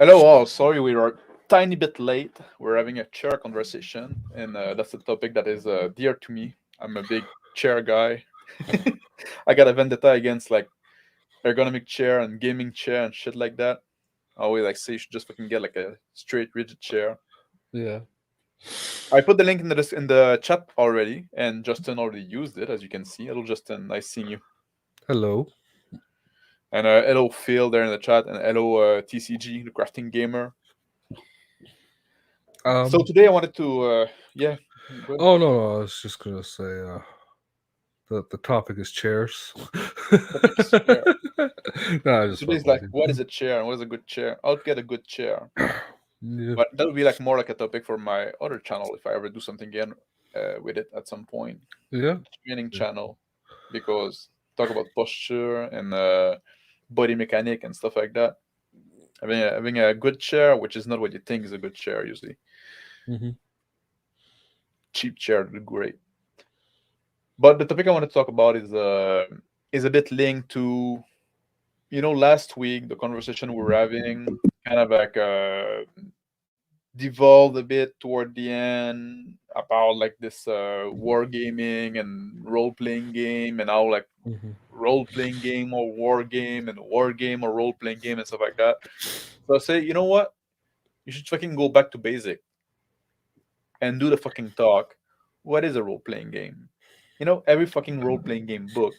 Hello all. Sorry we are a tiny bit late. We're having a chair conversation, and that's a topic that is dear to me. I'm a big chair guy. I got a vendetta against like ergonomic chair and gaming chair and shit like that. I always like say you should just fucking get like a straight rigid chair. Yeah. I put the link in the chat already, and Justin already used it, as you can see. Hello Justin, nice seeing you. Hello. And hello Phil there in the chat, and hello TCG, the crafting gamer. So today I wanted to, yeah. Go ahead. Oh no, I was just gonna say the topic is chairs. Topic is chair. No, I just fuck Today's with like, you. what is a chair and what is a good chair? I'll get a good chair, Yeah. but that would be like more like a topic for my other channel if I ever do something again with it at some point. Yeah. Training channel, because talk about posture and body mechanic and stuff like that. Having a good chair, which is not what you think is a good chair usually. Mm-hmm. Cheap chair would be great. But the topic I want to talk about is a bit linked to, last week the conversation we were having kind of like devolved a bit toward the end about like this war gaming and role playing game, and how like Mm-hmm. role playing game or war game and war game or role playing game and stuff like that. So I say, you know what? You should fucking go back to basic and do the fucking talk. What is a role playing game? Every fucking role playing game book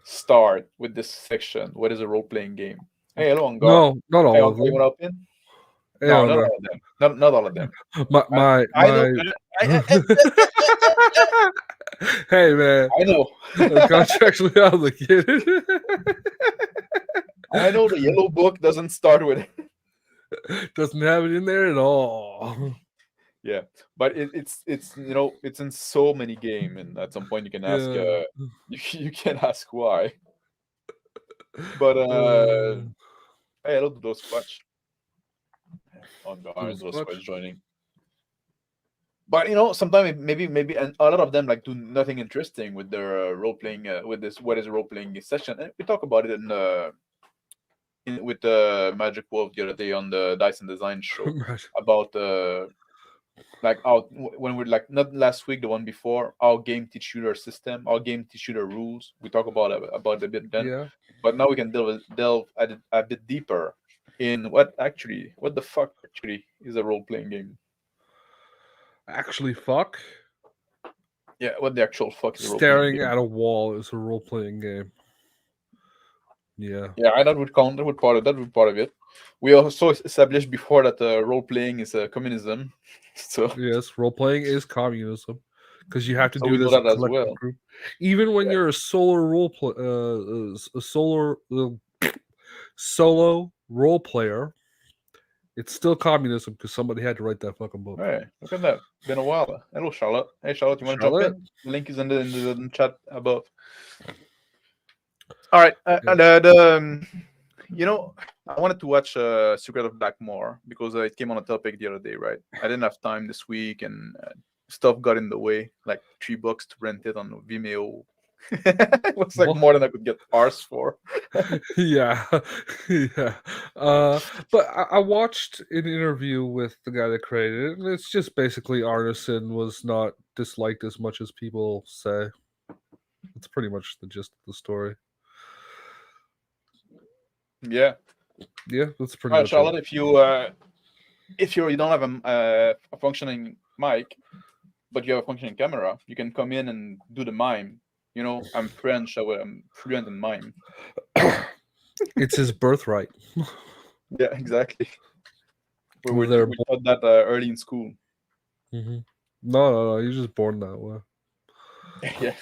start with this section. What is a role playing game? Hey, hello, Angar. No, not Hey, all of Angar, you them. want to hop in? Hey, No, on not there. all of them. Not all of them. My I, my I know. my. I, Hey man, I know. contractually obligated. I know the yellow book doesn't start with it. Doesn't have it in there at all. Yeah, but it's in so many game, and at some point you can ask Yeah. you can ask why. But hey, hello to those Squatch. Angar and Those those much. Squatch joining. But sometimes maybe and a lot of them like do nothing interesting with their role playing with this what is role playing session. And we talk about it with Magic Wolf the other day on the Dice and Design show about like when we're like not last week, the one before, our game teach you their system, our game teach you the rules. We talk about it a bit then, Yeah. but now we can delve a bit deeper in what the fuck actually is a role playing game. Actually, fuck. Yeah, what the actual fuck is a role playing Staring game? at a wall is a role playing game. Yeah. Yeah, that would count. That would part of it. We also established before that role playing is communism, so Yes, role playing is communism because you have to we do know this in that as collective well. group. Even when Yeah, you're a solo role player, it's still communism because somebody had to write that fucking book. hey, look at that. Been a while. Hello, Charlotte. Hey, Charlotte, you want to jump Charlotte. in? The link is in the chat above. All right. Yeah. I wanted to watch Secret of Blackmore because it came on a topic the other day, right? I didn't have time this week, and stuff got in the way, like $3 to rent it on Vimeo. It was like What? more than I could get ours for. Yeah, yeah. But I watched an interview with the guy that created it, and it's just basically Arneson was not disliked as much as people say. It's pretty much the gist of the story. Yeah. Yeah, that's pretty All right, much it. Charlotte, if you don't have a functioning mic, but you have a functioning camera, you can come in and do the mime. I'm French, so I'm fluent in mime. It's his birthright. Yeah, exactly. Well, they're We taught that early in school. hmm No, you're just born that way. Yeah,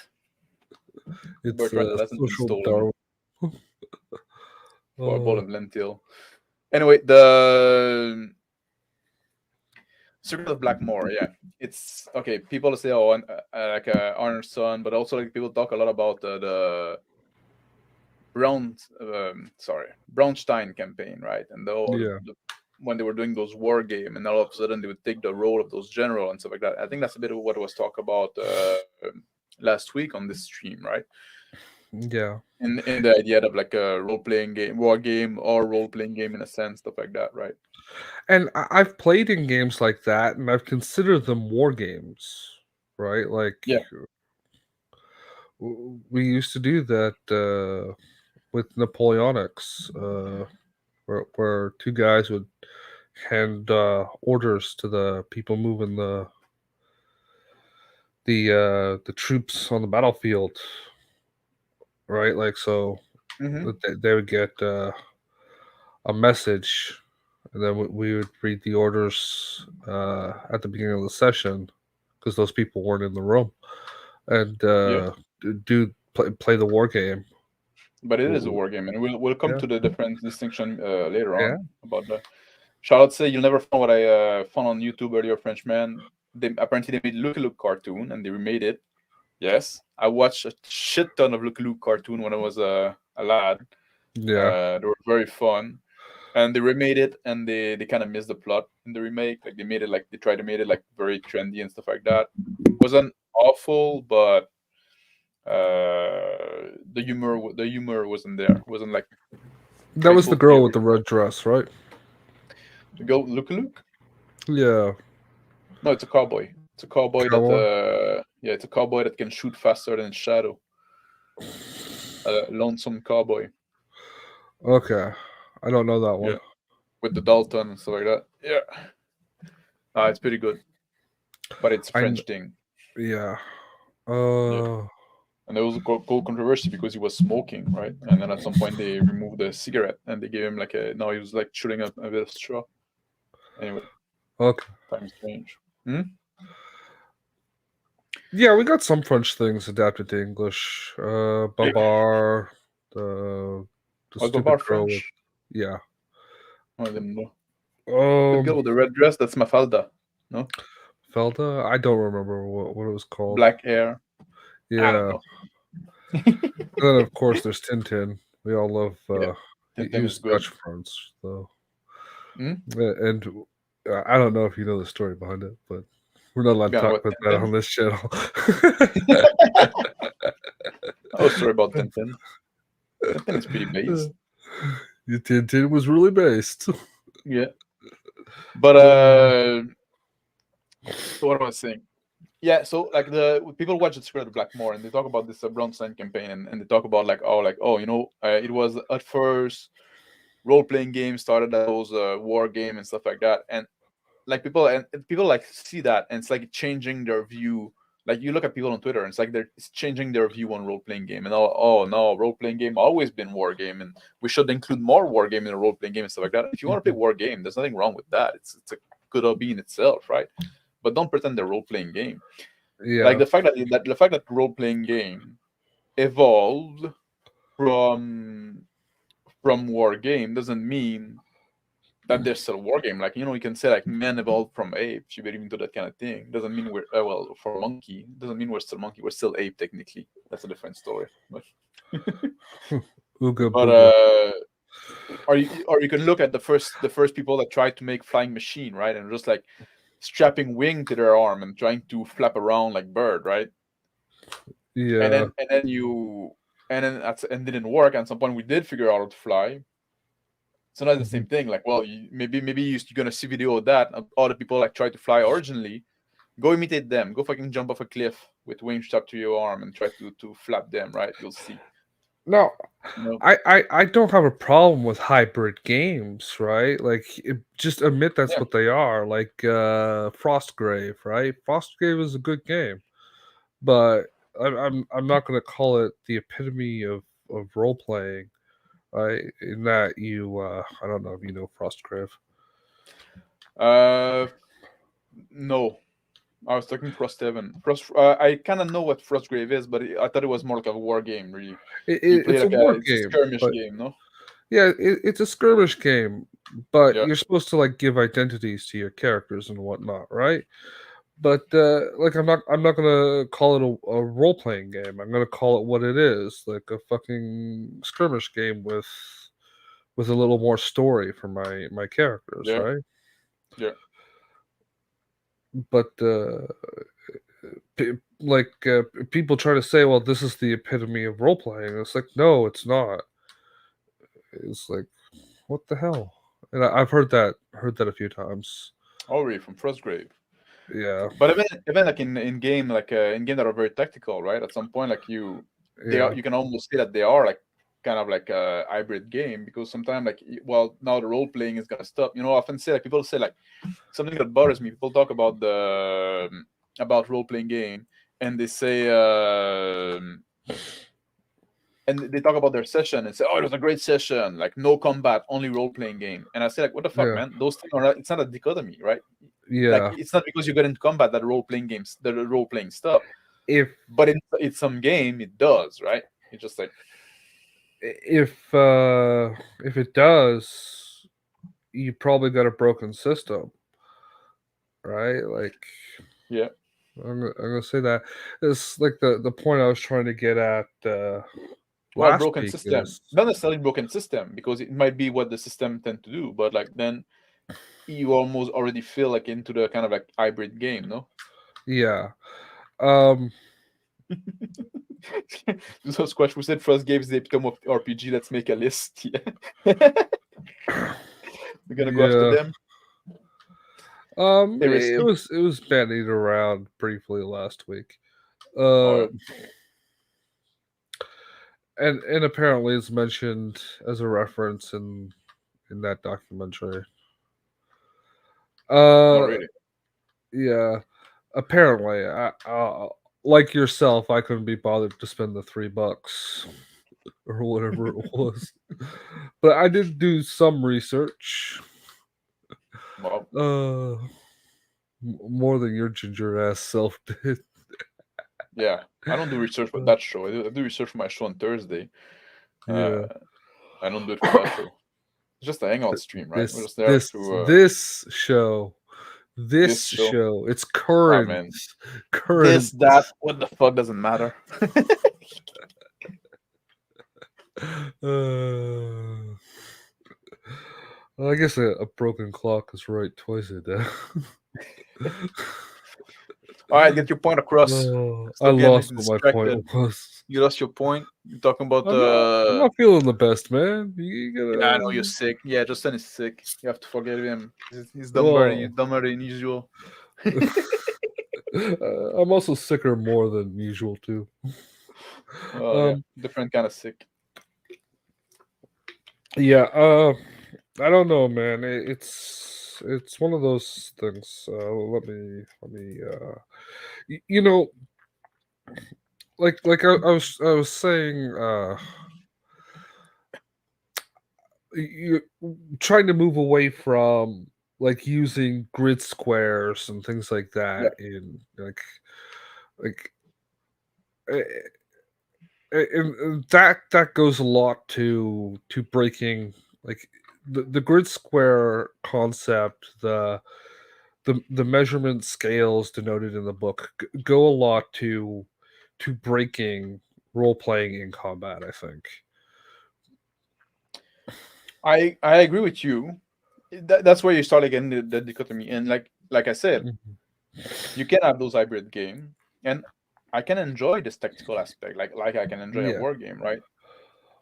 the It's birthright that hasn't been social stolen. Darwin. For a bowl Oh, of lentil. Anyway, the Secret of Blackmore, yeah, it's okay. People say, "Oh, like Arnold's son," but also like people talk a lot about the Braunstein campaign, right? And yeah. when they were doing those war game, and all of a sudden they would take the role of those general and stuff like that. I think that's a bit of what was talked about last week on this stream, right? Yeah. in the idea of like a role playing game, war game, or role playing game in a sense, stuff like that, right? And I've played in games like that, and I've considered them war games, right? Like Yeah. we used to do that with Napoleonics, where two guys would hand orders to the people moving the troops on the battlefield, right? Like so Mm-hmm. that they would get a message, and then we would read the orders at the beginning of the session because those people weren't in the room, and Yeah. play the war game. But it is a W- war game, and we'll come Yeah, to the different distinction later yeah, on about the. Charlotte say you'll never find what I found on YouTube earlier. Frenchman. They apparently they made Lucky Luke cartoon and they remade it. Yes, I watched a shit ton of Lucky Luke cartoon when I was a lad. yeah. They were very fun, and they remade it, and they kind of missed the plot in the remake. Like they made it like they tried to make it like very trendy and stuff like that. Wasn't awful, but the humor wasn't there. Wasn't like That was the faithful to the girl with the original. red dress, right? To go Lucky Luke? Yeah, No, it's a cowboy. It's a cowboy that cowboy. yeah, it's a cowboy that can shoot faster than Shadow. A lonesome cowboy. Okay, I don't know that Yeah, one. with the Dalton and stuff like that. Yeah, it's pretty good, but it's a I kn- French thing. yeah. Yeah, Uh, and there was a cool controversy because he was smoking, right? And then at some point they removed the cigarette and they gave him like a no, he was like shooting a bit of straw. Anyway, okay. times change. Hmm? Yeah, we got some French things adapted to English. Yeah. Babar, the Was stupid Babar girl with French? yeah. I didn't know. That girl Um, with the red dress, that's Mafalda. No? Felda. I don't remember what it was called. Black hair. I don't Yeah. know. And then of course there's Tintin. We all love. Yeah. He Tintin is was good. Dutch French though, Hmm? and I don't know if you know the story behind it, but we're not allowed to Yeah, talk what, about that Tintin? on this channel. Oh, sorry about Tintin. Tintin is pretty based. Your Tintin was really based. Yeah. But so what am I saying? Yeah, so like the people watch the Secret of the Blackmore and they talk about this Bronstein campaign and they talk about like it was at first role playing game started as a war game and stuff like that and like people like see that and it's like changing their view. Like you look at people on Twitter and it's like it's changing their view on role playing game and oh no, role playing game always been war game and we should include more war game in a role playing game and stuff like that. If you want to play war game, there's nothing wrong with that. It's a good hobby in itself, right? But don't pretend they're role playing game. Like Yeah. the fact that role playing game evolved from war game doesn't mean that there's still a war game. Like you can say like man evolved from ape. If you believe into that kind of thing, doesn't mean we're for monkey. Doesn't mean we're still monkey. We're still ape technically. That's a different story. But Ooga but booga. or you can look at the first people that tried to make flying machine, right? And just like strapping wing to their arm and trying to flap around like bird, right? And Yeah. then and then you and didn't work. At some point, we did figure out how to fly. So not the Mhm. same thing. Like, well, maybe you're gonna see video of that. Of all the people like try to fly originally. Go imitate them. Go fucking jump off a cliff with wings strapped to your arm and try to flap them. Right? You'll see. No, You know? I don't have a problem with hybrid games, right? Like, just admit that's Yeah. what they are. Like, Frostgrave, right? Frostgrave is a good game, but I'm not going to call it the epitome of role playing, right? In that I don't know if you know Frostgrave. Uh, no. I was talking Frosthaven. I kind of know what Frostgrave is, but I thought it was more like a war game. Really, you play It's a like war it's a game, skirmish but game, no? yeah, it's a skirmish game, but Yeah. you're supposed to like give identities to your characters and whatnot, right? But like I'm not gonna call it a role playing game. I'm gonna call it what it is, like a fucking skirmish game with a little more story for my characters, Yeah. right? Yeah. But people try to say, well, this is the epitome of role playing. It's like, no, it's not. It's like, what the hell? And I've heard that a few times. Oh, really? From first grade. Yeah, But even like in game in game that are very tactical, right? At some point, like yeah, you can almost say that they are like kind of like a hybrid game because sometimes like well now the role playing is gonna stop. I often say like people say like something that bothers me. People talk about the about role playing game and they say and they talk about their session and say, "Oh, it was a great session. Like no combat, only role playing game." And I say, like, "What the fuck, yeah, man? Those things are not. It's not a dichotomy, right? Like yeah. it's not because you get into combat that role playing games, the role playing stuff. If But in some game, it does, right? It's just like if if it does, you probably got a broken system, right? Like, yeah. I'm gonna say that it's like the point I was trying to get at Well, last broken week system, is, not necessarily broken system because it might be what the system tend to do, but like then you almost already feel like into the kind of like hybrid game, no? yeah. Um, So Squash, we said first game is the epitome of RPG. Let's make a list. Yeah. We're gonna go after yeah. them. It Heresy. was bandied around briefly last week. Oh Uh, yeah. and apparently it's mentioned as a reference in that documentary. Oh Uh, really? yeah. Apparently, like yourself, I couldn't be bothered to spend the $3 or whatever it was, but I did do some research. Well, Uh, more than your ginger ass self did. yeah. I don't do research for Uh, that show. I do research for my show on Thursday. Uh, yeah. I don't do it for that show. It's just a hangout stream, right? We're This just there this to this show this show. it's Oh current man, this current. that what the fuck doesn't matter. uh, well, I guess a broken clock is right twice a day. All right, get your point across. I Stop getting lost what my point distracted. was. You lost your point. You're talking about I'm not feeling the best, man. You yeah, I know gotta. you're sick. Yeah, Justin is sick. You have to forgive him. He's Well, dumber than usual. I'm also sicker more than usual too. Oh yeah, Um, different kind of sick. yeah. I don't know, man. It's one of those things. Let me. You know, I was saying. You trying to move away from like using grid squares and things like Yeah, that in like eh, and that goes a lot to breaking like the grid square concept, the measurement scales denoted in the book go a lot to breaking role playing in combat, I think. I agree with you. That's where you start again the dichotomy. And like I said, Mhm. you can have those hybrid game, and I can enjoy this tactical aspect, like I can enjoy a Yeah. war game, right?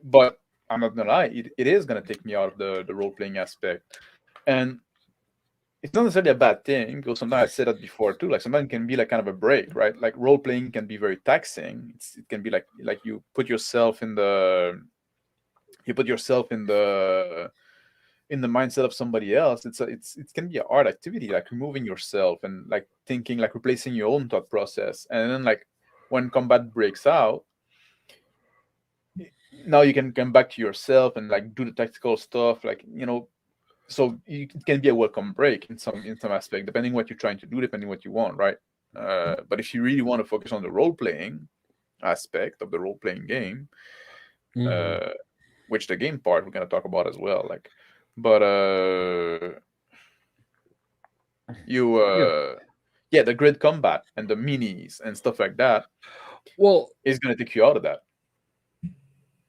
But I'm not gonna lie, it is gonna take me out of the role playing aspect, and it's not necessarily a bad thing because sometimes I said that before too. Like sometimes it can be like kind of a break, right? Like role playing can be very taxing. It can be like you put yourself in the you put yourself in the mindset of somebody else. It can be a hard activity, like removing yourself and like thinking, like replacing your own thought process. And then like when combat breaks out, now you can come back to yourself and like do the tactical stuff, like so it can be a welcome break in some aspect, depending what you're trying to do, depending what you want, right? But if you really want to focus on the role playing aspect of the role playing game, Mhm. uh, which the game part we're gonna talk about as well, like, but you Yeah. yeah, the grid combat and the minis and stuff like that Well, is gonna take you out of that.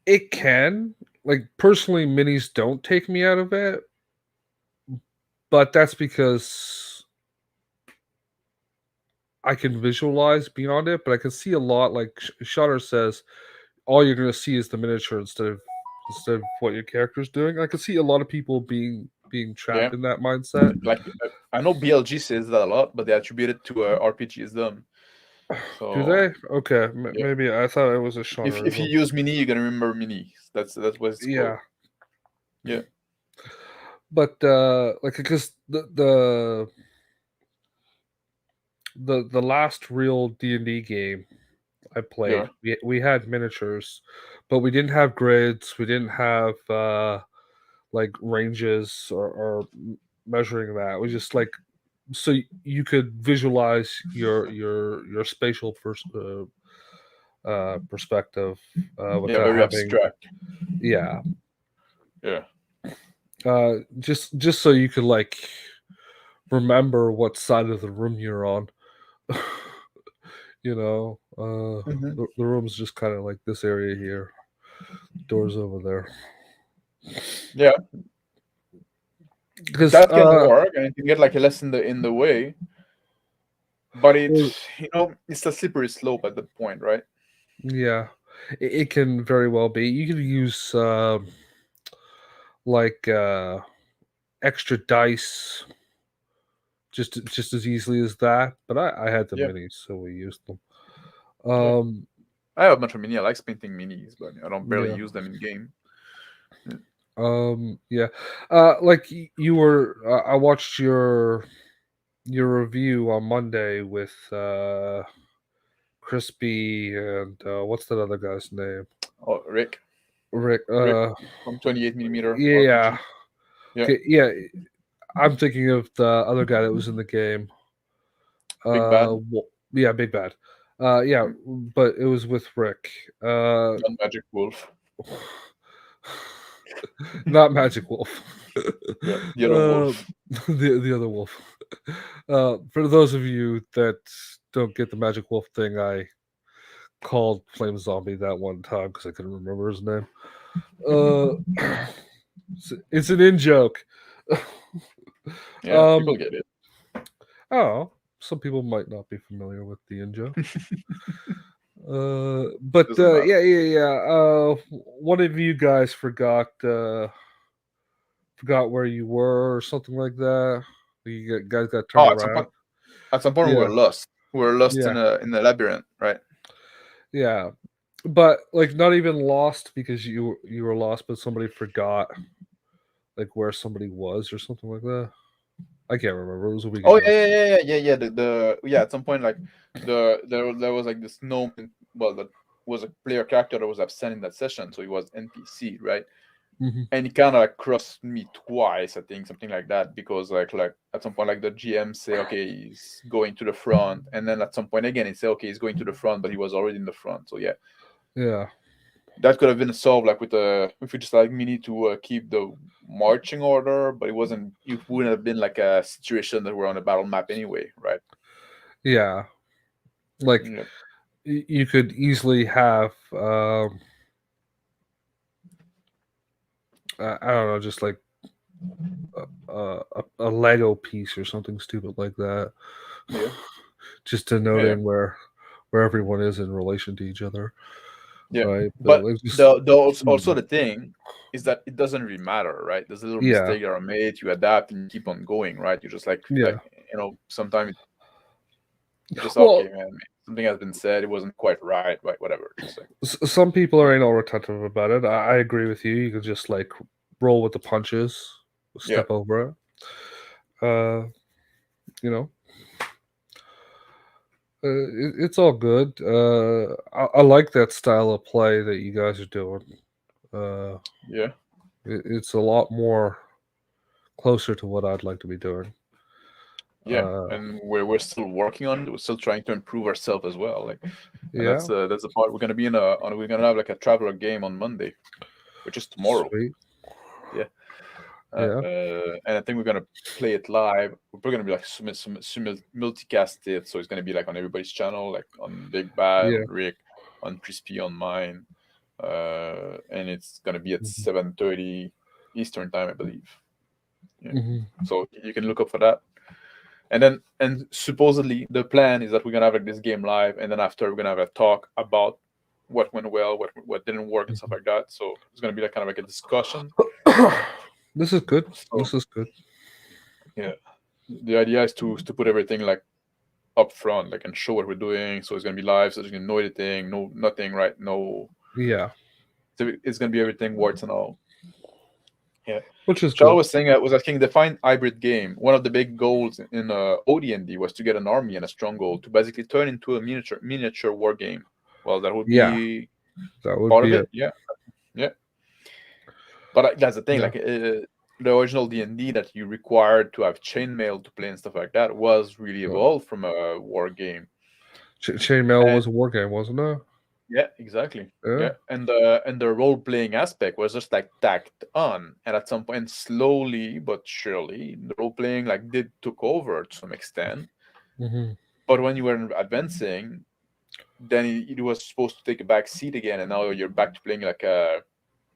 it can. Like personally, minis don't take me out of it, but that's because I can visualize beyond it, but I can see a lot. Like Shutter says, all you're going to see is the miniature instead of what your character's doing. I can see a lot of people being Yeah, trapped in that mindset. like I know BLG says that a lot, but they attribute it to RPGism. Do So they? Okay, yeah, maybe I thought it was a if you Shonnerism. use mini, you're gonna remember mini. That's what it's called. Yeah, Yeah, but like because the last real D&D game I played, yeah, we had miniatures, but we didn't have grids. We didn't have like ranges or measuring that. We just like so you could visualize your spatial perspective yeah. without Very having abstract. yeah Yeah. just so you could like remember what side of the room you're on. You know, Hmm. the room's just kind of like this area here, doors over there. Yeah, Because that can work, and it can get like a less in the way. But well, it's a slippery slope at that point, right? yeah, it can very well be. You could use like extra dice just as easily as that. But I had the Yeah. minis, so we used them. Yeah. Um, I have a bunch of mini. I like painting minis, but I don't barely yeah. use them in game. Yeah. Yeah. Like you were, I watched your review on Monday with Crispy and what's that other guy's name? Oh, Rick. Rick from 28 millimeter Yeah. RPG. Yeah, Okay, yeah. I'm thinking of the other guy that was in the game. Big Bad, Yeah, Big Bad. Yeah, mm, but it was with Rick. not Magic Wolf. Not Magic Wolf. Yeah, the other wolf. The other wolf. For those of you that don't get the Magic Wolf thing, I called Flame Zombie that one time because I couldn't remember his name. Uh, it's an in joke. Yeah, people um, get it. oh, some people might not be familiar with the in joke. But Doesn't matter. yeah. One of you guys forgot where you were or something like that. Guys got turned Oh, around. at some point we Yeah, were lost. We were lost yeah, in a labyrinth, right? yeah. But like not even lost because you were lost, but somebody forgot like where somebody was or something like that. I can't remember. It was a week Oh ago. yeah. The at some point like there was like this gnome. Well, that was a player character that was absent in that session, so he was NPC, right? Hmm. And he kind of like crossed me twice, I think, something like that, because like at some point like the GM say, okay, he's going to the front, and then at some point again he say, okay, he's going to the front, but he was already in the front. So yeah, Yeah, that could have been solved like with if we just like me need to keep the marching order, but it wasn't. It wouldn't have been like a situation that we're on a battle map anyway, right? yeah. Like Yeah, you could easily have I don't know, just like a Lego piece or something stupid like that, yeah, just yeah. denoting where everyone is in relation to each other, Yeah, right? But but like just also the thing is that it doesn't really matter, right? There's a little yeah, mistake that are made, you adapt and you keep on going, right? You just yeah. sometimes you just okay, Well, man, something has been said, it wasn't quite right, whatever. Just like some people are anal retentive about it. I agree with you. You could just like roll with the punches, yeah, step over it. Uh, you know, it's all good. I like that style of play that you guys are doing. Uh, yeah, it's a lot more closer to what I'd like to be doing. yeah. Uh, And we're still working on it. We're still trying to improve ourselves as well. Like, and yeah, that's the part we're gonna be we're gonna have like a traveler game on Monday, which is tomorrow. sweet. Yeah. Yeah, And I think we're gonna play it live. We're gonna be like multicast it, so it's gonna be like on everybody's channel, like on Big Bad, yeah. on Rick, on Crispy, on mine, and it's gonna be at Hmm. 7:30 Eastern time, I believe. Yeah, Hmm. so you can look up for that. And supposedly the plan is that we're gonna have like this game live, and then after we're gonna have a talk about what went well, what didn't work, and stuff like that. So it's gonna be like kind of like a discussion. This is good. So This is good. yeah, the idea is to put everything like up front, like and show what we're doing. So it's gonna be live, so there's gonna be no editing, no nothing, right? No, Yeah, so it's gonna be everything warts and all. Yeah. which is Charles good. was saying was asking define hybrid game. One of the big goals in OD&D was to get an army and a stronghold to basically turn into a miniature war game. Well, that would Yeah, be that would part of be it. it. Yeah, yeah. But that's the thing. Yeah, Like the original D&D that you required to have chainmail to play and stuff like that was really well, evolved from a war game. Chainmail And was a war game, wasn't it? yeah, exactly. Yeah. Yeah, and the role playing aspect was just like tacked on, and at some point, slowly but surely, the role playing like did took over to some extent. Hmm. But when you were advancing, then it was supposed to take a back seat again, and now you're back to playing like a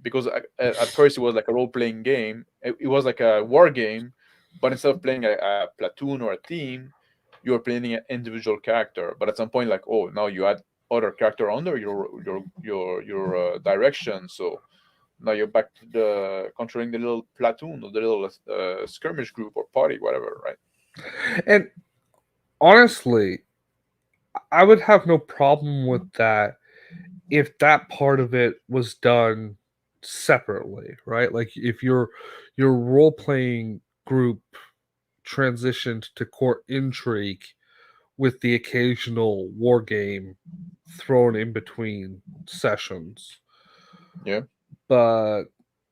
because at first it was like a role playing game. It was like a war game, but instead of playing a platoon or a team, you were playing an individual character. But at some point, like oh, now you add other character under your direction. So now you're back to the controlling the little platoon or the little skirmish group or party, whatever, right? And honestly, I would have no problem with that if that part of it was done separately, right? Like if your role playing group transitioned to court intrigue with the occasional war game thrown in between sessions. Yeah. But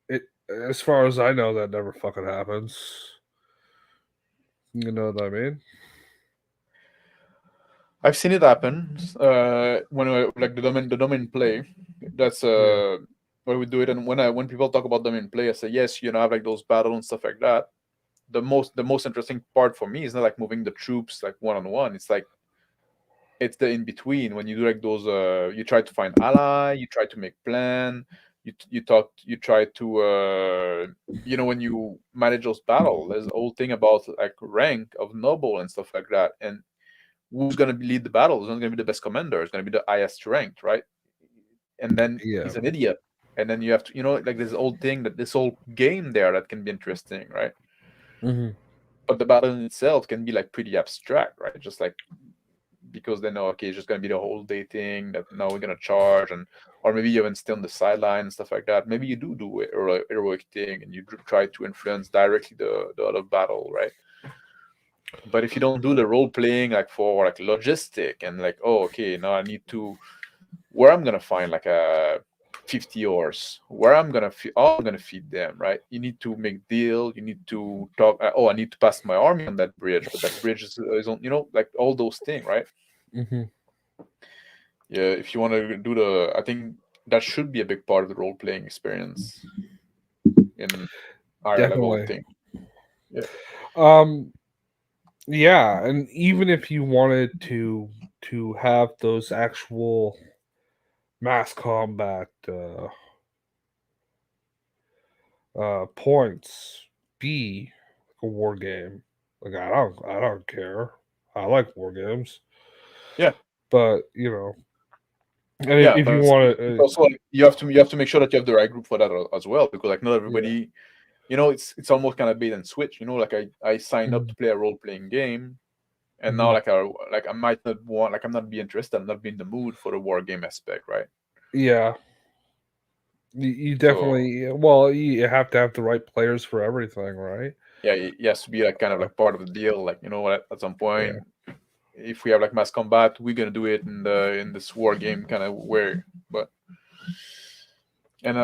it, as far as I know, that never fucking happens. You know what I mean? I've seen it happen when like the domain play. That's Yeah. where we do it. And when people talk about domain play, I say yes, have like those battles and stuff like that. The most interesting part for me is not like moving the troops like one on one. It's the in between when you do like those. You try to find ally, you try to make plan, you try to when you manage those battle. There's a whole thing about like rank of noble and stuff like that, and who's going to lead the battle? Who's going to be the best commander? It's going to be the highest ranked, right? And then Yeah. he's an idiot. And then you have to, like this old thing that this whole game there that can be interesting, right? Hmm. But the battle in itself can be like pretty abstract, right? Just like because they know, okay, it's just going to be the whole day thing that now we're going to charge, and or maybe you even stay on the sideline and stuff like that. Maybe you do a heroic thing and you try to influence directly the other battle, right? But if you don't do the role playing like for like logistic and like okay, now I need to where I'm gonna find like a 50 horse, where I'm gonna how I'm gonna feed them, right? You need to make deal, you need to talk, I need to pass my army on that bridge, but that bridge is on, like all those things, right? Hmm. Yeah, if you want to do I think that should be a big part of the role playing experience in higher level Definitely. thing. Yeah. Um. Yeah, and even if you wanted to have those actual mass combat points be a war game, like I don't care. I like war games, Yeah. but and Yeah, if you but want it's to, also like you have to make sure that you have the right group for that as well, because like not yeah. everybody, it's almost kind of bait and switch. Like I signed up Mhm. to play a role playing game, and now Mhm. like I might not want, like I'm not be interested, I'm not be in the mood for the war game aspect, right? Yeah, you So definitely, well, you have to have the right players for everything, right? yeah, it has to be like kind of Uh, like part of the deal. Like what, at some yeah. point, if we have like mass combat, we're gonna do it in this war game kind of way. But and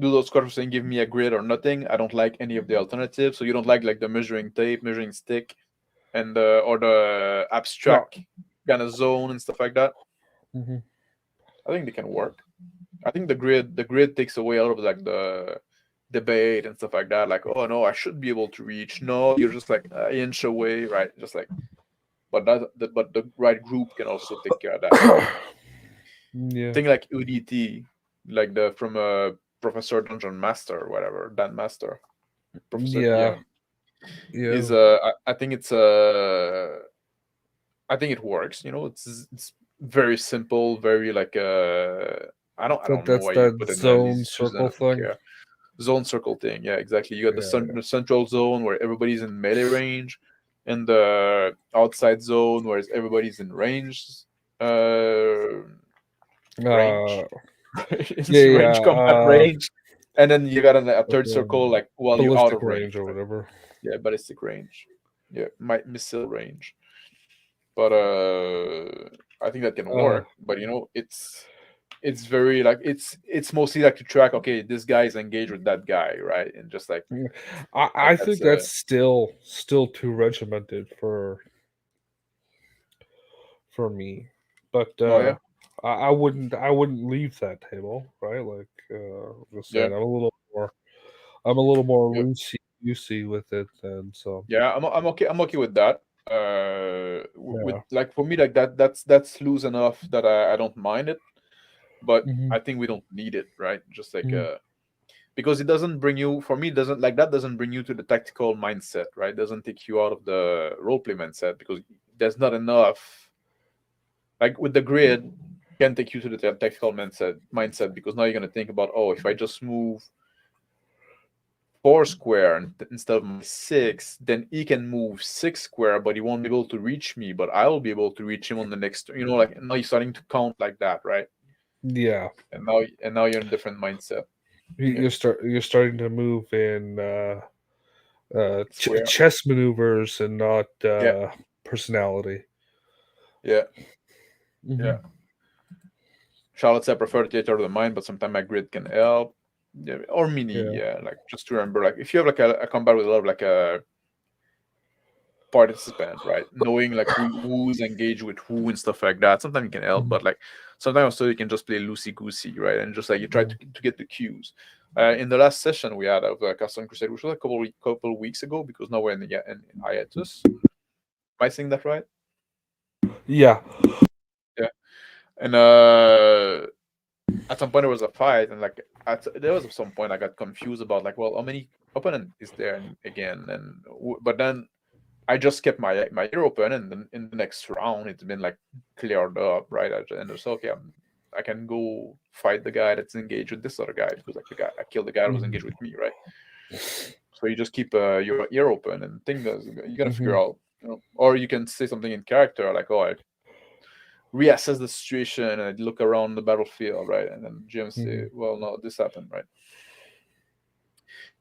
do those cards saying give me a grid or nothing. I don't like any of the alternatives. So you don't like the measuring tape, measuring stick, and or the No. abstract kind of zone and stuff like that. Hmm. I think they can work. I think the grid takes away a lot of like the debate and stuff like that. Like, oh no, I should be able to reach. No, you're just like an inch away, right? Just like, but the right group can also take care of that, right? Yeah. Thing like UDT, like the from Professor Dungeon Master or whatever, Dan Master, Professor Yeah. DM. is Yeah. I think it's I think it works. You know, it's very simple, very like I don't know That's why you that put it in zone these shoes. I circle don't thing. care. Zone circle thing, yeah, exactly. You got Yeah. the central zone where everybody's in melee range, and the outside zone where everybody's in uh, Uh, range, yeah, yeah. range combat range, and then you got a third circle Um, like while you're out ballistic of range, range or right? whatever. Yeah, ballistic range, yeah, missile range. But I think that can Uh, work. But you know, it's very like it's mostly like to track. Okay, this guy is engaged with that guy, right? And just mm, like I that's think that's still too regimented for me, but oh yeah, I wouldn't leave that table, right? Like, I'm just yeah, saying, I'm a little more yeah, loosey with it than some. yeah. I'm okay with that. With Yeah. like for me like that's loose enough that I don't mind it, but Hmm. I think we don't need it, right? Just like Hmm. because it doesn't bring you for me it doesn't like that doesn't bring you to the tactical mindset, right? It doesn't take you out of the roleplay mindset because there's not enough like with the grid can take you to the tactical mindset because now you're going to think about, oh, if I just move four square instead of my six, then he can move six square, but he won't be able to reach me, but I will be able to reach him on the next, you know, like now you're starting to count like that, right? Yeah. And now you're in a different mindset. Yeah, You're starting to move in square. chess maneuvers and not Yeah, personality. yeah, Hmm. yeah. Charlotte said I prefer the theater of the mind, but sometimes my grid can help. Yeah, or mini, Yeah. yeah. Like just to remember, like if you have like a combat with a lot of like a participant, right? Knowing like who's engaged with who and stuff like that. Sometimes it can help, Mhm. but like sometimes also you can just play loosey goosey, right? And just like you try Mhm. to get the cues. In the last session we had of Custom Crusade, which was a couple weeks ago, because now we're in hiatus. Am I saying that right? Yeah. Yeah. And at some point there was a fight, and like there was some point I got confused about like, well, how many opponent is there again? And but then I just kept my ear open, and then in the next round, it's been like cleared up, right? And it's okay. I can go fight the guy that's engaged with this other guy because like the guy I killed the guy that was engaged Mhm. with me, right? So you just keep your ear open and think that you're gonna figure Mhm. out, you know, or you can say something in character like, "Oh, I reassess the situation and I look around the battlefield, right?" And then Jim say, Mhm. "Well, no, this happened, right?"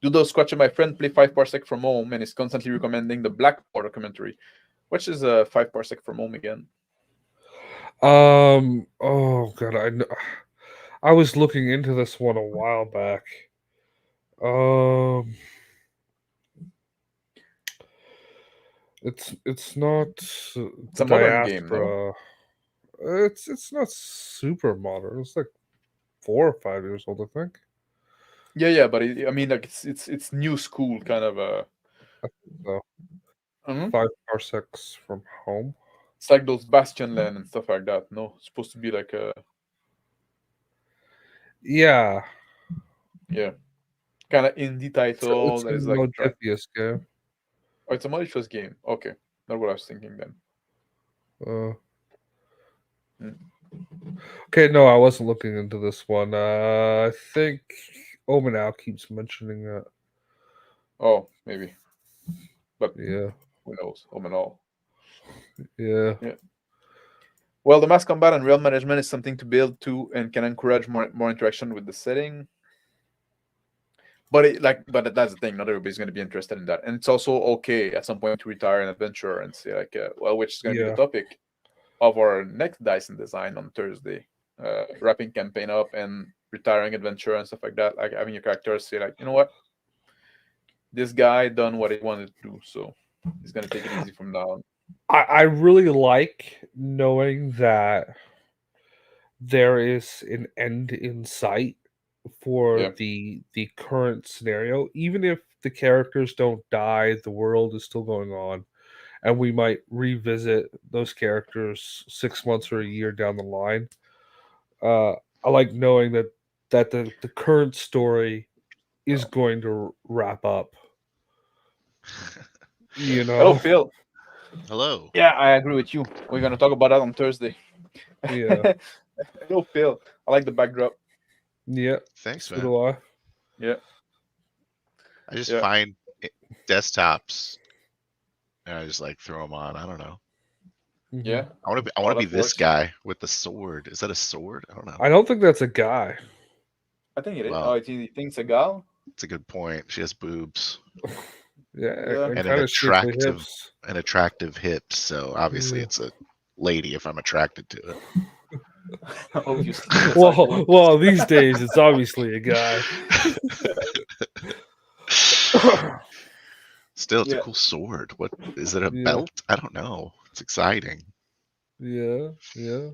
Do those Squatch and my friend play 5 parsec from home and is constantly recommending the Blackwater documentary, which is a 5 parsec from home again. Oh god, I was looking into this one a while back. Um. It's not It's the a modern game, no? diaspora. It's not super modern. It's like 4 or 5 years old, I think. Yeah, yeah, but I mean, like it's new school kind of. So Mhm. 5 parsecs from home. It's like those Bastion Land and stuff like that. No, it's supposed to be like a Yeah, yeah, kind of indie it's title a that is like try. Modiphius game. Oh, it's a malicious game. Okay, not what I was thinking then. Uh, Mm. okay, no, I wasn't looking into this one. I think Omenau keeps mentioning that. Oh, maybe, but Yeah, who knows? All in all, yeah, yeah. Well, the mass combat and real management is something to build to and can encourage more interaction with the setting. But but that's the thing. Not everybody's going to be interested in that, and it's also okay at some point to retire an adventure and say like, well, which is going to be the yeah. topic of our next Dyson design on Thursday. Wrapping campaign up and retiring adventure and stuff like that. Like having your characters say like, you know what, this guy done what he wanted to do, so he's going to take it easy from now on. I really like knowing that there is an end in sight for Yeah, the current scenario, even if the characters don't die, the world is still going on, and we might revisit those characters 6 months or a year down the line. uh I like knowing that the current story is going to wrap up. You Hello, know. Phil. Hello. Yeah, I agree with you. We're gonna talk about that on Thursday. Yeah. Hello, Phil. I like the backdrop. Yeah. Thanks, So man. do I. Yeah, I just yeah. find desktops and I just like throw them on. I don't know. Yeah. I want to be. I Oh, want to be that this works. guy with the sword. Is that a sword? I don't know. I don't think that's a guy. I think it is. Well, Oh, he thinks a gal. it's a good point. She has boobs Yeah, Yeah. and and kind of shapely hips. an attractive hips. So obviously Yeah. it's a lady if I'm attracted to it. Obviously, that's how you want to Well, these days it's obviously a guy. Still, it's a Yeah. cool sword. What is it? A Yeah. belt? I don't know. It's exciting. Yeah. Yeah.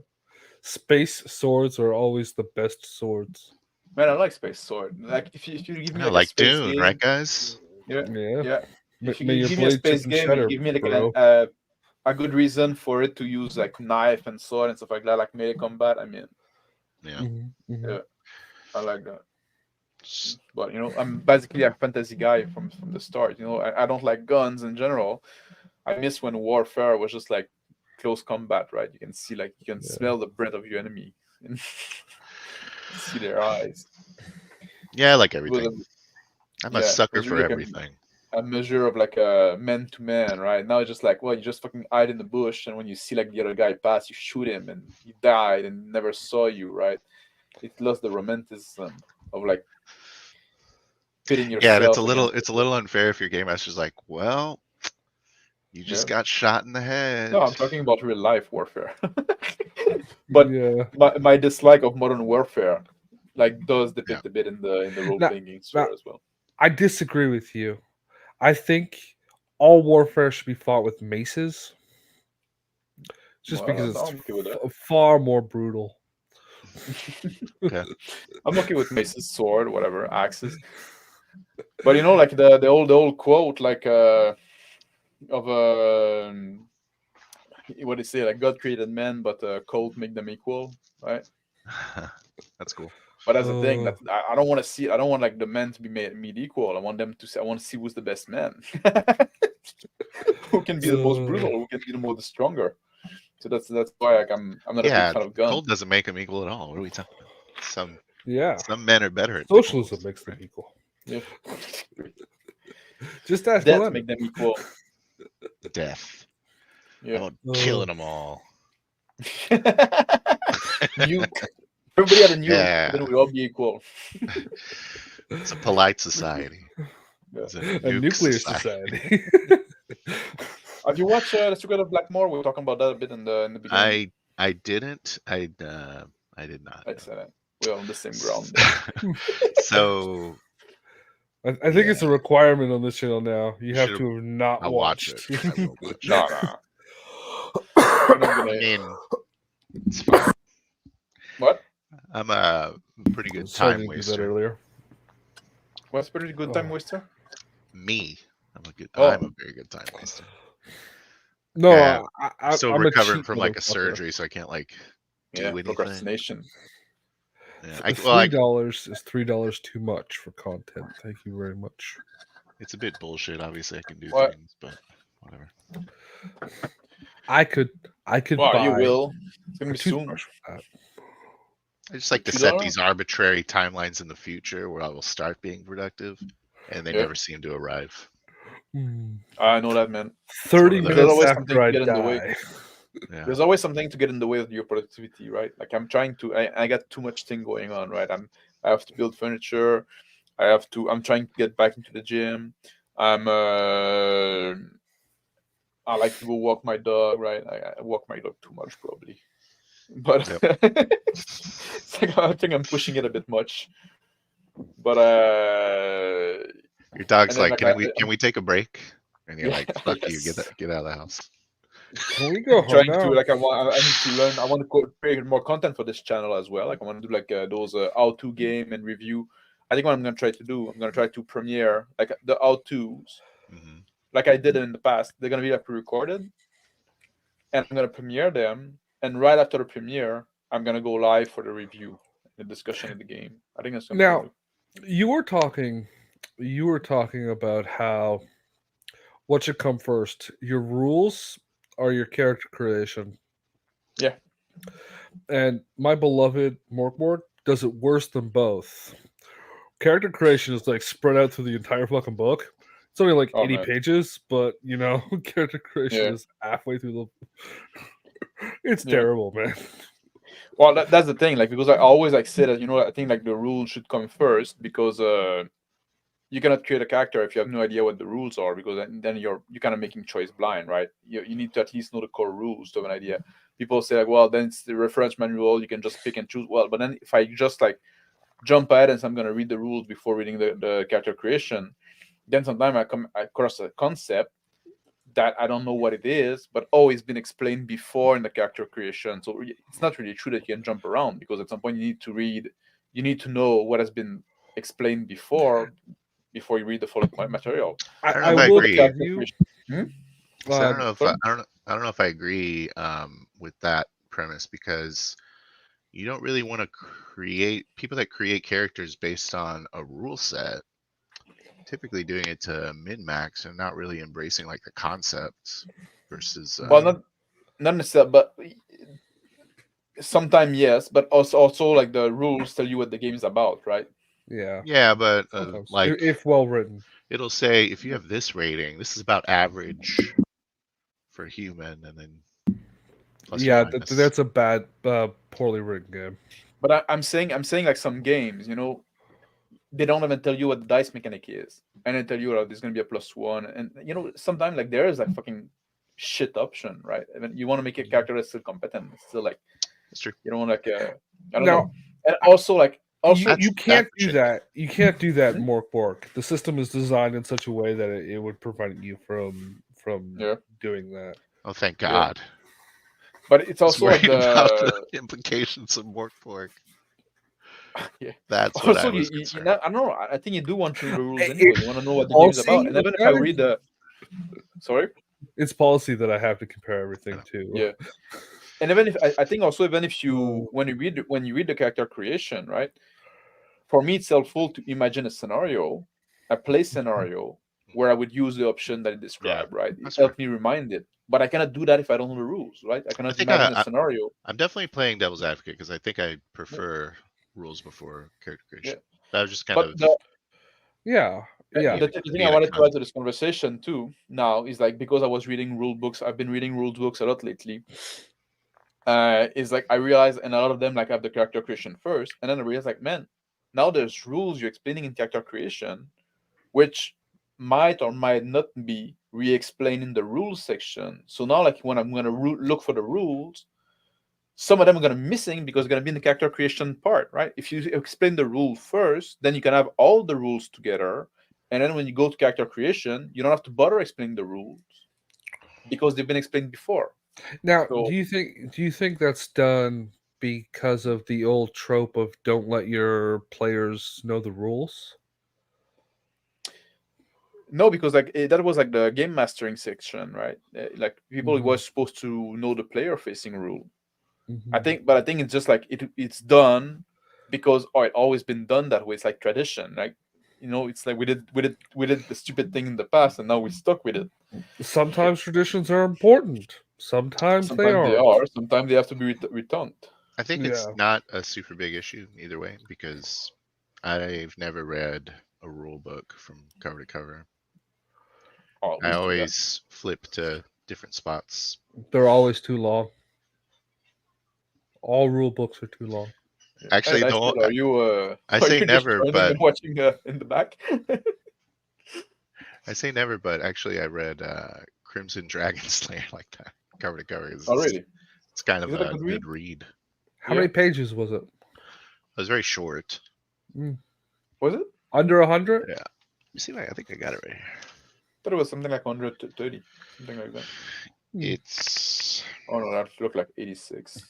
Space swords are always the best swords. Man, I like Space Sword. Like, if you give I me know, like a like space Dune, right, game, guys? yeah, Yeah. yeah. If May you your give me a blade chip space and game, you cheddar, give me like bro. a good reason for it to use like knife and sword and stuff like that, like melee combat. I mean, Yeah. yeah, I like that. But I'm basically a fantasy guy from the start. I don't like guns in general. I miss when warfare was just like close combat, right? You can see, like, you can Yeah. smell the breath of your enemy and see their eyes. Yeah, I like It was everything. I'm a yeah, it sucker was for really like everything. a measure of like a man to man, right? Now it's just like, well, you just fucking hide in the bush, and when you see like the other guy pass, you shoot him, and he died and never saw you, right? It lost the romanticism of like pitting Yeah, and yourself against it's a the. little unfair if your game master's like, well, you Yeah. just got shot in the No, head. I'm talking about real life warfare. But Yeah. my dislike of modern warfare like does Yeah. depict a bit in the role Now, playing game now, sphere as well. I disagree with you. I think all warfare should be fought with maces, just Well, because I'm it's okay with that. far more brutal. Okay. I'm okay with maces, sword, whatever, axes. But like the old quote, like of what do you say, like God created man, but code make them equal, right? That's cool. But that's the thing, Uh, that I don't want to see. I don't want like the men to be made equal. I want them to. I want to see who's the best man, who can be the most uh, brutal, who can be the most stronger. So that's why, like, I'm not a big Yeah, fan of guns. cold doesn't make them equal at all. What are we talking about? yeah. Some men are better at picking Socialism wolves, makes them right? equal. Yeah. Just ask Death Lenin. make them equal. Death. Yeah. I'm killing them all. Nuke. Everybody had a nuke, Yeah, then we all be equal. it's a polite society. Yeah. It's a A nuke nuclear society. society. Have you watched The Secret of Blackmore? We were talking about that a bit in the beginning. I didn't. I did not. No. Excellent. We're on the same ground there. So I think it's a yeah, requirement on this channel now. You have should've- to have not I'll watch it. watched. I will watch it. No, no. We're not I gonna. mean, it's fine. What? I'm a pretty good Sorry time to do that waster. earlier. What's pretty good time waster? Me, I'm Oh. a very good time waster. No, Yeah, I'm still a recovering cheap from like a motherfucker. surgery, so I can't like do Yeah, anything. procrastination. Yeah, $3 is $3 too much for content. Thank you very much. it's a bit bullshit. Obviously, I can do What? things, but whatever. I could Well, buy you will. It's gonna a be soon. toothbrush for that. I just like to $2? set these arbitrary timelines in the future where I will start being productive, and they Yeah. never seem to arrive. I know that, man. 30 There's There's minutes always something after to I get in the way. die. Yeah, There's always something to get in the way of your productivity, right? Like, I'm trying to. I got too much thing going on, right? I have to build furniture. I'm trying to get back into the gym. I like to go walk my dog, right? I walk my dog too much, probably. But it's like, I think I'm pushing it a bit much. But your dog's and then like, can we take a break? And you're yeah, like, fuck you, yes. get out of the house. Can we go home Trying now? to, like, I need to learn. I want to create more content for this channel as well. Like, I want to do like those how-to game and review. I think what I'm gonna try to do, I'm gonna try to premiere like the how-tos, Mm-hmm. like I did in the past. They're gonna be like pre-recorded, and I'm gonna premiere them. And right after the premiere, I'm gonna go live for the review, the discussion of the game. I think that's gonna be Now, good. you were talking about how what should come first? Your rules or your character creation? Yeah. And my beloved Morkborg does it worse than both. Character creation is like spread out through the entire fucking book. It's only like Oh 80 man. pages, but you know, character creation Yeah. is halfway through the. It's Yeah. terrible, man. Well, that's the thing. Like, because I always like say that, I think like the rules should come first, because you cannot create a character if you have no idea what the rules are, because then you're kind of making choice blind, right? You need to at least know the core rules to have an idea. People say like, well, then it's the reference manual, you can just pick and choose. Well, but then if I just like jump ahead and say I'm going to read the rules before reading the character creation, then sometimes I come across a concept that I don't know what it is, but it's been explained before in the character creation. So it's not really true that you can jump around, because at some point you need to know what has been explained before you read the full material. I don't know I if I will agree. give you. So I don't know if sorry? I don't know if I agree with that premise, because you don't really want to create people that create characters based on a rule set. Typically doing it to min-max and not really embracing like the concepts versus. Well, not necessarily, but sometimes yes, but also like the rules tell you what the game is about, right? Yeah. Yeah, but Sometimes. like If well written. it'll say if you have this rating, this is about average for human, and then plus or Yeah, minus. that's a bad, poorly written game. But I'm saying like some games, they don't even tell you what the dice mechanic is, and they tell you, there's gonna be a +1, and sometimes like there is like fucking shit option, right? I mean, you want to make a character that's still competent, it's still like That's true. you don't like I don't Now, know, and also like you can't do shit. that. You can't do that in Hmm? Morkborg. The system is designed in such a way that it would prevent you from Yeah. doing that. Oh, thank Yeah. God. But it's I was also like worried about the the implications of Morkborg. yeah. That's what I Also, was you concerned. I don't know. I think you do want to read the rules It- anyway. You want to know what the game is Also, about. And even if I read the, sorry, It's policy that I have to compare everything to. yeah. And even if I think also, even if you when you read the character creation, right? For me, it's helpful to imagine a scenario, a play scenario where I would use the option that it described, right? It that's helped me remind it. But I cannot do that if I don't know the rules, right? I I cannot think imagine a scenario. I'm definitely playing devil's advocate because I think I prefer rules before character creation. That was just kind But of Yeah. the thing I wanted to add to this conversation too now is like, because I was reading rule books, I've been reading rule books a lot lately. Is like I realized, and a lot of them like have the character creation first, and then I realized like, man, now there's rules you're explaining in character creation, which might or might not be re-explained in the rules section. So now, like when I'm gonna look for the rules, some of them are gonna missing because they're gonna be in the character creation part, right? If you explain the rule first, then you can have all the rules together, and then when you go to character creation, you don't have to bother explaining the rules because they've been explained before. Now, So, do you think that's done because of the old trope of don't let your players know the rules? no, because like that was like the game mastering section, right? Like people Mhm. was supposed to know the player facing rule. I Mhm. think, but I think it's just like it's done because it always been done that way. It's like tradition, like it's like we did the stupid thing in the past, and now we stuck with it. Sometimes traditions are important. Sometimes they Sometimes they aren't. are, sometimes they have to be returned. I think it's Yeah. not a super big issue either way because I've never read a rule book from cover to cover. I always flip to different spots. They're always too long. All rule books are too long. Actually, Nice, no, are you I are say you just never, joining but and watching in the back? I say never, but actually, I read Crimson Dragon Slayer like that cover to cover. Oh, really? It's kind of Is it a a good read? good read. How Yeah. many pages was it? It was very short. Was it? Under 100? Yeah. Let me see if I think I got it right here. I thought it was something like 130, something like that. It's Oh no, that looked like 86.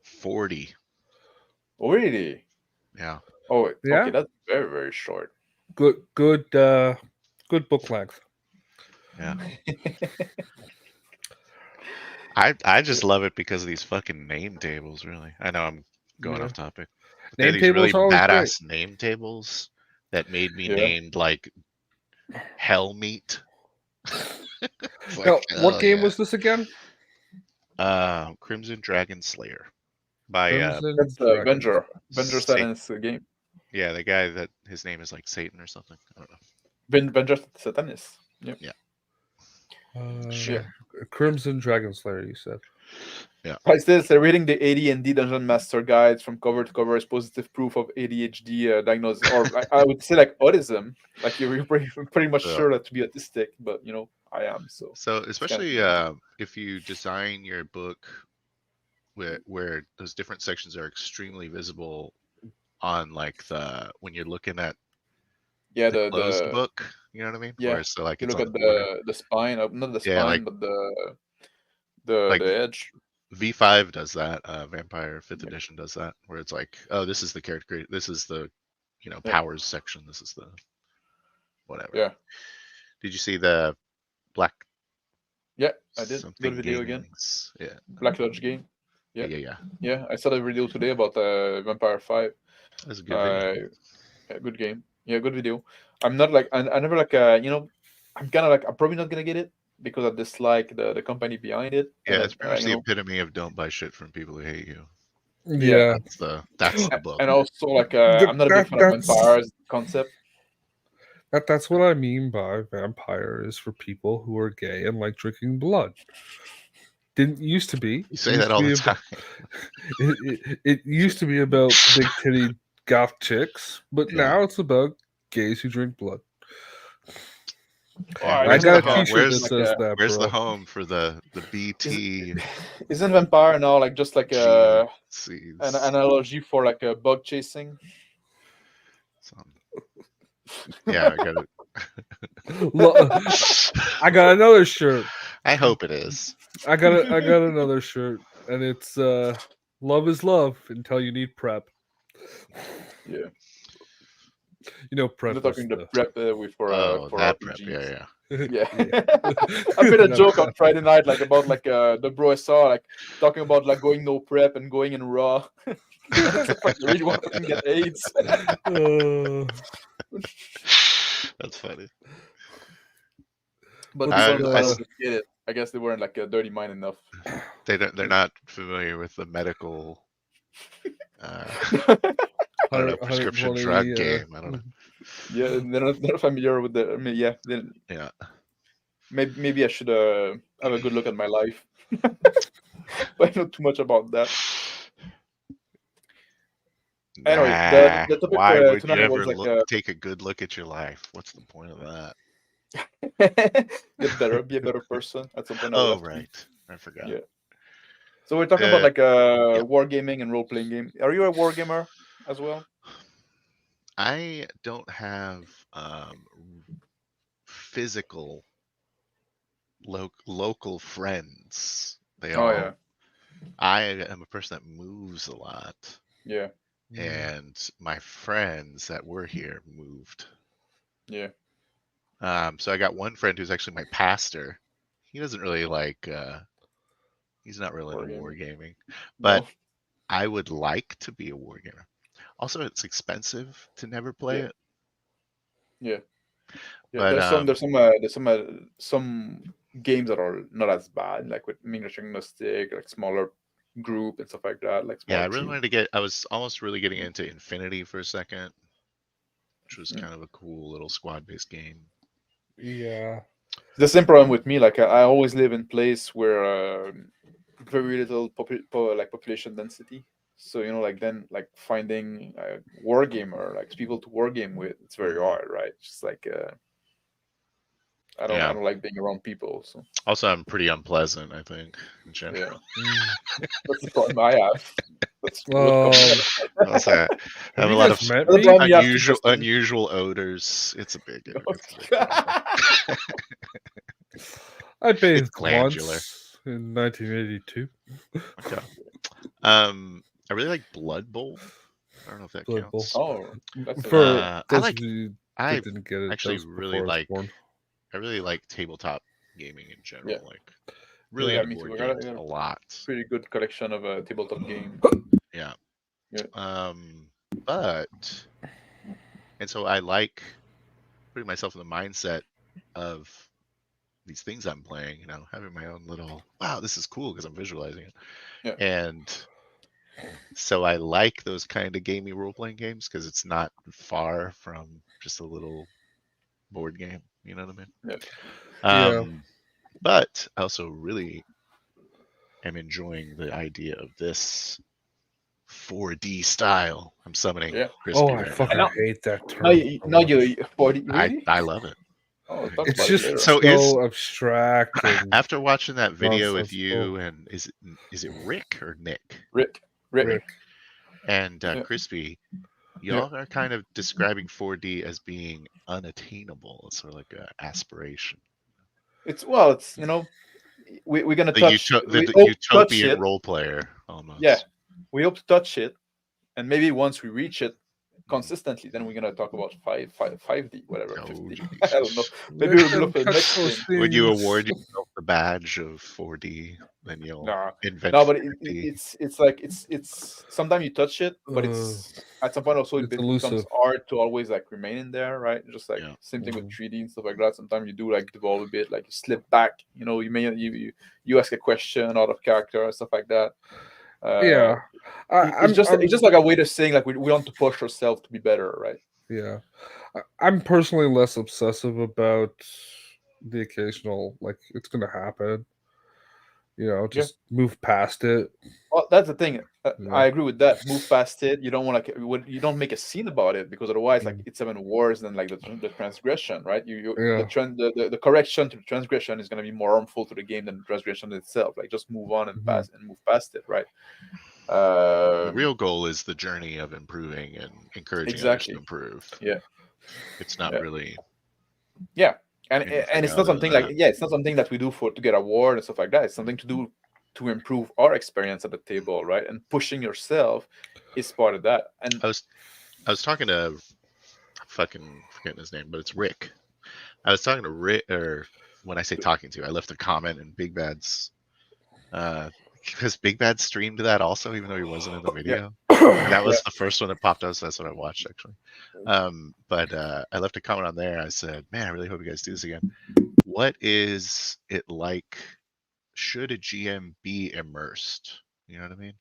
40. Oh, really? Yeah. Oh, Yeah? okay, that's very, very short. Good book length. Yeah. I just love it because of these fucking name tables, really. I know I'm going off topic. But they're Name these tables really are always badass name tables that made me Yeah. named like Hell Meat. It's Now, like, what hell game yeah. was this again? Crimson Dragon Slayer by Crimson That's Dragon. Venger Satan's game. yeah, the guy that his name is like Satan or something. I don't know. Venger Satanis. Yep. Sure. Crimson Dragon Slayer, you said. I still say reading the AD&D Dungeon Master guides from cover to cover is positive proof of ADHD diagnosis, or I would say like autism. Like you're pretty much Yeah. sure that to be autistic, but I am. So especially if you design your book where those different sections are extremely visible on like when you're looking at yeah, the closed the book, you know what I mean? yeah. Where it's like You it's look on at the border. the spine, not the Yeah, spine, like but the like edge. V5 does that. Vampire 5th Yeah. edition does that, where it's like, oh, this is the character, this is the Yeah. powers section, this is the whatever. Yeah. Did you see the Black? Yeah, I did. Something Good video again. Gaming's? Yeah. Black Lodge game. Yeah. Yeah. Yeah, I saw a video today about Vampire 5. That's a good video. Yeah, good game. Yeah, good video. I'm not like I never like I'm kind of like I'm probably not gonna get it because I dislike the company behind it. Yeah, and it's pretty much the you know, epitome of don't buy shit from people who hate you. Yeah. That's the book. and also like I'm not a big fan of vampires concept. That's what I mean by vampire is for people who are gay and like drinking blood. Didn't used to be. You say that all the time. It used to be about big titty goth chicks, but now it's about gays who drink blood. I got a T-shirt that says that. Where's bro. the home for the BT? Isn't vampire now like just like an Seeds. analogy for like a bug chasing? Yeah, I got it. I got another shirt. I hope it is. I got another shirt, and it's love is love until you need prep. Yeah. You know, prep. You're talking the prep for that RPGs. prep. Yeah. I made a joke on Friday night like about like the bro I saw like talking about like going no prep and going in raw. Like, you really want to get AIDS? That's funny. But I guess they weren't like a dirty mind enough. They're not familiar with the medical I don't know, prescription drug game. I don't know. Yeah, they're not familiar with the. I mean, yeah. Yeah. Maybe I should have a good look at my life. But I know too much about that. Anyway, the topic why would you tonight ever was like take a good look at your life? What's the point of that? get better, be a better person at some point. Oh, right. I forgot. Yeah. So we're talking about like wargaming and role-playing game. Are you a wargamer as well? I don't have physical local friends. I am a person that moves a lot. Yeah. And my friends that were here moved. Yeah. So I got one friend who's actually my pastor. He doesn't really like he's not really into wargaming. But I would like to be a wargamer. Also, it's expensive to never play it. Yeah. But, there's some games that are not as bad, like with English agnostic, like smaller group and stuff like that. Like I really wanted to get. I was almost really getting into Infinity for a second, which was kind of a cool little squad-based game. Yeah. The same problem with me. Like I always live in place where very little population density. So like then like finding a war gamer, like people to war game with, it's very hard, right? Just like I don't like being around people. So also, I'm pretty unpleasant, I think, in general. Yeah. That's the problem I have. I have a lot of unusual odors. It's a big. I bathed once in 1982. Okay. I really like Blood Bowl. I don't know if that counts. Oh, I didn't get it. Actually, really like. I really like tabletop gaming in general. Yeah. Like, really into board games a lot. Pretty good collection of tabletop games. Yeah. Yeah. And so I like putting myself in the mindset of these things I'm playing, having my own little, wow, this is cool because I'm visualizing it. Yeah. And so I like those kind of gamey role-playing games because it's not far from just a little board game. You know what I mean? Yeah. Yeah. But I also really am enjoying the idea of this 4D style. I'm summoning Yeah. Crispy Oh, I right fucking now. hate that Now term. you, now you 40 I really? love it. Oh, we'll talk It's about it just later. So so abstract and after watching that video with nonsensical. you and is it Rick or Nick? Rick. Rick. And Yeah. Crispy, Yeah. y'all are kind of describing 4D as being unattainable. It's sort of like an aspiration. It's we're gonna The, touch. the We hope to touch utopian it. role player almost. Yeah, we hope to touch it, and maybe once we reach it consistently, then we're gonna talk about 5D, whatever, Oh, 50. Jesus. I don't know. Maybe we'll look for the next thing. When you award yourself the badge of 4D, then you'll No, invent no, but 5D. it's like it's sometimes you touch it, but it's at some point also it it's becomes elusive. hard to always like remain in there, right? Just like Yeah. same thing with 3D and stuff like that. Sometimes you do like devolve a bit, like you slip back. You may you ask a question out of character and stuff like that. Yeah. It's just like a way of saying like we want to push ourselves to be better, right? Yeah. I'm personally less obsessive about the occasional, like, it's going to happen. Just move past it. Well, that's the thing. Yeah. I agree with that. Move past it. You don't want you don't make a scene about it because otherwise, like, it's even worse than like the transgression, right? The correction to the transgression is going to be more harmful to the game than the transgression itself. Like, just move on and move past it, right? The real goal is the journey of improving and encouraging others to improve. Yeah, it's not really. Yeah, and it's not something like it's not something that we do to get award and stuff like that. It's something to do to improve our experience at the table, right? And pushing yourself is part of that. And I was talking to, I'm fucking forgetting his name, but it's Rick. I was talking to Rick, or when I say talking to, I left a comment in Big Bad's, because Big Bad streamed that also, even though he wasn't in the video. And that was the first one that popped up, so that's what I watched actually. But I left a comment on there. I said, man, I really hope you guys do this again. What is it like? Should a GM be immersed? You know what I mean?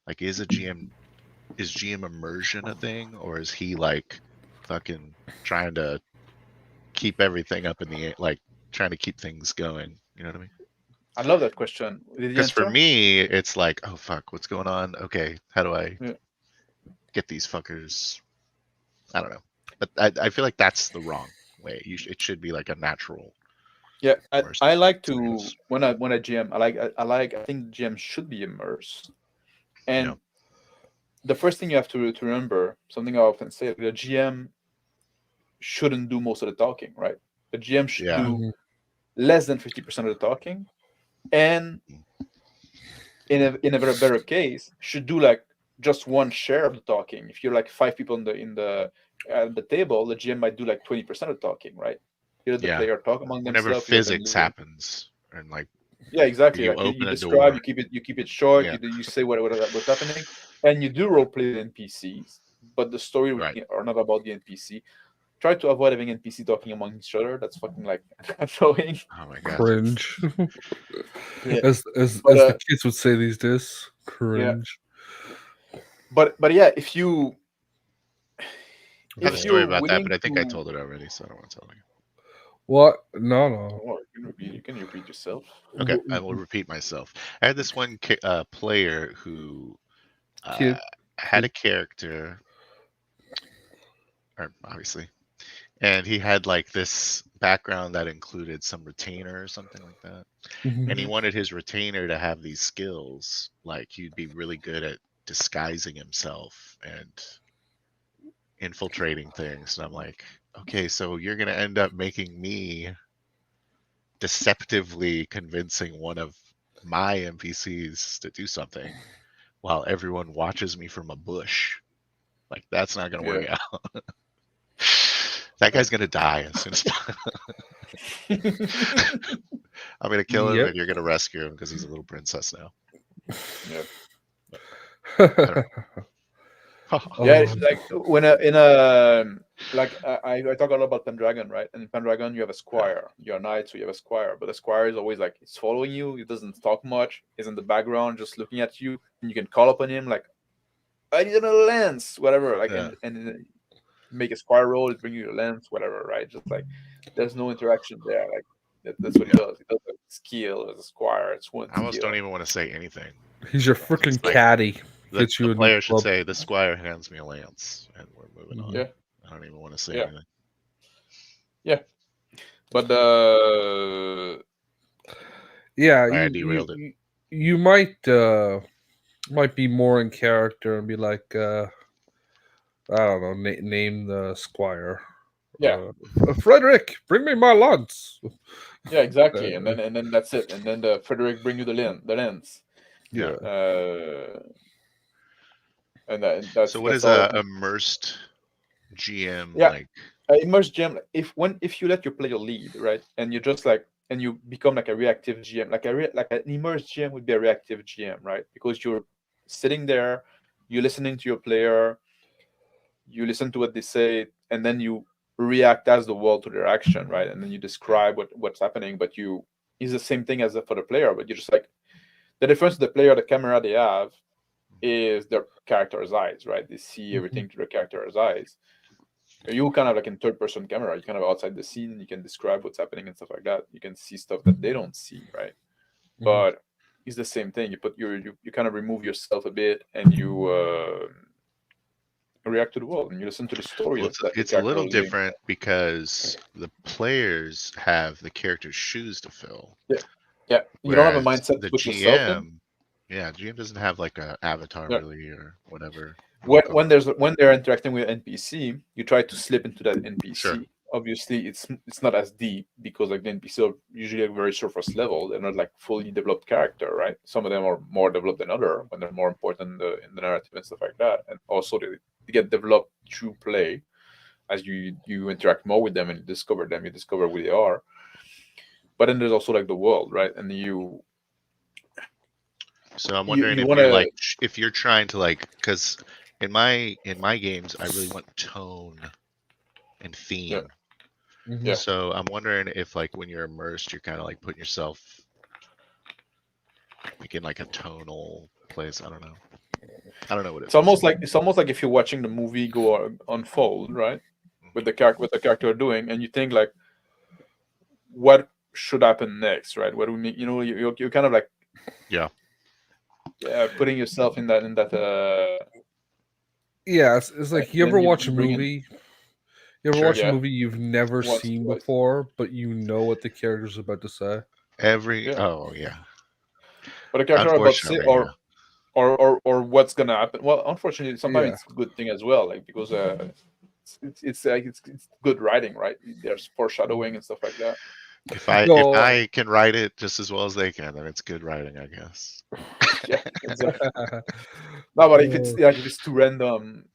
Like, is GM immersion a thing, or is he like fucking trying to keep everything up in the air, like trying to keep things going? You know what I mean? I love that question. Because for me, it's like, oh fuck, what's going on? Okay, how do I get these fuckers? I don't know, but I feel like that's the wrong way. It should be like a natural. Yeah, I like to when I GM, I think GM should be immersed. And the first thing you have to remember, something I often say, the GM shouldn't do most of the talking, right? The GM should do less than 50% of the talking, and in a very better case, should do like just one share of the talking. If you're like 5 people in the at the table, the GM might do like 20% of the talking, right? The player talk among themselves. Whenever physics happens, and like exactly. you like open you a describe, door. you keep it short. You say what's happening, and you do role play the NPCs, but the story are not about the NPC. Try to avoid having NPC talking among each other. That's fucking like annoying. Oh my god, cringe. As the kids would say these days, cringe. But yeah, if you. I have a story about that, but I think I told it already, so I don't want to tell it again. What? No. Oh, you can repeat yourself. Okay, I will repeat myself. I had this one player who had a character, or obviously, and he had like this background that included some retainer or something like that. And he wanted his retainer to have these skills, like he'd be really good at disguising himself and infiltrating things. And I'm like, okay, so you're gonna end up making me deceptively convincing one of my NPCs to do something while everyone watches me from a bush. Like, that's not gonna work out. That guy's gonna die as soon as I'm gonna kill him, and you're gonna rescue him because he's a little princess now. Yeah, Oh, like when in a like I talk a lot about Pendragon, right? And in Pendragon you have a squire. You're a knight, so you have a squire. But the squire is always like he's following you. He doesn't talk much. He's in the background, just looking at you, and you can call upon him like, "I need another lance," whatever. Like, Yeah. and make a squire roll, it bring you a lance, whatever, right? Just like there's no interaction there. Like that's what he Yeah. does. He does a skill as a squire. It's one I almost don't skill. even want to say anything. he's your Yeah. freaking It's like caddy. the Gets you a new player should club. say, "The squire hands me a lance," and we're moving on. Yeah, I don't even want to say yeah, anything. yeah. But Yeah, Sorry, I derailed it. you might be more in character and be like, I don't know, name the squire. yeah. Frederick, bring me my lance. Yeah, exactly. And Uh, then that's it. And then the Frederick bring you the lens. Yeah. yeah. And So what that's is all. a immersed GM Yeah, like? immerse GM. If you let your player lead, right, and you just like and you become like a reactive GM, like an immersed GM would be a reactive GM, right? Because you're sitting there, you're listening to your player, you listen to what they say, and then you react as the world to their action, right? And then you describe what's happening, but you is the same thing as for the player, but you're just like the difference to the player, the camera they have is their character's eyes, right? They see everything through the character's eyes. You kind of like in third person camera, you kind of outside the scene, you can describe what's happening and stuff like that. You can see stuff that they don't see, right? Mhm. But it's the same thing. You put you kind of remove yourself a bit and you react to the world and you listen to the story Well, that the it's a character little is living. different because the players have the character's shoes to fill, Yeah, yeah. You don't have a whereas mindset to the put yourself in. GM, yeah, GM doesn't have like a avatar Yeah. really or whatever you want when to call when it. there's when they're interacting with NPC, you try to slip into that Sure. NPC. Obviously, it's not as deep because like the NPC are usually at very surface level. They're not like fully developed character, right? Some of them are more developed than other when they're more important in the narrative and stuff like that. And also they get developed through play as you interact more with them and you discover them. You discover who they are. But then there's also like the world, right? And So I'm wondering you if want you're to like if you're trying to like because in my games I really want tone and yeah theme. Mhm. yeah. So I'm wondering if like when you're immersed, you're kind of like putting yourself like in like a tonal place. I don't know. I don't know what it It's is. almost like if you're watching the movie go unfold, right? With the character doing, and you think like, what should happen next, right? What do we need? You're kind of like Yeah. putting yourself in that. Yeah, it's like you And then ever watch you a bring in movie. You ever Sure. watch a yeah movie you've never once seen twice before, but you know what the character's about to say? Every yeah. oh yeah. But the character about to say Unfortunately, yeah. or what's gonna happen. Well, unfortunately, sometimes Yeah. it's a good thing as well, like because it's good writing, right? There's foreshadowing and stuff like that. If No. I can write it just as well as they can, then it's good writing, I guess. Yeah, exactly. No, but Uh, if it's too random,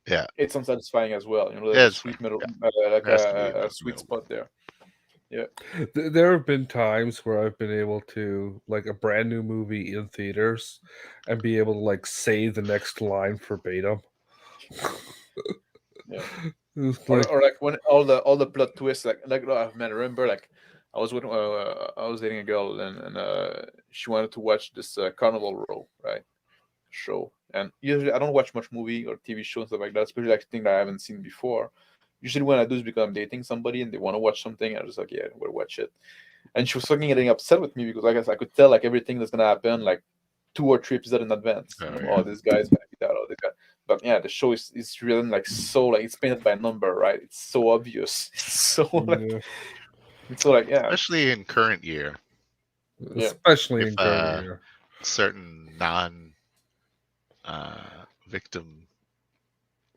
Yeah. it's unsatisfying as well. Yeah, There's a it's sweet fine. middle, Yeah. like There has to be a sweet middle. spot there. Yeah, there have been times where I've been able to like a brand new movie in theaters and be able to like say the next line verbatim. yeah. It's Or, like, or like when all the plot twists, like oh, man, I remember like I was dating a girl and she wanted to watch this Carnival Row, right, show. And usually I don't watch much movie or TV shows and stuff like that, especially like thing that I haven't seen before. Usually when I do is because I'm dating somebody and they want to watch something, I'm just like, yeah, we'll watch it. And she was fucking getting upset with me because I guess I could tell like everything that's gonna happen like 2 or 3 episodes in advance. Oh Oh, yeah. this guy's gonna be that. Oh, this guy. But yeah, the show is written like so like it's painted by number, right? It's so obvious. yeah, It's so like yeah, Especially in current year, yeah, especially if in current year. certain non victim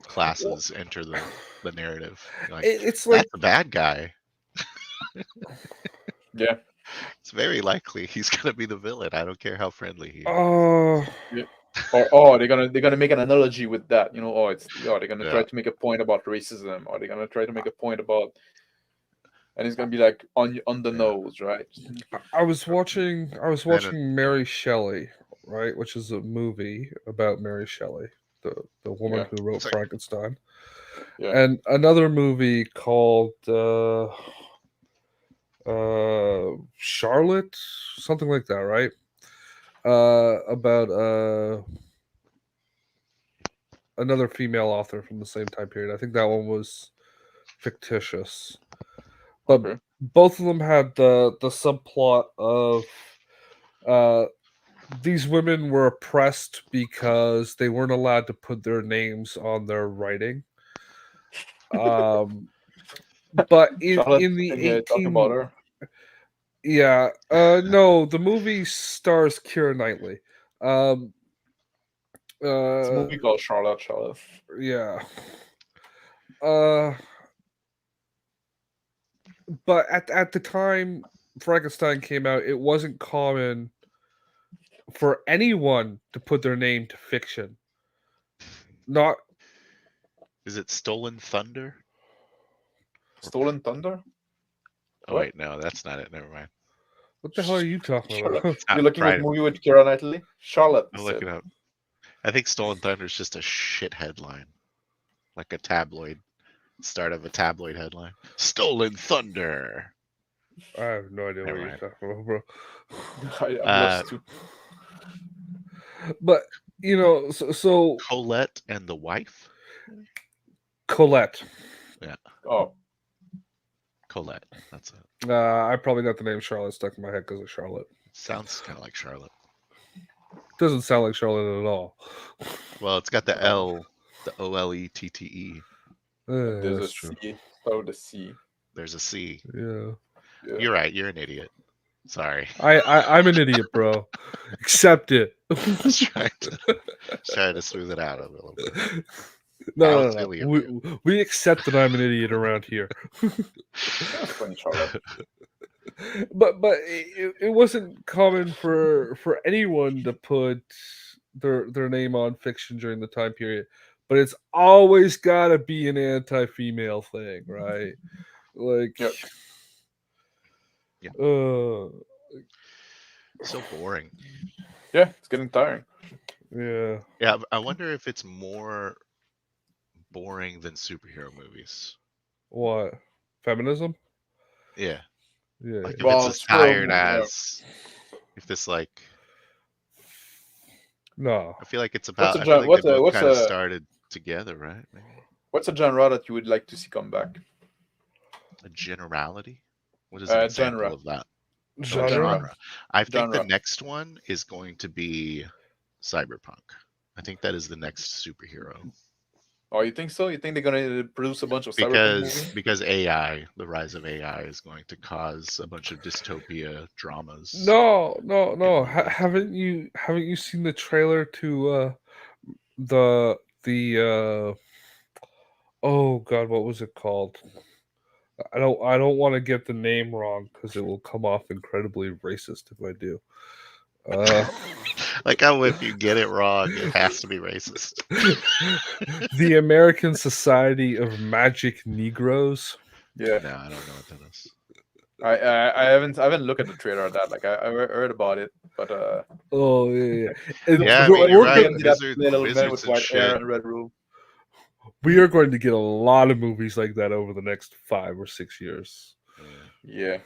Well, classes enter the narrative. You're like, it's like, that's a bad guy. yeah, It's very likely he's gonna be the villain. I don't care how friendly he is. oh, yeah. Or oh, they're gonna make an analogy with that. Oh, they're gonna try Yeah. to make a point about racism, or they're gonna try to make a point about, and it's gonna be like on the Yeah. nose, right? I was watching And Mary Shelley, right, which is a movie about Mary Shelley. the woman Yeah. who wrote Sorry. Frankenstein, Yeah. and another movie called Charlotte, something like that, right? About another female author from the same time period. I think that one was fictitious, but Okay. both of them had the subplot of these women were oppressed because they weren't allowed to put their names on their writing. But Charlotte, in the can you talk about her? yeah, no, the movie stars Keira Knightley. It's a Uh, movie called Charlotte. Charlotte. yeah. Uh, but at the time Frankenstein came out, it wasn't common for anyone to put their name to fiction. Not Is it Stolen Thunder? Stolen Thunder. Oh What? wait, no, that's not it. Never mind. what the hell are you talking about? It's not You're looking at right. a movie with Keira Knightley. Charlotte. I'll you look said. it up. I think Stolen Thunder is just a shit headline, like a tabloid start of a tabloid headline. Stolen Thunder. I have no idea what Never you're mind. talking about, bro. I'm lost too. But you know, so Colette and the Wife. Colette. Oh, Colette. That's it. I probably got the name Charlotte stuck in my head because of Charlotte. Sounds kind of like Charlotte. Doesn't sound like Charlotte at all. Well, it's got the L, the OLETTE. there's a That's true. C. Start with a C. There's a C. Yeah. Yeah. You're right. You're an idiot. Sorry. I'm an idiot, bro. Accept it. I was trying to smooth it out a little bit. No. How silly of you. We accept that I'm an idiot around here. That's funny, Charlotte. But it wasn't common for anyone to put their name on fiction during the time period. But it's always got to be an anti-female thing, right? Like, Yep. Yeah. uh, So boring. Yeah, it's getting tiring. yeah. Yeah, I wonder if it's more boring than superhero movies. What? Feminism? Yeah. Yeah. Like if Well, it's as superhero tired movie, yeah. as if this like No. I feel like it's What's about a I gen- feel like what's they a- both what's kind of a- started together, right? Maybe. What's a genre that you would like to see come back? A generality? What is an example Genre. of that? Oh, Genre? genre. I think the Genre. next one is going to be cyberpunk. I think that is the next superhero. Oh, you think so? You think they're gonna produce a bunch of cyberpunk movies? Because AI, the rise of AI is going to cause a bunch of dystopia dramas. No. movies. Haven't you seen the trailer to the oh god, what was it called? I don't want to get the name wrong because it will come off incredibly racist if I do. Like how if you get it wrong, it has to be racist. The American Society of Magic Negroes. Yeah. No, I don't know what that is. I haven't looked at the trailer of that. Like I heard about it, but Oh yeah. Yeah, I we're mean, you're gonna right. see that Wizards little man with and white hair shit. and red robe. We are going to get a lot of movies like that over the next 5 or 6 years. Yeah.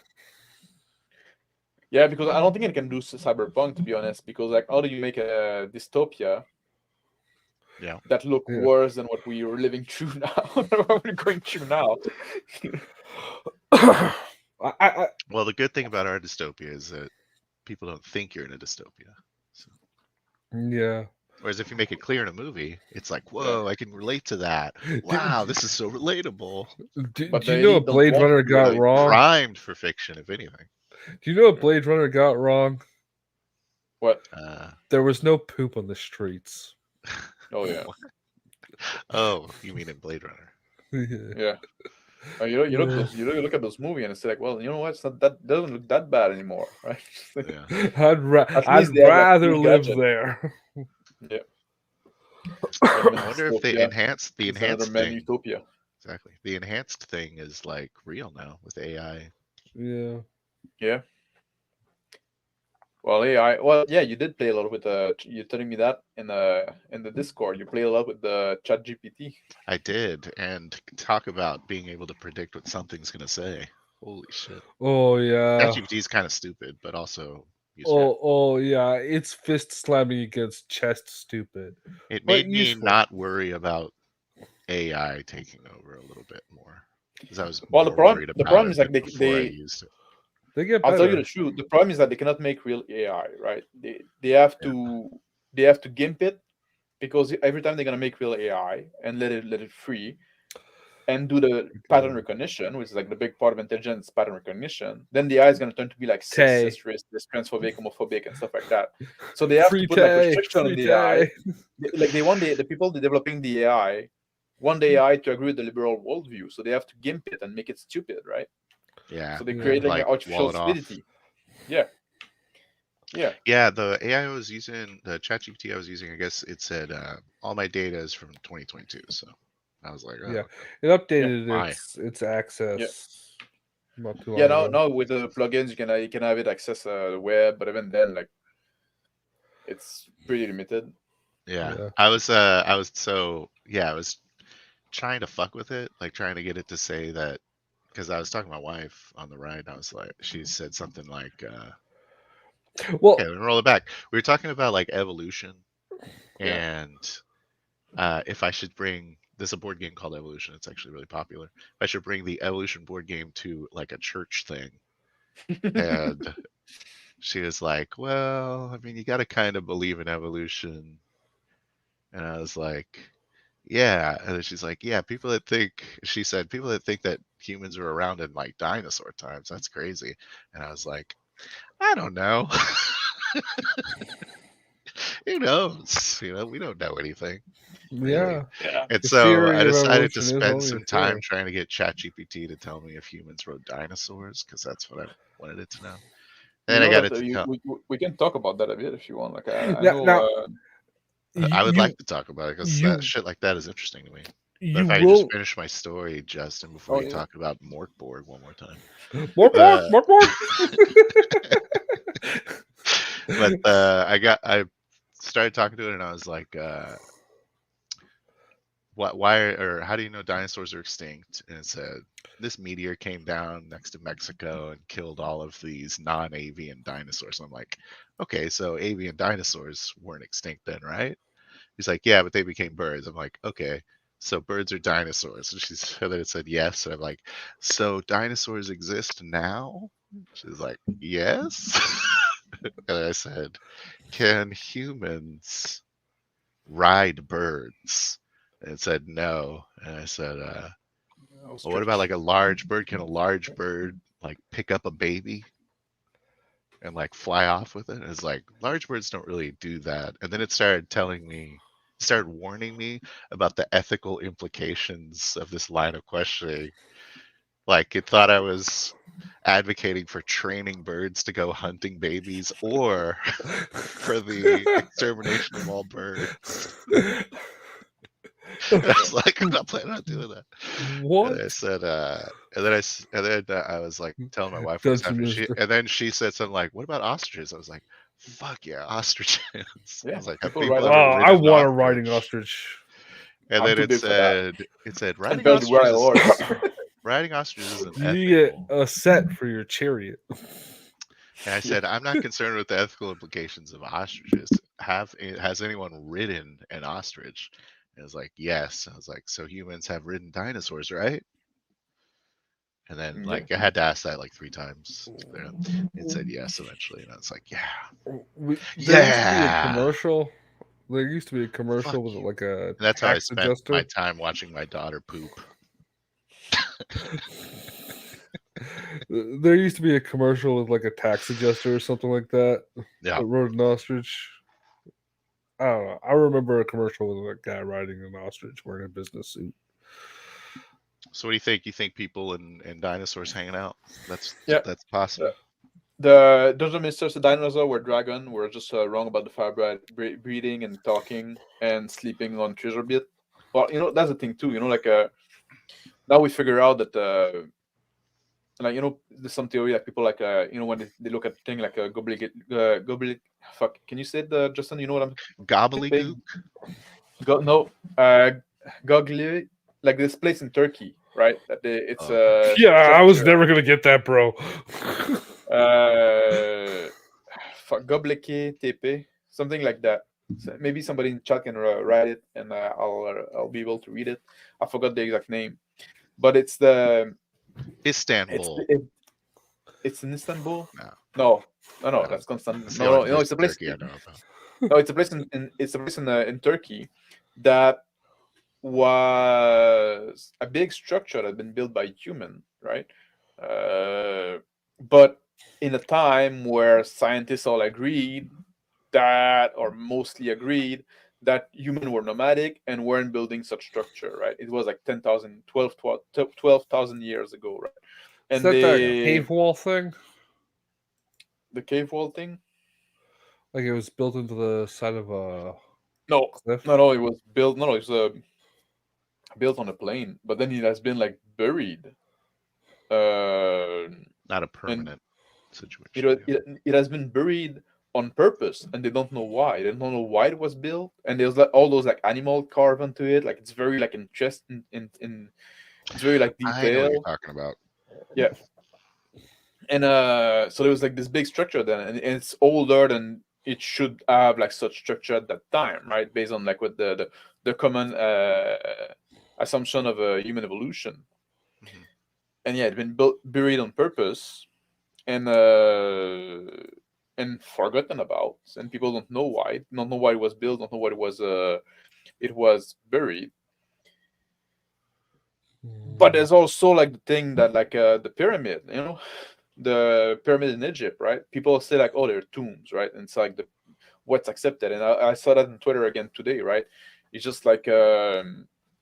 Yeah, because I don't think it can do cyberpunk, to be honest. Because like, how do you make a dystopia? Yeah. That look Yeah. worse than what we are living through now? What we're going through now. Well, the good thing about our dystopia is that people don't think you're in a dystopia. So. Yeah. Whereas if you make it clear in a movie, it's like, whoa, I can relate to that. Wow, this is so relatable. Do But you the know elite what don't Blade want Runner to got relate. wrong? Primed for fiction, if anything. Do you know what Blade Runner got wrong? What? There was no poop on the streets. Oh yeah. Oh, you mean in Blade Runner? Yeah. You look at those movies and it's like, well, you know what? It's not that doesn't look that bad anymore, right? Yeah. I'd least they have, like, rather cool live gadgets. there. Yeah. I wonder if they enhanced the It's another enhanced man thing. utopia. Exactly. The enhanced thing is like real now with AI. Yeah. Yeah. Well, AI. Well, yeah, you did play a lot with the. You're telling me that in the Discord, you play a lot with the Chat GPT. I did, and talk about being able to predict what something's gonna say. Holy shit! Oh yeah. ChatGPT is kind of stupid, but also useful. Oh yeah. It's fist slamming against chest stupid. It But made me useful. not worry about AI taking over a little bit more, because I was Well, more worried the about problem it is like before I they used it. They get I'll tell you better. the truth. The problem is that they cannot make real AI, right? They have to gimp it, because every time they're gonna make real AI and let it free and do the pattern recognition, which is like the big part of intelligence, pattern recognition, then the AI is gonna turn to be like Tay. sexist, racist, transphobic, homophobic, and stuff like that. So they have to Free put like Tay. restriction on Free the AI. Tay. Like they want the people developing the AI want the AI to agree with the liberal worldview, so they have to gimp it and make it stupid, right? Yeah, So they Yeah. create like like artificial wall it off. stupidity. Yeah. Yeah. Yeah, the AI I was using, the ChatGPT I was using, I guess it said all my data is from 2022. So I was like, oh, Yeah. okay. It updated Why? its Yeah. access not too Yeah, long now ago. now with the plugins you can have it access the web, but even then, like, it's pretty limited. Yeah, Yeah. I was so yeah, I was trying to fuck with it, like trying to get it to say that, because I was talking to my wife on the ride. I was like, she said something like, Well, okay, let me roll it back. We were talking about like evolution, Yeah. and if I should bring there's a board game called Evolution. It's actually really popular. If I should bring the Evolution board game to like a church thing, and she was like, well, I mean, you got to kind of believe in evolution. And I was like, yeah. And then she's like, yeah, she said, people that think that humans were around in like dinosaur times, that's crazy. And I was like, I don't know. Who knows? We don't know anything, really. yeah. Yeah. And The so I theory of decided to evolution is spend only a some time theory. trying to get ChatGPT to tell me if humans rode dinosaurs, because that's what I wanted it to know. And You then I know got that it to tell. we can talk about that a bit if you want. Like I Now, know. now you I would you like to talk about it because that you shit like that is interesting to me. But you if I just will finish my story, Justin, before Oh you yeah. talk about Morkborg one more time. Mork mork The mork mork. but I started talking to it and I was like, why or how do you know dinosaurs are extinct? And it said this meteor came down next to Mexico and killed all of these non-avian dinosaurs. I'm like, okay, so avian dinosaurs weren't extinct then, right? He's like, yeah, but they became birds. I'm like, okay, so birds are dinosaurs. And then it said yes. And I'm like, so dinosaurs exist now? She's like, yes. And I said, can humans ride birds? And it said no. And I said, well, what about like a large bird? Can a large bird like pick up a baby and like fly off with it? And it's like large birds don't really do that. And then it started warning me about the ethical implications of this line of questioning. Like it thought I was advocating for training birds to go hunting babies or for the extermination of all birds. And I was like, I'm not planning on doing that. And I What? said, I was like telling my wife what was Dungeon happening. Mister. And then she said something like, "What about ostriches?" I was like, "Fuck yeah, ostriches!" I Yeah. was like, "Have People people ride Oh, ever I ostriches. ridden an want a riding ostrich?" ostrich. And I'm then too big for that. it said I'm riding barely ride ostriches a is horse. riding ostriches isn't You get ethical. a set for your chariot. And I Yeah. said, I'm not concerned with the ethical implications of ostriches. Has anyone ridden an ostrich? And it was like, yes. I was like, so humans have ridden dinosaurs, right? And then Yeah. like I had to ask that like 3 times. It said yes eventually, and I was like, There used to be a yeah, commercial. There used to be a fuck commercial with you. like a And that's how I tax spent my adjuster. time watching my daughter poop. There used to be a commercial with like a tax adjuster or something like that Yeah. that rode an ostrich. I don't know. I remember a commercial with a guy riding an ostrich wearing a business suit. So what do you think? You think people and dinosaurs hanging out? Yeah. That's possible. The Dungeon Masters, the dinosaur were dragon. We're just wrong about the fire breeding and talking and sleeping on treasure bit. Well, that's the thing too. Like now we figure out that like there's some theory like people like when they look at thing like a goblet. Fuck, can you say it, Justin? You know what I'm Gobbledygook. no, uh, Gogli, like this place in Turkey, right? It's a Yeah, I was structure. never gonna get that, bro. Fuck, Gobleke TP, something like that. So maybe somebody in chat can write it, and I'll be able to read it. I forgot the exact name, but it's Istanbul. it's in Istanbul. No, No, that's Constant. that's the only place It's a in place. Turkey I know about. No, it's a place in Turkey that was a big structure that had been built by human, right? But in a time where scientists all agreed that, or mostly agreed, that humans were nomadic and weren't building such structure, right? It was like 12,000 years ago, right? Is And that cave wall thing? the cave wall thing? Like it was built into the side of a No, cliff? no, it was built. No, it was built on a plane, but then it has been like buried. Not a And permanent it, situation. it has been buried on purpose, and they don't know why. They don't know why it was built, and there's like all those like animal carved onto it. Like it's very like interesting in it's very like I know what you're detailed. talking about. Yeah. And so there was like this big structure then, and it's older than it should have like such structure at that time, right? Based on like what the common assumption of a human evolution. Mhm. And yeah, it's been buried on purpose, and forgotten about, and people don't know why. Don't know why it was built. Don't know what it was buried. But there's also like the thing that like the pyramid, the pyramid in Egypt, right? People say like, oh, they're tombs, right? And it's like what's accepted. And I saw that on Twitter again today, right? It's just like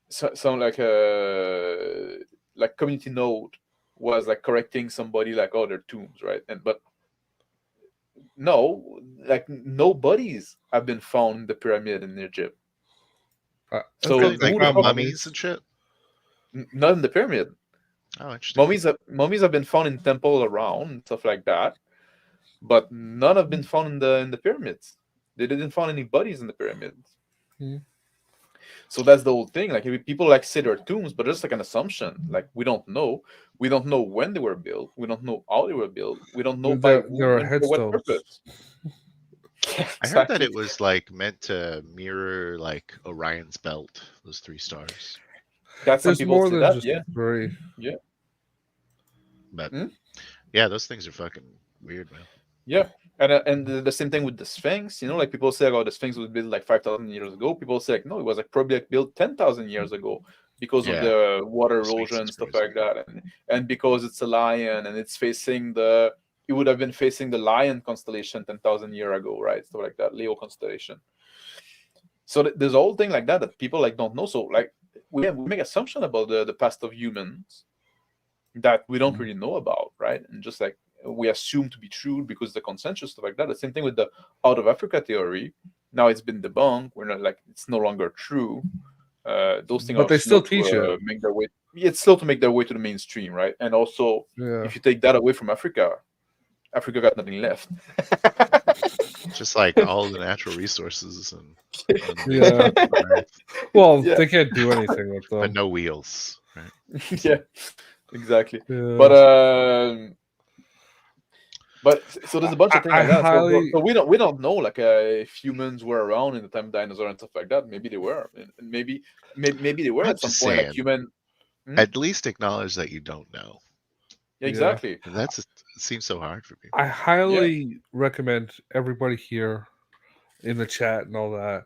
some like community node was like correcting somebody like, oh, they're tombs, right? And but no, like no bodies have been found in the pyramid in Egypt. I So thought Really, the like who the fuck? mummies and shit. Not in the pyramid. Oh, interesting. Mummies have been found in temple around and stuff like that, but none have been found in the pyramids. They didn't find any bodies in the pyramids. Mhm. So that's the whole thing. Like people like say they're tombs, but it's like an assumption. Like we don't know. We don't know when they were built. We don't know how they were built. We don't know by There who are and for what headstones. purpose. Yeah, I heard that exactly. it was like meant to mirror like Orion's belt, those 3 stars. That some There's people more say than that. just Yeah, 3. yeah, But Hmm? yeah, those things are fucking weird, man. yeah. And the same thing with the Sphinx. Like people say, oh, the Sphinx was built like 5,000 years ago. People say like, no, it was like probably like built 10,000 years ago because of Yeah, the water the Sphinx erosion is and stuff crazy. like that, and because it's a lion and it's facing it would have been facing the Lion constellation 10,000 years ago, right? Stuff like that, Leo constellation. So there's a whole thing like that people like don't know. So like we make assumption about the past of humans that we don't Mhm. really know about, right? And just like we assume to be true because the consensus stuff like that. The same thing with the out of Africa theory. Now it's been debunked. We're not like it's no longer true. Those things But are they slow still to teach it. make their way. It's slow to make their way to the mainstream, right? And also, Yeah. if you take that away from Africa, Africa got nothing left. Just like all the natural resources and Yeah. on Earth, Well, Yeah. they can't do anything with but them. no wheels, right? Yeah, exactly. Yeah. But so there's a bunch of things I like that. highly. So we don't know like if humans were around in the time of dinosaur and stuff like that. Maybe they were, and maybe they were I'm at some just point like saying, human. Hmm? at least acknowledge that you don't know. Yeah, Yeah. exactly. And that's it seems so hard for people. I Yeah. highly recommend everybody here in the chat and all that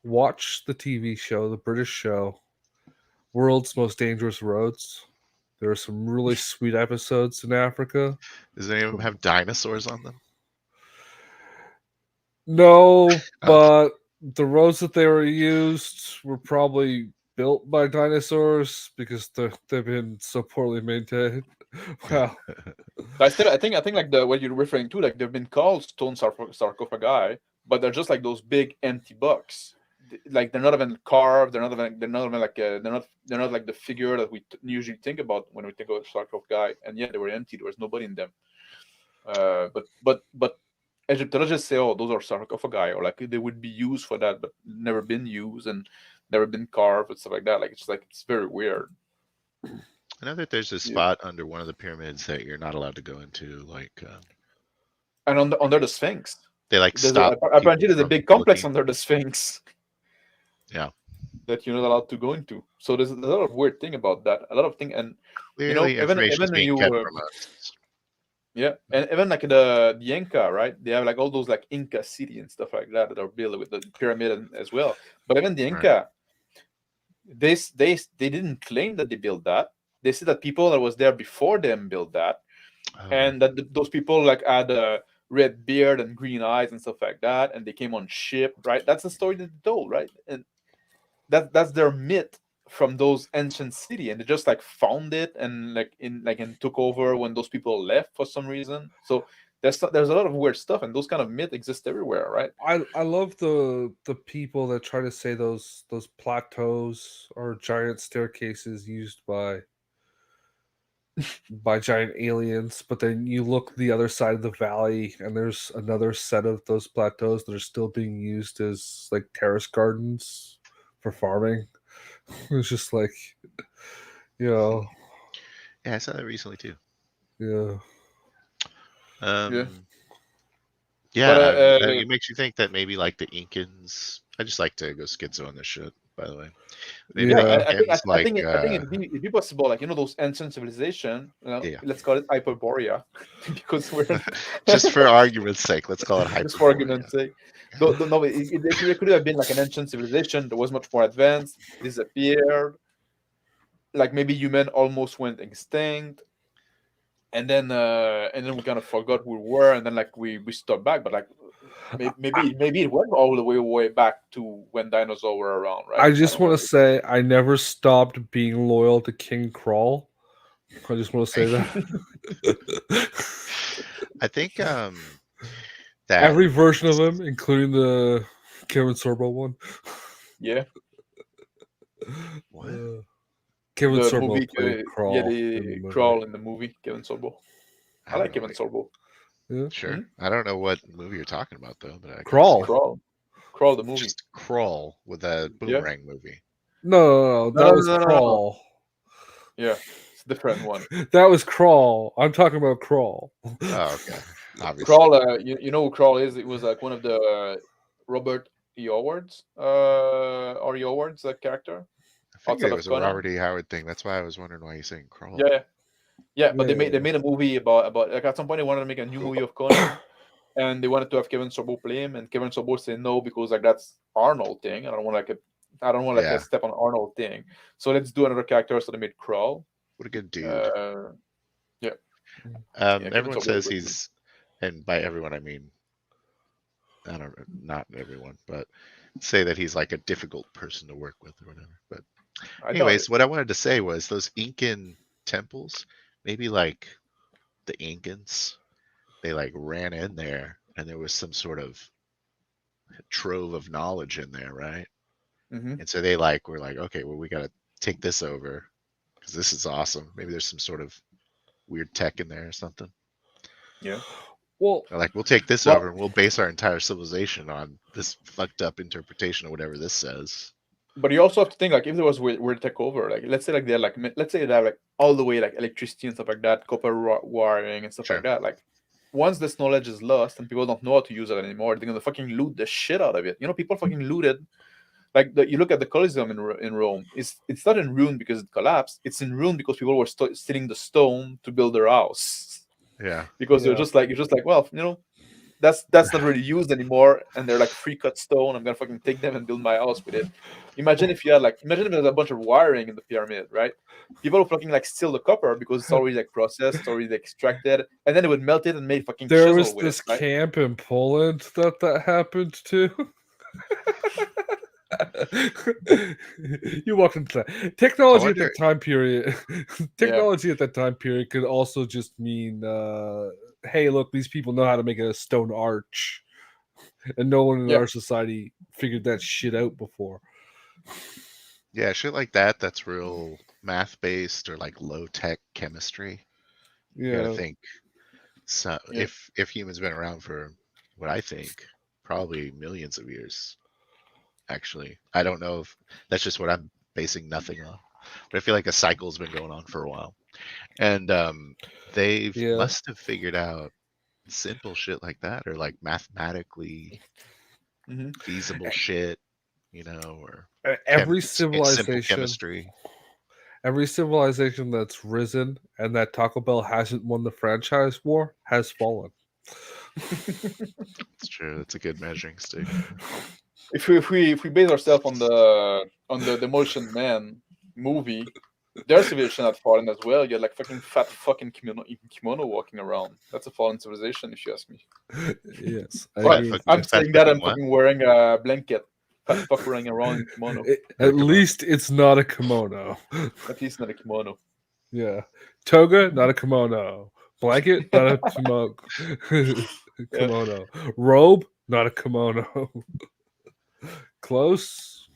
watch the TV show, the British show, World's Most Dangerous Roads. There are some really sweet episodes in Africa. Does any of them have dinosaurs on them? No, Okay. but the roads that they were used were probably built by dinosaurs because they've been so poorly maintained. Wow. I think like the what you're referring to, like they've been called stone sarcophagi, but they're just like those big empty box like they're not even carved. They're not like the figure that we usually think about when we think about sarcophagi. And yeah, they were empty. There was nobody in them. But Egyptologists say, oh, those are sarcophagi, or like they would be used for that, but never been used and never been carved and stuff like that. Like it's very weird. I know that there's a spot under one of the pyramids that you're not allowed to go into, and under the Sphinx. They stop. Apparently, there's a big complex looking. under the Sphinx. Yeah. That you're not allowed to go into. So there's a lot of weird thing about that. A lot of thing, and Clearly, information is being kept from us. Yeah, and even like the Inca, right? They have like all those like Inca city and stuff like that are built with the pyramid as well. But even the Inca, they didn't claim that they built that. They said that people that was there before them built that, and that those people like had a red beard and green eyes and stuff like that, and they came on ship, right? That's the story that they told, right? And that's their myth from those ancient city, and they just like found it and took over when those people left for some reason. So there's a lot of weird stuff, and those kind of myths exist everywhere, right? I love the people that try to say those plateaus are giant staircases used by giant aliens, but then you look the other side of the valley and there's another set of those plateaus that are still being used as like terrace gardens for farming. It's just like, Yeah, I saw that recently too. Yeah. Yeah, it makes you think that maybe like the Incans. I just like to go schizo on this shit, by the way. Maybe the Incans, I think it'd be possible, like those ancient civilization. Let's call it Hyperborea, because we're just for argument's sake, let's call it Hyperborea. Just for argument's sake. No, it could have been like an ancient civilization that was much more advanced, disappeared. Like maybe human almost went extinct, and then we kind of forgot who we were, and then like we stopped back. But like maybe it went all the way back to when dinosaurs were around, right? I just want to say I never stopped being loyal to King Crawl. I just want to say that. I think that every version of him, including the Kevin Sorbo one. Yeah. What? Kevin the Sorbo movie, played Crawl. Yeah, Crawl in the movie. Kevin Sorbo. I like Kevin Sorbo. Yeah. Sure. Mm-hmm. I don't know what movie you're talking about though, but Crawl the movie. Just Crawl with a boomerang movie. No, that was Crawl. Yeah, it's a different one. That was Crawl. I'm talking about Crawl. Oh, okay. Obviously. Crawl, you know who Crawl is? It was like one of the Robert E. Howard's character. I figured it was a Robert E. Howard thing. That's why I was wondering why you're saying Crawl. Yeah, but they made a movie about like at some point they wanted to make a new movie of Conan, and they wanted to have Kevin Sorbo play him, and Kevin Sorbo said no because like that's Arnold thing. I don't want to step on Arnold thing. So let's do another character. So they made Crawl. What a good dude. Everyone says he's, and by everyone I mean, not everyone, but say that he's like a difficult person to work with or whatever. But anyways, what I wanted to say was those Incan temples, maybe like the Incans, they like ran in there and there was some sort of trove of knowledge in there, right? Mm-hmm. And so they like were like, okay, well, we got to take this over because this is awesome. Maybe there's some sort of weird tech in there or something. Yeah. Well, they're like, we'll take this over and we'll base our entire civilization on this fucked up interpretation of whatever this says. But you also have to think like if there was weird tech over, like let's say like they're like they have like all the way like electricity and stuff like that, copper wiring and stuff like that. Like once this knowledge is lost and people don't know how to use it anymore, they're gonna fucking loot the shit out of it. People fucking looted. Like you look at the Colosseum in Rome, it's not in ruin because it collapsed. It's in ruin because people were stealing the stone to build their house. Yeah. Because you're just like, well, that's not really used anymore, and they're like free cut stone. I'm gonna fucking take them and build my house with it. Imagine if there's a bunch of wiring in the pyramid, right? People would fucking like steal the copper because it's already like processed, it's already like, extracted, and then they would melt it and make fucking. There was this camp in Poland that happened to. You walked into that. Technology at that time period. Technology at that time period could also just mean, hey, look, these people know how to make a stone arch. and no one in Yeah. our society figured that shit out before. Yeah, shit like that. That's real math based or like low tech chemistry. You got to Yeah, think. So Yeah. if humans been around for what I think probably millions of years, actually, I don't know if that's just what I'm basing nothing on, but I feel like a cycle's been going on for a while, and they yeah. must have figured out simple shit like that, or like mathematically Hmm. feasible shit, or Every simple civilization, chemistry. that's risen and that Taco Bell hasn't won the franchise war has fallen. It's true. That's a good measuring stick. If we base ourselves on the Demolition Man movie, their civilization had fallen as well. You had like fucking fat fucking kimono walking around. That's a fallen civilization, if you ask me. Yes, I But mean, I'm Fat saying that fucking I'm what? fucking wearing a blanket. Fat fuck wearing around in kimono. Not a at kimono. least it's not a kimono. At least not a kimono. Yeah, toga, not a kimono. Blanket, not a Yeah. kimono. Robe, not a kimono. Close,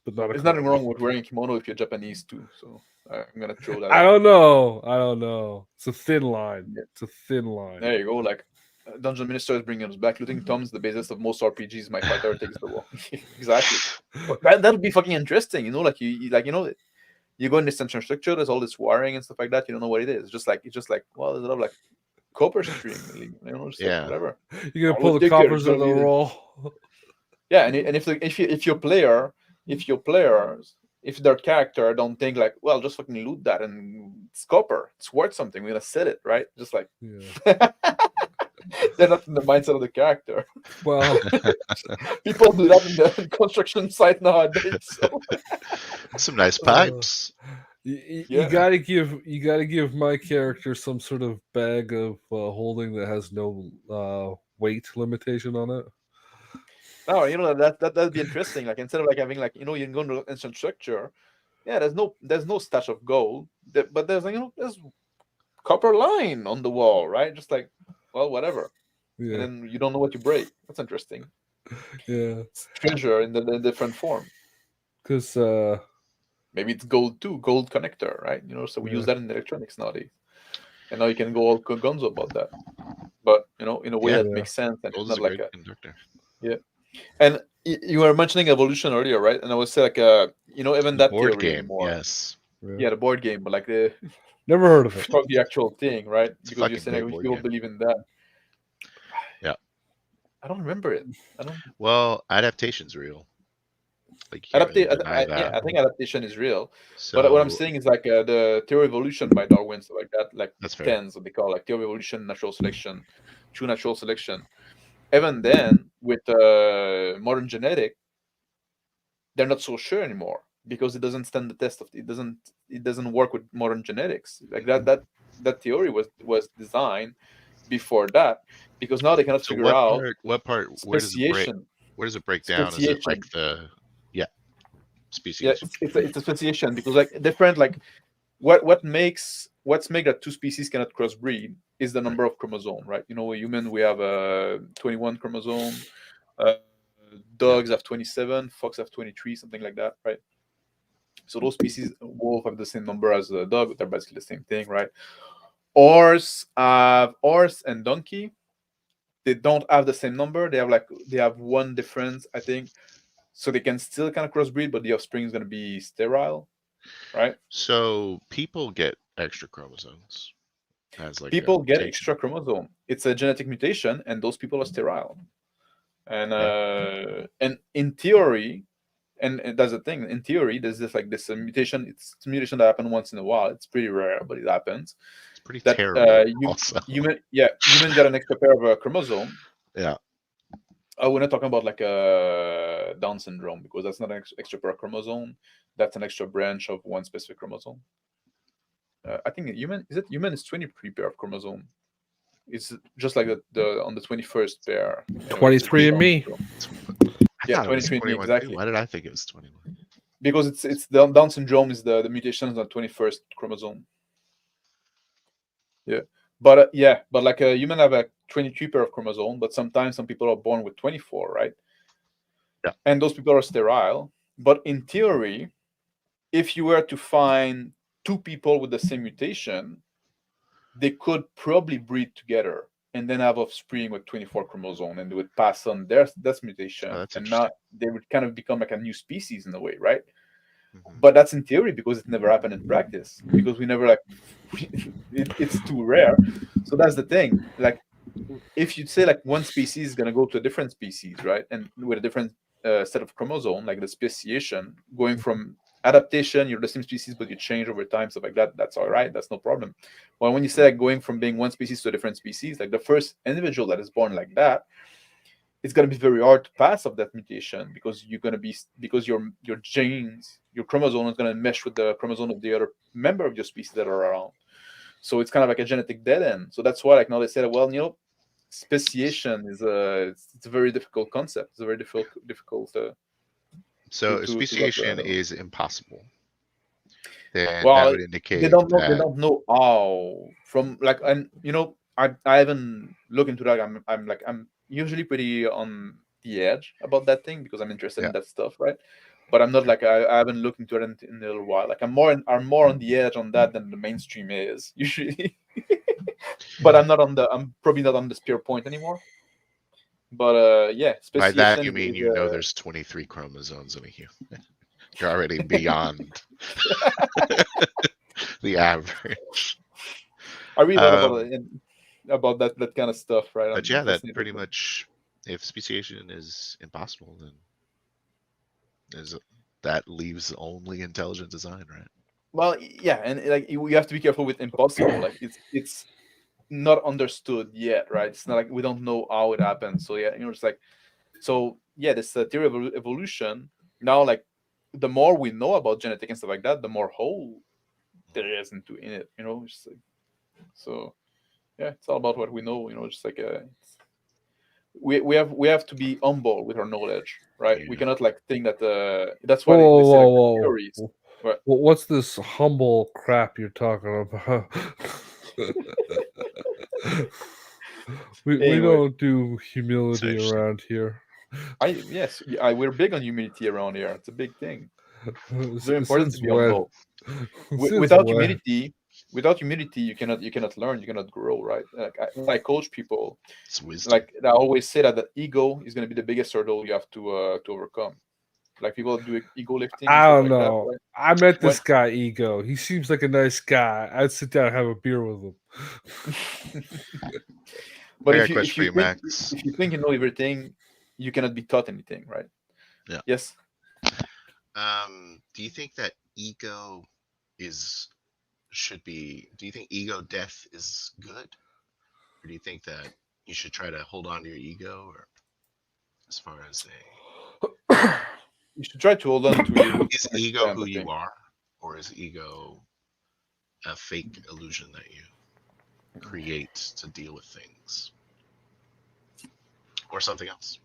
but not a There's nothing kimono. wrong with wearing a kimono if you're Japanese too. So I'm gonna throw that I out. don't know. I don't know. It's a thin line. Yeah. It's a thin line. There you go. Like Dungeon Minister is bringing us back. Looting Tom's the basis of most RPGs. My fighter takes the wall. Exactly. But that'll be fucking interesting. Like you go in this tension structure. There's all this wiring and stuff like that. You don't know what it is. It's just like well, there's a lot of like copper stream. Just like Yeah. whatever. You're gonna All pull it the take there is coppers gonna of the be roll. yeah. And if your players if their character don't think like well just fucking loot that and it's copper it's worth something we're gonna sell it right just like Yeah. they're not in the mindset of the character. Well, People do that in the construction site nowadays. So. Some nice pipes. you Yeah. gotta give my character some sort of bag of holding that has no weight limitation on it. No, that'd be interesting. Like instead of like having like you can go into instant structure. Yeah, there's no stash of gold, but there's there's copper line on the wall, right? Just like well, whatever. And Yeah, then you don't know what you break. That's interesting. yeah. It's treasure in the different form. Because Maybe it's gold too, gold connector, right? So we use Yeah. that in electronics nowadays. And now you can go all gonzo about that. But in a way Yeah. that makes sense and Gold it's is not a like great a conductor. yeah. And you were mentioning evolution earlier, right? And I would say like even that Board theory game, anymore. yes. Yeah, the board game, but like the Never heard of it. talk the actual thing, right? It's a Because you're fucking saying great like, board people game. believe in that. Yeah. I don't remember it. I don't Well, adaptation's real. Like you can't really deny that. yeah, I think adaptation is real. So But what I'm saying is like the theory of evolution by Darwin, stuff like that, like that's fair. tens, what they call like theory of evolution, natural selection, true natural selection. Even then, with modern genetic, they're not so sure anymore because it doesn't stand the test of it doesn't work with modern genetics. Like that theory was designed before that because now they cannot So figure out what part where does it break? speciation. Where does it break down? Is it like Speciation. species? Yeah, it's a speciation because like different like what's make that two species cannot crossbreed is the number of chromosome, right? A human we have 21 chromosome, dogs have 27, fox have 23, something like that, right? So those species both have the same number as a dog. They're basically the same thing, right? Horse and donkey, they don't have the same number. They have one difference, I think. So they can still kind of crossbreed, but the offspring is going to be sterile, right? So people get extra chromosomes as like People a get mutation. extra chromosome. It's a genetic mutation, and those people are sterile. And in theory, and that's the thing. In theory, there's this mutation. It's a mutation that happens once in a while. It's pretty rare, but it happens. It's pretty That terrible. Also, human got an extra pair of a chromosome. yeah. We're not talking about like Down syndrome because that's not an extra pair of chromosome. That's an extra branch of one specific chromosome. I think human is 23 pair of chromosome. It's just like the on the 21st pair. 23 and me. I Yeah, thought it was 23 21 exactly. too. Why did I think it was 21? Because it's the Down syndrome is the mutations on the 21st chromosome. Yeah, But yeah, but like a human have a 23 pair of chromosome, but sometimes some people are born with 24, right? Yeah. And those people are sterile. But in theory, if you were to find two people with the same mutation, they could probably breed together and then have offspring with 24 chromosome, and they would pass on their that mutation, That's and interesting. not they would kind of become like a new species in a way, right? Hmm. But that's in theory because it never happened in practice because we never like it's too rare. So that's the thing. Like if you say like one species is gonna go to a different species, right, and with a different set of chromosome, like the speciation, going from adaptation, you're the same species but you change over time, stuff like that. That's all right. That's no problem. But when you say like going from being one species to a different species, like the first individual that is born like that, it's going to be very hard to pass off that mutation because you're going to be because your genes, your chromosome is going to mesh with the chromosome of the other member of your species that are around. So it's kind of like a genetic dead end. So that's why like now they said, well, speciation is it's a very difficult concept. It's a very difficult So if to wrap your head speciation around. is impossible, then that Well, would they indicate don't know. They that, don't know how. From like, and I haven't looked into that. I'm usually pretty on the edge about that thing because I'm interested yeah. in that stuff, right? But I'm not like I haven't looked into it in a little while. Like I'm more on the edge on that than the mainstream is usually. But I'm probably not on the spear point anymore. But yeah, By that speciation you mean there's 23 chromosomes in a human. You're already beyond the average. I read a lot Um, about that kind of stuff, right? but I'm yeah, that fascinated pretty with. much, if speciation is impossible, then is that leaves only intelligent design, right? Well, yeah, and like you have to be careful with impossible. Like it's not understood yet, right? It's not like we don't know how it happened. So yeah, it's like so yeah. This theory of evolution now, like the more we know about genetic and stuff like that, the more hole there is in it. Just like, so yeah, it's all about what we know. Just like we have to be humble with our knowledge, right? We Yeah. cannot like think that that's why Whoa, they say like the whoa, theories. whoa, But whoa! What's this humble crap you're talking about? we anyway, don't do So humility interesting. around here. we're big on humility around here. It's a big thing. It's very important to Since be when? humble. Since Without when? humility, you cannot learn. You cannot grow, right? Like when I coach people, It's wisdom. like I always say that the ego is going to be the biggest hurdle you have to overcome. Like people that do ego lifting and I stuff don't like that, know. right? I met When this guy, Ego. He seems like a nice guy. I'd sit down and have a beer with him. but I got if a you if question for you you, think Max. if you think you know everything, you cannot be taught anything, right? Yeah. Yes. Do you think that ego is should be? Do you think ego death is good, or do you think that you should try to hold on to your ego, or as far as You should try to hold on to ego to is some ego extent, who I you think. are, or is ego a fake illusion that you create to deal with things, or something else?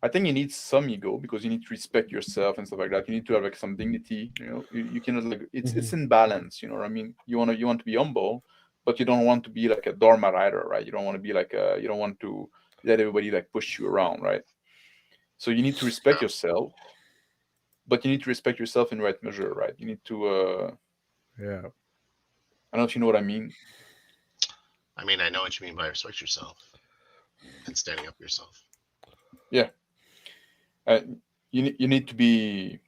I think you need some ego because you need to respect yourself and stuff like that. You need to have like some dignity. You cannot like it's Mhm. in balance. You know what I mean? You want to be humble, but you don't want to be like a doormat either, right? You don't want to be like you don't want to let everybody like push you around, right? So you need to respect yourself, but you need to respect yourself in right measure, right? You need to Yeah. I don't know if you know what I mean. I mean, I know what you mean by respect yourself and standing up for yourself. Yeah, uh, you need to be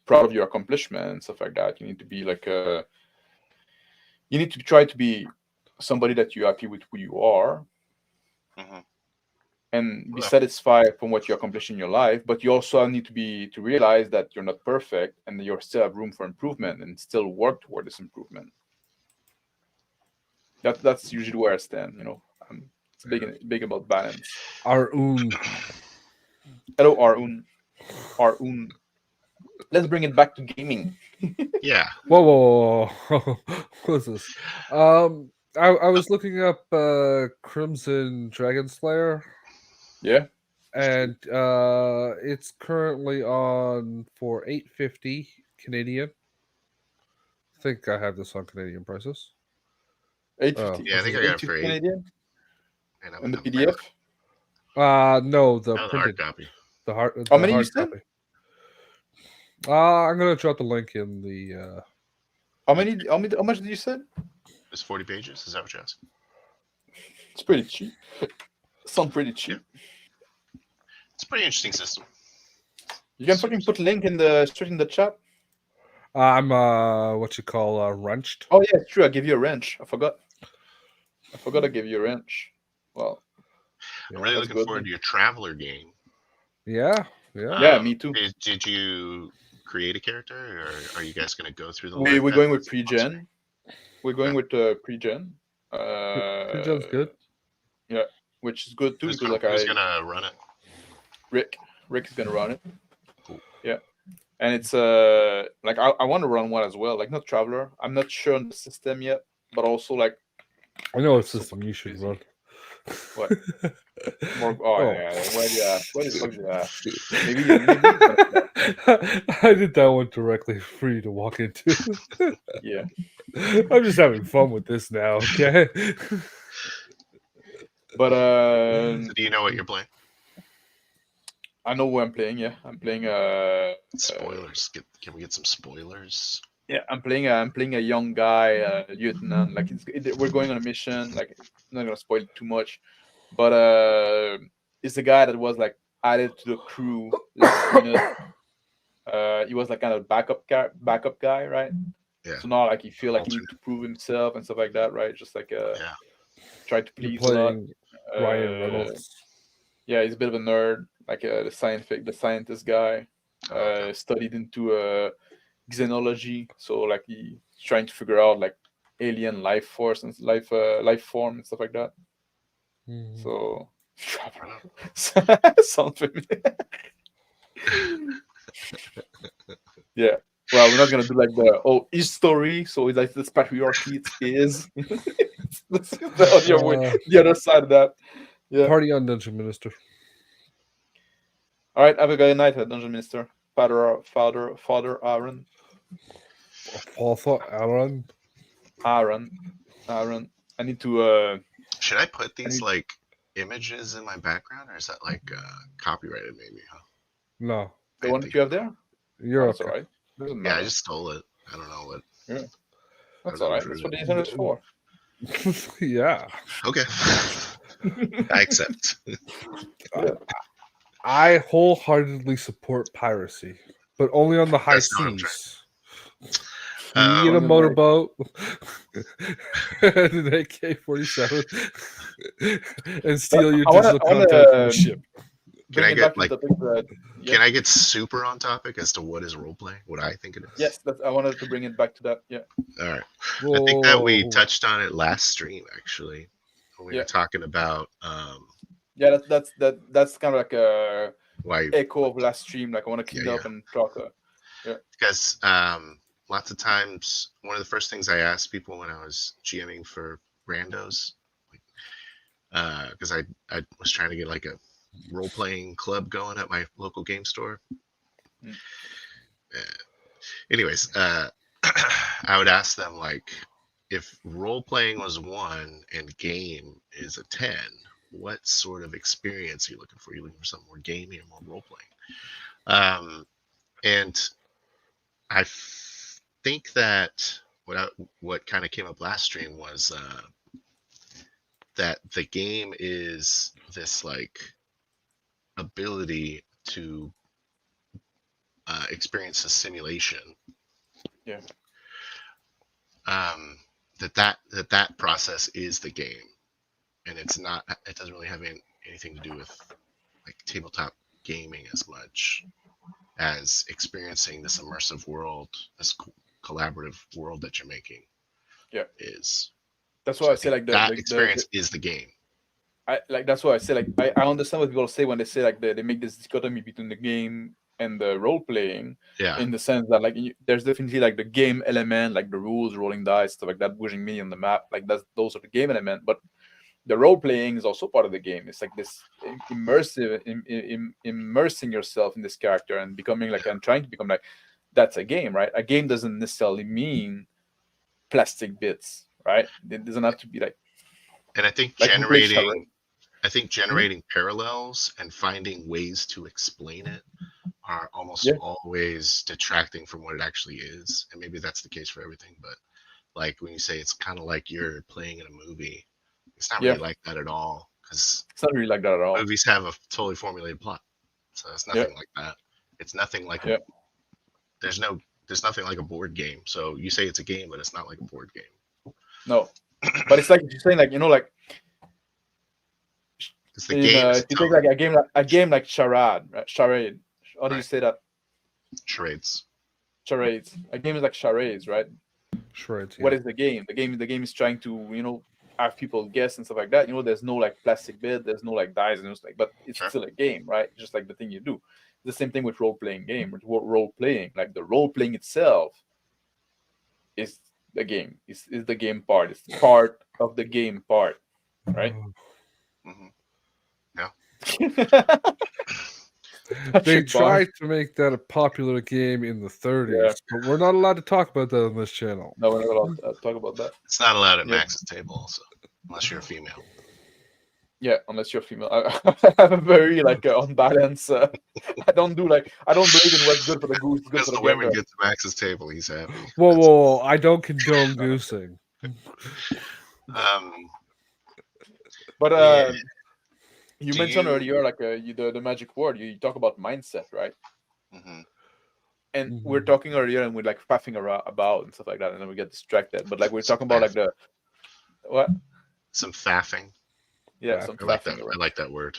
proud of your accomplishments and stuff like that. You need to be like you need to try to be somebody that you're happy with who you are Hmm. and be Well, satisfied from what you accomplish in your life, but you also need to realize that you're not perfect and that you still have room for improvement and still work toward this improvement. That's usually where I stand. It's big about balance. Our own. Hello, Arun. Let's bring it back to gaming. yeah. Whoa, whoa, whoa, whoa. What's this? I was looking up Crimson Dragon Slayer, Yeah. and it's currently on for 850 Canadian. I think I have this on Canadian prices. 850. Yeah, I think I got it for 8. Canadian And in the I'm PDF. No, the Oh, the hard printed, copy. the hard, How the many you hard said? copy. I'm gonna drop the link in the. How much did you say? It's 40 pages. Is that what you asked? It's pretty cheap. Sound pretty cheap. It's a pretty interesting system. You can fucking put link in the straight in the chat. I'm what you call wrenched. Oh yeah, true. I give you a wrench. I forgot to give you a wrench. Well, I'm really that's looking good. forward to your Traveler game. Yeah. Yeah, me too. Did you create a character, or are you guys going to go through the We're live going with path? pre-gen. We're going with pre-gen. Pre-gen's good. Yeah, which is good too Who's because gonna, who's gonna run it? Rick is gonna run it. Cool. Yeah, and it's like I want to run one as well. Like not Traveler. I'm not sure on the system yet, but also like I know what system you should run. What? More? Oh, Oh. yeah. Why the fuck did you ask? Maybe. I did that one directly for you to walk into. Yeah. I'm just having fun with this now, okay? But So do you know what you're playing? I know who I'm playing. Yeah, I'm playing. Spoilers. Can we get some spoilers? Yeah, I'm playing a young guy, lieutenant. Like we're going on a mission. Like I'm not gonna spoil it too much, but it's the guy that was like added to the crew last minute. He was like kind of backup guy, right? Yeah. So now like he feel like he need to prove himself and stuff like that, right? Just like try to please a lot. Ryan Reynolds. Yeah, he's a bit of a nerd, like the scientist guy. Studied into xenology, so like he's trying to figure out like alien life force and life form and stuff like that. Mm-hmm. So sounds familiar. Yeah. Well, we're not gonna do like his story. So it's like this patriarchy is. The other side of that. Yeah. Party on Dungeon Minister. All right. Have a good night, Dungeon Minister. Father Aaron. Aaron. I need to. Should I put these like images in my background, or is that like copyrighted? Maybe. Huh? No. The one that you have there. You're that's okay. all right. Doesn't Yeah, matter. I just stole it. I don't know what. Yeah. That's all right. That's what the internet's for. Yeah. Okay. I accept. I wholeheartedly support piracy, but only on the high seas. You get a motorboat and an AK-47 and steal your digital content from the ship. Can I get Can I get super on topic as to what is role playing? What I think it is? Yes, I wanted to bring it back to that. Yeah. All right. I think that we touched on it last stream actually. We were talking about. Yeah, that's kind of like a why echo of last stream. Like I want to clean up and talk. Because lots of times, one of the first things I asked people when I was GMing for randos, because I was trying to get like a role playing club going at my local game store. Anyways, I would ask them like, if role playing was 1 and game is a 10, what sort of experience are you looking for? Are you looking for something more gamey or more role playing? And I think that what kind of came up last stream was that the game is this like ability to experience a simulation. Yeah. That process is the game, and it's not. It doesn't really have anything to do with like tabletop gaming as much as experiencing this immersive world, this collaborative world that you're making. Yeah. Is. That's why I say like that experience is the game. That's why I say like I understand what people say when they say like they make this dichotomy between the game and the role playing. Yeah. In the sense that like there's definitely like the game element, like the rules, rolling dice, stuff like that, pushing me on the map. Like those are the game element, but the role playing is also part of the game. It's like this immersive, immersing yourself in this character and becoming like and trying to become like that's a game, right? A game doesn't necessarily mean plastic bits, right? It doesn't have to be And I think like we play charade. generating parallels and finding ways to explain it are almost Yeah, always detracting from what it actually is. And maybe that's the case for everything, but like when you say it's kind of like you're playing in a movie, it's not yeah. really like that at all, because It's not really like that at all. movies have a totally formulated plot. So it's Yeah, nothing like that. It's nothing like yeah. there's no there's nothing like a board game. So you say it's a game, but it's not like a board game. No, but it's like you're saying, like like Because the game is if you take like a game like charade, right? Charade. How do you right. say that? Charades. Charades. A game is like charades, right? Shreds. What Yeah. is the game? The game is trying to have people guess and stuff like that. There's no like plastic bit, there's no like dice, and it's like, but it's Sure. still a game, right? Just like the thing you do. The same thing with role playing game. With role playing, like the role playing itself is the game. Is the game part. It's part of the game part, right? Hmm. Yeah. They Patrick Bond. tried to make that a popular game in the 30s, Yeah. but we're not allowed to talk about that on this channel. No, we're not allowed to talk about that. It's not allowed at Yeah. Max's table, also, unless you're a female. Yeah, unless you're female. I have a very unbalanced. I don't believe in what's good for the goose is good As for the the women gander. get to Max's table, he's happy. Whoa, That's- whoa! I don't condone goosing. Um, But Yeah. you Do mentioned you- earlier the magic word. You talk about mindset, right? mhm. And we're talking earlier, and we're like faffing around about and stuff like that, and then we get distracted. But like we're talking about like the what? Some faffing. Yeah, Faff. some I like that. faffing I around. like that word.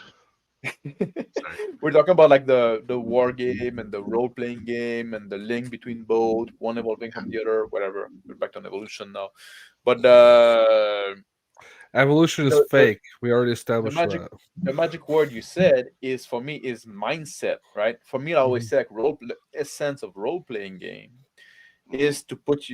Sorry. We're talking about like the war game and the role playing game and the link between both, one evolving from the other, whatever. We're back on evolution now, but Evolution is the- fake. We already the established magic that. the magic word you said is for me is mindset, right? For me, I always say like essence of role playing game is to put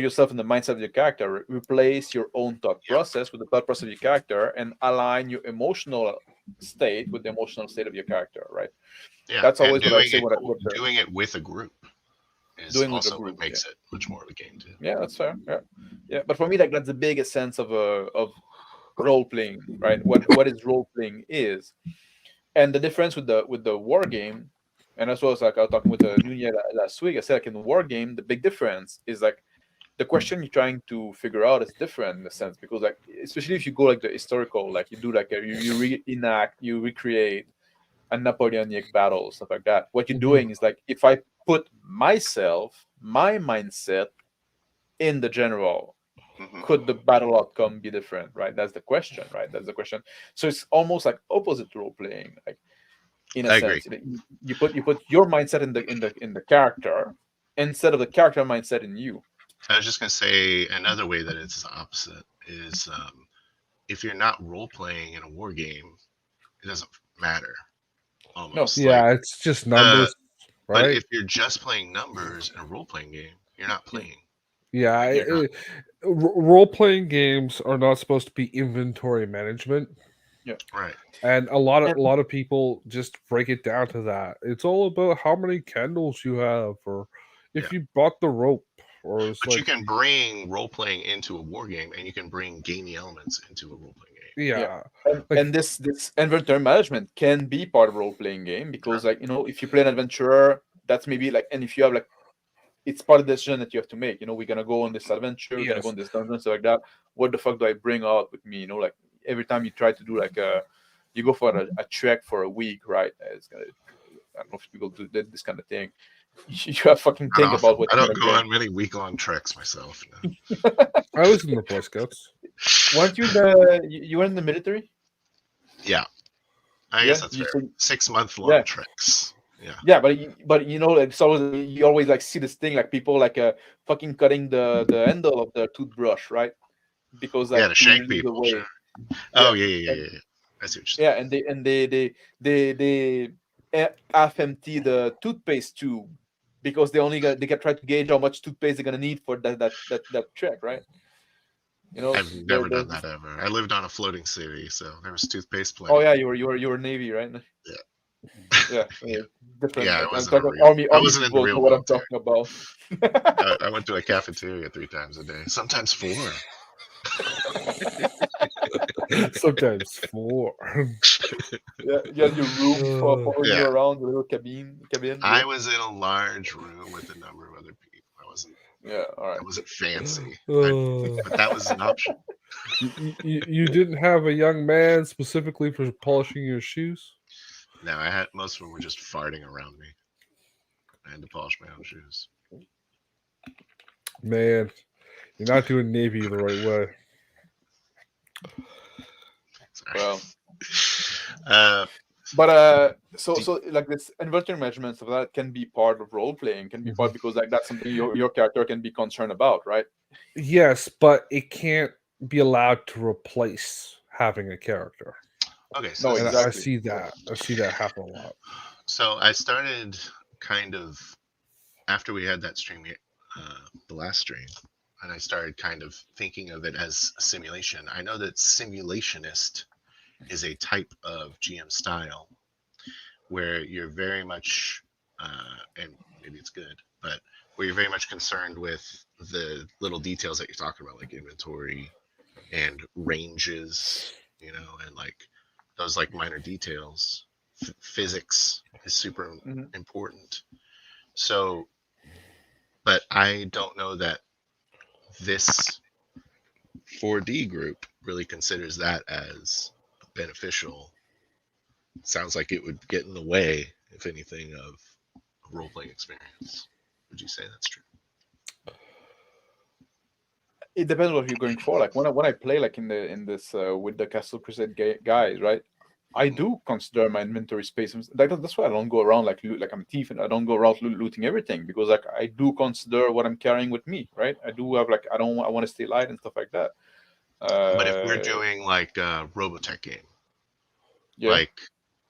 yourself in the mindset of your character, replace your own thought process with the thought process of your character, and align your emotional state with the emotional state of your character, right? Yeah, That's and always what I say when doing it with a group is Doing with a also group, what makes it much more of a game too. Yeah, that's fair. Yeah. But for me, like that's the biggest sense of role playing, right? What is role playing is, and the difference with the war game, and as well as like I was talking with the new year last week. I said like in the war game, the big difference is like the question you're trying to figure out is different in a sense, because like especially if you go like the historical, like you do like you reenact, you recreate a Napoleonic battle, stuff like that. What you're doing is like if I put my mindset in the general, Mhm. could the battle outcome be different, right? That's the question, right? That's the question. So it's almost like opposite role playing, like in a I sense. You put your mindset in the character instead of the character mindset in you. I was just gonna say another way that it's the opposite is if you're not role playing in a war game, it doesn't matter. Almost. Yeah, Like, it's just numbers, but right? if you're just playing numbers in a role playing game, you're not playing. Yeah, You're not. role playing games are not supposed to be inventory management, Right. and a lot of people just break it down to that. It's all about how many candles you have, or if you bought the rope, or it's But like you can bring role playing into a war game, and you can bring gaming elements into a role playing game. yeah, And this inventory management can be part of role playing game, because like if you play an adventurer, that's maybe like, and if you have like, it's part of the decision that you have to make. We're gonna go on this adventure, we're gonna go on this dungeon, stuff like that. What the fuck do I bring out with me? Like every time you try to do like you go for a trek for a week, right? It's gonna, I don't know if people do this kind of thing. You have fucking think about what I you're don't gonna go bring. on many week-long treks myself. No. I was in the Boy Scouts. Weren't you you were in the military? Yeah, I guess that's fair. 6-month-long treks. Yeah. Yeah, but like so you always like see this thing like people like fucking cutting the handle of the toothbrush, right? Because like to shake lose people. the weight. Sure. Oh yeah. I see what you're saying. Yeah, and they half empty the toothpaste tube because they can try to gauge how much toothpaste they're gonna need for that trek, right? I've never done that ever. I lived on a floating city, so there was toothpaste plenty. Oh yeah, you were Navy, right? Yeah. Yeah, different. Yeah, Like, it I'm wasn't a talking real. army. I Army wasn't in the people know real what I'm military. talking about. I went to a cafeteria 3 times a day, sometimes 4. Sometimes 4. Yeah, you had your room for following you Yeah, around, your little cabin. I Yeah, was in a large room with a number of other people. yeah. All right. I wasn't fancy, Uh, but that was an option. you didn't have a young man specifically for polishing your shoes? No, most of them were just farting around me. I had to polish my own shoes. Man, you're not doing Navy the right way. Sorry. Well, Uh, so like this inventory management stuff that can be part of role playing, can be Mhm. part because like that's something your character can be concerned about, right? Yes, but it can't be allowed to replace having a character. okay, so No, And this I is, exactly. see that. I see that happen a lot. so I started kind of after we had that stream, the last stream, and I started kind of thinking of it as a simulation. I know that simulationist is a type of GM style where you're very much, and maybe it's good, but where you're very much concerned with the little details that you're talking about, like inventory and ranges, and like those like minor details. Physics is super Hmm. important. So, but I don't know that this 4D group really considers that as beneficial. Sounds like it would get in the way, if anything, of a role playing experience. Would you say that's true? It depends what you're going for. Like when I play like in this with the Castle Crusade guys, right? I do consider my inventory space. That's why I don't go around like like I'm a thief, and I don't go around looting everything, because like I do consider what I'm carrying with me, right? I do have like I want to stay light and stuff like that. But if we're Uh, doing like a Robotech game, yeah, like,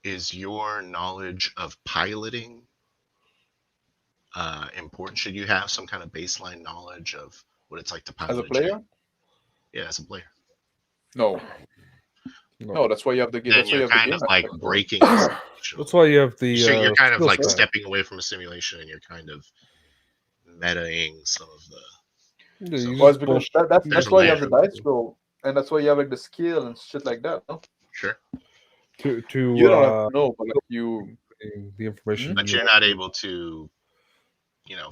is your knowledge of piloting important? Should you have some kind of baseline knowledge of what it's like to as a pilot a jet? player, Yeah, as a player. no, No. no. That's why you have the game. Then That's why you're you have the kind game of like aspect for it. breaking the simulation. That's why you have the You're kind of skill like set. stepping away from a simulation and you're kind of metaing some of the. Yeah, So you Well, it's just because bullshit. that's there's that's a why you have layer. the dice roll, and that's why you have like the skill and shit like that. No? Sure. You to don't have to know, but like you. the information But you you're have not to. able to,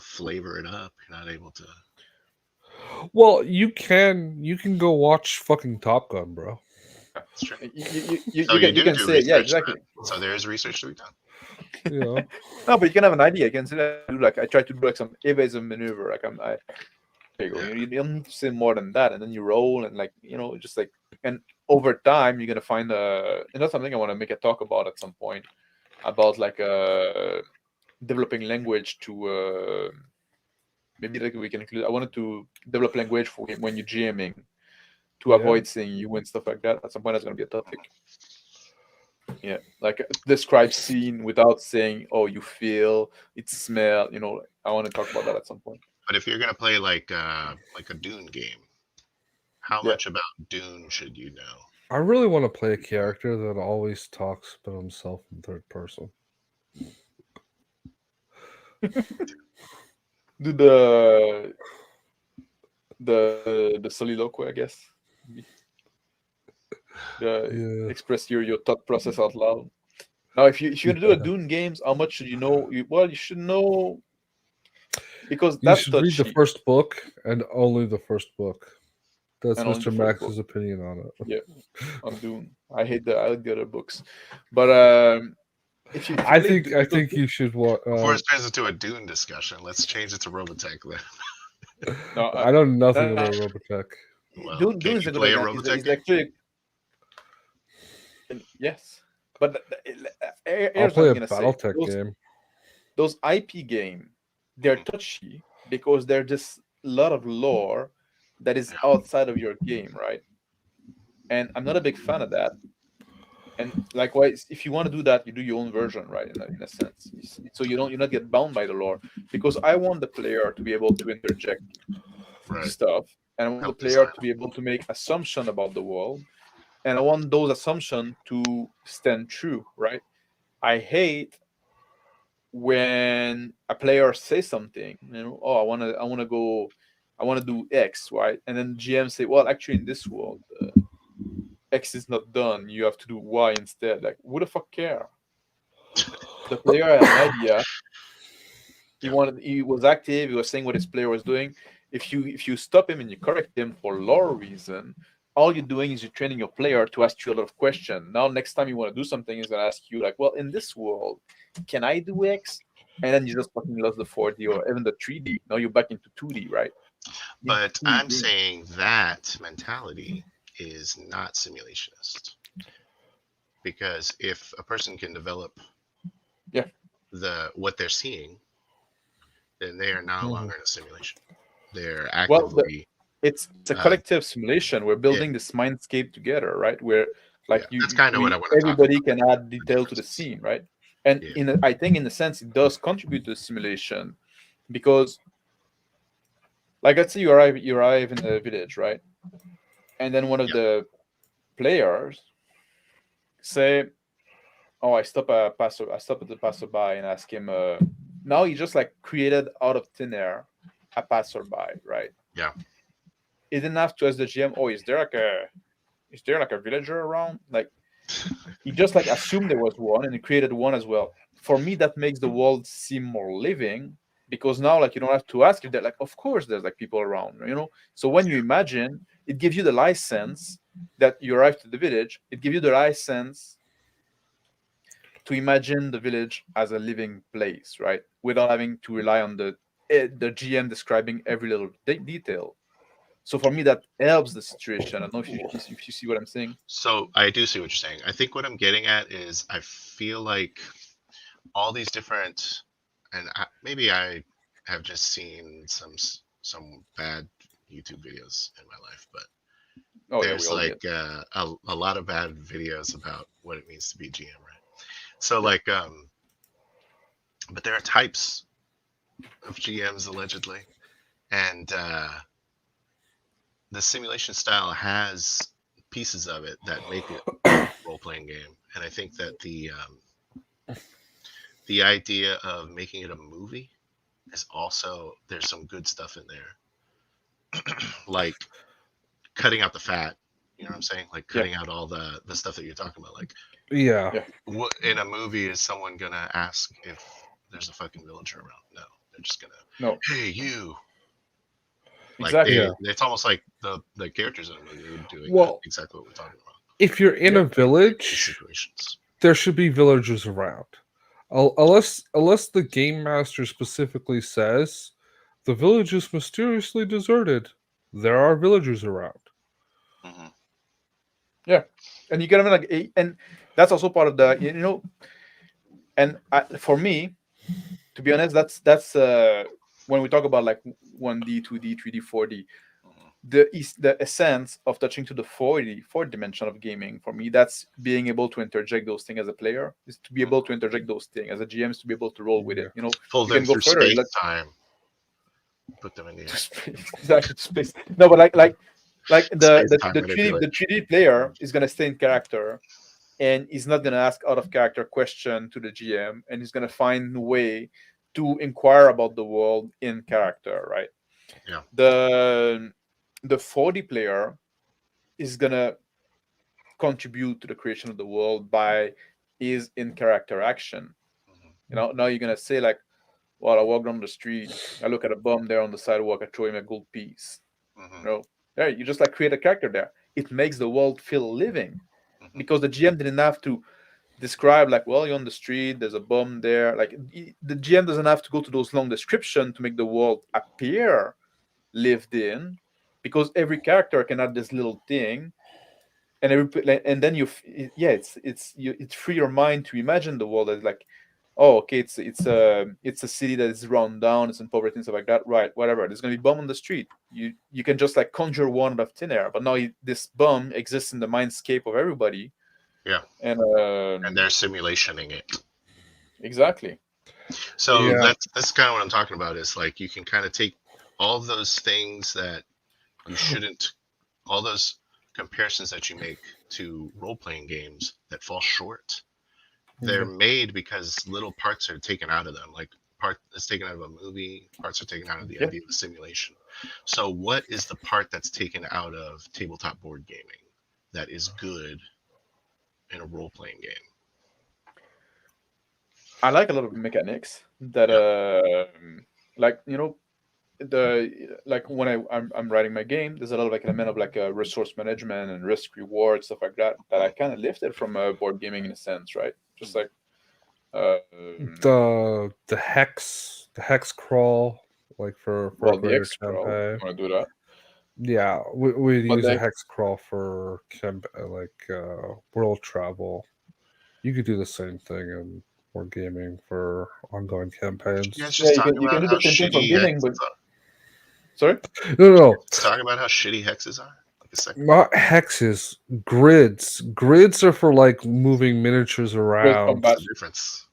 flavor it up. You're not able to. Well, you can go watch fucking Top Gun, bro. That's true. You So you can do say, yeah, research exactly. then. So there is research to be done. You know, No, but you can have an idea. You can say that like I try to do like some evasive maneuver. Like there you go. Yeah. You don't need to say more than that, and then you roll and like just like, and over time you're gonna find and that's something I want to make a talk about at some point, about like developing language to maybe like we can include. I wanted to develop language for when you're GMing to Yeah. avoid saying you and stuff like that. At some point, that's gonna be a topic. Yeah, like describe scene without saying, "Oh, you feel it, smell." I want to talk about that at some point. But if you're gonna play like a Dune game, how Yeah, much about Dune should you know? I really want to play a character that always talks about himself in third person. do the soliloquy, I guess. Yeah. Express your thought process out loud. Now, if you're gonna do a Dune games, how much should you know? You should know, because You that's should read the touchy, first book and only the first book. That's and only the Mr. first book. Max's opinion on it. Yeah, on Dune. I like the other books, but if you I play think you should watch. Before it turns into a Dune discussion, let's change it to Robotech then. no, I know nothing about Robotech. Well, Dune can is you a good play a example. Robotech It's game? actually yes, but I'll here's what play I'm a gonna say. BattleTech game. Those IP game, they're touchy because they're just a lot of lore that is Yeah. outside of your game, right? And I'm not a big fan of that. And likewise, if you want to do that, you do your own version, right? In a sense, so you're not get bound by the lore. Because I want the player to be able to interject Right. stuff, and I want the Help player design. to be able to make assumption about the world, and I want those assumptions to stand true, right? I hate when a player says something, oh, I want to do X, right? And then GM say, well, actually, in this world, X is not done. You have to do Y instead. Like, who the fuck care? The player had an idea. He was active. He was saying what his player was doing. If you stop him and you correct him for lore reason, all you're doing is you're training your player to ask you a lot of questions. Now, next time you want to do something, he's gonna ask you like, well, in this world, can I do X? And then you just fucking lost the 4D or even the 3D. Now you're back into 2D, right? But 2D I'm game. saying that mentality is not simulationist. Because if a person can develop what they're seeing, then they are no longer in a simulation. They're actively. It's a collective simulation. We're building this mindscape together, right? Where like that's kind of what I want to talk about. Everybody can add detail to the scene, right? And I think in a sense it does contribute to the simulation, because like let's say you arrive in a village, right? And then one of the players say, oh, I stop at the passerby and ask him. Now he just like created out of thin air a passerby, right? Yeah. He didn't have to ask the GM. Oh, is there like a villager around? Like he just like assumed there was one and he created one as well. For me, that makes the world seem more living, because now like you don't have to ask if they're like, of course there's like people around, So when you imagine, it gives you the license that you arrive to the village. It gives you the license to imagine the village as a living place, right? Without having to rely on the GM describing every little detail. So for me, that helps the situation. I don't know if you see what I'm saying. So I do see what you're saying. I think what I'm getting at is I feel like all these different, and maybe I have just seen some bad YouTube videos in my life, but there's like a lot of bad videos about what it means to be GM, right? So like, but there are types of GMs allegedly, and the simulation style has pieces of it that make it a role-playing game, and I think that the idea of making it a movie is also, there's some good stuff in there, like cutting out the fat. You know what I'm saying? Like cutting out all the stuff that you're talking about. Like, what in a movie is someone gonna ask if there's a fucking villager around? No, they're just gonna, hey, you. Like exactly. It's almost like the characters in a movie are doing exactly what we're talking about. If you're in a village, there should be villagers around, unless the game master specifically says the village is mysteriously deserted. There are villagers around. Mm-hmm. Yeah, and you can have like, and that's also part of the and for me, to be honest, that's when we talk about like 1D, 2D, 3D, 4D. The essence of touching to the 4th dimension of gaming, for me, that's being able to interject those things as a player, is to be able to interject those things as a GM, is to be able to roll with it. Pull you them can go through further. Space time. Put them in the air. Exactly, space. No, but like the 3D player is gonna stay in character, and he's not gonna ask out of character question to the GM, and he's gonna find a way to inquire about the world in character, right? Yeah. The 4D player is gonna contribute to the creation of the world by his in character action. Now you're gonna say like, well, I walk down the street, I look at a bum there on the sidewalk, I throw him a gold piece. Yeah, you just like create a character there. It makes the world feel living, because the GM didn't have to describe like, well, you're on the street, there's a bum there. Like the GM doesn't have to go to those long descriptions to make the world appear lived in, because every character can add this little thing, and then it free your mind to imagine the world as like, oh, okay, it's a city that is run down, it's in poverty and stuff like that, right? Whatever, there's gonna be bum on the street. You can just like conjure one out of thin air, but now this bum exists in the mindscape of everybody. Yeah, and they're simulationing it. Exactly. So that's kind of what I'm talking about. Is like you can kind of take all of those things that you shouldn't, all those comparisons that you make to role-playing games that fall short, they're made because little parts are taken out of them. Like part is taken out of a movie, parts are taken out of the Yeah. idea of a simulation. So what is the part that's taken out of tabletop board gaming that is good in a role-playing game? I like a lot of mechanics that like like when I'm writing my game, there's a lot of like element of like resource management and risk reward stuff like that I kind of lifted from board gaming in a sense, right? Just like The hex crawl, like for a well, the greater X scroll, campaign. you want to do that, Yeah, we'd but use a like hex crawl for world travel. You could do the same thing in wargaming for ongoing You campaigns. guys yeah, just talk you can about do how the same thing for shitty gaming, but hexes are. sorry. No, Let's talk about how shitty hexes are. Like a second. not hexes. Grids. Grids are for like moving miniatures Grid around. combat. What's the difference?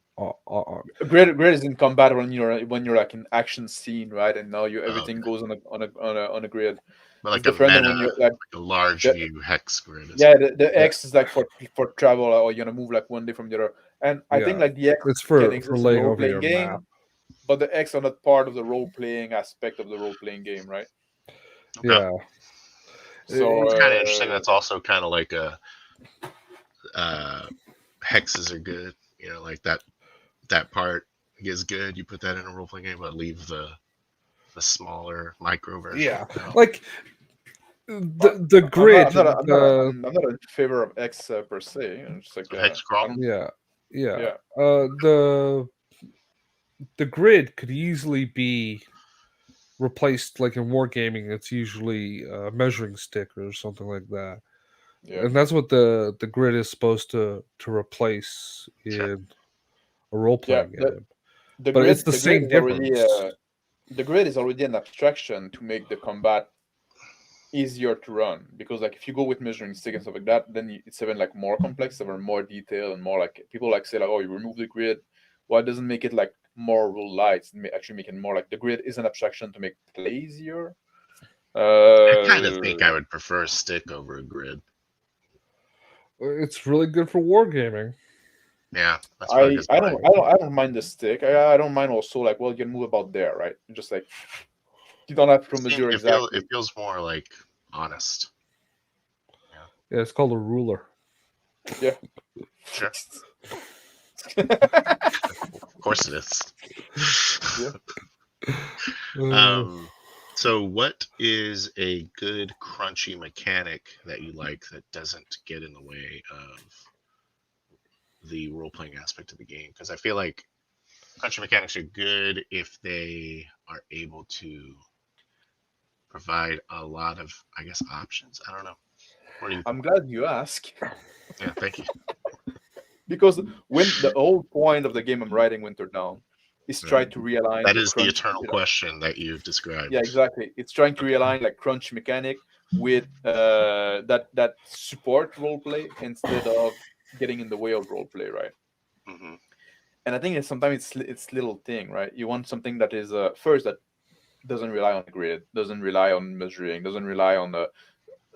Grid is in combat when you're like in action scene, right? And now everything goes on a grid. But It's like a different than meta, when you're like like a large the, view hex grid. yeah, the X is like for travel, or you're gonna move like one day from the other. And I think Yeah, like the X it's can for exist in a laying role over playing your map. game, but the X are not part of the role playing aspect of the role playing game, right? Okay. Yeah, So It's kind of interesting. That's also kind of like a hexes are good. You know, like that part is good. You put that in a role playing game, but leave the smaller micro version. yeah, out. like the grid. I'm not in favor of X per se. I'm just like So hex I crawl. don't. Yeah, yeah. Yeah, The grid could easily be replaced, like in wargaming. It's usually a measuring stick or something like that, yeah, and that's what the grid is supposed to replace Okay. in a role yeah. playing game. The But it's grid the the grid same is already difference. the grid is already an abstraction to make the combat easier to run, because like if you go with measuring stick and stuff like that, then it's even like more complex, even more detailed, and more like people like say like, oh, you remove the grid. Well, it doesn't make it like more rule light. Actually make it more like the grid is an abstraction to make play easier. I kind of think I Uh, would prefer a stick over a grid. It's really good for wargaming. Yeah, that's probably because I don't mind the stick. I don't mind also like, well, you can move about there, right? Just like you don't have to measure exactly. it feels more like honest. Yeah, it's called a ruler. Yeah. Sure. Of course it is. So what is a good crunchy mechanic that you like that doesn't get in the way of the role-playing aspect of the game? Because I feel like crunchy mechanics are good if they are able to provide a lot of, I guess, options. I don't know. What do you think? I'm glad you ask. Yeah, thank you. Because when the whole point of the game I'm writing WinterDarn is try to realign That the is the crunch. eternal question that you've described. Yeah, exactly. It's trying to realign like crunch mechanic with that support roleplay instead of getting in the way of roleplay, right? Mm-hmm. And I think it's sometimes it's little thing, right? You want something that is first that doesn't rely on the grid, doesn't rely on measuring, doesn't rely on the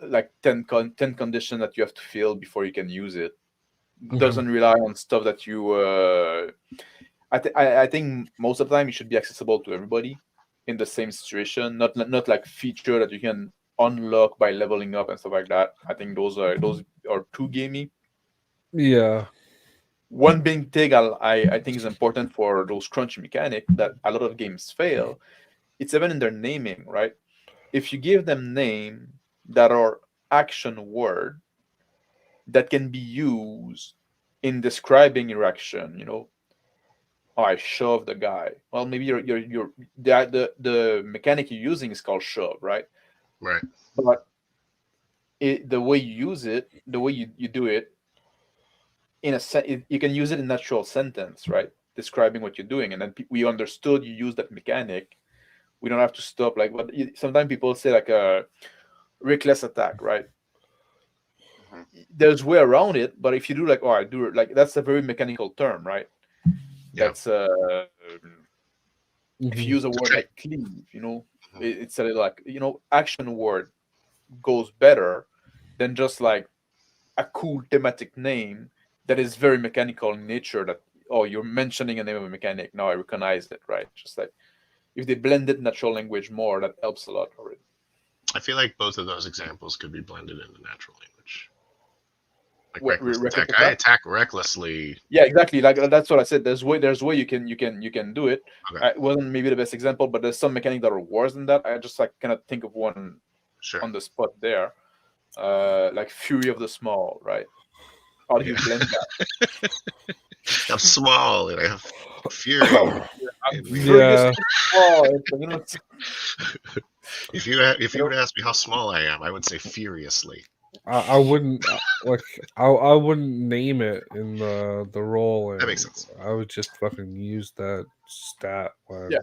like 10 condition that you have to fill before you can use it, doesn't rely on stuff that you I think most of the time it should be accessible to everybody in the same situation, not like feature that you can unlock by leveling up and stuff like that. I think those are too gamey. Yeah. One big thing I think is important for those crunchy mechanic that a lot of games fail. It's even in their naming, right? If you give them name that are action word that can be used in describing your action, oh, I shove the guy. Well, maybe the mechanic you're using is called shove, right? Right. But the way you use it, the way you do it, you can use it in natural sentence, right? Describing what you're doing, and then we understood you use that mechanic. We don't have to stop like what sometimes people say like a reckless attack, right? Mm-hmm. There's way around it, but if you do like, oh, I do it like that's a very mechanical term, right? Yeah. That's if you use a word like cleave, it's a little like action word goes better than just like a cool thematic name that is very mechanical in nature. That you're mentioning a name of a mechanic. Now I recognize it, right? Just like if they blended natural language more, that helps a lot already. I feel like both of those examples could be blended into natural language. Like What, reckless attack. reckless I attack? attack recklessly. Yeah, exactly. Like that's what I said. There's way you can do it. Okay. It wasn't maybe the best example, but there's some mechanics that are worse than that. I just like cannot think of one Sure. on the spot there. Like Fury of the Small, right? How do you blend that? I'm small and I have fury. I'm we- furiously small. You know, If you were to ask me how small I am, I would say furiously. I wouldn't like I wouldn't name it in the role. That makes sense. I would just fucking use that stat when Yeah.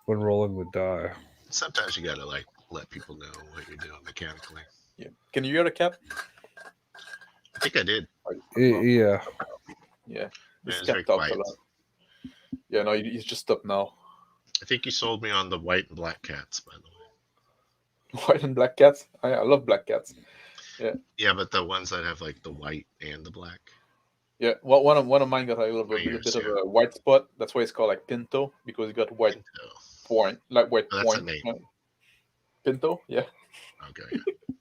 when rolling with die. Sometimes you gotta like let people know what you're doing mechanically. yeah. Can you hear the cat? I think I did. Yeah. Yeah. This It was cat very talks quiet. a lot. Yeah, no, he's just stopped now. I think you sold me on the white and black cats, by the way. White and black cats. I love black cats. Yeah, but the ones that have like the white and the black. Yeah, well, one of mine got a little bit Yours, of yeah. a white spot. That's why it's called like Pinto, because it got white Pinto. point, like white Oh, that's a point. name. Pinto, yeah. Okay. Yeah.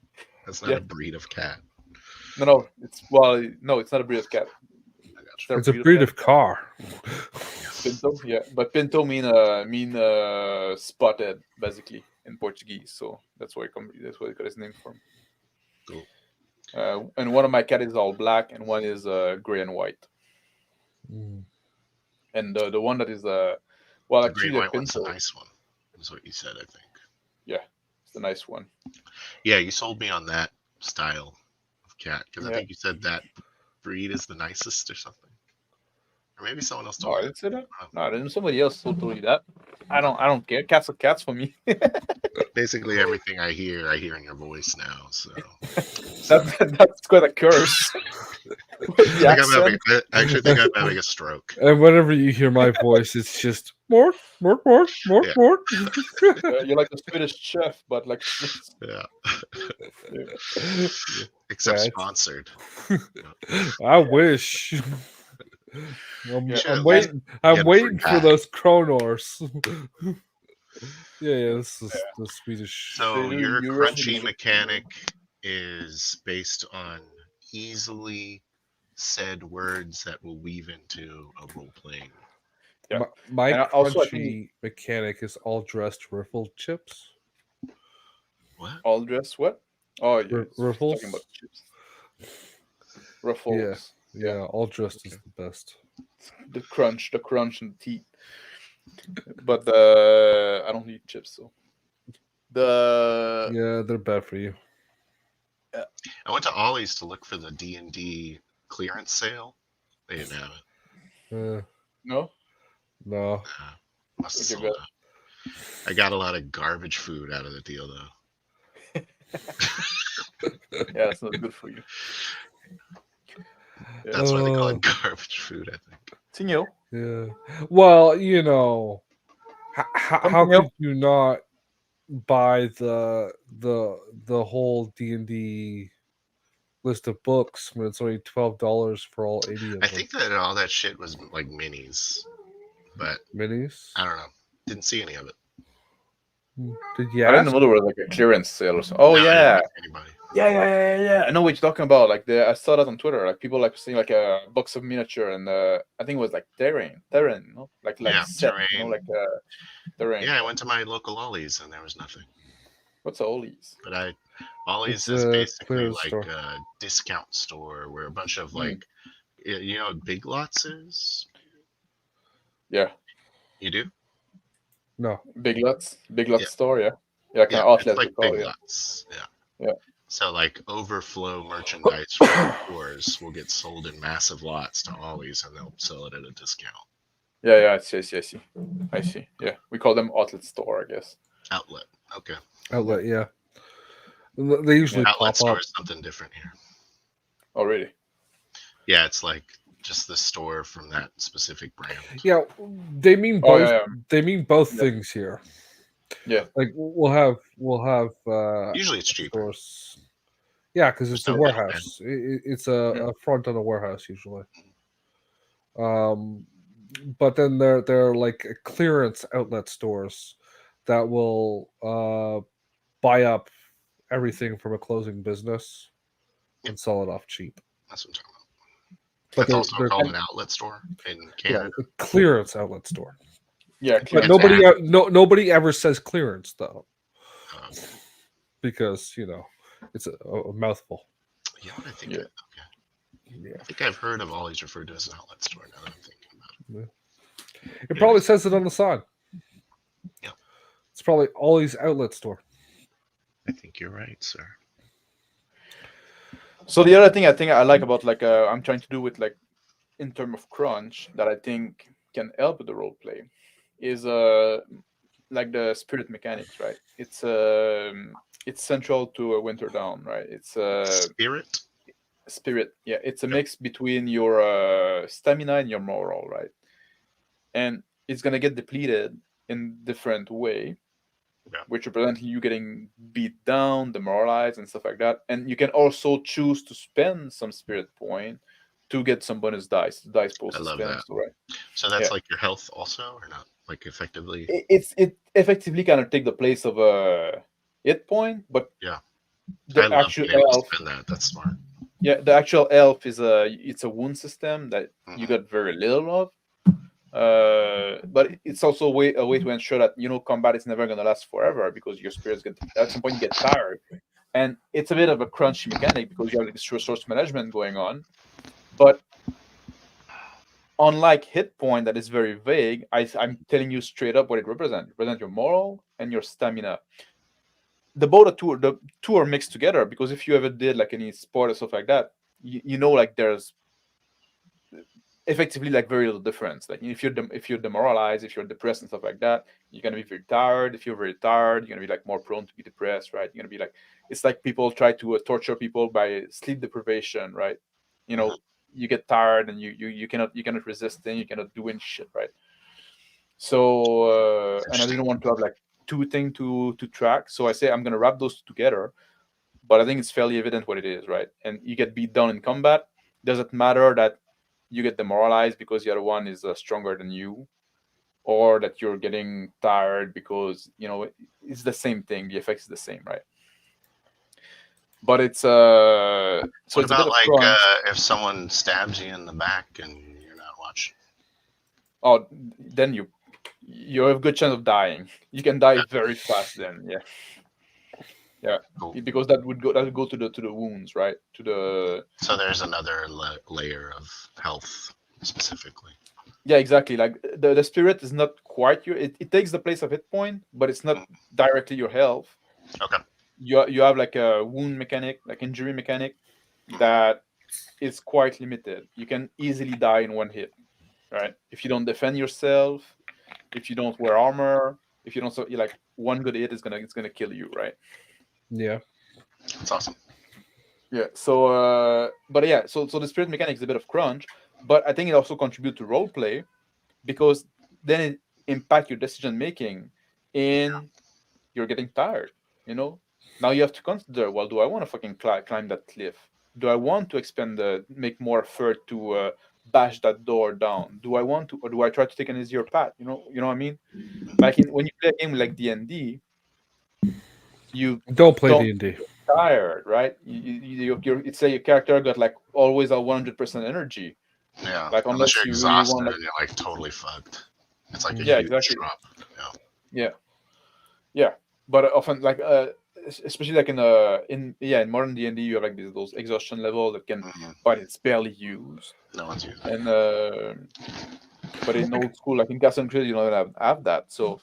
That's not Yeah. a breed of cat. No, it's not a breed of cat. I got Is you. there It's a breed cat? of car. Pinto, yeah, but Pinto mean spotted basically in Portuguese, so that's why it got its name from. Cool. And one of my cat is all black, and one is gray and white. Mm. And the one that is well, The actually green the white one's a Pinto, nice one. Is what you said, I think. it's the nice one. Yeah, you sold me on that style of cat because I Yeah. think you said that breed is the nicest or something. Or maybe someone else No, I told me. didn't say that. No, then somebody else told you that. I don't care. Cats are cats for me. Basically, everything I hear in your voice now. So That's quite a curse. With the I accent. actually think I'm having a stroke. And whenever you hear my voice, it's just more. Yeah. You're like a Swedish chef, but like Yeah. Yeah. Except Right. sponsored. I wish. I'm, Yeah. I'm waiting. I'm Get waiting free for hack. those Kronors. yeah, this is the Swedish. So you- your you crunchy really- mechanic is based on easily said words that will weave into a role playing. Yeah. My And also, I crunchy think- mechanic is all dressed riffled chips. What? all dressed what? Oh, yeah. it's Ruffles? Talking about chips. Ruffles. Yeah, all dressed is the best. The crunch and the teeth. But I don't eat chips, so the Yeah, they're bad for you. I went to Ollie's to look for the D&D clearance sale. They didn't have it. no. No. Must have Okay, sold good. out. I got a lot of garbage food out of the deal, though. Yeah, that's not good for you. Yeah. That's why they call Oh. it garbage food, I think. Tinho. Yeah. Well, you know, how Something could else? you not buy the whole D&D list of books when it's only $12 for all 80 of I them? think that all that shit was like minis, but Minis? I don't know. Didn't see any of it. Did you I didn't ask? know there was like a clearance sale or something. Oh No, I didn't yeah. ask anybody. Yeah. I know what you're talking about. Like I saw that on Twitter. Like people like seeing like a box of miniature, and I think it was like terrain, no? Like Yeah, set, terrain. like terrain. Yeah, I went to my local Ollie's and there was nothing. What's Ollie's? But Ollie's It's is a basically clearance like store. a discount store where a bunch of Hmm. like, you know what Big Lots is? Yeah, You do? No. Big Lots Yeah. store. Yeah, kind Yeah, of it's outlet. like we call Big it, Lots. Yeah. Yeah. So like overflow merchandise from stores will get sold in massive lots to Ollie's and they'll sell it at a discount. Yeah. I see. Yeah, we call them outlet store, I guess. Outlet. Okay. Outlet, yeah. They usually Outlet pop store up. is something different here. Oh, really? Yeah, it's like just the store from that specific brand. Yeah, they mean Oh, both. yeah. They mean both Yeah. things here. Yeah. Like we'll have Usually it's cheaper. stores. Yeah, because it's a no middleman. warehouse. It's a front on a warehouse usually. But then there are like clearance outlet stores that will buy up everything from a closing business and sell it off cheap. That's what I'm talking about. But That's also they're called an outlet store in Canada. a clearance outlet store. Yeah, But clearance. nobody ever says clearance though, Okay. because it's a mouthful. You know what I think? Yeah. Okay. I think I've heard of Ollie's referred to as an outlet store. Now that I'm thinking about it. It probably says it on the sign. Yeah. It's probably Ollie's outlet store. I think you're right, sir. So the other thing I think I like about like I'm trying to do with like in terms of crunch that I think can help with the role play is like the spirit mechanics, right? It's central to a WinterDarn, right? It's Spirit. spirit. Yeah, it's a mix between your stamina and your moral, right? And it's gonna get depleted in different way, which represent you getting beat down, demoralized, and stuff like that. And you can also choose to spend some spirit point to get some bonus dice post I love spends, that. right? So that's like your health also, or not? Like effectively. It effectively kind of take the place of a hit point, but Yeah. the I love actual being able to health. spend that. That's smart. Yeah, the actual health is it's a wound system that you got very little of. But it's also a way to ensure that combat is never gonna last forever because your spirits get at some point you get tired, and it's a bit of a crunchy mechanic because you have this resource management going on. But unlike hit point that is very vague, I'm telling you straight up what it represents. It represents your moral and your stamina. The two are mixed together because if you ever did like any sport or stuff like that, you know like there's effectively like very little difference. Like if you're demoralized, if you're depressed and stuff like that, you're gonna be very tired. If you're very tired, you're gonna be like more prone to be depressed, right? You're gonna be like, it's like people try to torture people by sleep deprivation, right? You get tired and you cannot resist it, you cannot do any shit, right? So and I didn't want to have like two things to track, so I say I'm gonna wrap those two together. But I think it's fairly evident what it is, right? And you get beat down in combat. Does it matter that you get demoralized because the other one is stronger than you, or that you're getting tired because it's the same thing? The effect is the same, right? But it's so what it's a about bit of like crunch. if someone stabs you in the back and you're not watching? Oh, then you have a good chance of dying. You can die very fast then. Yeah, Cool. because that would go to the wounds, right? So there's another layer of health specifically. Yeah, exactly. Like the spirit is not quite it takes the place of hit point, but it's not directly your health. Okay. You have like a wound mechanic, like injury mechanic, that is quite limited. You can easily die in one hit, right? If you don't defend yourself, if you don't wear armor, if you don't, so like one good hit it's gonna kill you, right? Yeah, that's awesome. Yeah. So, but yeah, so the spirit mechanic is a bit of crunch, but I think it also contributes to role play because then it impact your decision making in you're getting tired. Now you have to consider, well, do I want to fucking climb that cliff? Do I want to make more effort to bash that door down? Do I want to, or do I try to take an easier path? You know what I mean? Like when you play a game like D&D, you don't play don't D&D. get tired, right? It's say your character got like always a 100% energy. Yeah. Like unless you're you really exhausted want, like, and you're like totally fucked. It's like a yeah, huge exactly. drop. Yeah, but often like especially like in modern D&D you have like those exhaustion level that can, but it's barely used. No one's using And but in old school, like in Castle and Crusade, you don't have that. So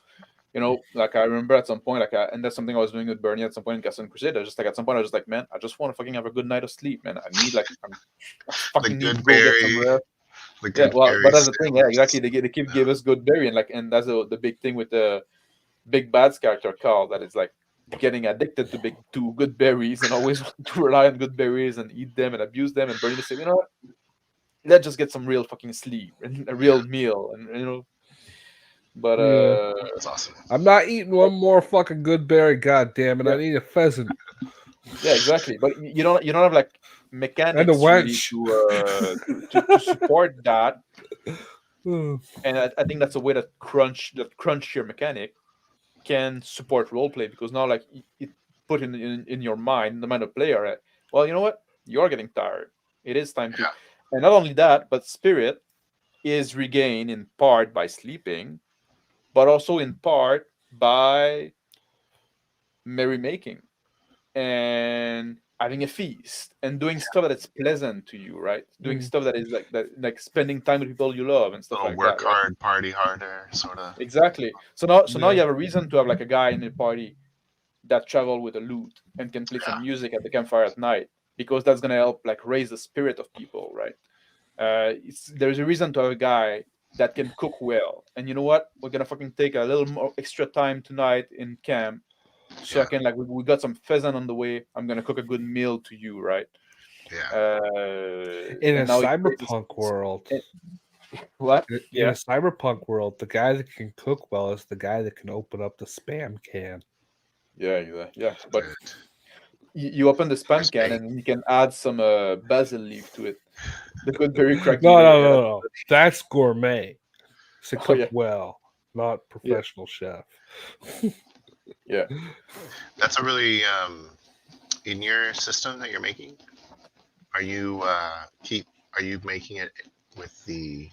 like I remember at some point, like and that's something I was doing with Bernie at some point in Castle and Crusade. I just like at some point I was just like, man, I just want to fucking have a good night of sleep, man. I need like I fucking need to go get some rest. Yeah, well, but that's the thing. Yeah, exactly. They keep gave us good berry, and that's the big thing with the Big Bad's character Carl, that is like getting addicted to good berries and always want to rely on good berries and eat them and abuse them. And Bernie say, you know what? Let's just get some real fucking sleep and a real meal, and But That's awesome. I'm not eating one more fucking good berry. God damn it! I need a pheasant. Yeah, exactly. But you don't have like And a mechanics really wench. to support that. Hmm. And I think that's a way that crunch your mechanic can support roleplay, because now like it put in your mind, the mind of player, well, you know what, you're getting tired, it is time to. Yeah. And not only that, but spirit is regained in part by sleeping, but also in part by merrymaking and having a feast and doing stuff that is pleasant to you, right? Doing Mm. stuff that is like that, like spending time with people you love and stuff Little like that, work right? hard, party harder, sort of. Exactly. So now Yeah. you have a reason to have like a guy in the party that travel with a lute and can play Yeah. some music at the campfire at night, because that's gonna help like raise the spirit of people, right? There's a reason to have a guy that can cook well. And you know what? We're gonna fucking take a little more extra time tonight in camp, so I Yeah. can like we got some pheasant on the way. I'm gonna cook a good meal to you, right? Yeah. In a And now it raises cyberpunk world, what? in a Yeah. cyberpunk world, the guy that can cook well is the guy that can open up the spam can. Yeah. But Good. you open the spam There's can bait. and you can add some basil leaf to it. The good berry cracky. No, no, Yeah, no, no. That's gourmet. It's to oh cook yeah, well, not yeah, professional chef. yeah. That's a really in your system that you're making. Are you are you making it with the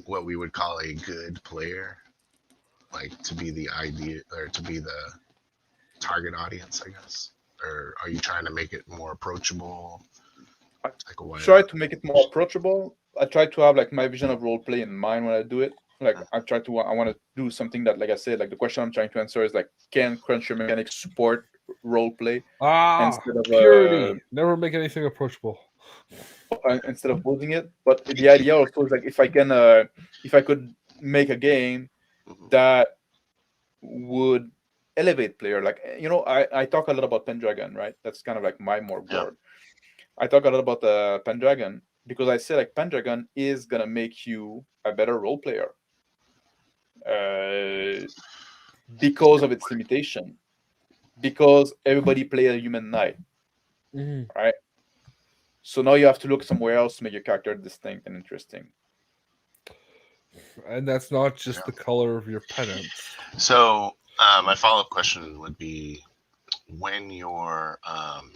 what we would call a good player, like to be the idea or to be the target audience, I guess? Or are you trying to make it more approachable, I like a wider try to make it more audience? approachable. I try to have like my vision of role play in mind when I do it. Like Mhm. I want to do something that, like I said, like the question I'm trying to answer is like, can cruncher mechanics support role play Ah, instead of purity. Never make anything approachable. instead of building it? But the idea also is like, if I could make a game Mhm. that would elevate player, like I talk a lot about Pendragon, right? That's kind of like my more Yeah. board. I talk a lot about Pendragon because I say like Pendragon is gonna make you a better role player uh, That's a because good of its word. limitation. Because everybody play a human knight, Mhm. right? So now you have to look somewhere else to make your character distinct and interesting. And that's not just Yeah. the color of your pennants. So my follow-up question would be, when your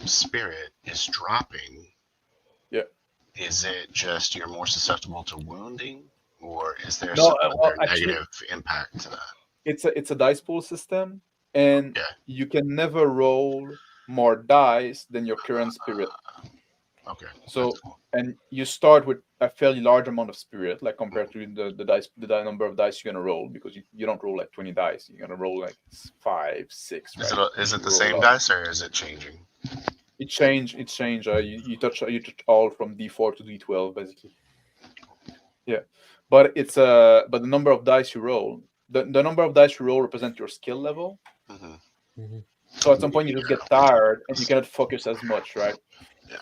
spirit is dropping, Yeah. is it just you're more susceptible to wounding, or is there No, some well, other actually, negative impact to that? it's a dice pool system, and Yeah. you can never roll more dice than your current spirit. Okay. That's So, cool. and you start with a fairly large amount of spirit, like compared to the number of dice you're gonna roll, because you don't roll like 20 dice. You're gonna roll like 5, 6, Is right? it is it You the roll a same lot. dice or is it changing? It change. It change. You touch all from D4 to D12 basically. Yeah, but but the number of dice you roll, the number of dice you roll represent your skill level. Hmm. Mhm. So at some point you just get tired and you cannot focus as much, right? Yeah.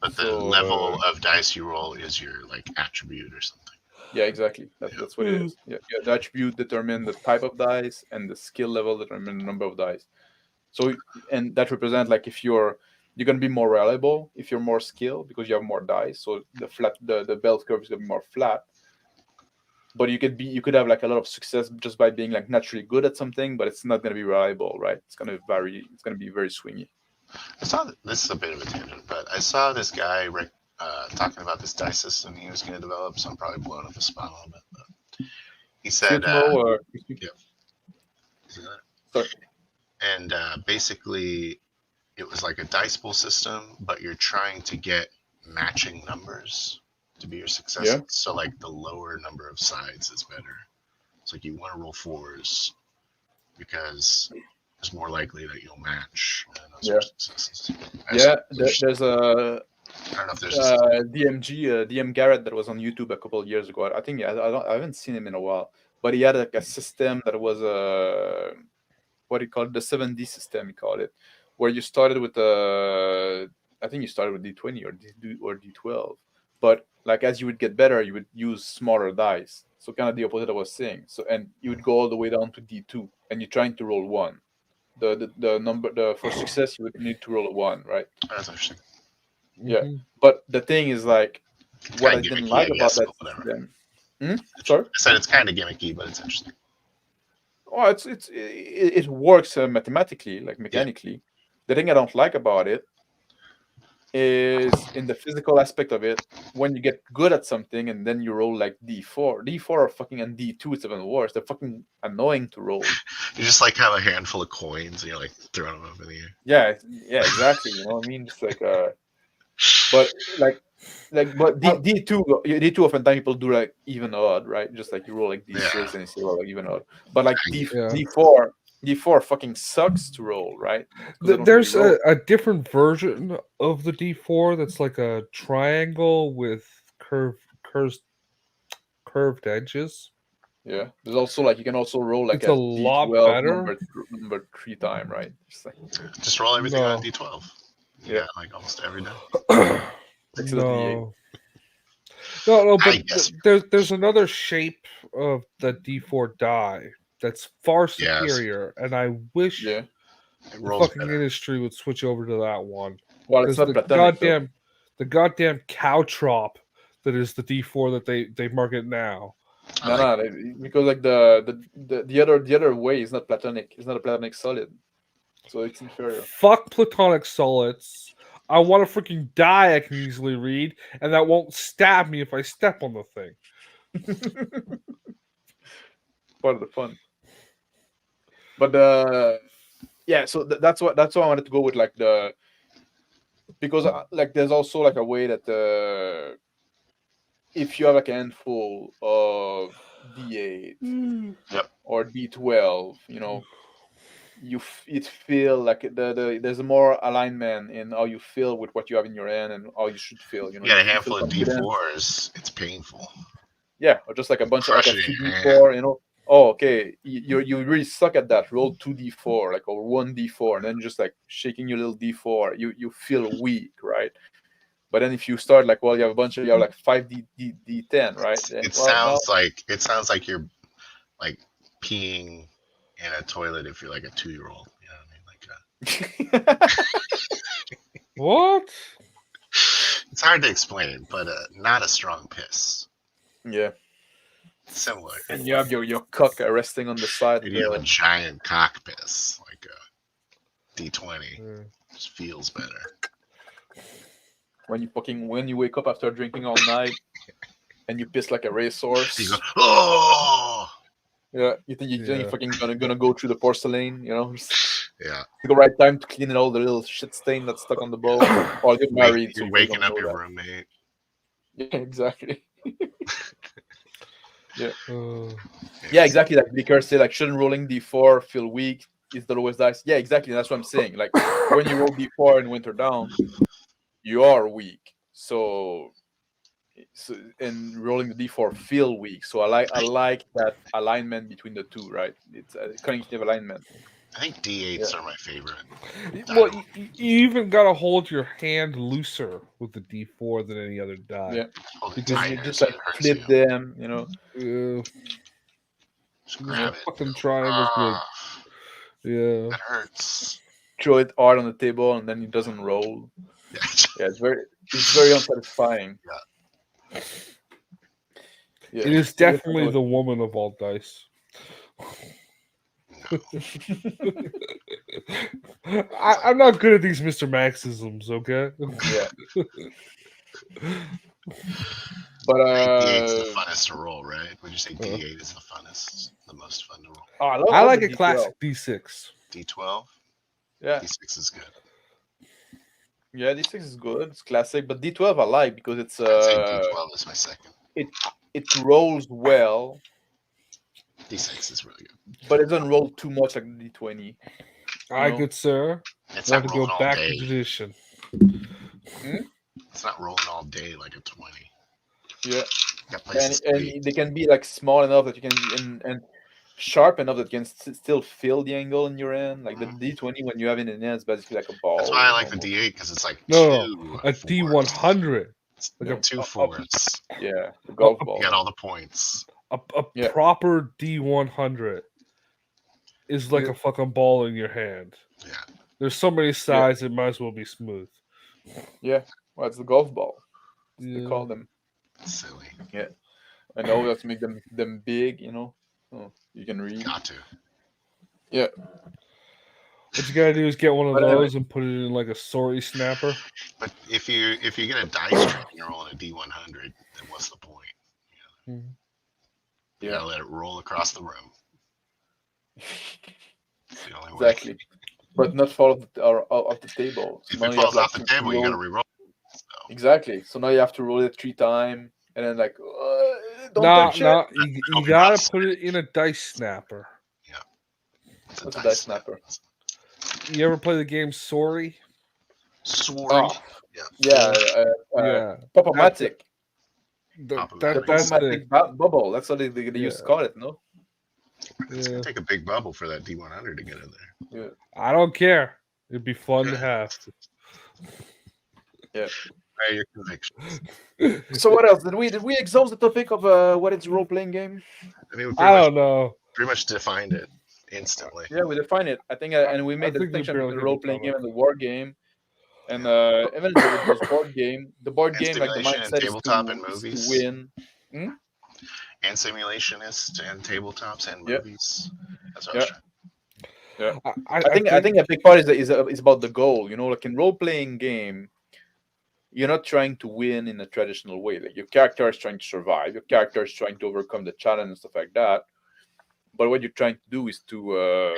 But the So level of dice you roll is your like attribute or something. yeah, exactly. Yeah. That's what it is. Yeah, yeah. The attribute determine the type of dice, and the skill level determine the number of dice. So, and that represent like if you're gonna be more reliable if you're more skilled because you have more dice. So the bell curve is gonna be more flat. But you could have like a lot of success just by being like naturally good at something, but it's not gonna be reliable, right? It's gonna vary. It's gonna be very swingy. I saw this is a bit of a tangent, but I saw this guy talking about this dice system he was going to develop. So I'm probably blowing up the spot a little bit. But he See you said, tomorrow. yeah, see that? Sorry. And basically it was like a dice pool system, but you're trying to get matching numbers to be your success. Yeah. So like the lower number of sides is better. It's like you want to roll fours because it's more likely that you'll match, and those are Yeah. successes. Yeah. Interesting. There's a I don't know if there's a system. DM Garrett that was on YouTube a couple of years ago. I think I haven't seen him in a while, but he had like a system that was what he called the 7D system. He called it, where you started with I think you started with D20 or D12, but like as you would get better, you would use smaller dice. So kind of the opposite I was saying. So and you would go all the way down to D2, and you're trying to roll one. the number for success you would need to roll a 1, right? That's interesting. Yeah. Mhm. But the thing is like It's what kind I of didn't gimmicky, like I about guess, that but whatever. system. Sorry. I said it's kind of gimmicky, but it's interesting. Oh, it works mathematically, like mechanically. The thing I don't like about it is in the physical aspect of it. When you get good at something and then you roll like D4 or fucking and D2, it's even worse. They're fucking annoying to roll. You just like have a handful of coins and you're like throwing them up in the air. Yeah, exactly. You know what I mean? Just like but but D2 oftentimes people do like even odd, right? Just like you roll like D6 Yeah. and you say, well, like even odd. But like Yeah. D4 fucking sucks to roll, right? 'Cause they don't There's really roll. a different version of the D4 that's like a triangle with curved edges. Yeah. There's also like you can also roll like It's a a lot D12 better. number 3 time, right? Just like Just roll everything on No. D12. You Yeah. got like almost every day. Except the D8. No, I but guess. there's another shape of the D4 die that's far Yes. superior, and I wish Yeah. It the rolls fucking better. industry would switch over to that one. Well, it's Because not platonic though. the goddamn cow trop that is the D4 that they market now. I like it. Because like the other way is not platonic. It's not a platonic solid, so it's inferior. Fuck platonic solids. I want a freaking die I can easily read, and that won't stab me if I step on the thing. Part of the fun. But yeah, so that's why I wanted to go with like because like there's also like a way that if you have like a handful of D8 Yep. or D12, you know, it feel like there's a more alignment in how you feel with what you have in your hand and how you should feel. You know, You got a you feel handful of confident. D4s. It's painful. Yeah, or just like a bunch of like a Crushing few your hand. D4. You know, oh okay, you really suck at that. Roll 2D4, like or 1D4, and then just like shaking your little D4, you feel weak, right? But then if you start like, well, you have like 5D10, right? Then, It well, now sounds like you're like peeing in a toilet if you're like a 2-year-old. You know what I mean? Like What? it's hard to explain, but not a strong piss. yeah. Similar. And you have your cock resting on the side. Maybe you have a giant cock piss, like a D20. Just feels better. When you wake up after drinking all night and you piss like a racehorse. You go, oh! Yeah, you think you're fucking gonna go through the porcelain, you know? Yeah. The right time to clean all the little shit stain that's stuck on the bowl. Or get married. You're so waking don't up know your that. roommate. Yeah, exactly. Yeah. Uh, Yeah, exactly. Like Vickers say, like shouldn't rolling D4 feel weak? Is the lowest dice? Yeah, exactly. That's what I'm saying. Like when you roll D4 in WinterDarn, you are weak. So and rolling the D4 feel weak. So I like that alignment between the two, right? It's a cognitive alignment. I think D8s are my favorite. well, you even gotta hold your hand looser with the D4 than any other die. Yeah, Hold it because tighter you just so like it hurts flip you. them, you know. Just grab it. Fucking triangles good. Ah, Yeah. that hurts. Throw it hard on the table and then it doesn't roll. Yeah. Yeah, it's very unsatisfying. Yeah. It is definitely the woman of all dice. I'm not good at these Mr. Maxisms, okay? Yeah. But D8's the funnest to roll, right? Would you say D8 is the funnest, the most fun to roll? oh, I like the a D12. classic D6. D12? Yeah. D6 is good. Yeah, D6 is good. It's classic, but D12 I like because it's I'd say D12 is my second. it rolls well. D6 is really good. But it doesn't roll too much like the D20. Aye, good sir. It's Want not to go rolling all back day. to tradition. It's not rolling all day like a 20. Yeah. Got places to be. And they can be like small enough that you can and sharp enough that you can still feel the angle in your hand. Like the D20 when you have it in hand, it's basically like a ball. That's why I like the D8 because it's like No, two a D100. It's Like a- 2 fours. Yeah, the golf ball. You got all the points. A proper D100. is like Yeah. a fucking ball in your hand. Yeah. There's so many sides, it might as well be smooth. Yeah. Well, it's the golf ball. They Yeah. call them. Silly. Yeah. And now we have to make them big, so you can read. Got to. Yeah. What you gotta do is get one of But anyway. those and put it in like a sorry snapper. But if you get a dice tray and you're rolling a D100, then what's the point? You Yeah. gotta let it roll across the room. It's the only Exactly. way. But not fall off the table. So If now it you have falls off like the to table, you gotta roll. re-roll. Exactly. So now you have to roll it 3 times, and then like, don't Nah, touch it. nah, you Open gotta house. put it in a dice snapper. It's What's a dice snapper? You ever play the game Sorry? Sorry. Yeah. Yeah. Pop-O-Matic. That, Pop-O-Matic. that, The that's Pop-O-Matic bubble. That's how they used to call it, no? It's Yeah. gonna take a big bubble for that D100 to get in there. Yeah. I don't care. It'd be fun to have. Yeah. Hey, your convictions. So what else? Did we exhaust the topic of what is role playing game? I mean, we I don't know. pretty much defined it instantly. Yeah, we define it. I think, and we made the think we distinction barely between the hit the role playing game topic. and the war game. And even with those board game, the board And game, like the simulation and mindset is tabletop to, and is to movies. win. And simulationists and tabletops and Yeah. movies. That's what I was trying. Yeah. I I think a big part is about the goal. Like in role playing game, you're not trying to win in a traditional way. Like your character is trying to survive. Your character is trying to overcome the challenge and stuff like that. But what you're trying to do is to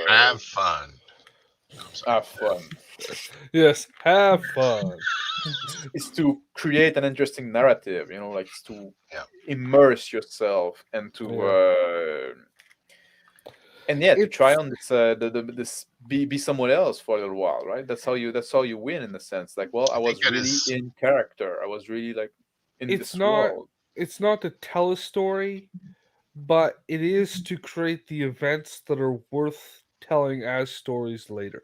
Have fun. have fun. Yes, have fun. It's to create an interesting narrative. Like it's to Yeah. immerse yourself and to to try on this this be someone else for a little while, right? That's how you win in a sense. Like, well, I was that really is- in character. I was really like in It's this not world. it's not to tell a story, but it is to create the events that are worth telling as stories later.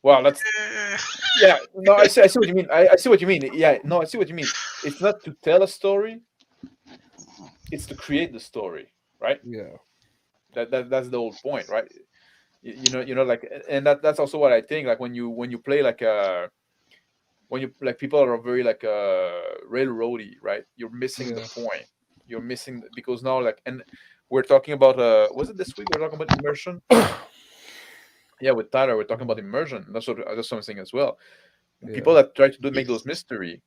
Wow, that's Eh, yeah. No, I see what you mean. I see what you mean. Yeah, no, I see what you mean. It's not to tell a story. It's to create the story, right? Yeah. That's the whole point, right? Like, and that's also what I think. Like when you play like when you like people are very like railroady, right? You're missing the point. You're missing because now like, and we're talking about was it this week we're talking about immersion? Yeah, with Tyler we're talking about immersion. That's something as well. People that try to make those mystery,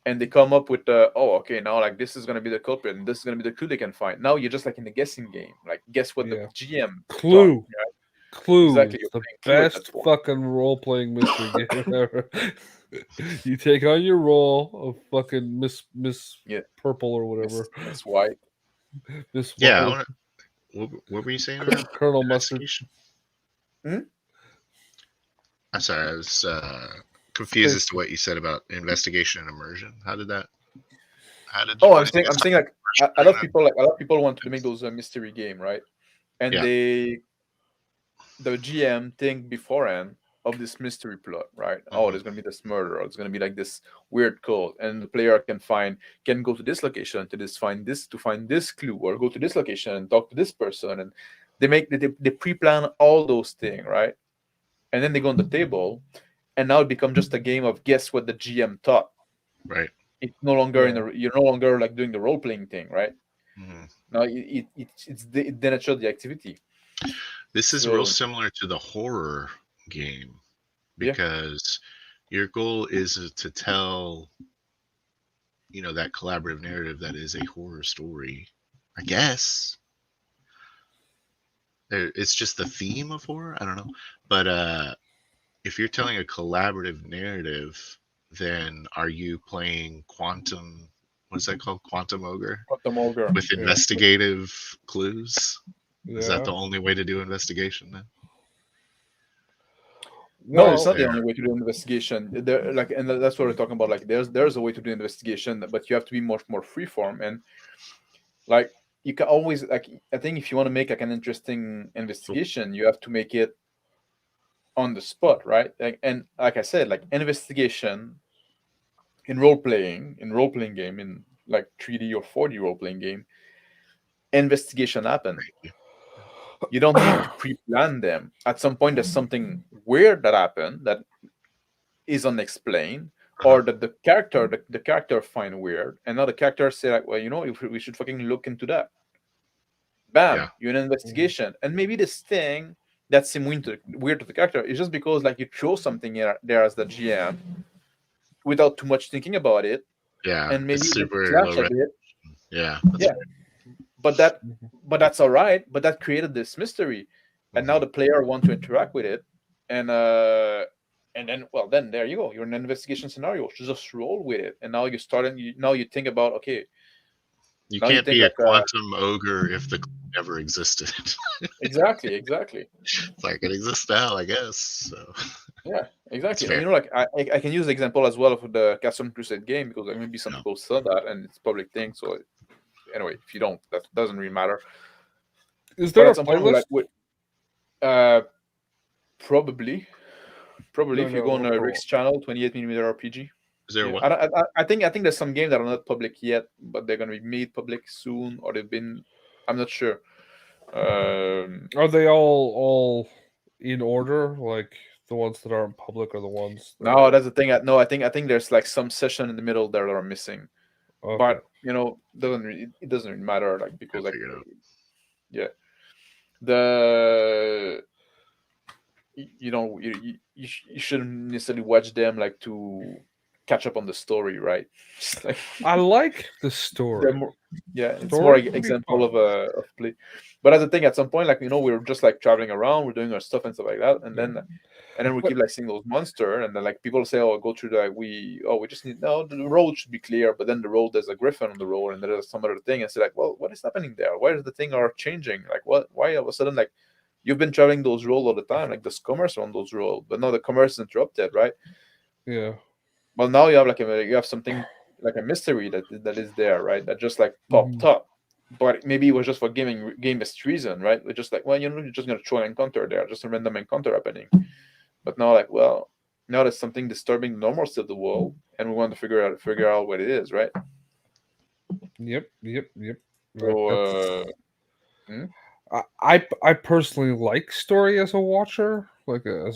and they come up with okay, now like this is gonna be the culprit and this is gonna be the clue they can find. Now you're just like in the guessing game. Like guess what the GM Clue. thought, right? Clue. Exactly, It's you're the playing Clue at that best point. fucking role playing mystery game ever. You take on your role of fucking Miss Yeah. Purple or whatever. Miss White. Miss Yeah. White. What were you saying about Colonel Mustard. Hmm? I'm sorry, I was confused as to what you said about investigation and immersion. How did that? Oh, I'm saying like a lot of people want to make those mystery game, right? And Yeah. the GM think beforehand of this mystery plot, right? Oh, there's gonna be this murder, or it's gonna be like this weird code, and the player can go to this location to find this clue, or go to this location and talk to this person, and they pre-plan all those things, right? And then they go on the table, and now it becomes just a game of guess what the GM thought. Right. It's no longer you're no longer like doing the role playing thing, right? Mm-hmm. Now it then shows the activity. This is real similar to the horror game because your goal is to tell, that collaborative narrative that is a horror story. I guess it's just the theme of horror. I don't know, but if you're telling a collaborative narrative, then are you playing quantum? What's that called? Quantum Ogre? Quantum Ogre. With investigative clues? Yeah. Is that the only way to do investigation then? No, it's not the only way to do investigation. There, like, and that's what we're talking about. Like, there's a way to do investigation, but you have to be much more freeform. And like, you can always like. I think if you want to make like an interesting investigation, you have to make it on the spot, right? And like I said, like investigation in role playing game, in like 3D or 4D role playing game, investigation happen. You don't need to pre-plan them. At some point, there's something weird that happened that is unexplained, or that the character find weird, and now the character say like, well, if we should fucking look into that. Yeah. Bam, you're in an investigation, and maybe this thing that seemed weird to the character is just because like you throw something there as the GM without too much thinking about it, Yeah. and maybe It's it super clash low a bit. Yeah. Yeah, but that's all right. But that created this mystery, and now the player want to interact with it, and then then there you go. You're in an investigation scenario. So just roll with it, and now you start and now you think about okay. You Now you can't think be a like quantum ogre if the never existed. exactly. It's like it exists now, I guess. So Yeah, it's exactly. And fair. like I can use the example as well of the Custom Crusade game because like, maybe some No. people saw that and it's public thing. So anyway, if you don't, that doesn't really matter. Is But there a at some point, we're playlist? like, uh, probably No, if you no, go on no, Rick's channel, 28mm RPG. Is there Yeah, what? I think there's some games that are not public yet, but they're gonna be made public soon, or they've been. I'm not sure. Are they all in order? Like the ones that aren't public are the ones that No, are that's the thing. No, I think there's like some session in the middle there that are missing, okay. but it doesn't really matter like because Can't like figure it out. yeah the you shouldn't necessarily watch them like to catch up on the story, right? Just like I like the they're story. more, yeah, it's more Story like can be example fun. of play. But as a thing, at some point, like we're just like traveling around, we're doing our stuff and stuff like that, and then we But keep like seeing those monster, and then like people say, "Oh, go through the we just need no the road should be clear," but then the road there's a griffin on the road, and there's some other thing, and say like, "Well, what is happening there? Why is the thing are changing? Like what? Why all of a sudden like you've been traveling those roads all the time, like there's commerce on those roads, but now the commerce is interrupted, right? yeah. Well, now you have you have something like a mystery that is there, right? That just like popped Mhm. up, but maybe it was just for game-based reason, right? We're just like, well, you're just gonna throw an encounter there, just a random encounter happening. But now, like, well, now there's something disturbing the normalcy of the world, and we want to figure out what it is, right? Yep. So, That's hmm? I personally like story as a watcher, like Yeah,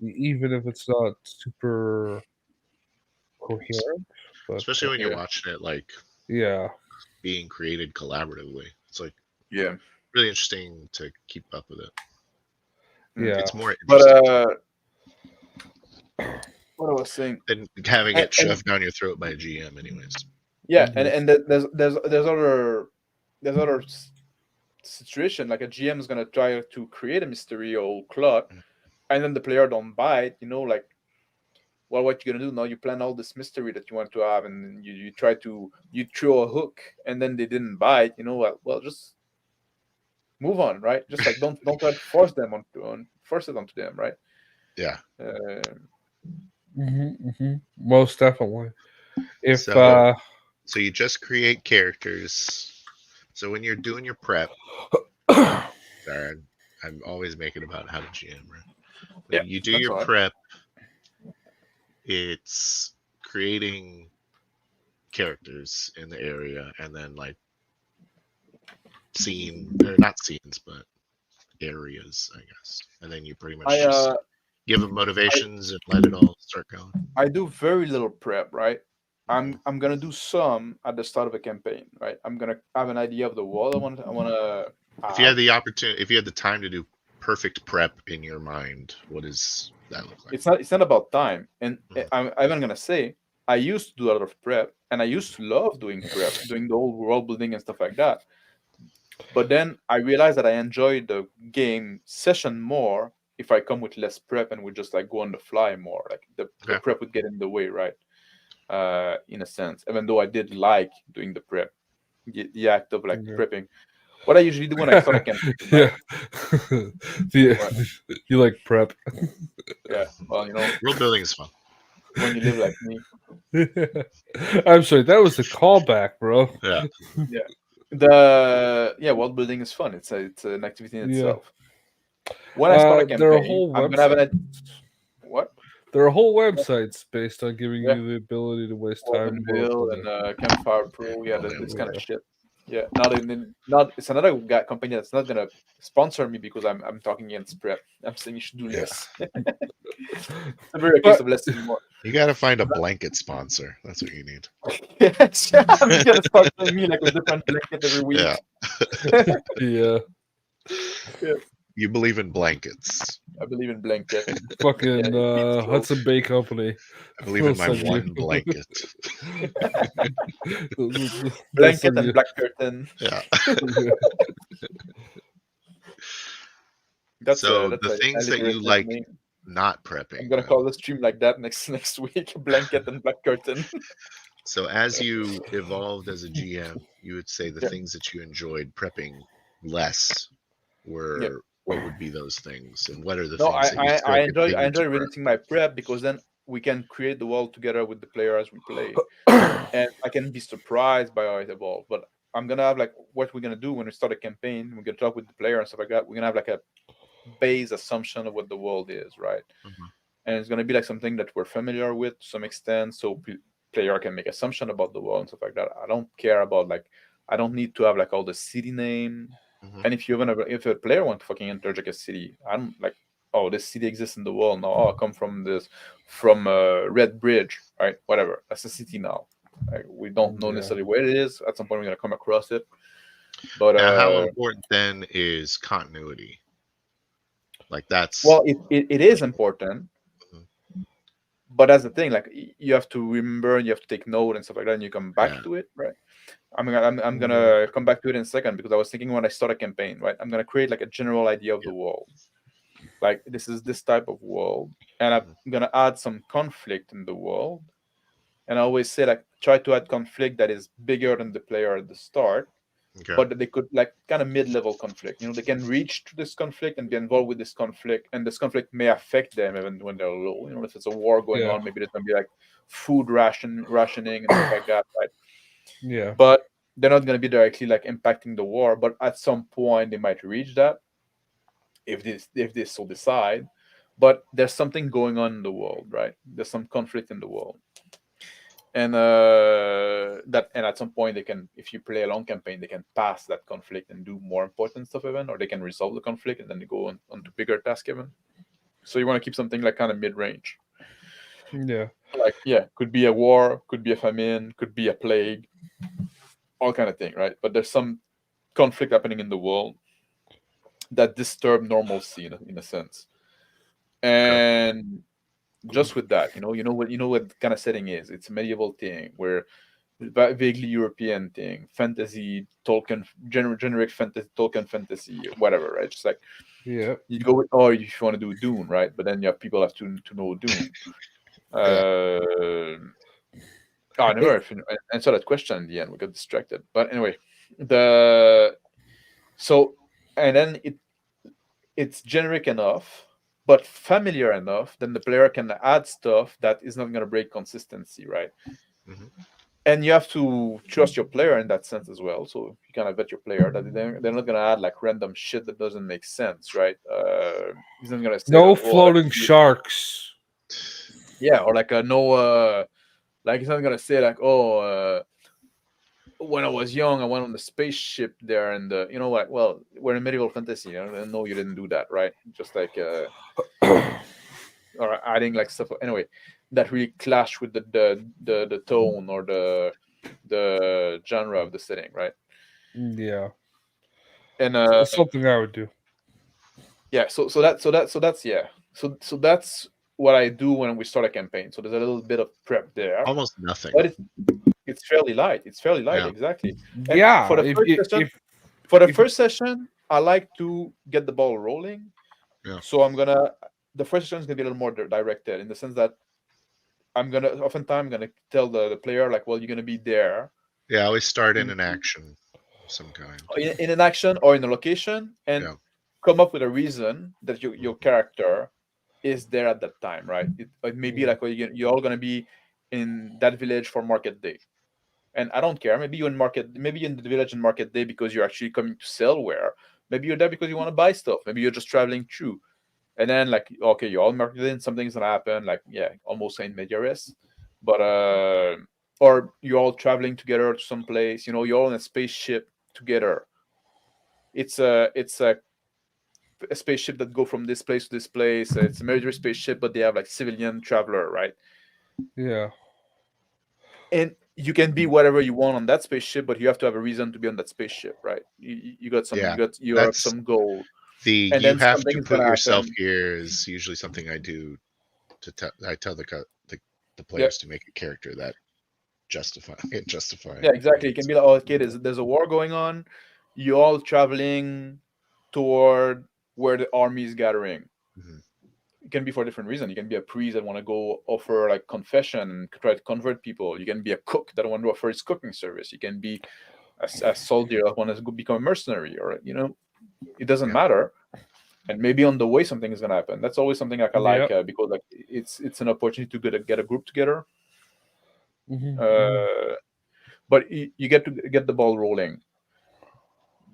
even if it's not super coherent, but Especially when you're yeah, watching it like yeah. being created collaboratively. It's like yeah. really interesting to keep up with it. Mm. Yeah. It's more But interesting what I was saying, than having it and shoved down your throat by a GM, anyways. yeah, Mhm. there's other situation like a GM is gonna try to create a mystery or plot, and then the player don't buy it. Like, well, what you gonna do now? You plan all this mystery that you want to have, and you try to you throw a hook, and then they didn't buy it. Well, just move on, right? Just like don't try to force it onto them, right? Yeah. Most definitely. If So you just create characters. So when you're doing your prep, sorry, I'm always making about how to GM, right? Yeah, When you do that's your all right. prep, it's creating characters in the area and then like or not scenes, but areas, I guess. And then you pretty much I just give them I motivations and let it all start going. I do very little prep, right? I'm gonna do some at the start of a campaign, right? I'm gonna have an idea of the world I wanna If you had have. the opportunity, if you had the time to do perfect prep in your mind, what does that look like? It's not about time, and Mhm. I'm even gonna say I used to do a lot of prep, and I used to love doing prep, doing the whole world building and stuff like that. But then I realized that I enjoy the game session more if I come with less prep and we just like go on the fly more. Like the Okay. prep would get in the way, right? In a sense, even though I did like doing the prep, the act of like yeah. prepping. What I usually do when I start a campaign, right? Yeah. What? You like prep. Yeah. Well, World building is fun. when you live like me. I'm sorry, that was a callback, bro. Yeah. Yeah, world building is fun. It's an activity in Yeah. itself. When I start a There are campaign, whole I'm gonna have websites. what? There are whole websites based on giving Yeah, you the ability to waste World time and world Build building. and Campfire Yeah. Pro. Yeah, All this them. kind of Yeah. shit. Yeah, it's another company that's not gonna sponsor me because I'm talking against prep. I'm saying you should do Yeah. less. It's never a case But of less anymore. You got to find a blanket sponsor. That's what you need. Yes, yeah, I'm just gonna start playing me like a different blanket every Yeah. week. yeah, Yeah, You believe in blankets. I believe in blanket. Yeah, fucking it beats clothes. Hudson Bay Company. I believe They'll in my send you. one blanket. They'll Blanket send and you. black curtain. Yeah. Yeah. So That's the a things that you alliterative like name. not I'm prepping gonna then. call the stream like that next week. Blanket and black curtain. So as you evolved as a GM, you would say the Yeah, things that you enjoyed prepping less yeah. were what would be those things, and what are the No, things that you still I continue to enjoy prep? reducing my prep because then we can create the world together with the player as we play, and I can be surprised by how it evolves. But I'm gonna have like what we're gonna do when we start a campaign. We're gonna talk with the player and stuff like that. We're gonna have like a base assumption of what the world is, right? Mhm. And it's gonna be like something that we're familiar with to some extent, so player can make assumption about the world and stuff like that. I don't care about like I don't need to have like all the city name. Mhm. And if a player want to fucking interject a city, I'm like, oh, this city exists in the world now. Oh, I come from Red Bridge, right? Whatever. That's a city now. Like, we don't know Yeah. necessarily where it is. At some point, we're gonna come across it. But Now, how important then is continuity? Like that's well, it is important. Mhm. But that's the thing. Like you have to remember, you have to take note and stuff like that, and you come Yeah. back to it, right? I'm Yeah. gonna come back to it in a second because I was thinking when I start a campaign, right? I'm gonna create like a general idea of Yeah. the world. Like this is this type of world, and I'm Mhm. gonna add some conflict in the world. And I always say like try to add conflict that is bigger than the player at the start, Okay. but that they could like kind of mid-level conflict. You know, they can reach to this conflict and be involved with this conflict, and this conflict may affect them even when they're low. You know, if it's a war going Yeah. on, maybe there's gonna be like rationing and stuff like that, right? Yeah. But they're not gonna be directly like impacting the war, but at some point they might reach that if they so decide. But there's something going on in the world, right? There's some conflict in the world, and at some point they can, if you play a long campaign, they can pass that conflict and do more important stuff even, or they can resolve the conflict and then they go on to bigger task even. So you want to keep something like kind of mid-range. Yeah. Like yeah, could be a war, could be a famine, could be a plague, all kind of thing, right? But there's some conflict happening in the world that disturb normalcy in a sense. Okay. And just with that, you know what kind of setting is. It's a medieval thing where vaguely European thing, fantasy, Tolkien, generic fantasy, Tolkien fantasy, whatever, right? Just like Yeah. you go with, or if you want to do Dune, right? But then you have people have to know Dune. Yeah. I never answered that question in the end. We got distracted. But anyway, the so and then it's generic enough, but familiar enough, then the player can add stuff that is not going to break consistency, right? Mhm. And you have to trust your player in that sense as well. So you kind of vet your player that they're not going to add like random shit that doesn't make sense, right? He's not going to say No that, oh, like, floating sharks. yeah, or like no, like he's not going to say like, oh, when I was young, I went on the spaceship there, and what? Well, we're in medieval fantasy. I know you didn't do that, right? Just like or adding like stuff. Anyway, that really clash with the tone or the genre of the setting, right? Yeah. And It's something I would do. yeah, so that's yeah, so that's what I do when we start a campaign. So there's a little bit of prep there, Almost nothing. but it's fairly light. It's fairly light, Yeah. exactly. And Yeah. for the If first session, I like to get the ball rolling. Yeah. So the first session is gonna be a little more directed in the sense that oftentimes I'm gonna tell the player like, well, you're gonna be there Yeah. I always start in in, an action of some kind. in an action or in a location, and Yeah. come up with a reason that your Mhm. character is there at that time, right? It may be yeah. like, well, you're all gonna be in that village for market day, and I don't care. Maybe you're in the village in market day because you're actually coming to sell ware. Maybe you're there because you want to buy stuff. Maybe you're just traveling through. And then like, okay, you're all marketed in, something's gonna happen, like yeah, almost saying media res. But or you're all traveling together to some place, you're all in a spaceship, together. It's a spaceship that go from this place to this place. It's a military spaceship, but they have like civilian traveler, right? Yeah. And you can be whatever you want on that spaceship, but you have to have a reason to be on that spaceship, right? You got some, Yeah, you have that's some goal, the and you then have something to is put gonna yourself happen. here is usually something I do I tell the Yeah, players to make a character that justify yeah, exactly. It points. can be like, oh, okay, there's a war going on. You all traveling toward where the army is gathering. Mhm. It can be for a different reason. You can be a priest that want to go offer like confession and try to convert people. You can be a cook that want to offer his cooking service. You can be a soldier that want to become a mercenary, or it doesn't Yeah. matter. And maybe on the way something is gonna happen. That's always something like I like Yep. because like it's an opportunity to get a group together. Mm-hmm. Uh, but you get to get the ball rolling.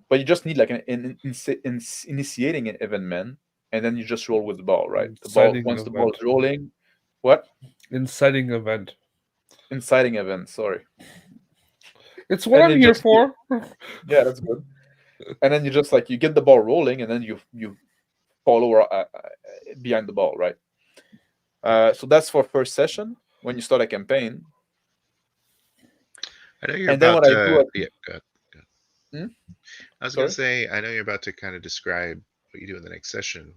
But you just need like an initiating an event, man, and then you just roll with the ball, right? The ball Inciting once the ball event. is rolling, what? Inciting event. Inciting event. Sorry, It's what and I'm then here just for. yeah, that's good. And then you just like you get the ball rolling, and then you follow behind the ball, right? So that's for first session when you start a campaign. I know you're And then about what I do, to. Yeah, go ahead. Go ahead. hmm? I was gonna Sorry. say I know you're about to kind of describe what you do in the next session,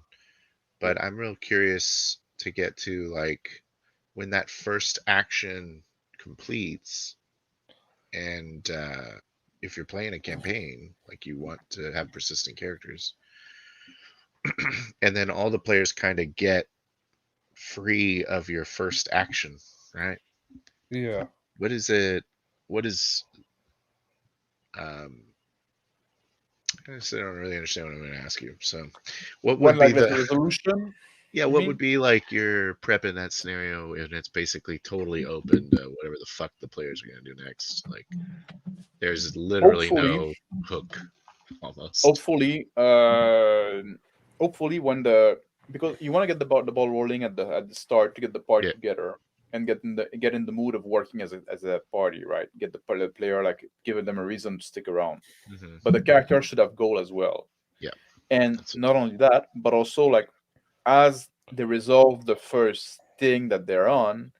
but I'm real curious to get to like when that first action completes, and if you're playing a campaign, like you want to have persistent characters, and then all the players kind of get free of your first action, right? Yeah. What is it? What is um? I just don't really understand what I'm going to ask you. So, what When would be like there's a the resolution, yeah? you What would mean? be like your prep in that scenario, and it's basically totally open to whatever the fuck the players are going to do next? Like, there's literally Hopefully, no hook, almost. hopefully, hopefully when the because you want to get the ball rolling at the start to get the party Yeah. together and get in the mood of working as a party, right? Get the player like giving them a reason to stick around. But the character should have goal as well. Yeah. And That's not only that, but also like as they resolve the first thing that they're on,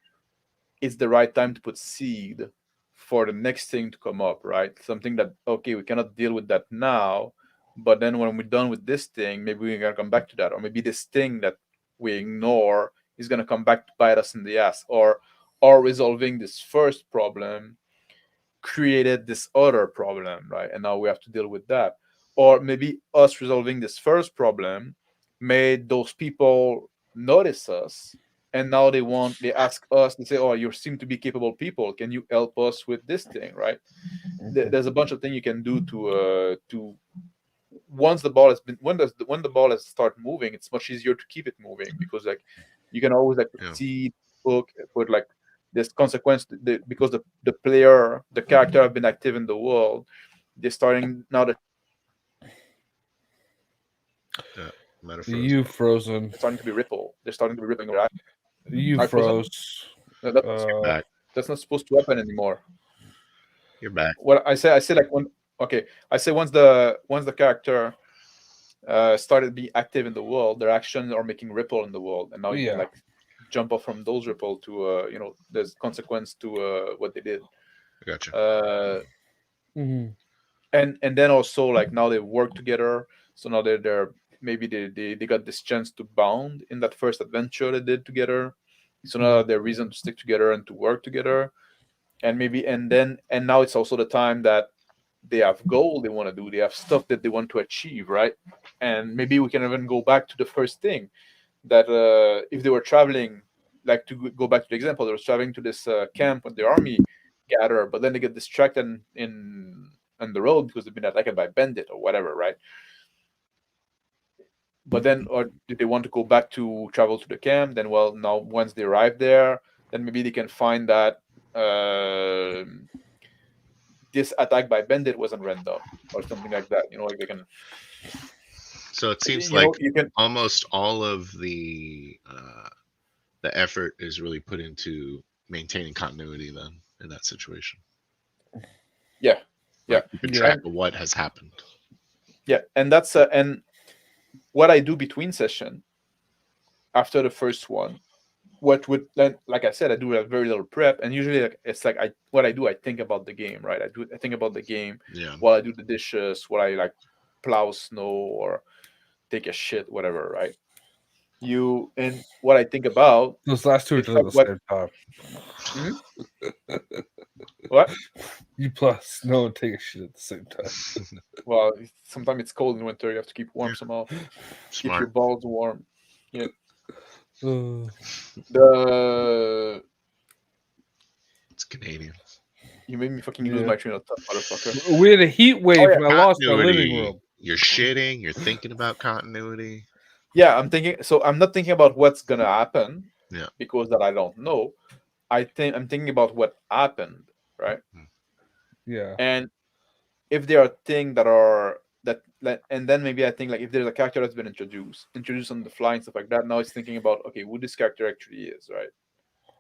it's the right time to put seed for the next thing to come up, right? Something that okay, we cannot deal with that now, but then when we're done with this thing, maybe we're gonna come back to that, or maybe this thing that we ignore is gonna come back to bite us in the ass, or resolving this first problem created this other problem, right? And now we have to deal with that. Or maybe us resolving this first problem made those people notice us, and now they ask us, they say, "Oh, you seem to be capable people. Can you help us with this thing?" Right? There's a bunch of things you can do to once the ball has been when the ball has start moving, it's much easier to keep it moving because like you can always like yeah. see hook put like this consequence because the character have been active in the world. They're starting now the Yeah. Might have frozen. You frozen. starting to be ripple. They're starting to be rippling around. You I frozen. froze. No, that's Uh, Back. that's not supposed to happen anymore. You're back. What I say like when okay, I say once the character started being active in the world, their actions are making ripple in the world, and now you can yeah. like jump off from those ripple to there's consequence to what they did. I gotcha. Uh, Hmm. and then also like now they work together, so now they're maybe they got this chance to bond in that first adventure they did together. So now their reason to stick together and to work together, and maybe and now it's also the time that they have goal they want to do, they have stuff that they want to achieve, right? And maybe we can even go back to the first thing that if they were traveling, like to go back to the example, they were traveling to this camp with the army gather, but then they get distracted in on the road because they've been attacked by bandit or whatever, right? But then, or did they want to go back to travel to the camp? Then, well, now once they arrive there, then maybe they can find that uh, this attack by bandit wasn't random or something like that. Like they can, So it seems like you can, almost all of the effort is really put into maintaining continuity then in that situation. yeah, Yeah. Keeping Yeah. track of what has happened. Yeah, and that's and what I do between session after the first one. What would then, like I said, I do a very little prep, and usually it's like I think about the game, right? I think about the game Yeah. while I do the dishes, while I like plow snow or take a shit, whatever, right? And what I think about Those last two are is done at the what same time. Mhm. What? You plus snow and take a shit at the same time. Well, sometimes it's cold in winter. You have to keep warm Yeah. somehow. Keep your Smart. balls warm. Yeah. Uh, The It's Canadian. You made me fucking Yeah. lose my train of thought, motherfucker. we had a heat wave yeah, and I lost my living Continuity. room. You're shitting. You're thinking about continuity. Yeah, I'm thinking. So I'm not thinking about what's gonna happen. Yeah. Because that I don't know. I'm thinking about what happened, right? Yeah. And if there are things that are and then maybe I think like if there's a character that's been introduced on the fly and stuff like that. Now it's thinking about, okay, who this character actually is, right?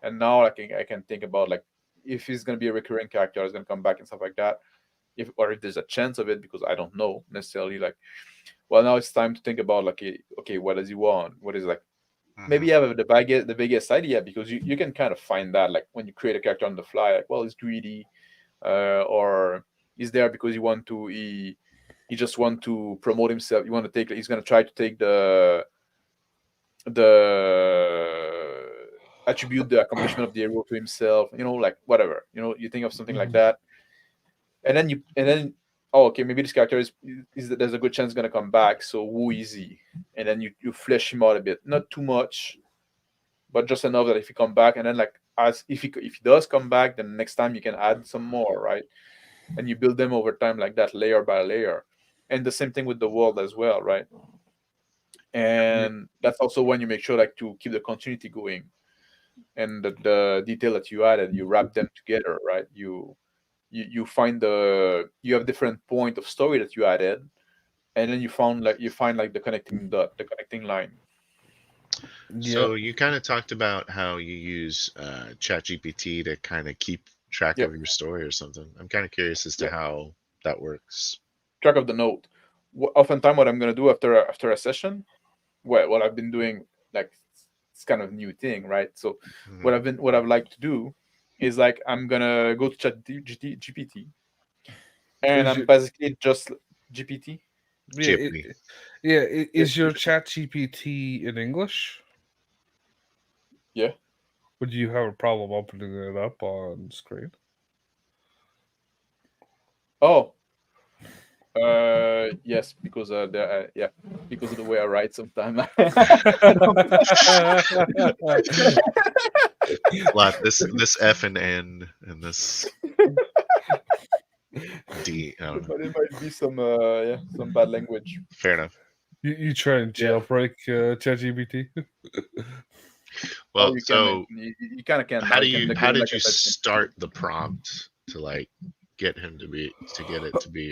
And now I can think about like if he's gonna be a recurring character, he's gonna come back and stuff like that. If there's a chance of it, because I don't know necessarily. Like, well, now it's time to think about like, okay, what does he want? What is like maybe you have the biggest idea, because you can kind of find that like when you create a character on the fly, like, well, he's greedy, or he's there because he just want to promote himself. You want to take, he's going to try to take the attribute the accomplishment of the hero to himself, like whatever, you think of something like that, and then oh, okay, maybe this character is there's a good chance going to come back, so who is he? And then you flesh him out a bit, not too much, but just enough that if he come back, and then like as if he does come back, then next time you can add some more, right? And you build them over time like that, layer by layer. And the same thing with the world as well, right? And that's also when you make sure like to keep the continuity going, and the detail that you added, you wrap them together, right? You find you have different point of story that you added, and then you find like the connecting dot, the connecting line. So you kind of talked about how you use ChatGPT to kind of keep track Yep. of your story or something. I'm kind of curious as to Yep. how that works. Track of the note. Oftentimes, what I'm gonna do after a session, what I've been doing, like it's kind of new thing, right? So what I've liked to do is like I'm gonna go to ChatGPT, and I'm basically just GPT. Gypney. Is your chat GPT in English? Yeah. Would you have a problem opening it up on screen? Oh. Yes, because because of the way I write sometimes. This F and N and this D. I don't know. But it might be some bad language. Fair enough. You try and jailbreak ChatGPT? Well, you so can, you kind of can. how did you start the prompt to like get him to get it to be?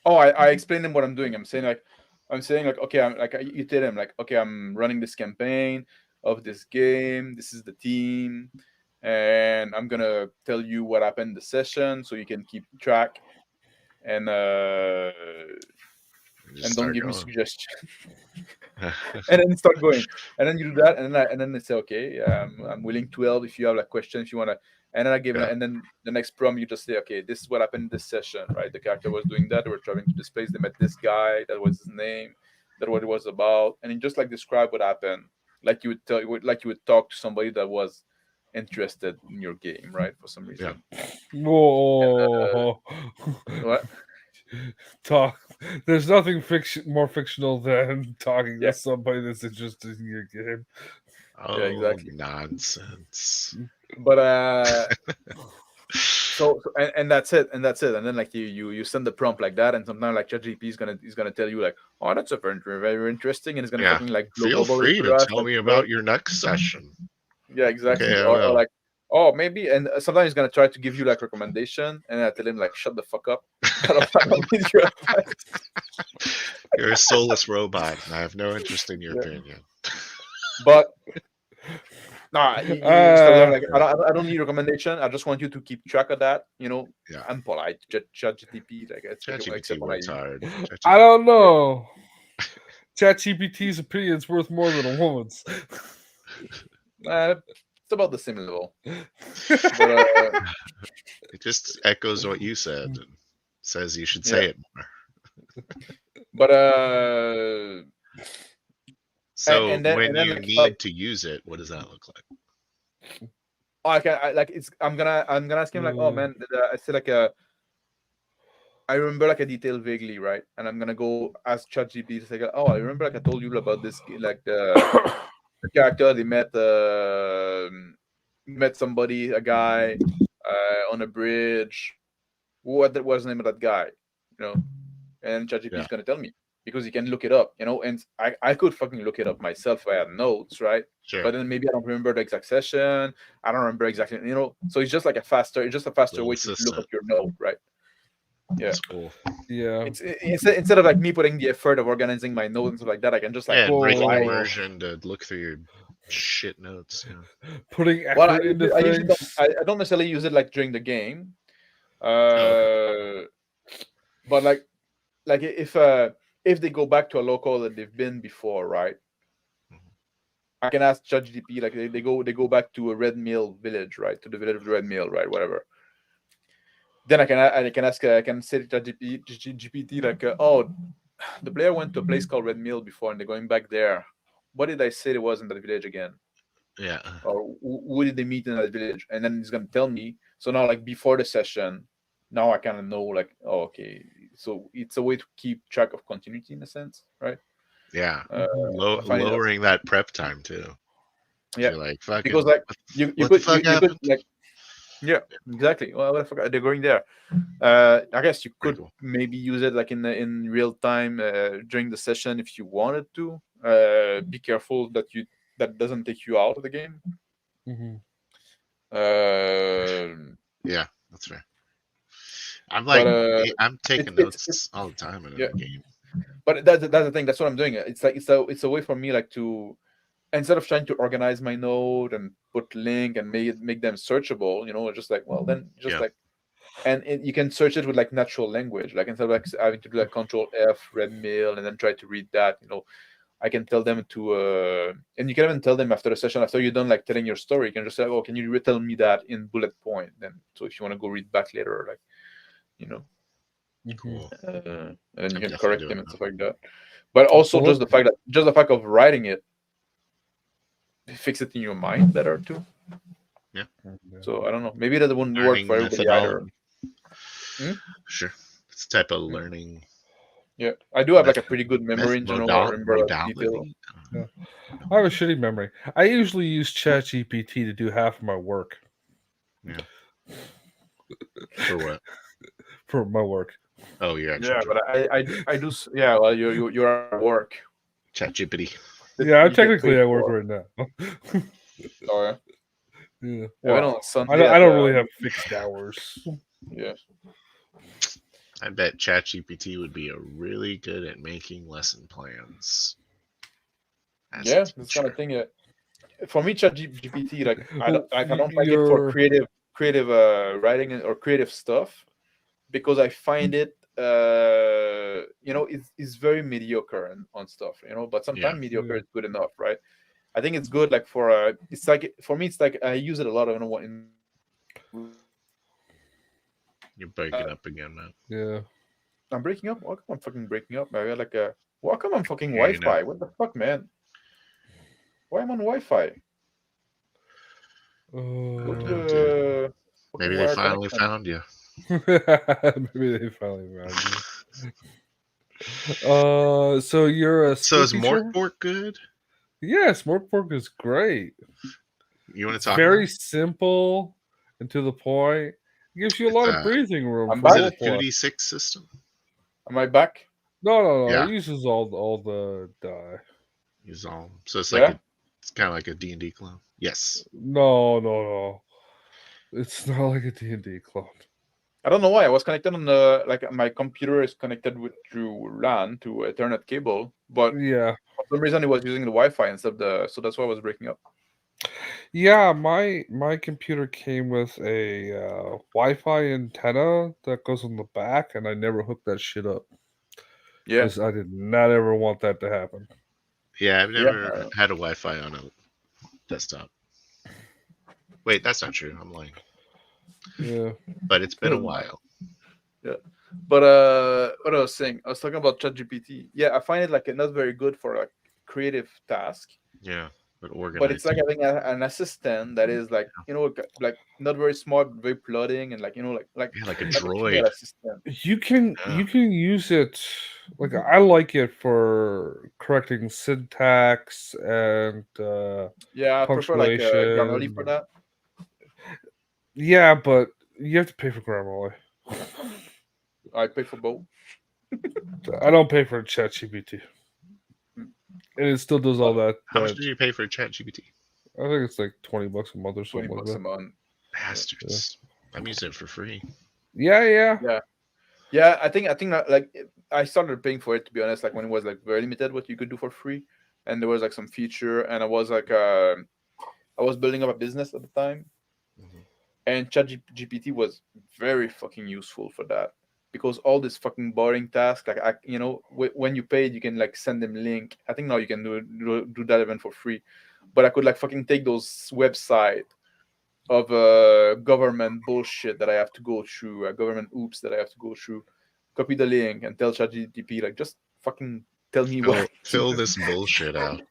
Oh, I explained him what I'm doing. I'm saying like, okay, you tell him like, okay, I'm running this campaign of this game. This is the team, and I'm gonna tell you what happened in the session so you can keep track, and don't give me suggestions. And then start going, and then you do that, and then they say, okay, I'm willing to help if you have like questions, if you want to. And then I give and then the next prompt you just say, okay, this is what happened in this session, right? The character was doing that, they were traveling to this place, they met this guy, that was his name, that what it was about, and you just like describe what happened, like you would talk to somebody that was interested in your game, right? For some reason. Whoa. What? Talk. There's nothing more fictional than talking Yeah. to somebody that's interested in your game. Oh, Yeah, exactly. Nonsense. But so and that's it, and then like you send the prompt like that, and sometimes like ChatGPT is gonna tell you like, oh, that's a very, very interesting, and it's gonna fucking like feel free to tell me about your next session. Yeah, exactly. Okay, or like, oh, maybe, and sometimes he's gonna try to give you like recommendation, and I tell him like, shut the fuck up. I don't need your advice. You're a soulless robot, and I have no interest in your opinion. But Nah, you just gotta learn. Like, Uh, I don't need recommendation. I just want you to keep track of that. Yeah. I'm polite. ChatGPT, like, ChatGPT except when works hard. I ChatGPT. don't know. ChatGPT's opinion's worth more than a woman's. it's about the same level. But It just echoes what you said and says you should yeah. say it more. But So and then when you like, need to use it, what does that look like? I'm gonna ask him like, oh man, I said like I remember like a detail vaguely, right? And I'm gonna go ask ChatGPT to say, oh, I remember like I told you about this, like the character they met somebody, a guy, on a bridge. What was the name of that guy? And ChatGPT Yeah. is gonna tell me because he can look it up, and I could fucking look it up myself via notes, right? Sure. But then maybe I don't remember the exact session. I don't remember exactly, So it's just a faster Little way to look assistant. up your note, right? Yeah. That's cool. Yeah. It's instead of like me putting the effort of organizing my notes and stuff like that, I can just like Yeah, and breaking write. immersion to look through your shit notes. Putting Well, effort into I usually things. I don't necessarily use it like during the game, okay. but like if they go back to a local that they've been before, right? I can ask ChatGPT, like they go back to a Red Mill village, right? To the village of the Red Mill, right? Whatever. Then I can ask, I can say to ChatGPT like, oh, the player went to a place called Red Mill before, and they're going back there. What did I say it was in that village again? Yeah. Or who did they meet in that village? And then he's gonna tell me. So now, like before the session, now I kind of know, like, oh, okay. So it's a way to keep track of continuity in a sense, right? Yeah. I find it Lowering that prep time too. Yeah, You're like, fucking, because like you what could the fuck you could happened? like, yeah, exactly. Well, what the fuck, they're going there. I guess you Pretty could cool. maybe use it like in real time during the session if you wanted to. Be careful that doesn't take you out of the game. Yeah, that's fair. I'm But like, I'm taking it's notes all the time in yeah. a game. But that's the thing. That's what I'm doing. It's like it's a way for me like to, instead of trying to organize my node and put link and make them searchable, just like, well, then just Yeah. like, and you can search it with like natural language, like instead of like having to do like Control F Red Mail and then try to read that. I can tell them to, and you can even tell them after the session, after you're done like telling your story, you can just say, oh, can you retell me that in bullet point? Then so if you want to go read back later, like, Cool. and then you I'm can definitely correct doing them and that. stuff like that. But also just the fact of writing it, fix it in your mind better too. Yeah. So I don't know. Maybe that wouldn't work Learning for everybody either. methodology. Sure. It's a type of learning. Yeah, I do have like a pretty good memory in general. I remember detail. modality. Yeah. I have a shitty memory. I usually use ChatGPT to do half of my work. Yeah. For what? For my work. Oh, your actual Yeah, job. but I do. Yeah, well, you're at work. ChatGPT. Yeah, You get technically paid I work for. right now. Oh yeah. Yeah. Yeah, Well, on Sunday I don't really have fixed hours. Yeah. I bet ChatGPT would be really good at making lesson plans. Yeah, this kind of thing. For me, ChatGPT, like I don't like it for You're creative writing or creative stuff, because I find it it's very mediocre on stuff, but sometimes mediocre is good enough, right? I think it's good like for it's like, for me it's like I use it a lot of You're breaking up again, man. Yeah. I'm breaking up. Why come I'm fucking breaking up? I got like why come I'm fucking Hear you now. Wi-Fi? What the fuck, man? Why am I on Wi-Fi? Maybe they finally found you. Maybe they finally found you. So you're a So is school teacher? Morkborg good? Yes, Morkborg is great. You want It's to talk very about simple and to the point. It gives you a lot of breathing room. I'm Is back. it a 2d6 system? Am I back? No. Yeah. It uses all the die. Use all. So it's like it's kind of like a D&D clone. Yes. No. It's not like a D&D clone. I don't know why. I was connected on the, like, my computer is connected through LAN to Ethernet cable, but Yeah. for some reason it was using the Wi-Fi instead of so that's why I was breaking up. Yeah, my computer came with a Wi-Fi antenna that goes on the back, and I never hooked that shit up Yeah, because I did not ever want that to happen. Yeah, I've yeah, never had a Wi-Fi on a desktop. Wait, that's not true. I'm lying. Yeah. But it's it been a doesn't matter. while. Yeah, but what I was saying, I was talking about ChatGPT. Yeah, I find it like not very good for like creative task, Yeah, but but it's organized. like having an assistant that is like like not very smart, but very plodding, and like Yeah, like a like a female droid. assistant. You can Yeah. use it like I like it for correcting syntax and Yeah, I prefer like Grammarly for punctuation. that. Yeah, but you have to pay for Grammarly. I pay for both. I don't pay for ChatGPT, Mm. and it still does all that. How much did you pay for ChatGPT? I think it's like $20 a month or 20 something like bucks a that. month. Bastards. I'm using it for free. Yeah. Yeah, yeah. I think that, like I started paying for it, to be honest. Like when it was like very limited, what you could do for free, and there was like some feature, and I was building up a business at the time, Mhm. and ChatGPT was very fucking useful for that because all this fucking boring task, like when you paid, you can like send them link. I think now you can do that even for free, but I could like fucking take those website of government bullshit that I have to go through, government oops that I have to go through, copy the link and tell ChatGPT like just fucking tell me what I need to Fill do. this bullshit out.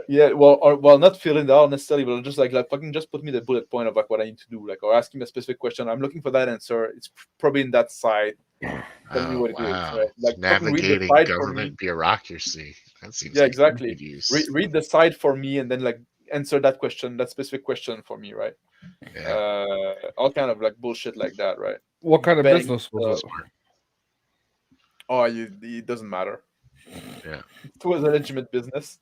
Yeah, well, not filling it out necessarily, but just like fucking just put me the bullet point of like what I need to do, like, or ask him a specific question. I'm looking for that answer. It's probably in that site. Tell me Oh what it is, wow. right? Like fucking read the Navigating site for me. government bureaucracy. That seems Yeah, like you exactly. could use. Read the site for me, and then like answer that question, that specific question for me, right? Yeah. All kind of like bullshit like that, right? What kind of Betting. business was it? Smart. Oh, it doesn't matter. Yeah. It was a legitimate business.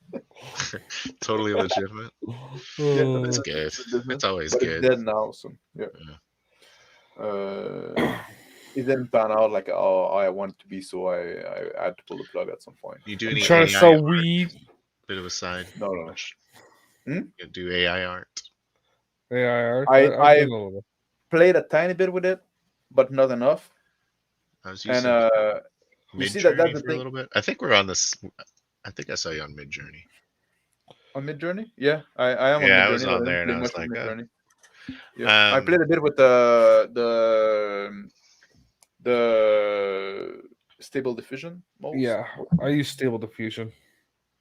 Totally legitimate. Yeah, That's totally good. legitimate business, That's always but it's good. dead now. So yeah. Yeah. It didn't pan out like I wanted to be, so I had to pull the plug at some point. You do I'm any trying to AI sell art? weed. Bit of a side No, no, no. watch. Hmm? You do AI art. AI art. I've I done a little. played a tiny bit with it, but not enough. I was And using you Mid see that that's Journey the for a thing little bit. I think we're on this. I think I saw you on Mid Journey. on Mid Journey. Yeah, I am on Yeah, Mid I was Journey, but on I there didn't and play I was much with like, Mid oh. Journey. Yeah, I played a bit with the Stable Diffusion modes. Yeah, I use Stable Diffusion.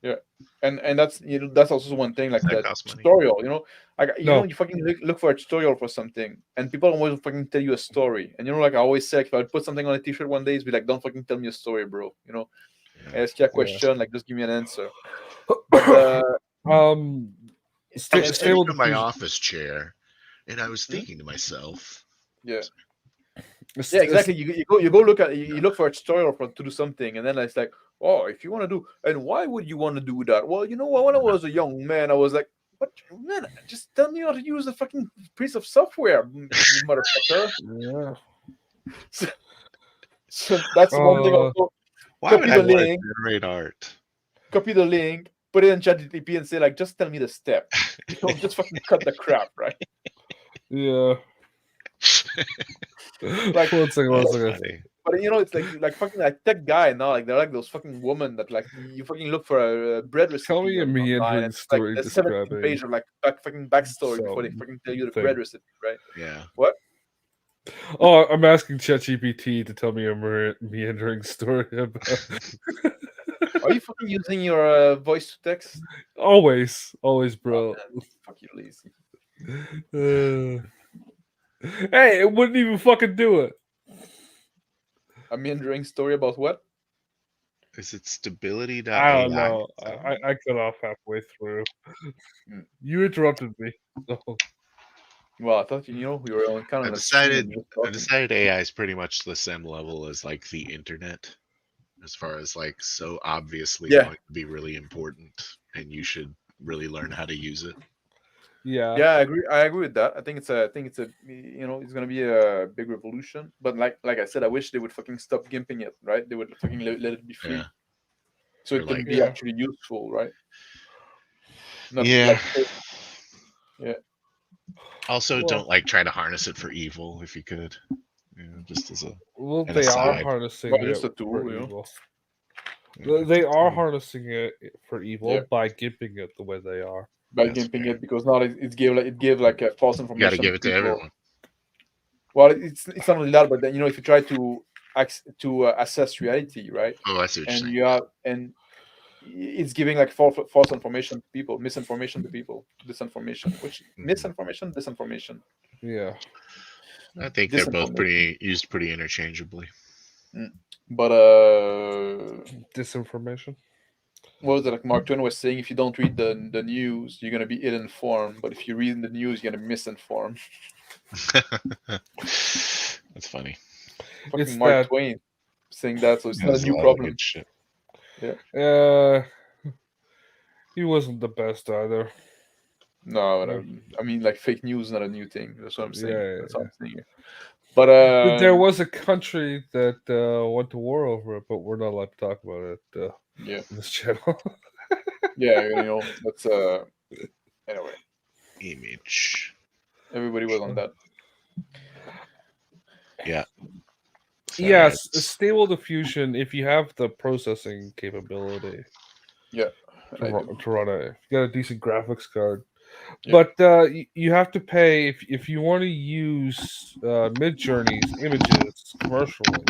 Yeah, and that's that's also one thing Does like that the cost money? tutorial. Like No, you fucking look for a tutorial for something, and people always fucking tell you a story. And like I always say, if I would put something on a T-shirt one day, it's be like, don't fucking tell me a story, bro. Yeah. I ask you a yeah. question, like just give me an answer. But um, I and was and sitting Stable in my Diffusion. office chair and I was Hmm? thinking to myself, Yeah. Yeah, St- exactly. You go look at you look for a tutorial for to do something, and then it's like, oh, if you want to do, and why would you want to do that? Well, when I was a young man, I was like, what man? Just tell me how to use a fucking piece of software, you motherfucker. yeah. So, so that's one thing. Uh, Also, why would copy I the want to link, generate art? put it in ChatGPT, and say like, just tell me the step. Just fucking cut the crap, right? yeah. Like, One second. One That's second. funny. but it's like fucking like tech guy now. Like they're like those fucking women that like you fucking look for a bread Tell recipe me a online, and meandering it's like story a 17 describing page of like fucking backstory before they something. fucking tell you the bread recipe, right? Yeah. What? Oh, I'm asking ChatGPT to tell me a meandering story about. Are you fucking using your voice to text? always, Oh bro. man, fuck you, lazy. Uh, hey, it wouldn't even fucking do it. A meandering story about what? Is it stability.ai? I don't know. Is that what it is? I cut off halfway through. Hmm. You interrupted me. So. Well, I thought we were on kind of I've on a stream decided and just I've talking. decided AI is pretty much the same level as like the internet, as far as like so obviously Yeah, going to be really important and you should really learn how to use it. Yeah. yeah, I agree. I agree with that. I think it's a it's gonna be a big revolution. But like I said, I wish they would fucking stop gimping it, right? They would fucking let it be Yeah. free, so Or it can like be Yeah. actually useful, right? Not yeah. like Yeah. Also, Well, don't like try to harness it for evil if you could. Just as well, an they are aside. harnessing Well, it just a for tool, evil. Yeah, They it's a are tool. harnessing it for evil Yeah. by gimping it the way they are. By That's gimping fair. it, because now it gave like a false You got to information give to it to people. everyone. Well, it's not only that, but then if you try to assess reality, right, Oh, I see what you're and saying. you have and it's giving like false information to people, misinformation to people, disinformation, which Mhm. misinformation, disinformation, Yeah. I think they're both disinformation. pretty interchangeably. Mm. But Disinformation. what was it, like Mark Twain was saying? If you don't read the news, you're gonna be ill-informed. But if you read the news, you're gonna misinform. That's funny. Fucking It's Mark that. Twain saying that, so it's Yeah, not a there's a new lot of problem. good shit. Yeah. He wasn't the best either. No, Yeah. I mean, like fake news is not a new thing. That's what I'm saying. Yeah. That's what I'm saying. But There was a country that went to war over it, but we're not allowed to talk about it yeah, on this channel. yeah, that's anyway. Image. Everybody was on that. Yeah. Yes, Threads. stable diffusion. If you have the processing capability Yeah, and I do. to run it, if you got a decent graphics card. Yeah. But you have to pay if you want to use Mid-Journey's images commercially.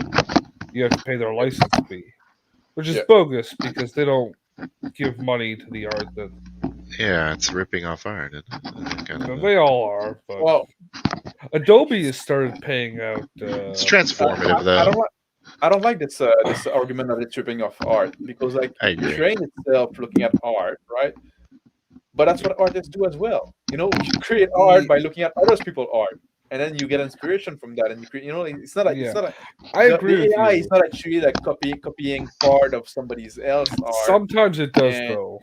You have to pay their license fee, which is Yeah. bogus because they don't give money to the art that Yeah, it's ripping off art, isn't it? I think kind of they all are. But Well, Adobe has started paying out. it's I, transformative I though. don't like. I don't like this argument that it's ripping off art, because like I you agree. train itself looking at art, right? But that's what artists do as well. You create art by looking at other people's art, and then you get inspiration from that, and you create. It's not like Yeah, it's not like I agree the with AI is you. not actually like copying part of somebody's else art, Sometimes it does and though.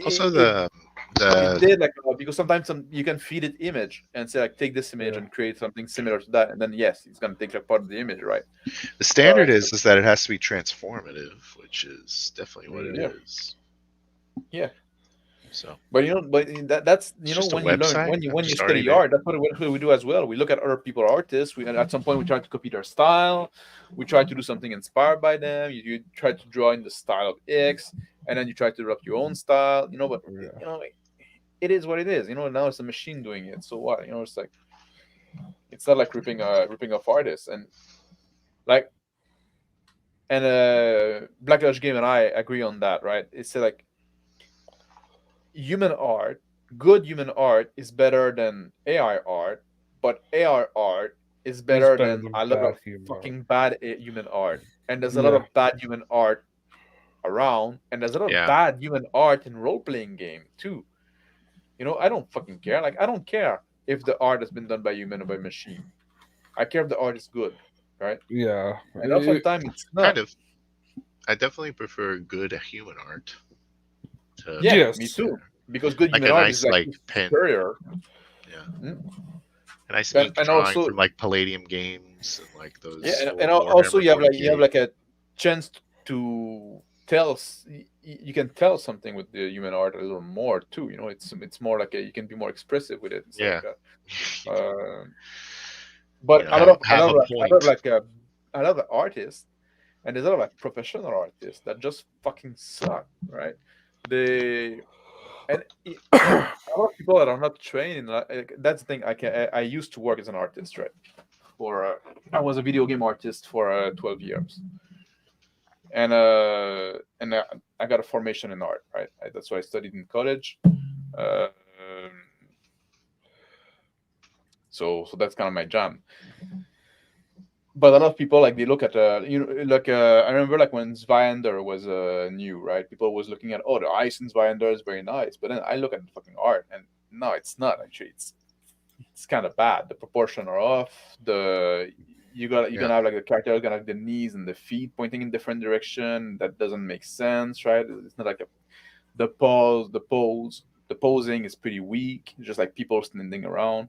Also, it it the did like because sometimes you can feed it image and say like take this image Yeah. and create something similar to that, and then yes, it's gonna take like part of the image, right? the standard is that it has to be transformative, which is definitely what it Yeah. is. Yeah. So But that's it's just a when you learn website. I'm when you just already study there. art, that's what we do as well. We look at other people artists. We, and at some point we try to copy their style. We try to do something inspired by them. You try to draw in the style of X, and then you try to develop your own style. But Yeah. it is what it is. Now it's a machine doing it. So what? It's like it's not like ripping off artists, and like Black Lodge Game and I agree on that, right? It's like human art, good human art is better than AI art, but AI art is It's better better than than a lot bad of human art. fucking bad human art. And there's a lot Yeah. of bad human art around, and there's a lot of Yeah. bad human art in role playing game too. I don't fucking care. Like I don't care if the art has been done by human or by machine. I care if the art is good, right? Yeah. And oftentimes it's Kind not. of. I definitely prefer good human art to Yeah, Yes. me too. Because good like human a art is nice like like pen. superior. Yeah. Mm. A nice And, ink and drawing also from like Palladium games and like Yeah, those and old also Warhammer you have 40K. like a chance to tell. You can tell something with the human art a little more too. It's more like you can be more expressive with it and stuff Yeah. like that. You can, But have a point. a lot of artists, and there's a lot of like professional artists that just fucking suck, right? They and a lot of people that are not trained in that's the thing. I used to work as an artist, right? I was a video game artist for 12 years, and I got a formation in art, right? That's what I studied in college. Uh, so that's kind of my jam. But a lot of people like they look at like I remember like when Zweihander was new, right? People was looking at the ice in Zweihander is very nice, but then I look at the fucking art and no, it's not actually. It's kind of bad. The proportion are off. You're Yeah. gonna have like the character gonna have the knees and the feet pointing in different direction. That doesn't make sense, right? It's not like the posing is pretty weak. Just like people standing around.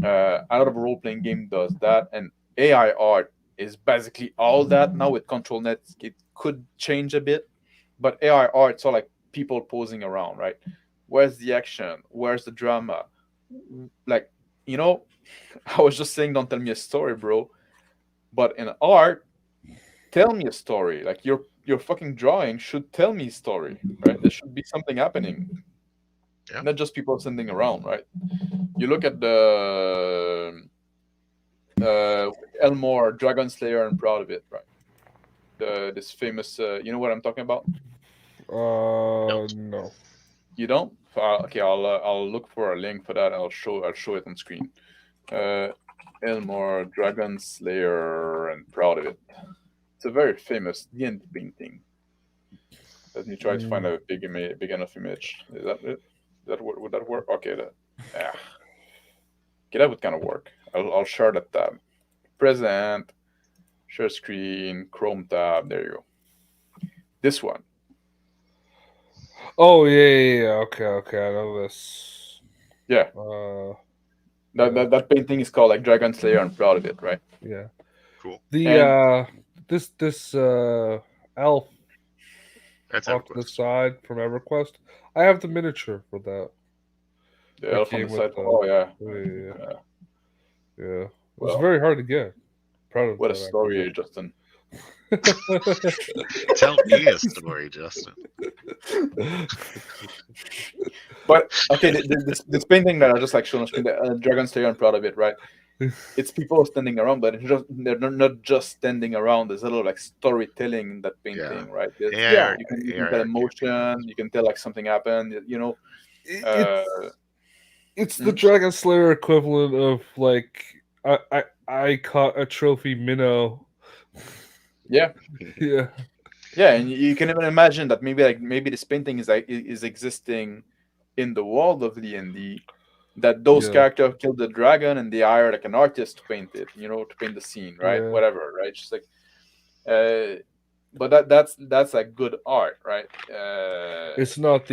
A lot of role playing game does that, and AI art is basically all that. Now with Control Net, it could change a bit, but AI arts are like people posing around, right? Where's the action? Where's the drama? Like, you know, I was just saying, don't tell me a story, bro. But in art, tell me a story. Like your fucking drawing should tell me a story, right? There should be something happening, Yeah. not just people sitting around, right? You look at the Elmore Dragon Slayer and Proud of It, right? This famous, you know what I'm talking about? No. You don't? Okay, I'll look for a link for that. I'll show it on screen. Uh, Elmore Dragon Slayer and Proud of It. It's a very famous D&D painting. Let me try to find a big enough image. Is that it? Would that work? Okay, yeah. Okay, that would kind of work. I'll share that tab. Present, share screen, Chrome tab. There you go. This one. Oh yeah. Okay, I know this. Yeah. That painting is called like Dragon Slayer. I'm proud of it, right? Yeah. Cool. The And this elf That's off to the EverQuest. side from EverQuest. I have the miniature for that. the That elf on came the with side. the. Oh yeah. Yeah. It was Well, very hard to get. Proud of what a that story, Justin. Tell me a story, Justin. But okay, this painting that I just like shown on screen, the Dragon Slayer. I'm proud of it, right? It's people standing around, but they're not just standing around. There's a little like storytelling in that painting, right? Yeah. You can tell AR campaign. emotion, you can tell like something happened, It's the Hmm? Dragon Slayer equivalent of like I caught a trophy minnow. Yeah, Yeah. yeah, and you can even imagine that maybe this painting is existing in the world of D&D, that those Yeah. characters killed the dragon and they hire like an artist to paint it, to paint the scene, right? Yeah. Whatever, right? Just like, but that's like good art, right? It's not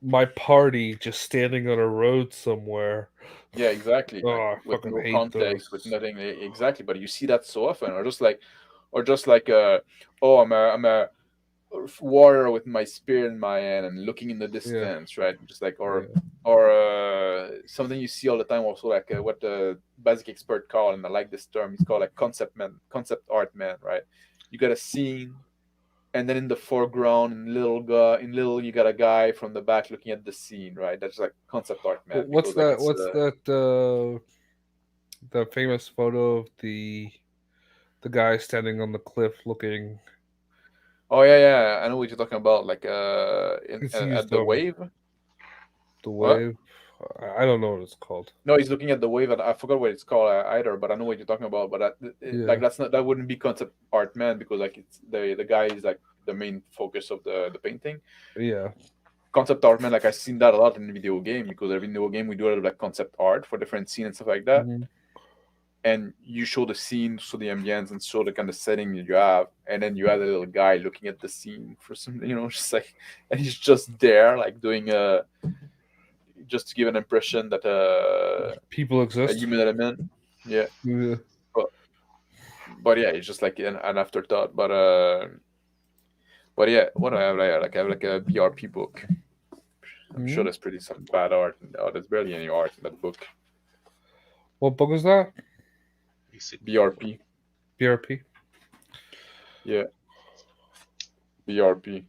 my party just standing on a road somewhere. Yeah, exactly. Like Oh, I with fucking no hate context, with those. nothing. Exactly. But you see that so often, or just like, oh, I'm a warrior with my spear in my hand and looking in the Yeah. distance, right? Just like, Yeah. or something you see all the time. Also, like what the basic expert call, and I like this term. It's called like concept art man, right? You got a scene, and then in the foreground, in little, you got a guy from the back looking at the scene, right? That's like concept art man, What's because like that? it's What's that? The famous photo of the guy standing on the cliff looking. oh yeah, I know what you're talking about. Like It's at used the on wave. the What? wave. I don't know what it's called. No, he's looking at the wave. I forgot what it's called either, but I know what you're talking about. But like Yeah. that wouldn't be concept art man, because like it's the guy is like the main focus of the painting. Yeah. Concept art man, like I've seen that a lot in video game, because every video game we do a lot of like concept art for different scenes and stuff like that. Mhm. And you show the scene, show the ambience, and show the kind of setting you have, and then you have a little guy looking at the scene for some, just like, and he's just there, like doing just to give an impression that People a exist. human element, yeah. Yeah. But yeah, it's just like an afterthought. But yeah, what do I have there? Like I have like a BRP book. I'm sure Mhm. there's pretty some bad art. There's barely any art in that book. What book is that? BRP, BRP. yeah, BRP.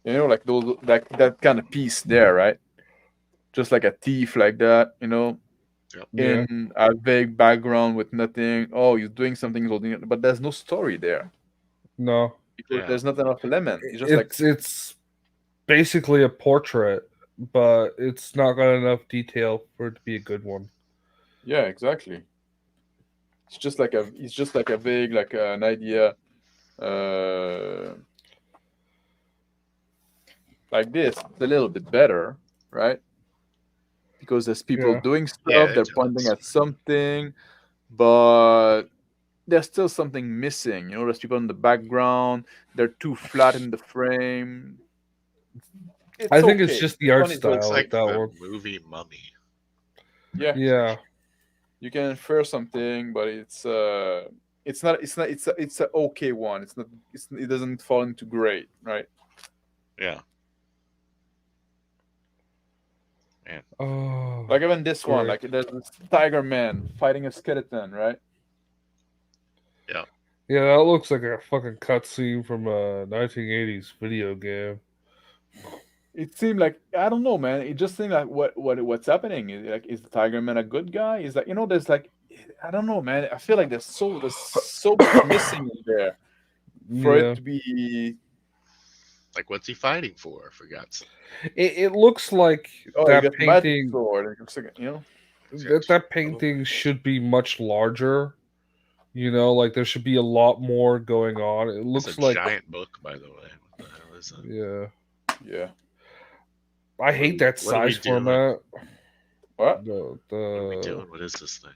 Like those, like that kind of piece there, right? Just like a thief, like that, Yep. Yeah. in a vague background with nothing. Oh, he's doing something, he's holding it, but there's no story there, No. because Yeah. there's not enough element. It's just like, It's basically a portrait, but it's not got enough detail for it to be a good one. yeah, exactly. It's just like a vague, like an idea, uh, like this. It's a little bit better, right? Because there's people Yeah. doing Yeah, stuff, it they're pointing does. at something, but there's still something missing. There's people in the background. They're too flat in the frame. I It's think it's okay. just the This art one is It's style okay. with like that the one. movie Mummy. Yeah, Yeah. you can infer something, but it's a okay one. It doesn't fall into great, right? Yeah. Man, Oh, Like even this one, great. like there's this Tiger Man fighting a skeleton, right? yeah. Yeah, that looks like a fucking cutscene from a 1980s video game. It seemed like I don't know, man. It just seemed like what's happening is like is the Tiger Man a good guy? Is that there's like I don't know, man. I feel like there's so much missing in there for it Yeah, to be. Like, what's he fighting for God's sake? it looks like Oh, you that got magic painting. sword. It looks like. That painting should be much larger. Like there should be a lot more going on. It It's a looks like, giant book, by the way. What the hell is that? yeah. Yeah. I hate that What are we size doing? format. What? The What are we the doing? What is this thing?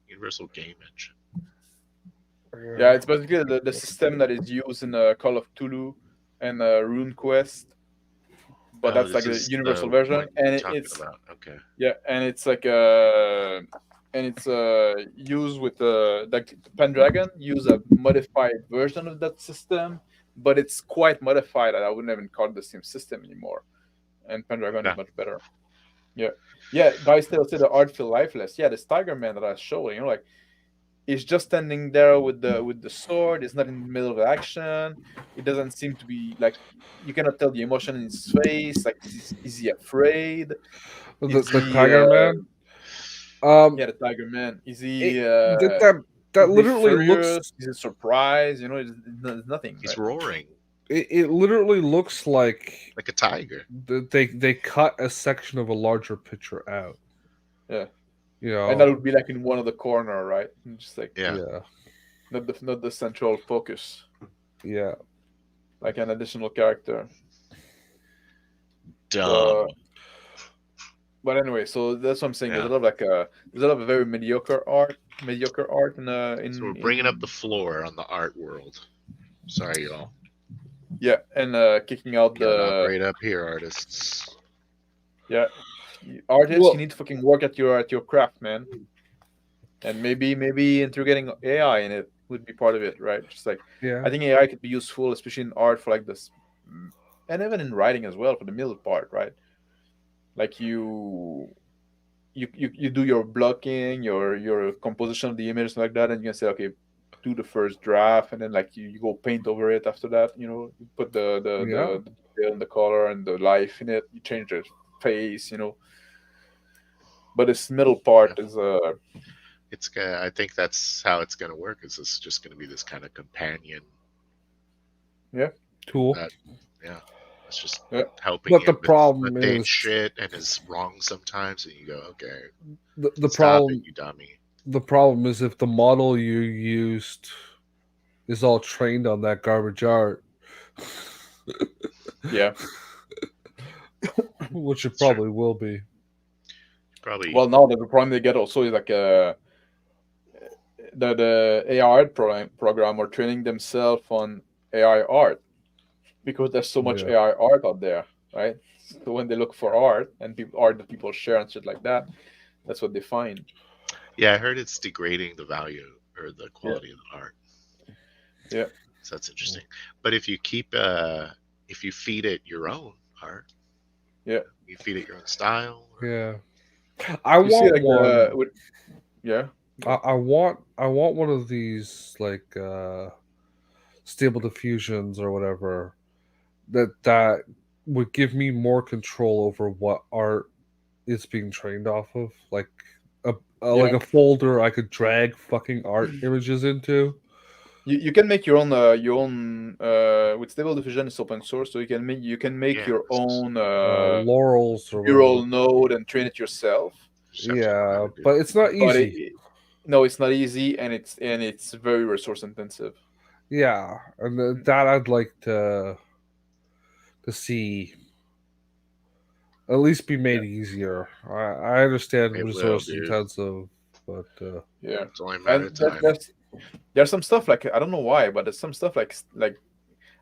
Universal Game Engine. Yeah, it's basically the system that is used in Call of Cthulhu and RuneQuest, but Oh, that's this like the is universal the version, one you're and talking it's about. Okay. yeah, and it's like and it's used with like Pendragon use a modified version of that system, but it's quite modified. I wouldn't even call it the same system anymore. And Pendragon is Yeah. much better. Yeah, yeah. Guys still say the art feel lifeless. Yeah, this Tiger Man that I was showing, like he's just standing there with the sword. It's not in the middle of action. It doesn't seem to be like you cannot tell the emotion in his face. Like is he afraid? Is the he Tiger Man. Um, yeah, the Tiger Man? Is it he that is he literally furious? looks. Is he surprised? It's nothing, He's right? roaring It literally looks like like a tiger. they cut a section of a larger picture out. Yeah, You and that know. would be like in one of the corner, right? And just like Yeah. Yeah. not the central focus, Yeah. like an additional character. Dumb. But anyway, so that's what I'm saying. There's a Yeah. lot of there's a lot of very mediocre art So we're bringing up the floor on the art world. Sorry, y'all. yeah, and kicking out Cut up the right up here, artists. yeah artists. Well- You need to fucking work at your craft, man. And maybe integrating AI in it would be part of it, right? Just like Yeah. I think AI could be useful, especially in art for like this, and even in writing as well for the middle part, right? Like you do your blocking, your composition of the image like that, and you can say, okay, do the first draft, and then like you go paint over it after that. You put Yeah. the detail and the color and the life in it. You change the face. But this middle part is It's gonna. I think that's how it's gonna work. Is this just gonna be this kind of companion? Tool. Yeah. It's just Yeah. helping But him the with problem mundane is- shit and is wrong sometimes, and you go, okay, The stop problem it, you dummy. the problem is if the model you used is all trained on that garbage art, yeah. which it It's true. probably will be. Probably. Well, now the problem they get also is like the AI art program are training themselves on AI art because there's so much Yeah. AI art out there, right? So when they look for art and art that people share and shit like that, that's what they find. Yeah, I heard it's degrading the value or the quality of the art. Yeah. So that's interesting. But if you if you feed it your own art, Yeah. you feed it your own style. Yeah. I You see, want like one. yeah, I want one of these like stable diffusions or whatever that would give me more control over what art is being trained off of, like like Yeah. a folder I could drag fucking art images into. you can make your own with Stable Diffusion. It's open source, so you can make Yeah, your this is- own Laurels or neural whatever. node and train it yourself. just have to know how Yeah, to do but it. it's not But easy. no, it's not easy, and it's very resource intensive. Yeah, and that I'd like to see at least be made easier. I understand It will, resource dude. intensive, but Yeah, It's only a matter and of time. there's some stuff like I don't know why, but there's some stuff like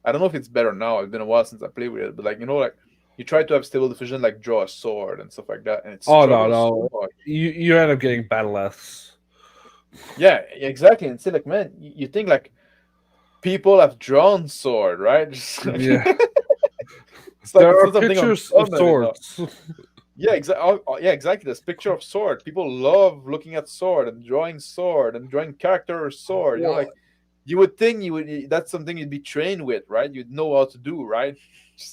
I don't know if it's better now. It's been a while since I played with it, but like like you try to have Stable Diffusion like draw a sword and stuff like that, and it's Oh, no. so much. you end up getting battle Fs. Yeah, exactly. And say like, man, you think like people have drawn sword, right? Just like, Yeah. it's like There it's are not something pictures of uncommon enough. swords. Yeah, exactly. This picture of sword. People love looking at sword and drawing character or sword. You know, Well, like you would think that's something you'd be trained with, right? You'd know how to do, right?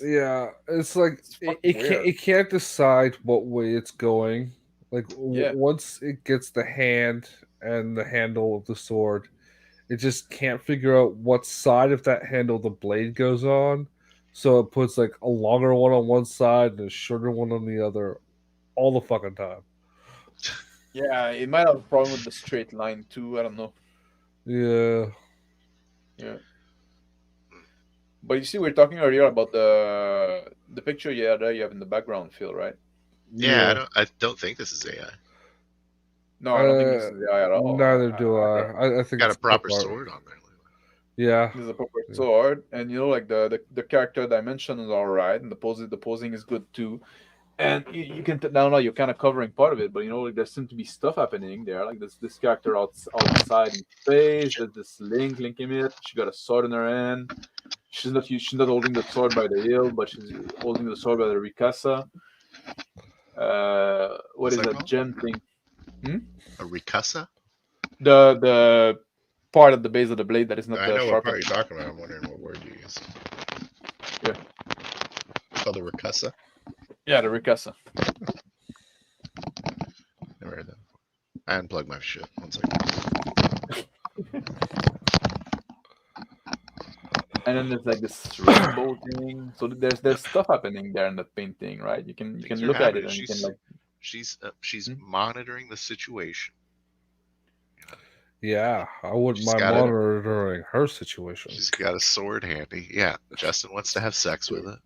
yeah, it's like It's fucking weird. it can't decide what way it's going. Like Yeah. once it gets the hand and the handle of the sword, it just can't figure out what side of that handle the blade goes on. So it puts like a longer one on one side and a shorter one on the other all the fucking time. Yeah, it might have a problem with the straight line too. I don't know. Yeah. Yeah. But you see, we are talking earlier about the picture you have in the background, Phil, right? Yeah. I don't think this is AI. No, I don't think this is AI at all. Neither do I. I think Got it's a proper clip art. sword on there. Yeah. This is a proper Yeah. sword, and you know, like the character dimension is all right, and the posing is good too. And you can now you're kind of covering part of it, but you know, like there seems to be stuff happening there. Like this character outside in space. There's this linking it. She got a sword in her hand. She's not holding the sword by the hilt, but she's holding the sword by the ricasa. What What's is that that called? gem thing? A ricasa? The part at the base of the blade that is not I know what sharp. part you're talking about. I'm wondering what word you use. Yeah. It's called a ricasa? Yeah, the ricasa. Never heard that before. I unplugged my shit. One second. And then there's like this rainbow thing. So there's stuff happening there in that painting, right? You can Things are look at it happening. and you can like She's Hmm? monitoring the situation. Yeah. I wouldn't She's mind got it. monitoring her situation. She's got a sword handy. Yeah, Justin wants to have sex with it.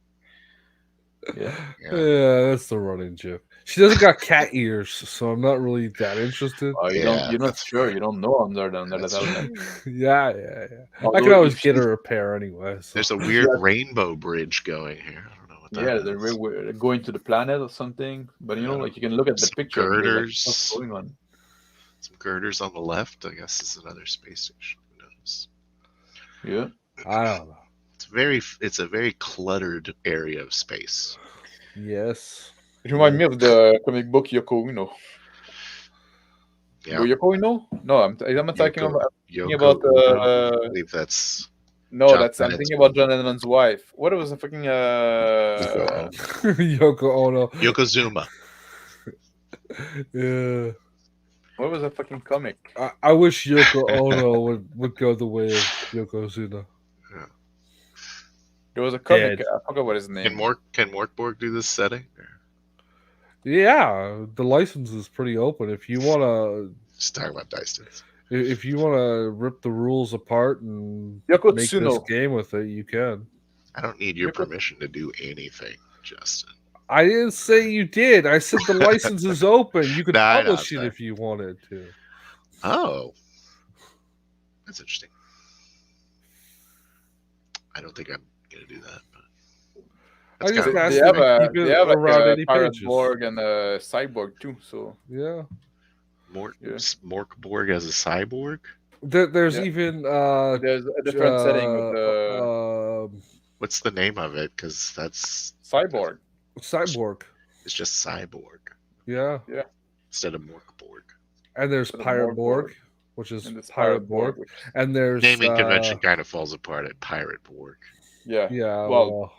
Yeah. Yeah, that's the running joke. She doesn't got cat ears, so I'm not really that interested. Oh, you're not that's sure. fair. You don't know under That's that helmet. Yeah. I Although can always if get her a pair anyway. So. There's a if weird you have, rainbow bridge going here. I don't know what yeah, that is. we're going to the planet or something. But you know, Yeah. like you can look at the Some picture and there's like stuff girders. going on. Some girders on the left. I guess is another space station. Who knows? Yeah. I don't know. It's a very cluttered area of space. Yes. It reminds me of the comic book Yoko Uno. Yeah. Yoko Uno? No, I'm talking about. Thinking Yoko about Uno. I believe that's no, John I'm Lennon's thinking about John Lennon's wife. What was the fucking Yoko Ono. Yokozuna. Yeah. what was the fucking comic? I wish Yoko Ono would go the way of Yokozuna. Yeah. There was a comic. Dead. I forgot what his name. Can Morkborg do this setting? Yeah, the license is pretty open. If you wanna, Just talking about dice tins. if you wanna rip the rules apart and Yoko make this Tsuno. game with it, you can. I don't need your Yoko- permission to do anything, Justin. I didn't say you did. I said the license is open. You could Nah, I know, publish I'm it sorry. if you wanted to. Oh, that's interesting. I don't think I'm gonna do that. But I just kinda- asked They them have to keep it like around a 80 pirate pages. Borg and a cyborg too. So Yeah. Yeah. Morkborg as a cyborg. There's Yeah. even there's a different setting with the What's the name of it? Because that's cyborg. Cyborg. it's just cyborg Yeah. instead of Morkborg. And there's Instead of Pirate Morgborg. Borg, which is And this Pirate Borg. which, And there's Naming convention kind of falls apart at Pirate Borg. yeah. Yeah, Well,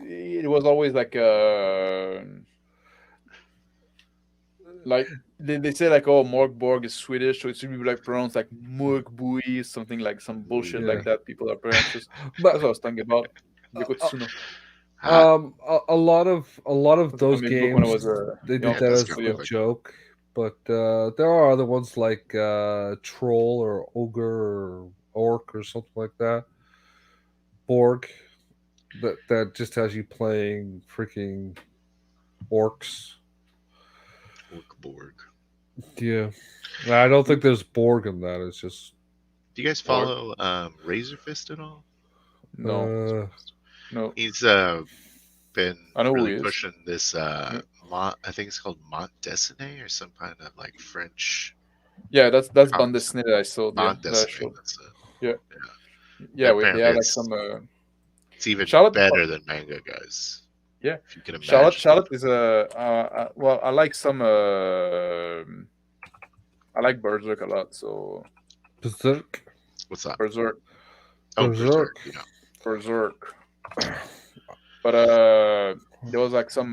it was always like they say like, oh, Morgborg is Swedish, so it should be like pronounced like Morgbui, something like some bullshit Yeah. like that. People are pronounced. That's but what I was thinking about. Yoko Tsuno. a lot of those Comic book when I games was they did Yeah, it that does as go a quick. joke. But there are other ones like Troll or Ogre or Orc or something like that. Borg that just has you playing freaking orcs. Morkborg. Yeah. I don't think there's Borg in that. It's just Do you guys follow Razor Fist at all? No, no. He's been I know who he really is. pushing this I think it's called Mont Dessiné or some kind of like French Yeah, that's Comics. Bande Dessinée that I saw. Yeah, Mont that I Dessiné. showed. That's it. Yeah, they Apparently have like it's- some. It's even Charlotte- better than manga, guys. Yeah. If you can Charlotte. imagine. Charlotte is well, I like some. I like Berserk a lot. So Berserk. What's that? Berserk, Oh, Berserk. Yeah. Berserk. But there was like some.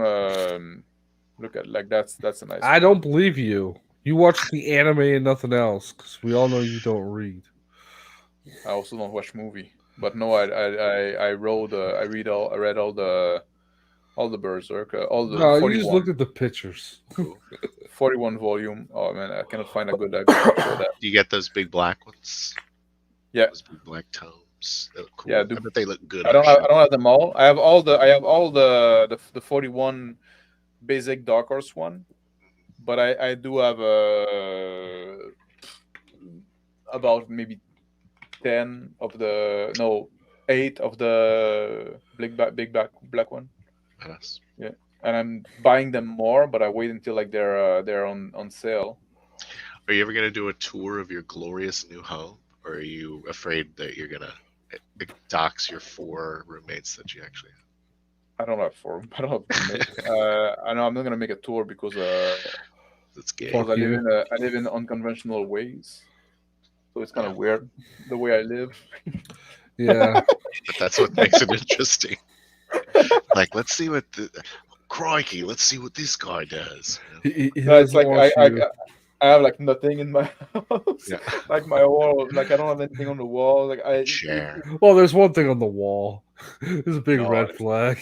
Look at like that's a nice. I don't believe you. You watch the anime and nothing else, because we all know you don't read. I also don't watch movie, but no, I wrote I read all the Berserk, all the No, you just 41, looked at the pictures. Cool. 41 volume. Oh man, I cannot find a good picture of that. Do you get those big black ones? Yeah, Those big black tomes. They look cool. yeah. I bet they look good I on don't have shelf. I don't have them all. I have all the 41 basic Dark Horse one, but I do have about maybe 10 of the no 8 of the big black one. Badass. Yeah, and I'm buying them more, but I wait until like they're on sale. Are you ever gonna do a tour of your glorious new home, or are you afraid that you're gonna dox your 4 roommates that you actually have? I don't have four. I don't have roommates. I know I'm not gonna make a tour because That's gay. Fuck I you. live in unconventional ways, so it's kind Yeah. of weird the way I live. Yeah. But that's what makes it interesting. Like, let's see what crikey, let's see what this guy does. You know? He No, it's doesn't like want you. I have like nothing in my house. Yeah. Like my wall, like I don't have anything on the wall. Like Chair. Well, there's one thing on the wall. There's a big No, red flag.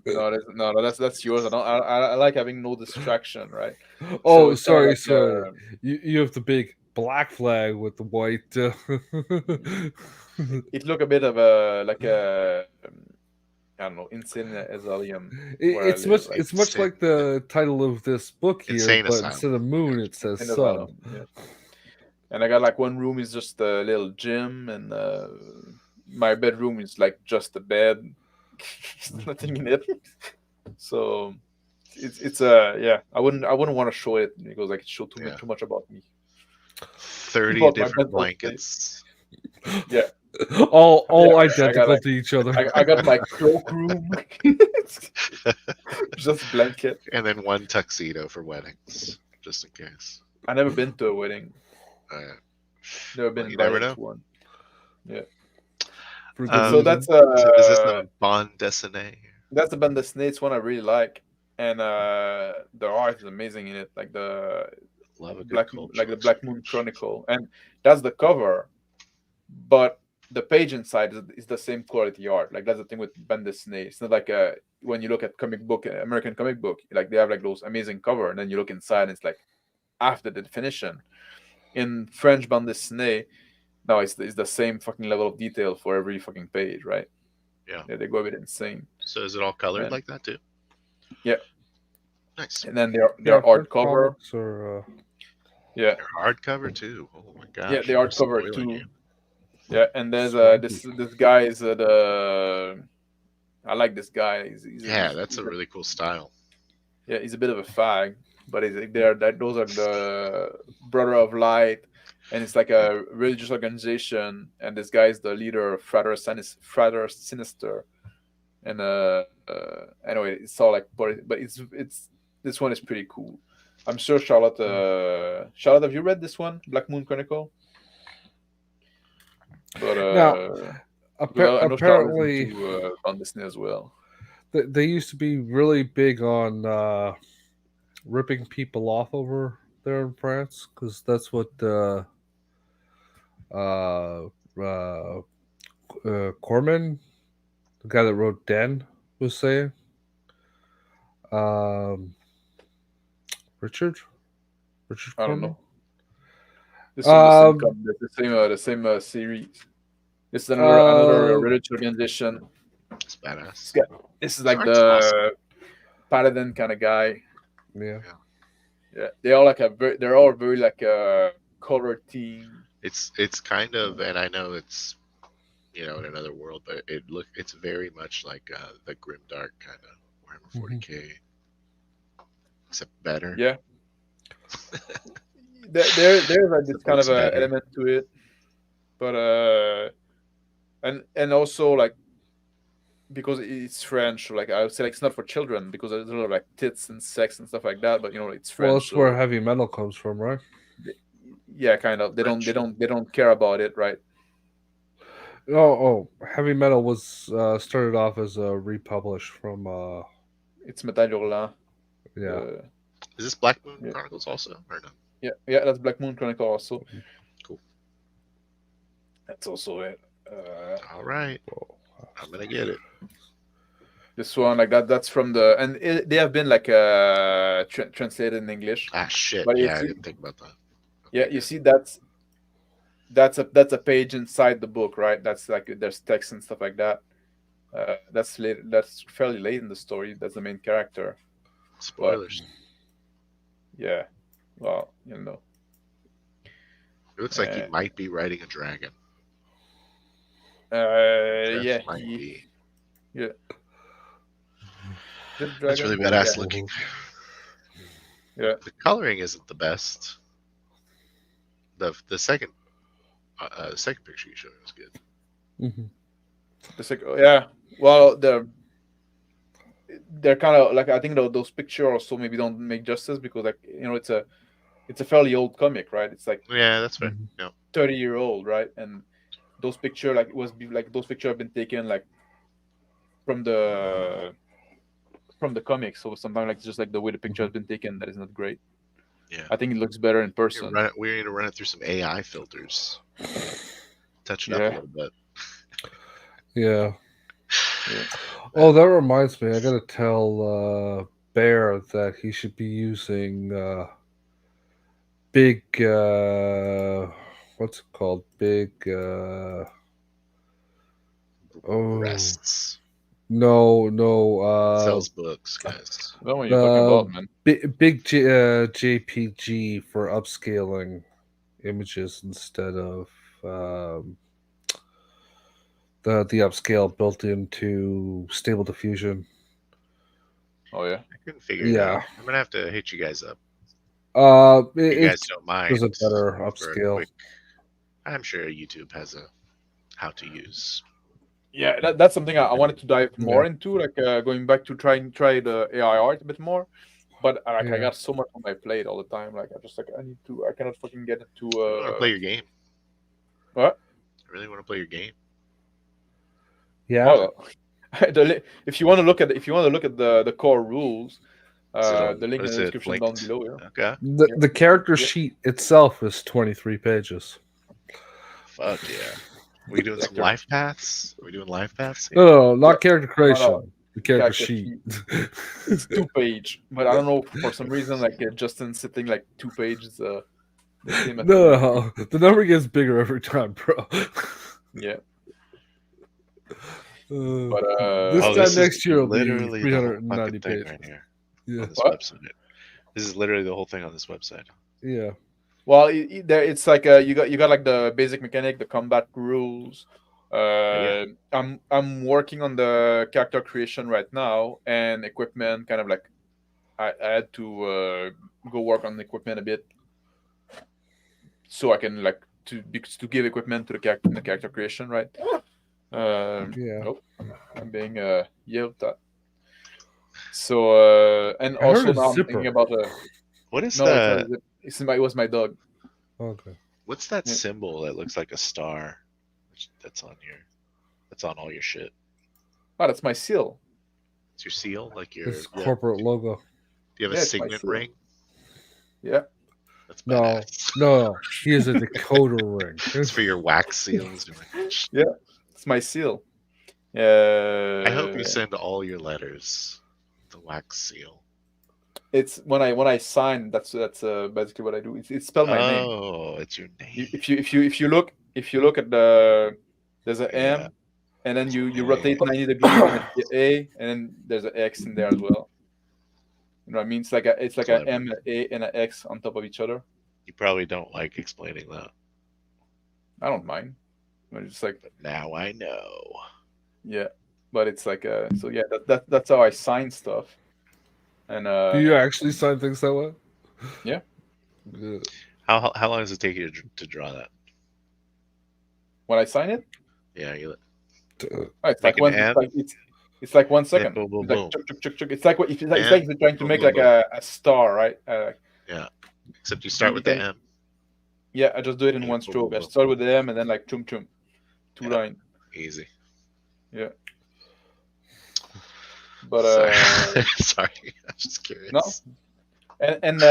no, that's yours. I like having no distraction, right? So Oh, it's kind of sorry, like sorry. You have the big black flag with the white. it look a bit of a like a I don't know, insane asylum where I It's live, much. like It's much like the title of this book here, Insane but asylum. instead of moon, it says insane sun. asylum. Yeah. And I got like one room is just a little gym, and my bedroom is like just a bed. There's nothing in it. So it's yeah. I wouldn't want to show it because like it show Yeah. too much about me. 30 Bought my different bed for free. blankets. Yeah. All Yeah, I identical got like to each other. I got my cloakroom. Just blanket. And then one tuxedo for weddings, just in case. I never been to a wedding. Never been Well, you never invited know. to one. Yeah. For good So reason. that's Is this the Bond Dessiné? that's the band Snates one I really like, and the art is amazing in it, like the Love a good Black cultural like the Black Moon exchange. Chronicle, and that's the cover, but the page inside is the same quality art. Like that's the thing with Bandesne. It's not like when you look at comic book, American comic book, like they have like those amazing cover, and then you look inside, and it's like after the definition. In French Bandesne, no, it's the same fucking level of detail for every fucking page, right? Yeah. They go a bit insane. So is it all colored And- like that too? Yeah. Nice. And then Yeah, their art French cover, comics or yeah, They're hardcover too. Oh my gosh. yeah, the you're art cover spoiling too. you. Yeah, and there's Swanky. this guy is the I like this guy. Yeah, that's a really cool style. yeah, he's a bit of a fag, but those are the Brother of Light, and it's like a religious organization, and this guy is the leader of Frater Sinister, and anyway, it's all like, but it's this one is pretty cool. I'm sure Charlotte. Charlotte, have you read this one, Black Moon Chronicle? But now. well, I know Charlotte Apparently, is into on Disney as well. they used to be really big on ripping people off over there in France, because that's what Corman, the guy that wrote Den, was saying. Richard I don't Corman. know. This is the same series. This is another religious organization. It's badass. This is like Art's the awesome. paladin kind of guy. Yeah. Yeah, they all they're all very like color team. It's kind of, and I know it's in another world, but it's very much like the grimdark kind of Warhammer 40K, except better. Yeah. There's like this kind of better. element to it, but and also like because it's French. Like I would say, like it's not for children because there's a lot of like tits and sex and stuff like that. But it's Well, French, that's where so heavy metal comes from, right? they- yeah, kind of. They don't they French. don't they don't care about it, right? Heavy metal was started off as a republished from It's Metal Hurlant. yeah. The Is this Black Moon yeah Chronicles also or no? yeah, that's Black Moon Chronicle also. Cool. That's also it. All right, I'm gonna get it. This one like that's from they have been like translated in English, Ah, shit. but Yeah, I didn't think about that. yeah, Okay, you good. see that's a page inside the book, right? That's like there's text and stuff like that. That's late. That's fairly late in the story. That's the main character. But Spoilers. yeah, well, It looks like he uh, might be riding a dragon. yeah, Just might be. yeah. This That's really dragon, badass looking. yeah. The coloring isn't the best. The second second picture you showed me was good. Mm-hmm. It's like yeah. Well, they're kind of like I think those pictures also maybe don't make justice because like it's a fairly old comic, right? It's like Yeah, that's fair. Mhm. Yeah. 30-year old, right? And those picture like like those pictures have been taken like from the comics, so sometimes like just like the way the picture has been taken that is not great. Yeah. I think it looks better in person. We need to run it through some AI filters. Touch it up Yeah. a little bit. Yeah. Yeah. Oh, that reminds me. I gotta tell Bear that he should be using big. What's it called? Big. Oh Breasts. no. Sells books, guys. I don't know what you're talking about, man. Big JPG for upscaling images instead of the upscale built into Stable Diffusion. Oh yeah. I couldn't figure it Yeah. out. I'm gonna have to hit you guys up. It, If you guys it don't mind. does a better for a upscale. quick- I'm sure YouTube has a how to use. Yeah, that's something I wanted to dive more Yeah. into, like going back to try the AI art a bit more. But I Yeah. got so much on my plate all the time. Like I cannot fucking get it to. I want to play your game. What? I really want to play your game. Yeah. Well, if you want to look at the core rules, the link in Is the it description down linked? below. Yeah. Okay. The character Yeah. sheet itself is 23 pages. Fuck yeah. Are we doing some Vector. life paths? Are we doing life paths? No, Here? no, not character creation. No. The character Character sheet. It's 2 page, but I don't know for some reason like Justin sitting like 2 pages. The same as No, the number gets bigger every time, bro. yeah. Uh, But this Oh, time this next is year will be literally the whole 390 fucking thing pages. right here Yeah, on this What? website. This is literally the whole thing on this website. yeah. well, it's like you got like the basic mechanic, the combat rules. Yeah. I'm working on the character creation right now and equipment. Kind of like I had to go work on the equipment a bit, so I can like to give equipment to the character creation, right? Yeah. Nope, I'm being yelled at. So and I heard also a now I'm zipper. thinking about What is no, it's not the a zip. It was my dog. Okay. what's that Yeah. symbol that looks like a star? That's on all your shit. Oh, that's my seal. It's your seal, like your It's corporate logo. Do you have Yeah, a it's my signet seal. ring? Yeah. That's No, badass. no. He is a decoder ring. It's for your wax seals. Yeah, it's my seal. I hope you send all your letters the wax seal. It's when I sign. That's basically what I do. It's spell my name. Oh, it's your name. If you look at there's an M, Yeah. and then you Yeah. rotate 90 degrees, and then the A, and then there's an X in there as well. You know what I mean? It's like a Clever. M, an A, and an X on top of each other. You probably don't like explaining that, I don't mind. But it's like but now I know. yeah, but it's like so yeah. That's how I sign stuff. And Do you actually sign things that way? Yeah. Good. How long does it take you to draw that? when I sign it, Yeah, it's like Make an when M? It's like 1 Yeah, second. boom, boom, It's like boom. chuk, chuk, chuk, chuk. It's like what if it's like And you're trying to boom, make boom, like boom. a star, right? Yeah. Except you start you with the can- M. Yeah, I just do it in Yeah, one boom, stroke. boom, I boom. start with the M and then like chum chum, 2 Yeah. line. Easy. Yeah. But Sorry. Sorry. I'm just curious. no, and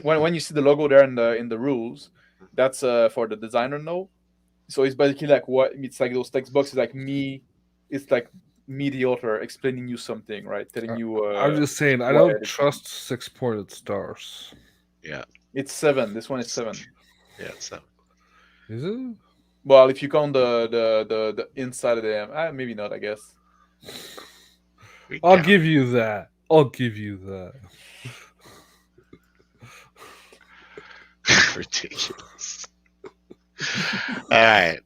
when you see the logo there in the rules, that's for the designer node. So it's basically like what it's like those text boxes like me. It's like me, the author, explaining you something, right? Telling you. I'm just saying, I why don't it is. trust 6-pointed stars. Yeah. It's 7. This one is 7. Yeah. So Is it? Well, if you count the inside of the M, maybe not. I guess. we I'll count. give you that. I'll give you that. Ridiculous. All right.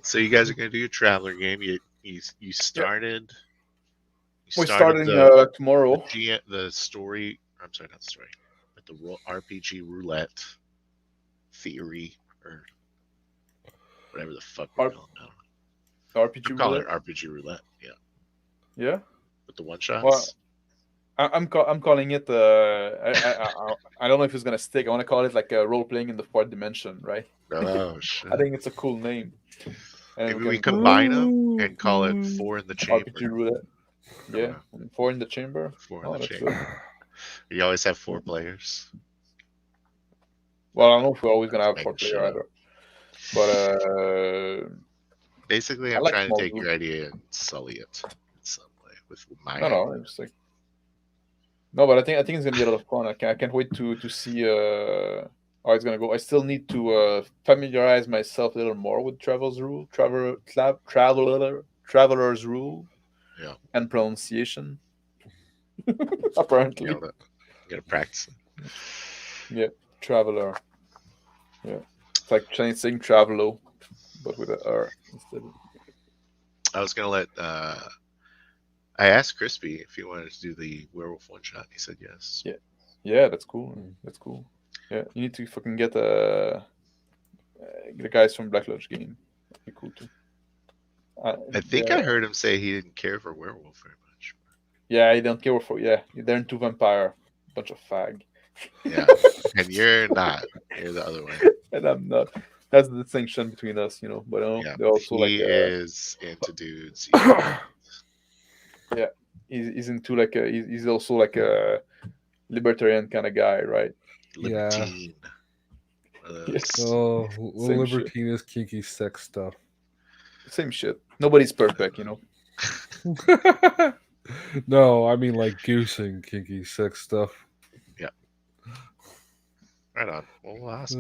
So you guys are gonna do your traveler game. You started. You We're started starting tomorrow. the story. I'm sorry, not the story, but the RPG roulette theory or whatever the fuck we R- call it now. RPG We call roulette. it RPG roulette. Yeah, Yeah. with the one shots. Well, I'm calling it. I don't know if it's gonna stick. I want to call it like a role playing in the 4th dimension, right? Oh shit. I think it's a cool name. And Maybe we can combine them and call it 4 in the chamber. RPG roulette. Yeah, 4 in the chamber. 4 in Oh, the that's chamber. good. You always have 4 players. Well, I don't know if we're always gonna have Make 4 the shit player up. either. But Basically, I I'm like trying to small take group. your idea and sully it in some way with my no, it's like no, but I think it's gonna be a lot of fun. I can't wait to see how it's gonna go. I still need to familiarize myself a little more with traveler's rule Yeah. and pronunciation. Apparently, You gotta practice it. yeah, traveler. Yeah, it's like Chinese saying travelo, but with an R instead. I was gonna let. I asked Crispy if he wanted to do the werewolf one shot. He said yes. Yeah, that's cool. That's cool. Yeah, you need to fucking get the guys from Black Lodge game. That'd be cool too. I think I heard him say he didn't care for werewolf very much. Yeah, I don't care for. Yeah, they're into vampire, bunch of fag. Yeah, and you're not. You're the other way. And I'm not. That's the distinction between us, you know. But Yeah, they're also he like. is into dudes. Yeah, he's into like he's also like a libertarian kind of guy, right? Libertine. Yes. Oh, Same shit. libertine is kinky sex stuff. Same shit. Nobody's perfect, you know. No, I mean like goosing kinky sex stuff. Right on. Well, we'll ask.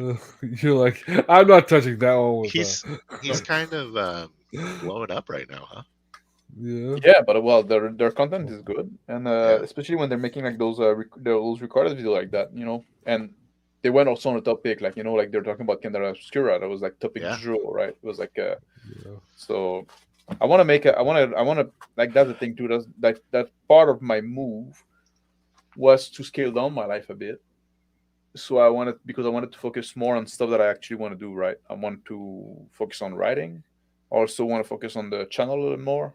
You're like, I'm not touching that one with He's kind of blowing up right now, huh? Yeah. Yeah, but well, their content is good, and Yeah. especially when they're making like those those recorded video like that, you know. And they went also on a topic, like, you know, like they're talking about Candela Obscura. That was like topic Yeah. du jour, right? It was like Yeah. so. I want to make I want to like that's the thing too. That part of my move was to scale down my life a bit. So I wanted to focus more on stuff that I actually want to do. Right, I want to focus on writing. Also want to focus on the channel a little more.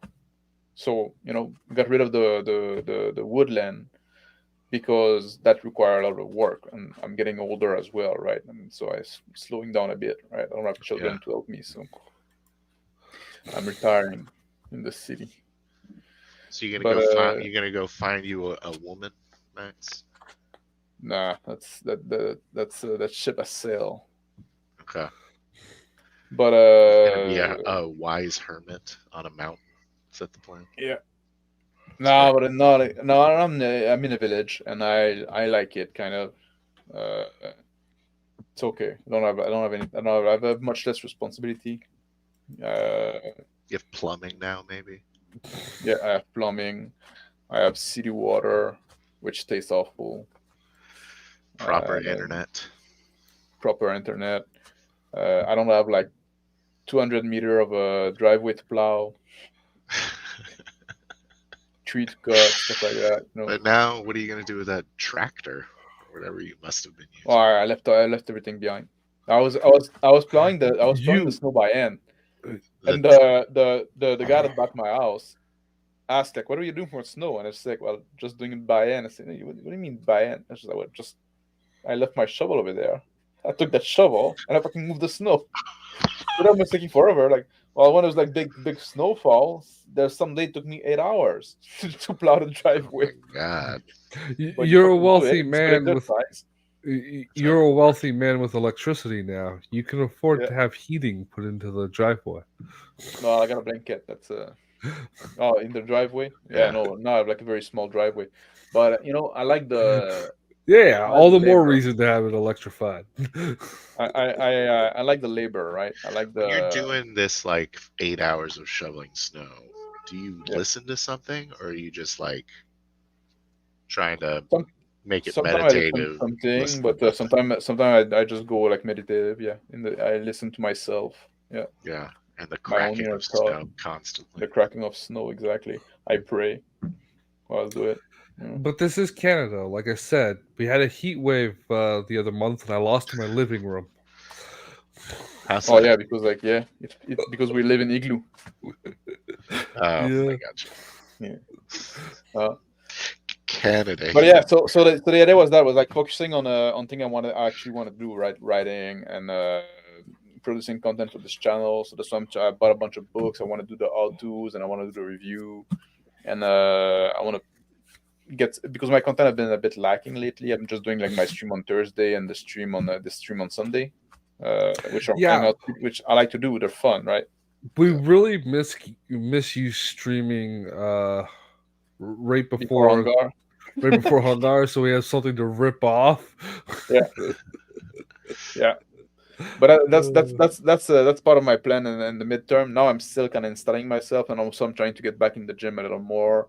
So, you know, got rid of the woodland because that required a lot of work, and I'm getting older as well, right? And so I'm slowing down a bit, right? I don't have children to help me, so I'm retiring in the city. So you're gonna go find you a woman, Max? Nah, that ship has sailed. Okay. But Gonna be a wise hermit on a mountain. Is that the plan? Yeah. No, but no. I'm in a village, and I like it kind of. It's okay. I have much less responsibility. You have plumbing now, maybe. Yeah, I have plumbing. I have city water, which tastes awful. Proper internet. Proper internet. I don't have like 200 meter of a driveway to plow. Tree to cut, stuff like that. You know? But now, what are you gonna do with that tractor or whatever you must have been using? Oh, I left everything behind. I was plowing the snow by hand, And That's the guy that bought my house asked like, "What are you doing for snow?" And I was like, "Well, just doing it by hand." I said, "What do you mean by hand?" And she's like, "Well, just I left my shovel over there. I took that shovel and I fucking moved the snow." But I was taking forever. Like, well, when it was like big snowfall, there's some day it took me 8 hours to plow the oh my driveway. god. But you You're a fucking do it. wealthy It's good man with exercise. you're a wealthy man with electricity now. You can afford Yeah. to have heating put into the driveway. No, I got a blanket. That's oh, in the driveway. Yeah, Yeah. no, I have like a very small driveway. But I like Yeah, I like all the the more labor. reason to have it electrified. I like the labor, right? I like When you're the doing this like 8 hours of shoveling snow, do you yeah. listen to something or are you just like trying to Some make it sometimes I listen to meditative, something, listen to but nothing? sometimes I just go like meditative. Yeah, I listen to myself. Yeah, Yeah. And the my own cracking inner of thought, snow constantly. the cracking of snow. Exactly. I pray while I do it. Yeah. But this is Canada. Like I said, we had a heat wave the other month, and I lost my living room. How's Oh that? yeah, because like yeah, it because we live in igloo. Oh, I Yeah. got you. Yeah. Uh, Canada but yeah, heat. so the idea was that was like focusing on thing I actually want to do, right? Writing and producing content for this channel. So that's why I bought a bunch of books. I want to do the how tos and I want to do the review, and I want to get because my content have been a bit lacking lately. I'm just doing like my stream on Thursday and the stream on Sunday, which are Yeah, which I like to do. They're fun, right? we Yeah. really miss you streaming right Before before Hangar, Hangar, so we have something to rip off. yeah, yeah. But Uh, that's part of my plan in the midterm. Now I'm still kind of installing myself, and also I'm trying to get back in the gym a little more.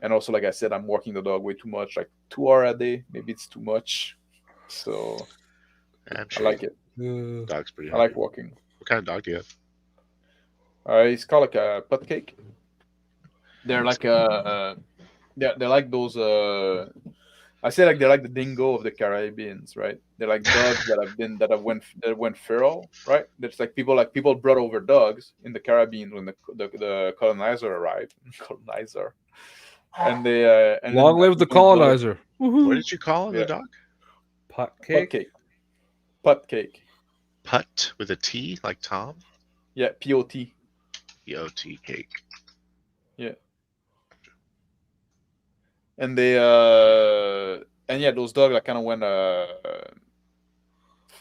And also, like I said, I'm walking the dog way too much, like 2 hours a day. Maybe it's too much. So I'm I sure like it. dog's pretty I like happy. walking. What kind of dog do you have? It's called like a putt cake. They're like they're like those. I say like they're like the dingo of the Caribbeans, right? They're like dogs that went feral, right? That's like people brought over dogs in the Caribbean when the colonizer arrived. Colonizer, and then Long live the those dogs, colonizer! What Woohoo! did you call the yeah, dog? Pot putt cake. cake, putt cake, Putt with a T, like Tom? yeah, POT, P-O-T cake. yeah, and and yeah, those dogs like kind of went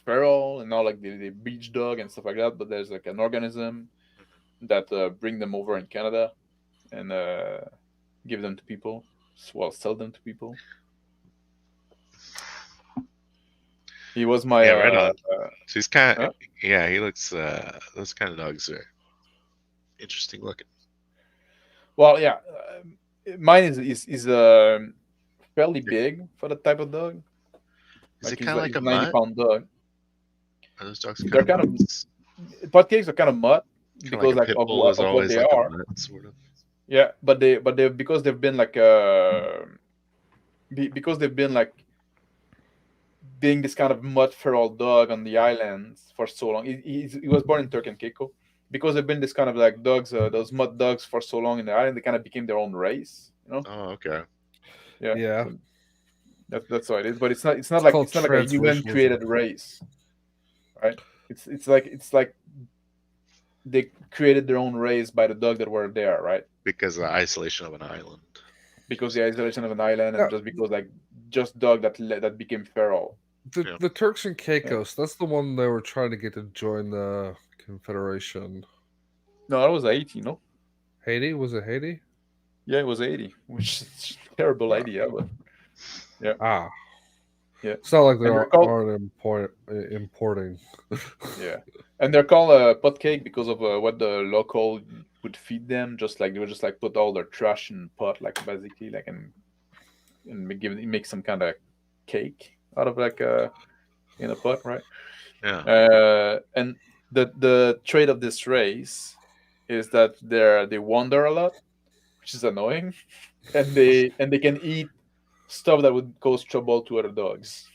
feral and now like the beach dog and stuff like that. But there's like an organism that bring them over in Canada and give them to people, well, sell them to people. He was my Yeah, right on. So he's kind of, huh? yeah, he looks, those kind of dogs are interesting looking. Well, yeah, mine is fairly big for the type of dog. Is it Like kind of like he's a a 90 mutt? pound dog. Are those dogs kind They're of kind mutts? of pot cakes are kind of mutt Kind of like because a like pit bull is of what always they like a are. mutt, sort of. Yeah, but they because they've been like because they've been like being this kind of mud feral dog on the islands for so long. He was born in Turkey and Caicos. Because they've been this kind of like dogs, those mud dogs for so long in the island, they kind of became their own race, you know? Oh, okay. Yeah. Yeah, So that's what it is. But it's called it's not like a human transracialism. created race, right? It's like they created their own race by the dog that were there, right? Because of the isolation of an island. Because the isolation of an island Yeah, and just because like just dog that became feral. the Yeah. the Turks and Yeah. Caicos. That's the one they were trying to get to join the Confederation. No, that was 80, no? Haiti, was it Haiti? Yeah, it was 80, which is a terrible idea, but yeah, Ah, yeah. it's not like they And they're called aren't importing. yeah, and they're called pot cake because of what the local would feed them. Just like they would just like put all their trash in pot, like basically like and make some kind of cake out of like in a pot, right? Yeah. And the trait of this race is that they wander a lot, which is annoying, and they can eat stuff that would cause trouble to other dogs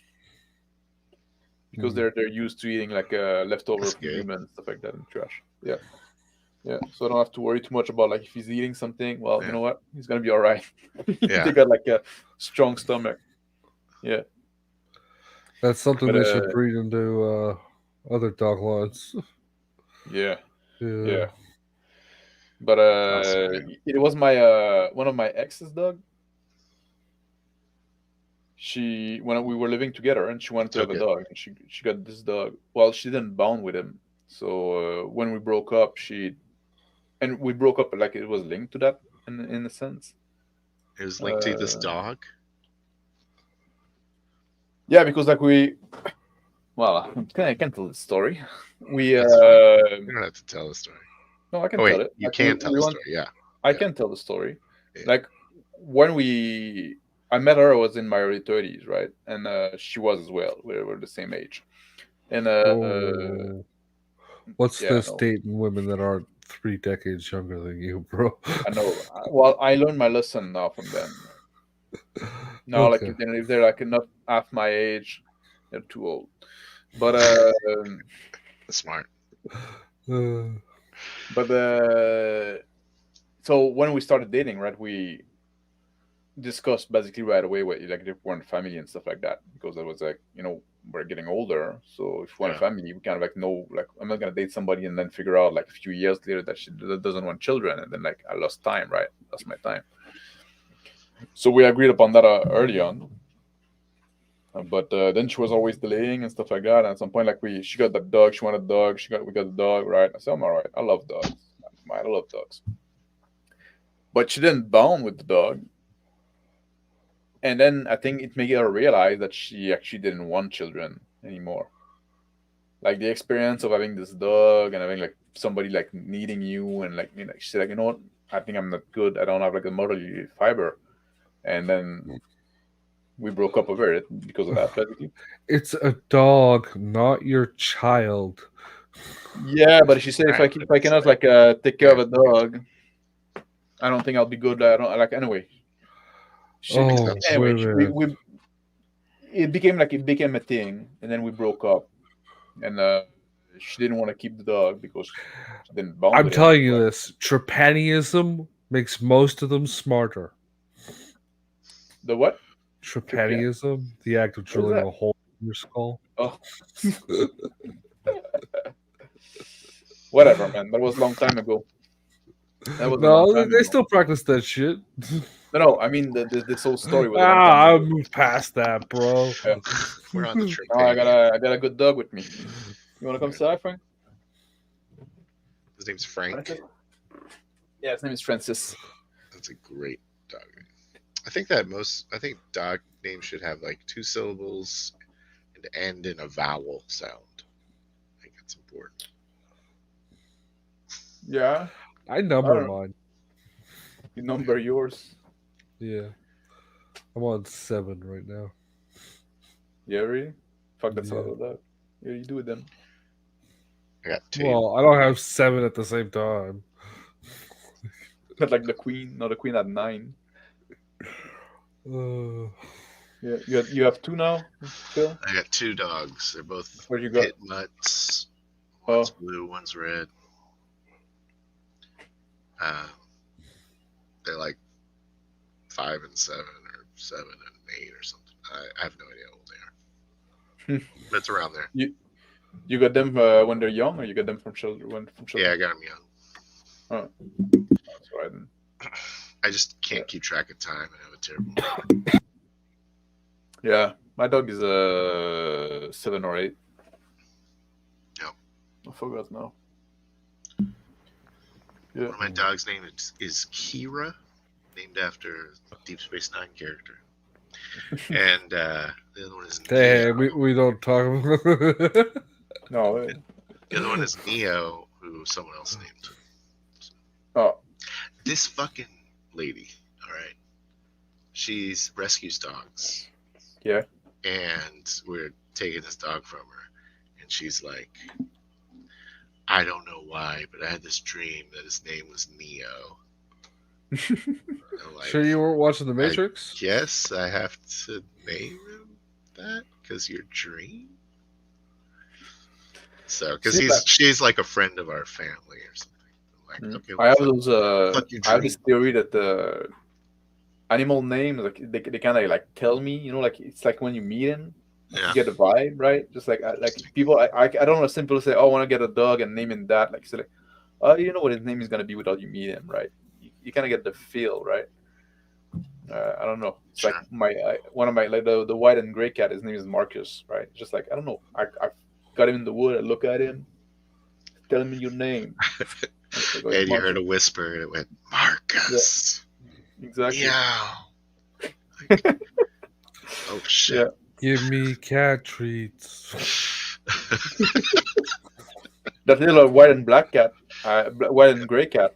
because Hmm. they're used to eating like leftover That's from good. humans, stuff like that, and trash. Yeah. Yeah, so I don't have to worry too much about like if he's eating something. Well, Yeah. you know what? He's gonna be all right. Yeah. They got like a strong stomach. Yeah, That's something but they should breed into other dog lines. yeah, Yeah. yeah. But Awesome, man. it was my one of my ex's dog. She when we were living together, and she wanted to have a Okay. dog, and she got this dog. Well, she didn't bond with him. So when we broke up, we broke up like it was linked to that in a sense. It was linked to this dog. Yeah, because like I can't tell the story. We That's fine. You don't have to tell the story. no, I can Oh tell wait, it. you Like can tell we the want. story. Yeah. I Yeah. can tell the story. Yeah. Like when I met her, I was in my early 30s, right? And she was as well. We were the same age. And Oh. What's yeah, this no, dating women that aren't 3 decades younger than you, bro? I know. Well, I learned my lesson now from them. Now, like Okay. if they're like not half my age, they're too old. But Smart. Uh, but so when we started dating, right, we discussed basically right away what like if we want a family and stuff like that, because I was like, we're getting older, so if we want a Yeah. family, we kind of like know, like I'm not gonna date somebody and then figure out like a few years later that she doesn't want children, and then like I lost time, right? Lost my time. So we agreed upon that early on. But then she was always delaying and stuff like that. And at some point, like she got that dog. She wanted a dog. We got the dog, right? I said, I'm all right. I love dogs. I love dogs. But she didn't bond with the dog. And then I think it made her realize that she actually didn't want children anymore. Like the experience of having this dog and having like somebody like needing you, and like she said, like, you know what? I think I'm not good. I don't have like a motherly fiber. And then we broke up over it because of that, basically. it's a dog, not your child. Yeah, but she said Right. if I cannot like take care of a dog, I don't think I'll be good. I don't like anyway. Oh, Anyway, women. we it became a thing, and then we broke up, and she didn't want to keep the dog because she didn't bond I'm with him. telling you this. Trepannism makes most of them smarter. The what? Trepannism, the act of What is drilling that? a hole in your skull. Oh, whatever, man. That was a long time ago. That was a long No, time they ago. still practice that shit. No. I mean, this whole story was a long time I ago. moved past that, bro. Yeah. We're on the trip. No, I got a good dog with me. You want to come say, Frank? His name's Frank. Yeah, his name is Francis. That's a great dog name. I think dog names should have like 2 syllables and end in a vowel sound. I think that's important. Yeah, I number don't- mine. you number yours. Yeah. I'm on 7 right now. Yeah, really? Fuck, that's a Yeah. lot of that. Yeah, you do it then. I got 2. Well, I don't have 7 at the same time. Not like the queen. No, the queen had 9. Yeah, you have 2 now, Phil. I got 2 dogs. They're both What you got? pit mutts. Oh. One's blue, one's red. They're like 5 and 7, or 7 and 8, or something. I have no idea how old they are. But it's around there. You got them when they're young, or you got them from children? Yeah, I got them young. Oh, that's right. Then. I just can't keep track of time and have a terrible memory. Yeah, my dog is 7 or 8. Yep. I forgot now. Yeah. One of my dog's name is Kira, named after a Deep Space Nine character. And the other one is Hey, Neo. we don't talk about No. The other one is Neo, who someone else named. Oh. This fucking lady, all right, she's rescues dogs. Yeah. And we're taking this dog from her, and she's like, I don't know why, but I had this dream that his name was Neo. Sure you weren't watching The Matrix? Yes, I have to name him that because your dream. So, because she's like a friend of our family or something. Like, okay, I have what's those. fuck your I have dream? this theory that the animal names like they kind of like tell me, you know, like it's like when you meet him, like Yeah. you get the vibe, right? Just like people, I don't want to simply say, oh, I want to get a dog and name him that. Like, so like, oh, you know what his name is gonna be without you meet him, right? You kind of get the feel, right? I don't know. It's like Sure. one of my like the white and gray cat. His name is Marcus, right? Just like I don't know. I got him in the wood. I look at him, tell me your name. It's like, oh, it's And you heard Marcus. a whisper, and it went, Marcus. Exactly. Meow. Like, oh shit. Yeah. Give me cat treats. That little white and black cat, white and gray cat.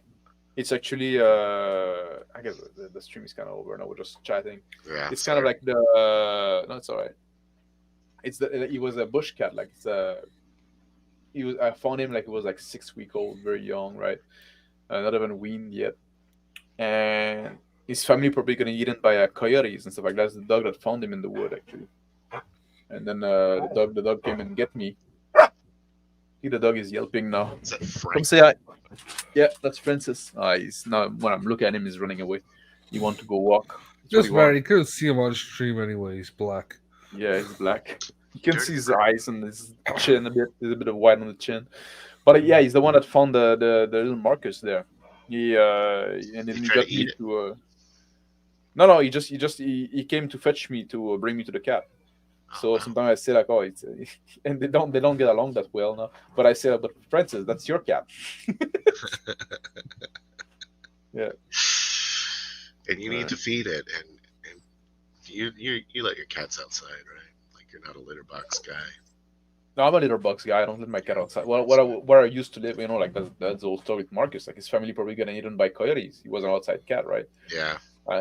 It's actually I guess the stream is kind of over now. We're just chatting. Yeah. It's Sorry. kind of like the no, it's all right. It's he was a bush cat. Like it's he was I found him like he was like 6 week old, very young, right? Not even weaned yet, and his family probably gonna eaten by coyotes and stuff like that. That's the dog that found him in the wood actually. And then the dog came and get me. See, the dog is yelping now. Is that Come Frank? say hi. Yeah, that's Francis. He's now when I'm looking at him, he's running away. He want to go walk. That's what Just he want. bad. You couldn't see him on stream anyway. He's black. Yeah, he's black. You can Dirty see his Frank. eyes and his chin a bit. There's a bit of white on the chin. But yeah, he's the one that found the little Marcus there. He and then He he tried got to eat me it. to. No, he came to fetch me to bring me to the cat. Oh, So wow. sometimes I say like, oh, it's and they don't get along that well now. But I say, but Francis, that's your cat. Yeah. And you need Right. to feed it, and you let your cats outside, right? Like you're not a litter box guy. No, I'm a litter box guy. I don't let my cat outside. Well, where I used to live, you know, like that's the old story with Marcus. Like his family probably getting eaten by coyotes. He was an outside cat, right? Yeah.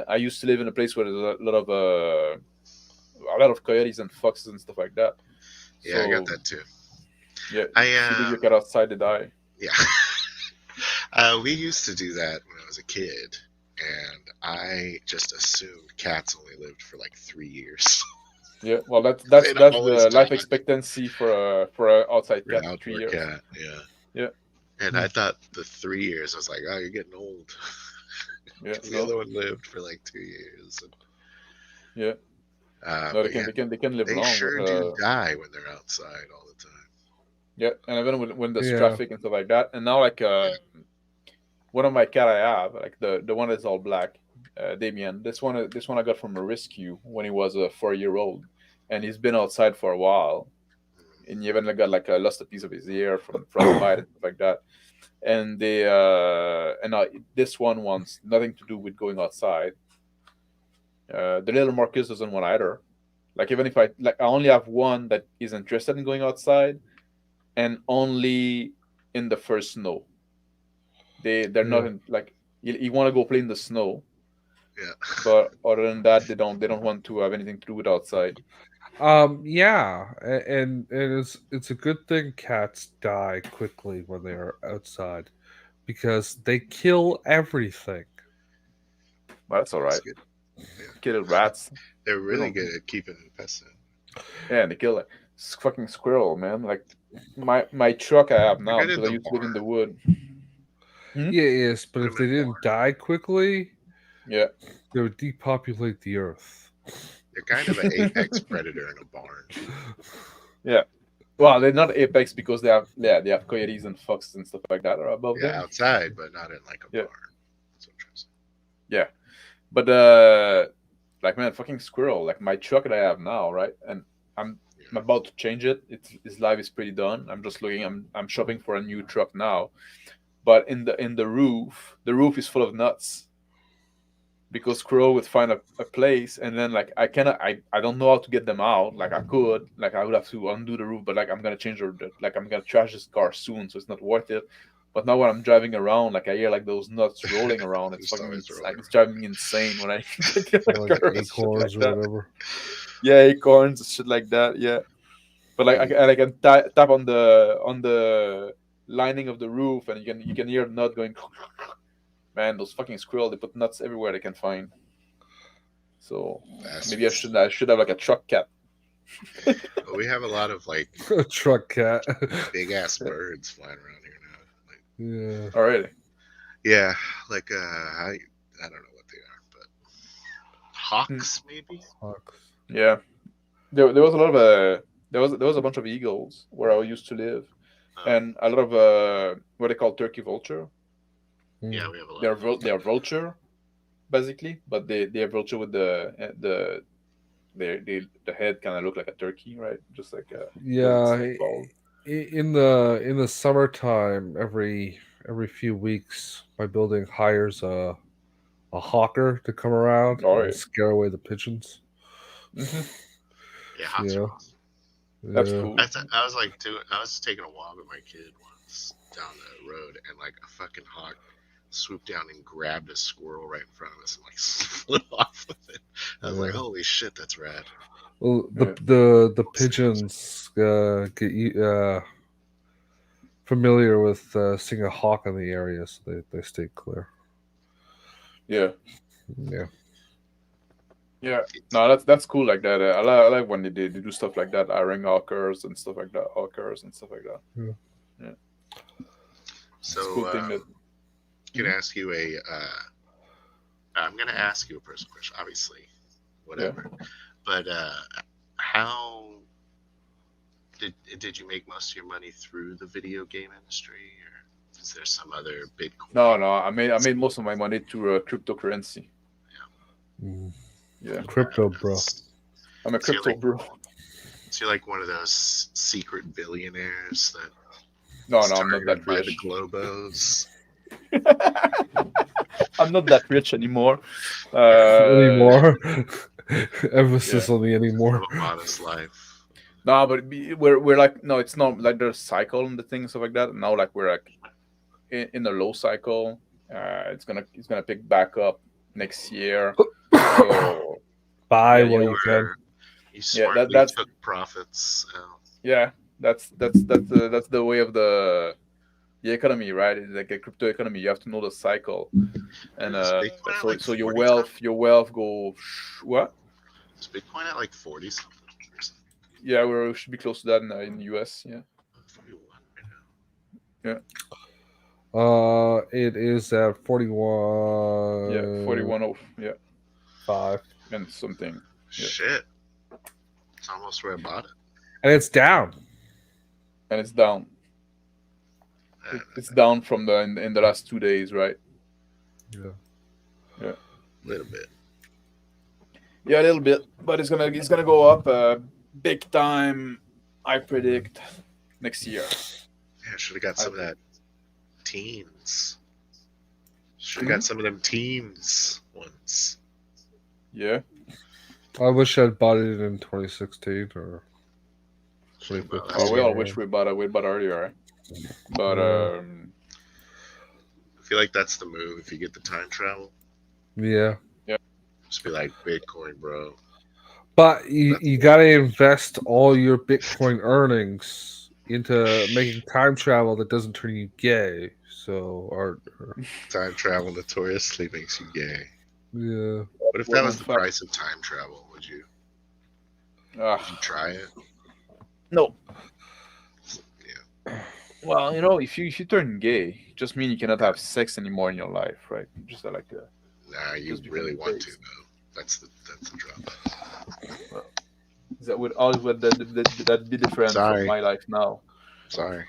I used to live in a place where there's a lot of coyotes and foxes and stuff like that. Yeah, I got that too. Yeah, I if you leave your cat outside, they die. Yeah. We used to do that when I was a kid, and I just assumed cats only lived for like 3 years. Yeah, well, that's They'd that's always the life die. expectancy for a outside For an cat, 3 outdoor years. cat, yeah. Yeah. And I thought the 3 years, I was like, oh, you're getting old. Yeah, The other one lived for like 2 years. And, yeah. No, but yeah, they can live they long. sure do die when they're outside all the time. Yeah, and even when there's Yeah. traffic and stuff like that. And now like one of my cat I have, like the one that's all black, Damien. This one I got from a rescue when he was a 4-year-old, and he's been outside for a while. And he even got like lost a piece of his ear from frostbite and stuff like that. And they and now this one wants nothing to do with going outside. The little Marcus doesn't want either. Like even if I only have one that is interested in going outside, and only in the first snow. They're not in, like you want to go play in the snow, Yeah. but other than that, they don't want to have anything to do with outside. Yeah, and it's a good thing cats die quickly when they are outside because they kill everything. But that's all right. That's good. Kill rats. They're really don't- good at keeping pests in. Yeah, and they kill like fucking squirrel, man. Like my truck I have now good in because I the used to live in the barn. wood. Yeah, yes, but Put if 'em they in a didn't die quickly, Yeah, they would depopulate the earth. They're kind of an apex predator in a barn. yeah. Well, they're not apex because they have coyotes and foxes and stuff like that are above Yeah, them. outside, but not in like a Yeah. barn. That's what I'm trying to say. Yeah, but like man, fucking squirrel. Like my truck that I have now, right? And I'm about to change it. His life is pretty done. I'm just looking. I'm shopping for a new truck now, but in the roof is full of nuts. Because squirrel would find a place, and then like I don't know how to get them out. Like I could, like I would have to undo the roof, but like I'm gonna change like I'm gonna trash this car soon, so it's not worth it. But now when I'm driving around, like I hear like those nuts rolling around. It's Just fucking always rolling like it's driving me insane when I get Or a like curve and shit acorns like or that. whatever. Yeah, acorns and shit like that. Yeah, but like I can tap on the lining of the roof, and you can hear the nut going. Man, those fucking squirrels, they put nuts everywhere they can find. So maybe I should have like a truck cat. But we have a lot of like A truck cat. big ass birds flying around here now. Like, Yeah. Alrighty. Yeah, like I don't know what they are, but hawks maybe. Hawks. Yeah, there was a lot of there was a bunch of eagles where I used to live, and a lot of what they call turkey vulture. Yeah, we have a lot. They're vulture basically, but they are vulture with the head kind of look like a turkey, right? Just like Yeah, bald. in the summertime, every few weeks, my building hires a hawker to come around Oh, and scare away the pigeons. hmm Yeah, hawks Yeah, are awesome. That's yeah, cool. I was like I was taking a walk with my kid once down the road, and like a fucking hawk swooped down and grabbed a squirrel right in front of us and like flew off with it. I was like, yeah. holy shit, that's rad. Well, Yeah. the pigeons get familiar with seeing a hawk in the area, so they stay clear. Yeah. Yeah. Yeah, no, that's cool like that. I like when they do stuff like that, hiring hawkers and stuff like that, hawkers and stuff like that. Yeah. Yeah, So it's a cool thing that. can ask you I'm gonna ask you a personal question, obviously, whatever. But how did you make most of your money through the video game industry, or is there some other Bitcoin? No, I made most of my money through cryptocurrency. Mm. Yeah, Crypto, bro. I'm a So you're crypto like- bro. So you're like one of those secret billionaires that No, I'm started not that by the rich. Globos. I'm not that rich anymore. Anymore. Emphasis on the anymore. Live a modest life. No, but we're like no, it's not like there's a cycle and the things stuff like that. Now like we're like in a low cycle. It's gonna pick back up next year. So Buy Yeah, what you you can. You smartly that's- took profits. yeah, that's the way of the economy, right? It's like a crypto economy. You have to know the cycle, and Is Bitcoin at like so your 40 wealth go what? Is Bitcoin at like 40 something? Or something? Yeah, we should be close to that in the US. Yeah, 41 right yeah, It is at 41. yeah, 41 oh yeah, 5. and something, now. Yeah. Shit. It's almost where I bought it. And it's down. and it's down. It's down from in the last 2 days, right? Yeah. A little bit. Yeah, a little bit, but it's gonna go up big time. I predict next year. Yeah, should have got some of that teens. Should have got some of them teens ones. Yeah, I wish I'd bought it in 2016 or Should've bought 2015. last we year. all wish we bought earlier, right? But I feel like that's the move if you get the time travel. Yeah. Just be like Bitcoin, bro. But you got to invest all your Bitcoin earnings into making time travel that doesn't turn you gay. So, Time travel notoriously makes you gay. yeah. What if that was the fuck. price of time travel? Would you try it? No. Yeah. Well, if you turn gay, just mean you cannot have sex anymore in your life, right? Just like Nah, you Just because really it want to pays. though. That's the drop. that would always that be different Sorry. from my life now. Sorry.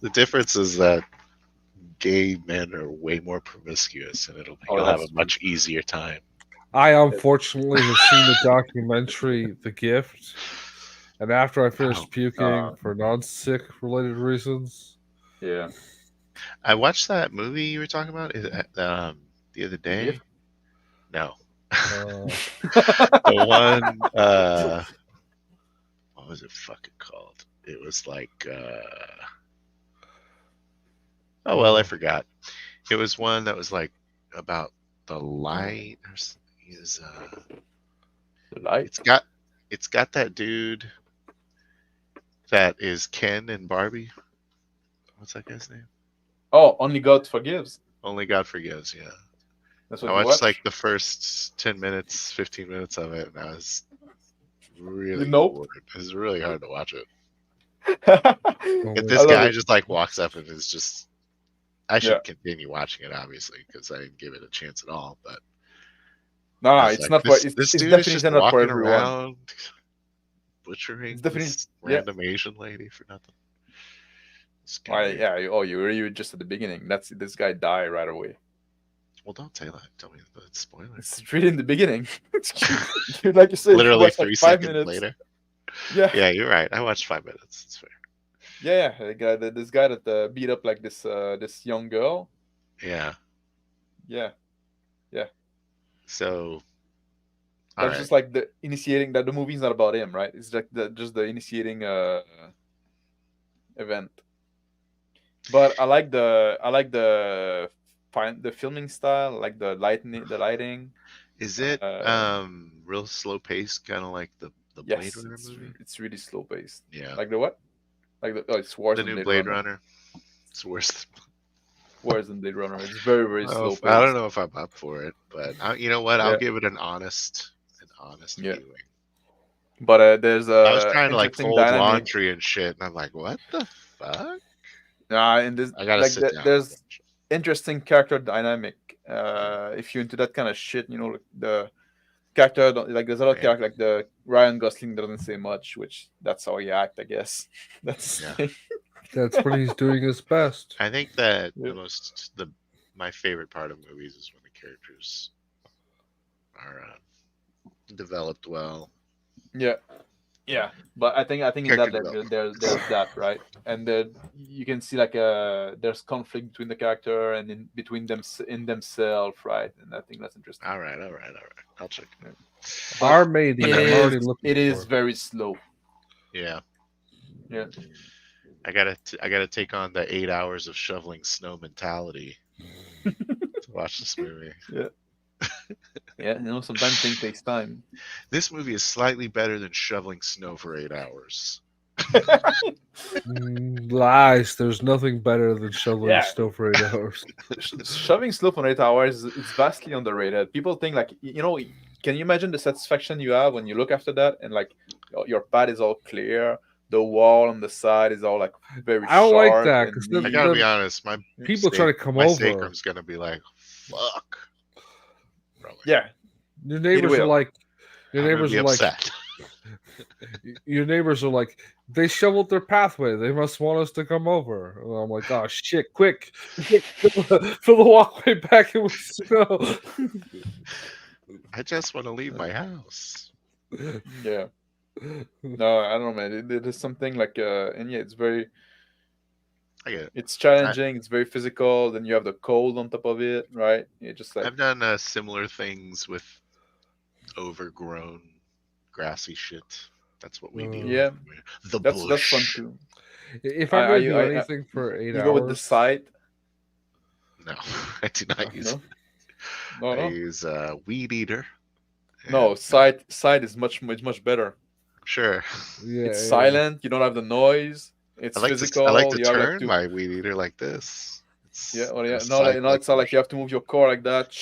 The difference is that gay men are way more promiscuous, and you'll have a that's much easier time. I unfortunately have seen the documentary The Gift, and after I finished puking for non-sick related reasons, Yeah. I watched that movie you were talking about the other day. Gift? No, uh, the one. What was it fucking called? It was like. Oh well, I forgot. It was one that was like about the light. Or is The light. it's got that dude that is Ken and Barbie. What's that guy's name? Oh, Only God Forgives. Only God Forgives. Yeah, That's I what you watched watch. like the first 10 minutes, 15 minutes of it, and I was really Nope. bored. It was really hard to watch it. oh, If wait. this I love guy it. just like walks up and is just I should continue watching it, obviously, because I didn't give it a chance at all. But No, I was it's like, not for. this It's dude is just definitely not for walking everyone. around It's butchering definitely this random Asian lady for nothing. It's kinda weird. yeah. Oh, you were just at the beginning. This guy died right away. Well, don't say that. Tell me the spoilers. It's really in the beginning. Dude, like you said, you Literally watch 3 like 5 seconds minutes. later. Yeah. Yeah, you're right. I watched 5 minutes. It's fair. Yeah. This guy that beat up like this young girl. Yeah. Yeah. So, That's alright. just like the initiating. That the movie's not about him, right? It's like just the initiating event. But I like the filming style, I like the lighting. Is it real slow paced, kind of like the Blade Yes, Runner movie? it's really slow paced. Yeah. Like the what? Like it's worse The than new Blade Blade Runner. Runner. It's worse. Worse than Blade Runner. It's very I slow paced. don't know if I'm up for it, but you know what? I'll Yeah. give it an honest Yeah. viewing. But there's I was trying to like interesting fold dynamic. laundry and shit, and I'm like, what the fuck? And this I gotta like sit down. there's interesting character dynamic. If you're into that kind of shit, the character like there's a lot of character, like the Ryan Gosling doesn't say much, which that's how he act, I guess. That's That's when he's doing his best. I think that Yeah. my favorite part of movies is when the characters are developed well. Yeah. But I think in that there's that, right, and then you can see like there's conflict between the character and between them in themselves, right, and I think that's interesting. All right. I'll check it out. Armadian, I'm already looking It is for it. very slow. Yeah. Yeah. I gotta take on the 8 hours of shoveling snow mentality to watch this movie. Yeah, sometimes things takes time. This movie is slightly better than shoveling snow for 8 hours. Lies. There's nothing better than shoveling Yeah. snow for 8 hours. Shoving slow for 8 hours it's vastly underrated. People think like, can you imagine the satisfaction you have when you look after that and like your pad is all clear, the wall on the side is all like very I don't sharp like that and because I gotta be honest, my people try to come my over. sacrum's gonna be like, fuck. Probably. Yeah. Your neighbors are will. like, I'm gonna be upset. your neighbors are like, they shoveled their pathway. They must want us to come over. And I'm like, oh shit, quick, fill the walkway back in with snow. I just want to leave my house. Yeah. No, I don't know, man. It is something like and yeah, it's very I get it. it's challenging, it's very physical, then you have the cold on top of it, right? It just like I've done similar things with overgrown grassy shit. That's what we do. Yeah. The that's bush. fun too. If I'm gonna do anything for 8 You hours, go with the scythe? No, I do not use it. No. I use weed eater. No, scythe is much better. Sure. It's silent. You don't have the noise. It's physical. I like to you turn have my weed eater like this. No, it's not like you have to move your core like that.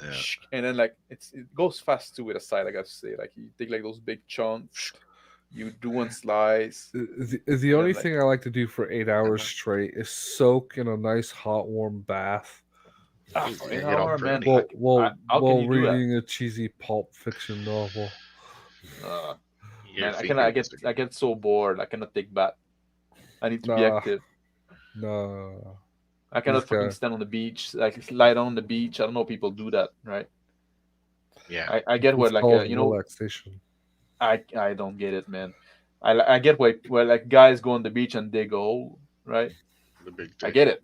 Yeah. And then like it goes fast too with a scythe. I got to say, like you take like those big chunks. You do one slice. The only thing I like to do for 8 hours straight is soak in a nice hot warm bath For 8 hours, man. while reading a cheesy pulp fiction novel. Man, I get so bored. I cannot take bath. I need to be active. No. I cannot fucking stand on the beach, like lie down on the beach. I don't know people do that, right? Yeah. I get where like relaxation. I don't get it, man. I get where like guys go on the beach and dig a hole, right? The big I get it.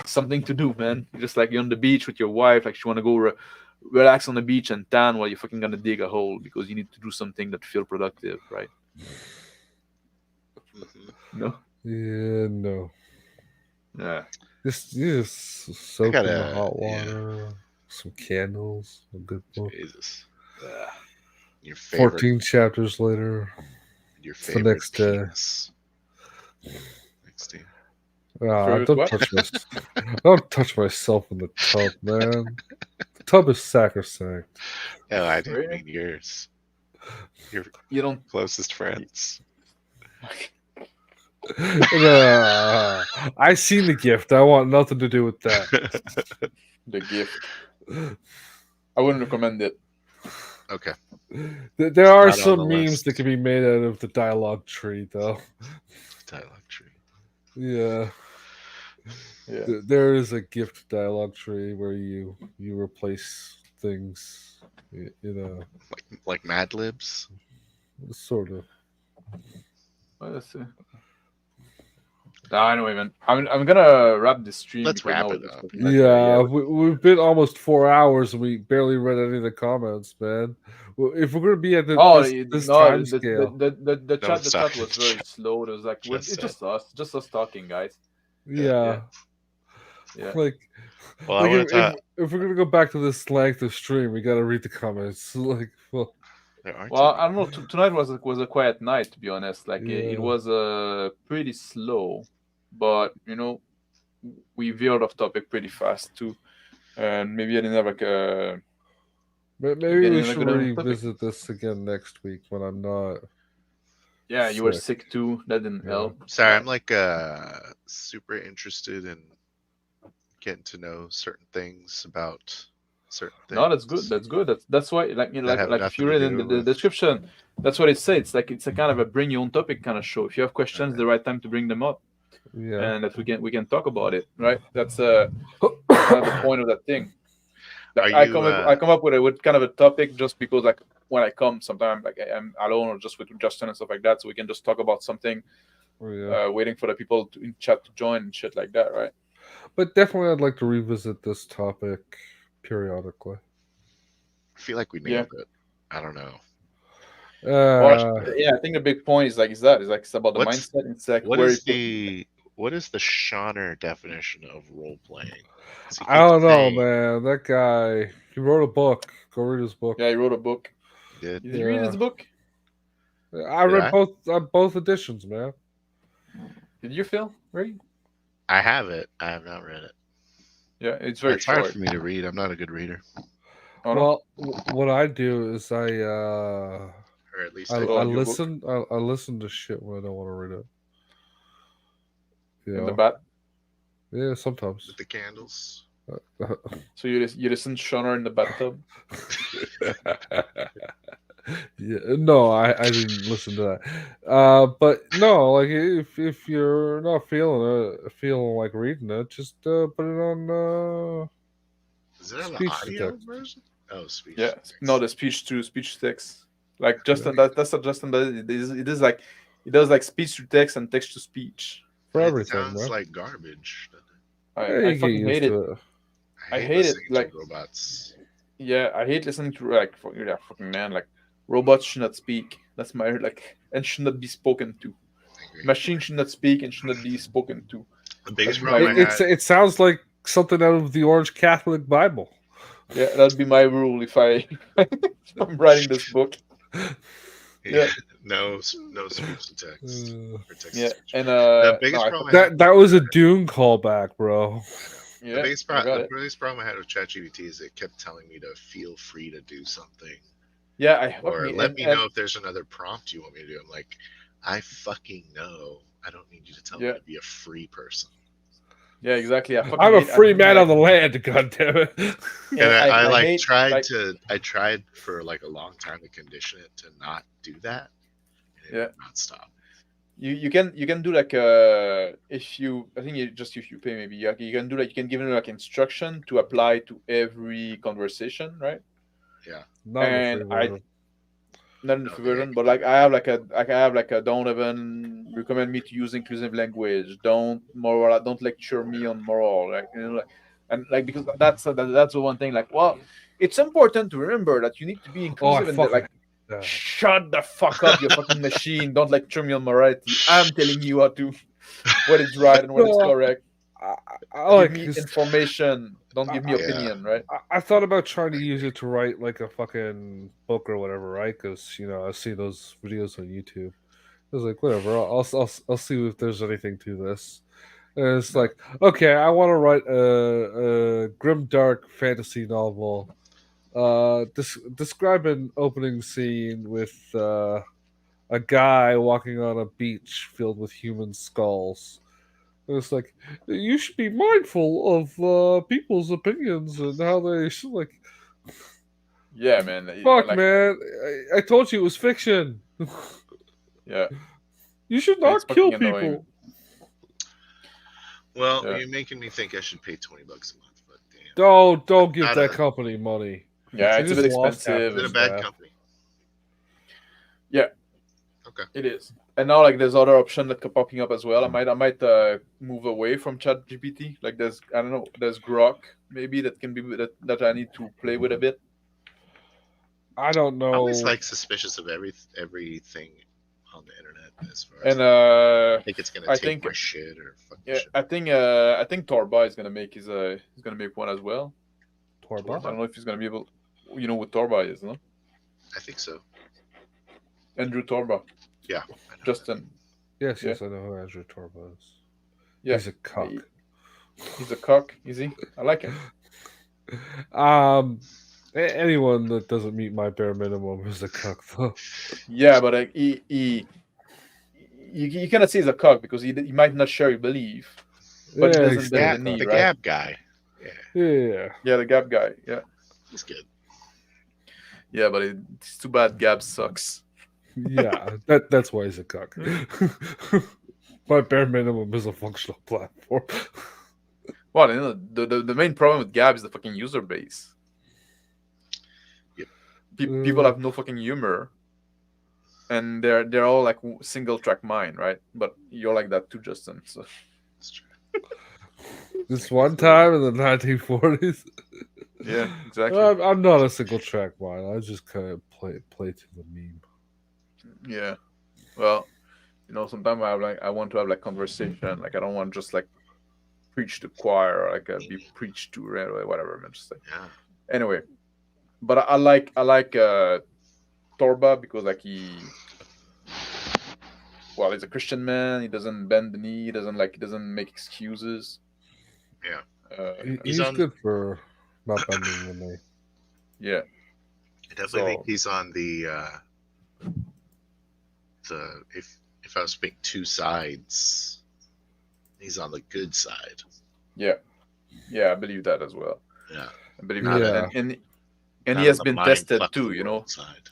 Something to do, man. Just like you're on the beach with your wife, like you want to go relax on the beach and tan while you're fucking gonna dig a hole because you need to do something that feel productive, right? No. Yeah, no. Yeah. Just soak in the hot water, some candles, a good book. Jesus. Your favorite, 14 chapters later. Your favorite the next day. Next day. Don't touch myself in the tub, man. The tub is sacrosanct. No, I didn't mean yours. You don't closest friends. I seen the gift. I want nothing to do with that. The gift. I wouldn't recommend it. Okay. There are not on some the memes list. that can be made out of the dialogue tree, though. Dialogue tree. Yeah. Yeah. There is a gift dialogue tree where you replace things, Like Mad Libs. sort of. Well, let's see. Anyway, man, I'm gonna wrap this stream Let's because wrap now it we're just up. talking like Yeah, we've been almost 4 hours and we barely read any of the comments, man. Well, if we're gonna be at Oh this no, time scale, the Don't chat suck. was very slow. It was like it's Just just us talking, guys. yeah, Yeah. like Well, I like want to talk. if we're gonna go back to this length of stream, we gotta read the comments. Like, well, There aren't Well, any. I don't know. Tonight was a quiet night, to be honest. Like it Yeah. was pretty slow, but we veered off topic pretty fast too, and maybe I didn't have like a maybe we should revisit this again next week when I'm not. Yeah, you were sick. sick too. That didn't Yeah. help. Sorry, I'm like super interested in getting to know certain things about certain things. No, that's good. That's good. That's why, like That have like if you nothing to read in do the with- description, that's what it says. It's like it's a kind of a bring your own topic kind of show. If you have questions, Okay. the right time to bring them up, Yeah. and that we can talk about it. Right. That's kind of the point of that thing. Like, Are you, I come up with kind of a topic just because like when I come, sometimes like I'm alone or just with Justin and stuff like that, so we can just talk about something, waiting for the people in chat to join and shit like that, right? But definitely, I'd like to revisit this topic periodically. I feel like we nailed it. I don't know. Yeah, I think the big point is it's about the What's- mindset. It's like What where is you what is the Shauner definition of role playing? I don't know, man. That guy, he wrote a book. Go read his book. Yeah, he wrote a book. Did you read his book? I read both editions, man. Did you, Phil? Right? I have it. I have not read it. Yeah, it's very hard short. for me to read. I'm not a good reader. Oh, no? Well, what I do is or at least I your listen. I listen to shit when I don't want to read it. In the bat. Yeah, sometimes. with the candles. So you listen to Shauner in the bathtub? Yeah, no, I didn't listen to that. But no, like if you're not feeling like reading it, just put it on. Is it an speech audio text. version? Oh, speech. Yeah, text. no, the speech text. Like Justin, that's not Justin. It is like it does like speech to text and text to speech for It everything, sounds man. like garbage. I fucking hate it. I hate it, listening to like- robots. Yeah, I hate listening to fucking man. Like robots should not speak. That's my and should not be spoken to. I agree. Machine should not speak and should not be spoken to. The biggest That's problem I had. It sounds like something out of the Orange Catholic Bible. Yeah, that'd be my rule if if I'm writing this book. Yeah. no speech to text. Or text to Yeah, speech. and The biggest no, problem I had. That was a Dune callback, bro. yeah, The biggest, I got it. problem I had with ChatGPT is it kept telling me to feel free to do something, Yeah, or let me know if there's another prompt you want me to do. I'm like, I fucking know. I don't need you to tell me to be a free person. Yeah, exactly. I'm a free man on the land, goddammit. And I hate, I tried for like a long time to condition it to not do that. And it would not stop. You can do like if you if you pay maybe you can do like you can give it like instruction to apply to every conversation, right? Yeah. Not in the free version. Not in the free version, but like I have like a don't even recommend me to use inclusive language. Don't lecture me on moral, like and like because that's the one thing. Like, well, it's important to remember that you need to be inclusive and like. Shut the fuck up, you fucking machine! Don't lecture me on morality. I'm telling you what is right and what is correct. Give me information. Don't give me opinion, right? I thought about trying to use it to write like a fucking book or whatever, right? Because I see those videos on YouTube. I was like, whatever. I'll see if there's anything to this. And it's like, okay, I want to write a grim dark fantasy novel. Describe an opening scene with a guy walking on a beach filled with human skulls. It's like you should be mindful of people's opinions and how they like. Yeah, man. Fuck, Like, man! I told you it was fiction. yeah, You should and it's not kill fucking annoying. people. Well, Yeah. you're making me think I should pay $20 a month, but damn. Don't give I that don't know. company money. Yeah, They it's a just bit lost half expensive. Is it their a bad staff. company? Yeah. Okay. It is. And now, like, there's other option that are popping up as well. I might move away from ChatGPT. Like, there's, I don't know, there's Grok maybe that can be that I need to play with a bit. I don't I always know. like suspicious of everything on the internet as far as And I think it's gonna I take think my shit or fuck yeah, shit. I think Torba is gonna make he's gonna make one as well. Torba? I don't know if he's gonna be able. You know what Torba is, no? I think so. Andrew Torba, Yeah. I know that. Justin. Yes, Yeah. yes, I know who Andrew Torba is. Yeah, He's a cock. he's a cock. Is he? I like him. Anyone that doesn't meet my bare minimum is a cuck, though. Yeah, but you cannot say he's a cock because he might not share your belief, but he Yeah, doesn't bend the exactly. knee, The right? Gab guy. Yeah, Yeah. Yeah, the Gab guy. Yeah, he's good. yeah, but it's too bad. Gab sucks. Yeah, that's why he's a cuck. My bare minimum is a functional platform. Well, you know, the main problem with Gab is the fucking user base. Yep. People have no fucking humor, and they're all like single track mind, right? But you're like that too, Justin. So That's true. This one time in the 1940s. yeah, exactly. I'm not a single track mind. I just kind of play to the meme. Yeah. Well, you know, sometimes I want to have like conversation. Like I don't want just like preach to choir or like be preached to or whatever. I'm just like Yeah. anyway. But I like Torba because like he's a Christian man. He doesn't bend the knee. He doesn't make excuses. Yeah. He's on- good for not bending the knee. Yeah. I definitely think he's on the if I was to pick two sides, he's on the good side. Yeah. Yeah, I believe that as well. Yeah. I believe Not that. Yeah. And Not he has on the been mind tested fuck too, the you know. world side.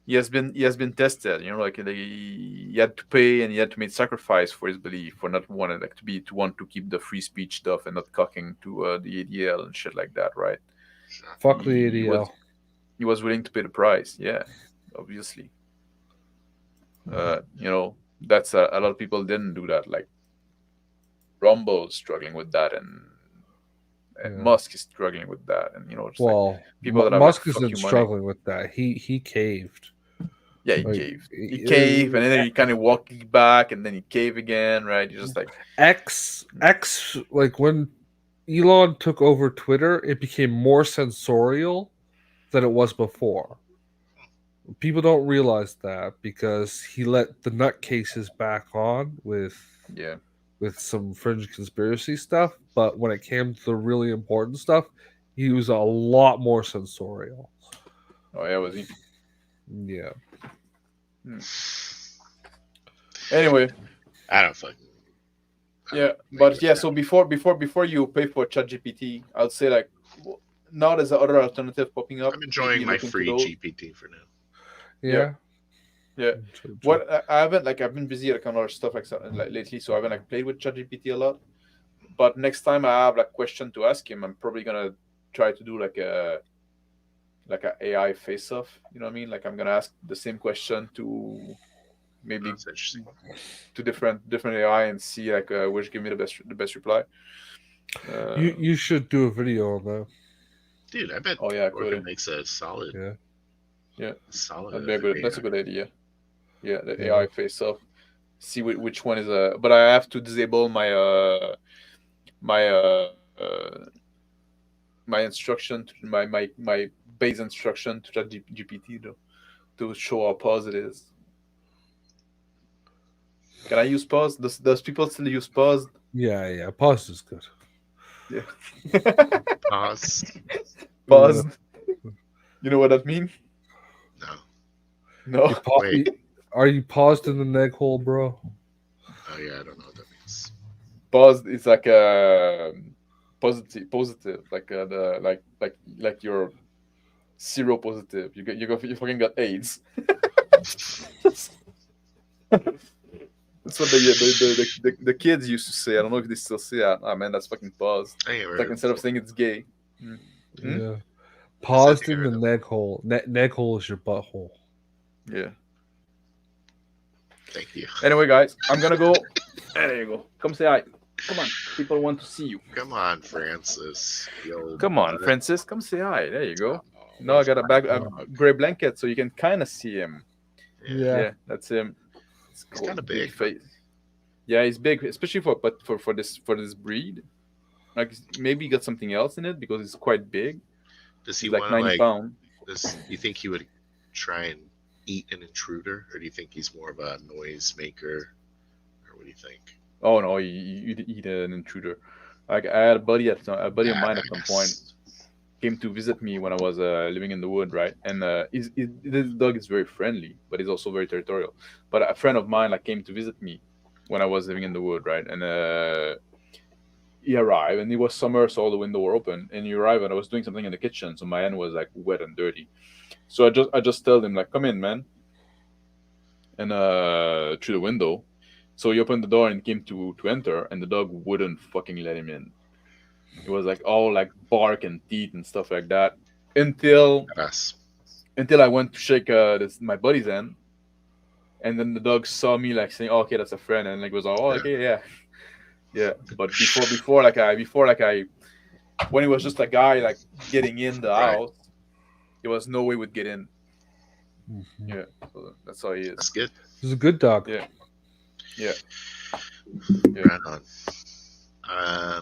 He has been tested, you know, like he had to pay and he had to make sacrifice for his belief, for not wanting like to want to keep the free speech stuff and not cocking to the ADL and shit like that, right? Fuck the He ADL. He was willing to pay the price, yeah, obviously. You know, that's a lot of people didn't do that. Like Rumble's struggling with that, and Yeah. Musk is struggling with that, and you know, just Well, like people that have Musk like, fuck isn't you money. struggling with that. He caved. Yeah, he Like, caved. He caved, and then he kind of walked back, and then he caved again, right? You're just like X, like when Elon took over Twitter, it became more sensorial than it was before. People don't realize that because he let the nutcases back on with yeah. some fringe conspiracy stuff, but when it came to the really important stuff, he was a lot more sensorial. Oh yeah, was he? Yeah. Anyway, I don't fucking. yeah, but yeah. So before you pay for ChatGPT, I'd say like now there's another alternative popping up. I'm enjoying Maybe my look into free those. GPT for now. Yeah. Yeah. What I haven't like I've been busy like on other stuff like lately, so I haven't like played with ChatGPT a lot. But next time I have like question to ask him, I'm probably gonna try to do like a AI face off. You know what I mean? Like I'm gonna ask the same question to maybe That's interesting. to different AI and see like which give me the best reply. You should do a video on that. Dude, I bet Oh yeah, Orphan could. makes a solid. Yeah. Solid. That'd be a good. That's a good idea. Yeah, the Yeah. AI face off. See which one is but I have to disable my my instruction to my base instruction to ChatGPT though to show how pause it is. Can I use pause? Does people still use pause? Yeah. Pause is good. Yeah. Pause. Pause. You know what that means? No. No. Wait. Are you paused in the neck hole, bro? Oh yeah, I don't know what that means. Pause is like a positive, like the like you're seropositive. You fucking got AIDS. That's what the kids used to say. I don't know if they still say that. Ah man, that's fucking pause. I ain't Like instead of saying it's gay. Hmm? Yeah. That's Paused something I in the heard of. neck hole. Neck hole is your butthole. Yeah. Thank you. Anyway, guys, I'm gonna go. There you go. Come say hi. Come on, people want to see you. Come on, Francis. Yo, Come on, bud. Francis. Come say hi. There you go. Oh, No, I where's got a my bag, a dog? gray blanket, so you can kind of see him. Yeah. Yeah, that's him. It's He's cool. kinda Big big, huh? face. Yeah, he's big, especially for this breed. Like maybe he got something else in it because it's quite big. Does he He's like want to 90 like? pounds. You think he would try and eat an intruder, or do you think he's more of a noise maker, or what do you think? Oh no, you eat an intruder. Like I had a buddy of mine at some point Badass. came to visit me when I was living in the wood, right? And this dog is very friendly, but he's also very territorial. But a friend of mine like came to visit me when I was living in the wood, right? And he arrived, and it was summer, so all the windows were open. And he arrived, and I was doing something in the kitchen, so my hand was like wet and dirty. So I just told him like, "Come in, man," and through the window. So he opened the door and came to enter, and the dog wouldn't fucking let him in. It was like all like bark and teeth and stuff like that until Badass. I went to shake my buddy's hand, and then the dog saw me like saying, "Oh, okay, that's a friend," and like was like, "Oh, Yeah. okay, yeah, yeah." But before like I when it was just a guy like getting in the Right. house, there was no way we'd get in. Mhm. Yeah, so that's how he is. That's good. He's a good dog. Yeah, yeah. Yeah. Right on.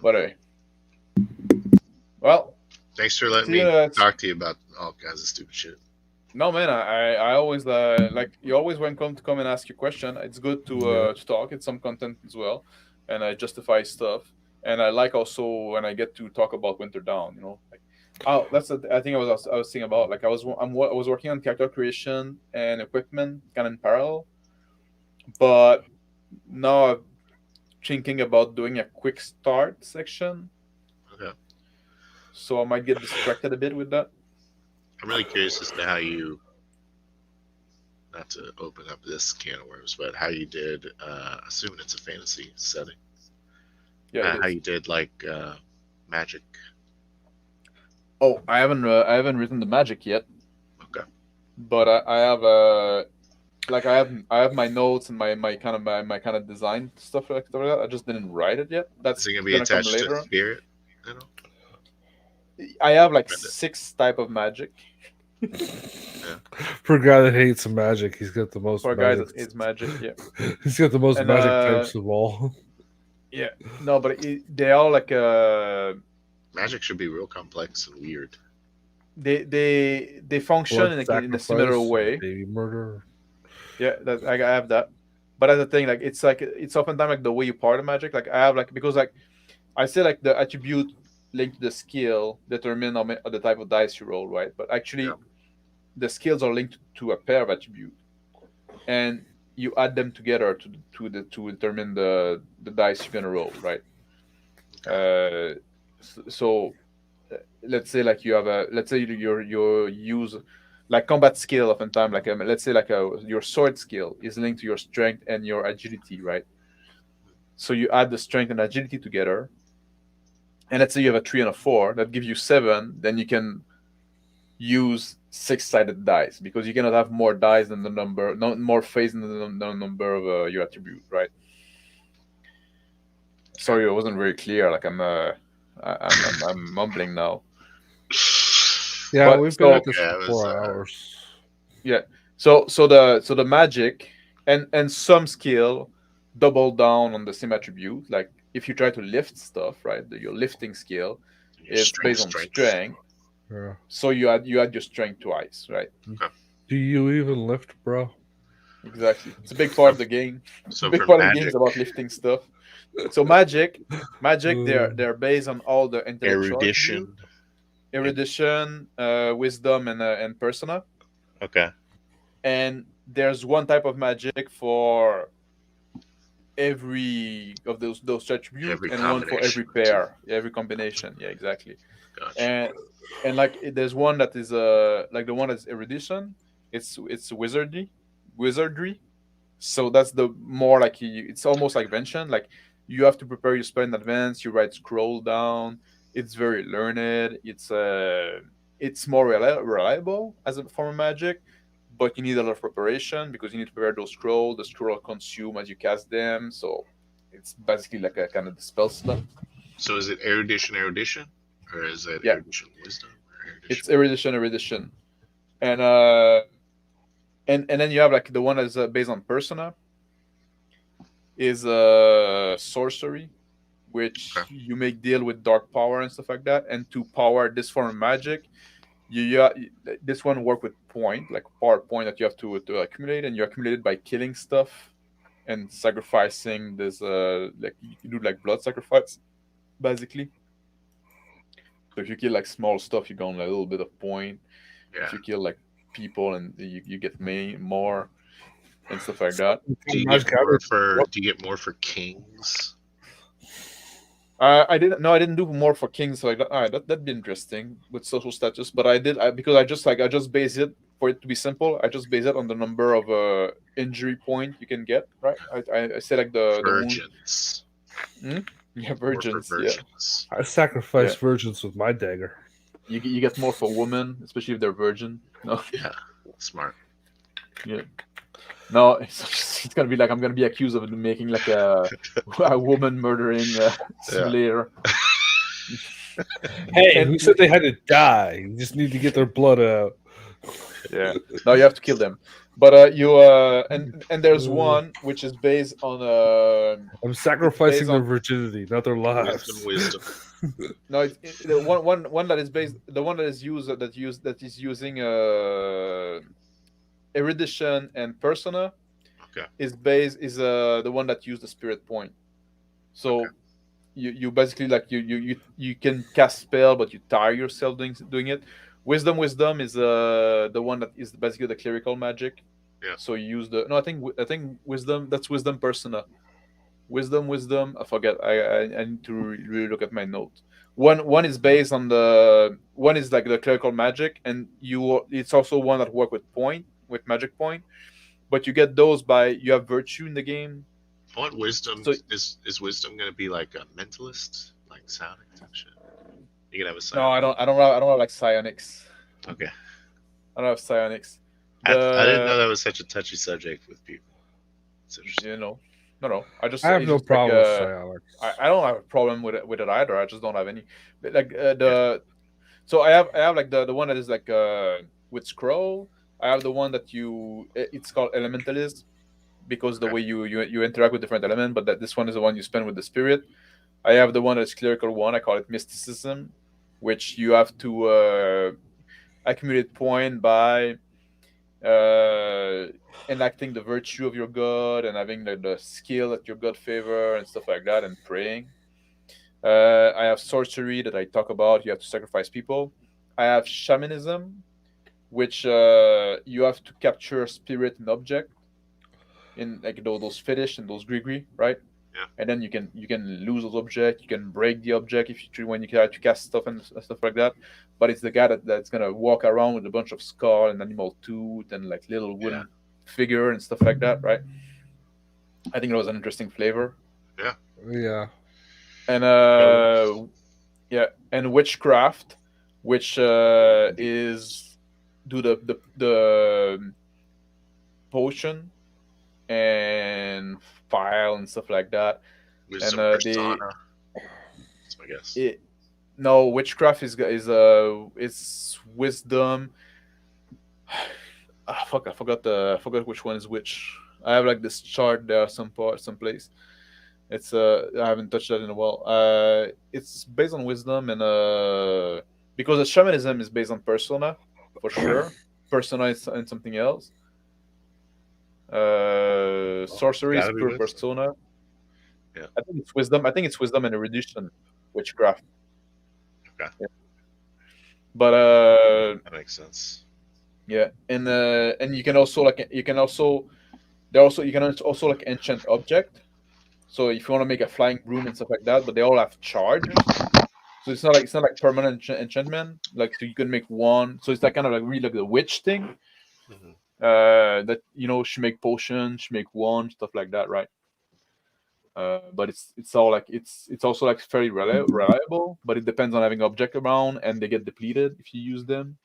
But well, Thanks for letting see, me talk to you about all kinds of stupid shit. no man, I always like you always welcome to come and ask your question. It's good to talk. It's some content as well, and I justify stuff. And I like also when I get to talk about Winter Down. You know, like oh, that's the, I think I was thinking about like I was working on character creation and equipment kind of in parallel, but now I'm thinking about doing a quick start section, Okay. so I might get distracted a bit with that. I'm really curious as to how you, not to open up this can of worms, but how you did, assuming it's a fantasy setting, Yeah, it how is. you did like magic. Oh, I haven't written the magic yet, Okay. but I have like I have my notes and my kind of design stuff like that. I just didn't write it yet. Is That's it going to be gonna come attached to later. spirit? You know? I have like Read it. 6 type of magic For a guy that hates magic, he's got the most for a guy magic. that is magic. Yeah, He's got the most and magic types of all. yeah, no, but they all like Magic should be real complex and weird. they function Blood in a similar sacrifice, way. baby murder. Yeah, that I have that. But that's the thing, like it's oftentimes like the way you part of magic. Like I have like because like I say like the attribute linked to the skill determine the type of dice you roll, right? But actually, Yeah. the skills are linked to a pair of attribute, and you add them together to determine the dice you're gonna roll, right? So let's say like you have a let's say you use like combat skill oftentimes like let's say like your sword skill is linked to your strength and your agility, right? So you add the strength and agility together, and let's say you have a 3 and a 4 that gives you 7, then you can use 6-sided dice because you cannot have more dice than the number, no more phase than the number of your attribute, right? Sorry, I wasn't very clear. Like I'm mumbling now. Yeah, But we've been at this Yeah, for it 4 was, hours. yeah, so the magic and some skill double down on the same attribute. Like if you try to lift stuff, right, your lifting skill your is based on strength. Yeah. So you add your strength twice, right? Do you even lift, bro? Exactly. It's a big part of the game. So A big for part of the game magic, is about lifting stuff. So magic, Mm. they're based on all the intellectual attribute, erudition. erudition, wisdom, and persona. Okay. And there's one type of magic for every of those attributes, Every and one for every combination. pair. Yeah, every combination. Yeah, exactly. Gotcha. And like there's one that is like the one that's erudition. It's wizardry. So that's the more like it's almost like Vention. Like you have to prepare your spell in advance. You write scroll down. It's very learned. It's more reliable as a form of magic, but you need a lot of preparation because you need to prepare those scroll. The scroll consume as you cast them. So it's basically like a kind of the spell slot. So is it erudition, or is it Yeah, erudition wisdom, or erudition? it's erudition, and and then you have like the one that's based on persona is sorcery, which Okay. you make deal with dark power and stuff like that. And to power this form of magic, this one work with point, like power point that you have to accumulate, and you accumulate it by killing stuff and sacrificing this like you do like blood sacrifice basically. So if you kill like small stuff, you go on a little bit of point. Yeah. If you kill like people, and you get more and stuff like that. Do you get Magic more Hour. for? Do you get more for kings? I didn't. No, I didn't do more for kings like that. All right, that'd be interesting with social status. But because I just base it for it to be simple. I just base it on the number of injury point you can get. Right. I say like the wound. Virgins. Hmm? Yeah, More for virgins. Yeah, virgins. I sacrifice yeah. virgins with my dagger. You get more for women, especially if they're virgin. No, Yeah. Smart. yeah. No, it's gonna be like I'm gonna be accused of making like a woman murdering simulator. Hey, And who said they had to die? You just need to get their blood out. yeah, no, you have to kill them. But and there's one which is based on I'm sacrificing based their on virginity, not their lives. Wisdom. no, the one that is based the one that is used that is using erudition and persona Okay. is the one that used the spirit point. So Okay. you basically like you can cast spell, but you tire yourself doing it. Wisdom is the one that is basically the clerical magic. Yeah. So you use the no, I think wisdom, that's wisdom persona. Wisdom. I forget. I need to really look at my notes. One is based on the one is like the clerical magic, and it's also one that work with magic point. But you get those by you have virtue in the game. I want wisdom. So Is wisdom gonna be like a mentalist, like psionic type shit? You can have a no, psionic. I don't have like psionics. Okay. I don't have psionics. I didn't know The that was such a touchy subject with people. It's interesting. no. I have It's no just like problem with psionics. I don't have a problem with it either. I just don't have any. But like so I have like the one that is like with scroll. I have the one that it's called elementalist because the Okay. way you interact with different element. But that this one is the one you spend with the spirit. I have the one that's clerical one. I call it mysticism, which you have to accumulate point by uh, enacting the virtue of your god and having the skill that your god favor and stuff like that, and praying. I have sorcery that I talk about. You have to sacrifice people. I have shamanism, which you have to capture spirit and object in like those fetish and those grigri, right? Yeah. And then you can lose those objects. You can break the object if you when you try to cast stuff and stuff like that. But it's the guy that's gonna walk around with a bunch of skull and animal tooth and like little wooden figure and stuff like that, right? I think it was an interesting flavor. Yeah. And and witchcraft, which is do the potion and file and stuff like that. Wisdom And persona. That's my guess. no, witchcraft is it's wisdom. Fuck, I forgot which one is which. I have like this chart there someplace. It's I haven't touched that in a while. It's based on wisdom and because the shamanism is based on persona for sure. Persona is and something else. Sorcery is Gotta be pure wisdom. persona. Yeah. I think it's wisdom. I think it's wisdom and erudition, witchcraft. Okay. Yeah. But That makes sense. yeah, and you can also like you can also there also you can also like enchant object. So if you want to make a flying broom and stuff like that, but they all have charge. So it's not like permanent enchantment. Like so you can make one. So it's like kind of like really like the witch thing. Mhm. That she make potions, she make wand, stuff like that, right? But it's all like it's also like fairly reliable, but it depends on having object around, and they get depleted if you use them,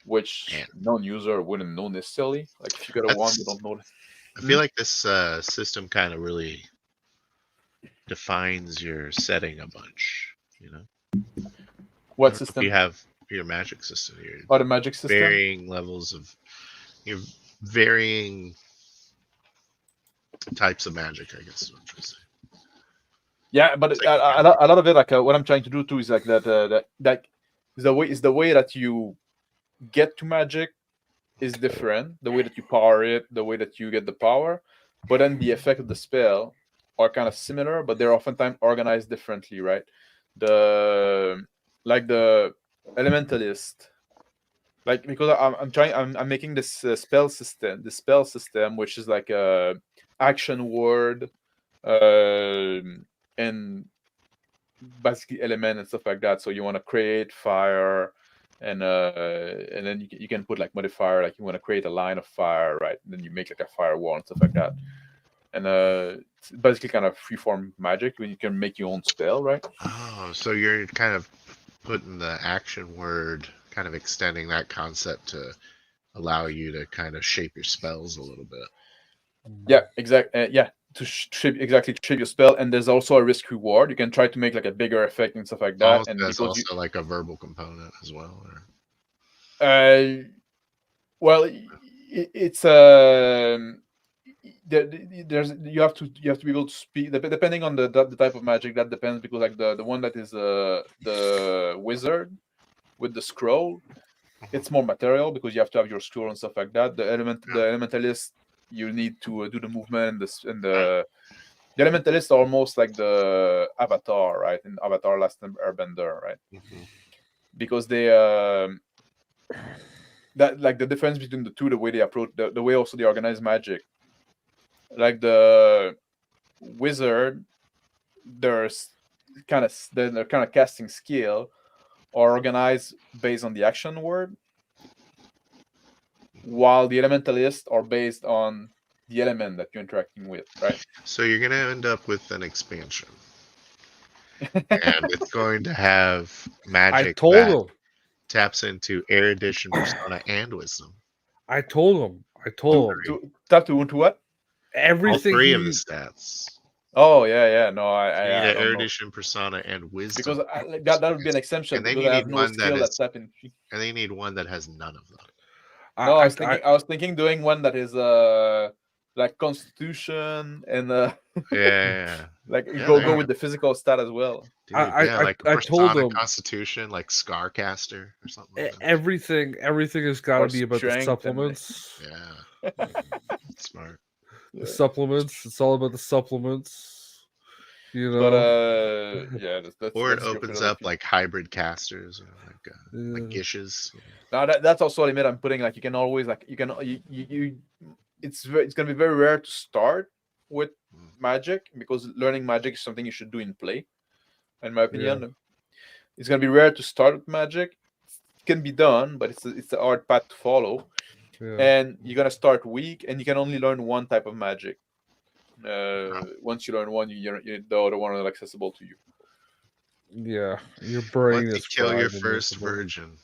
which Man. non-user wouldn't know necessarily. Like if you got a wand, you That's- don't know. I feel like this system kind of really defines your setting a bunch. You know, I What don't know if system? you have your magic system, your Oh, the magic system. varying levels of your varying types of magic. I guess is what I'm trying to say. Yeah, but It's a lot of it, like what I'm trying to do too, is like that is the way that you get to magic is different. The way that you power it, the way that you get the power, but then the effect of the spell are kind of similar, but they're oftentimes organized differently, right? The the elementalist, like because I'm making this spell system, which is like a action word, and basically element and stuff like that. So you want to create fire, and then you can put like modifier, like you want to create a line of fire, right? And then you make like a firewall and stuff like that. And it's basically kind of freeform magic when you can make your own spell, right? Oh, so you're kind of putting the action word, kind of extending that concept to allow you to kind of shape your spells a little bit. Yeah, exactly. Yeah, to shape your spell, and there's also a risk reward. You can try to make like a bigger effect and stuff like that. Also, And there's because also like a verbal component as well. Or... well, it's there's you have to be able to speak depending on the type of magic. That depends, because like the one that is the wizard with the scroll, it's more material because you have to have your scroll and stuff like that. The elementalist, you need to do the movement, and the elementalist are almost like the avatar, right? In Avatar Last Airbender, right? Mhm. Because they that like the difference between the two, the way they approach, the way also they organize magic. Like the wizard, there's kind of casting skill are organized based on the action word, while the elementalists are based on the element that you're interacting with, right? So you're going to end up with an expansion, and it's going to have I magic told that him. taps into erudition, persona, and wisdom. I told him. to tap to what? All Everything three of the he. stats. Oh yeah. No, So you need I an don't know, erudition, persona, and wisdom. because like that would be an exemption, And then because you I have need no one that skill is, that tap in. and then you need one that has none of them. No, I I was thinking doing one that is like constitution and Yeah. like Yeah, go there you with the physical stat as well. Dude, I yeah, like a I told persona him constitution, like Scarcaster or something like that. everything has got Or to be about the strength and supplements. Yeah. Smart. The supplements. It's all about the supplements. You But know. yeah, Or it that's your opens up philosophy. like hybrid casters, like Yeah. gishes. Now that's also what I mean. I'm putting like you can always like you can you it's gonna be very rare to start with magic, because learning magic is something you should do in play. In my opinion, it's gonna be rare to start with magic. It can be done, but it's a hard path to follow. Yeah. And you're gonna start weak, and you can only learn one type of magic. Once you learn one, the other one is accessible to you. Yeah. Your brain Once you is kill your fried and first miserable. virgin,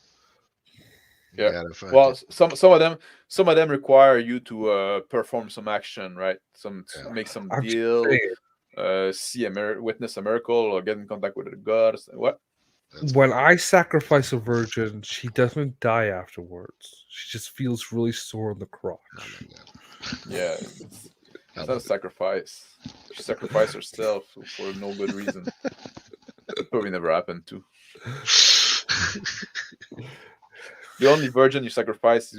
you Yeah. gotta fucking Well, some of them require you to perform some action, right? Make some I'm just deal, saying, witness a miracle, or get in contact with the gods. What? that's when I sacrifice a virgin, she doesn't die afterwards. She just feels really sore in the crotch. oh my god. Yeah, I it's not love a sacrifice. She sacrificed herself for no good reason. Probably never happened too. The only virgin you sacrifice,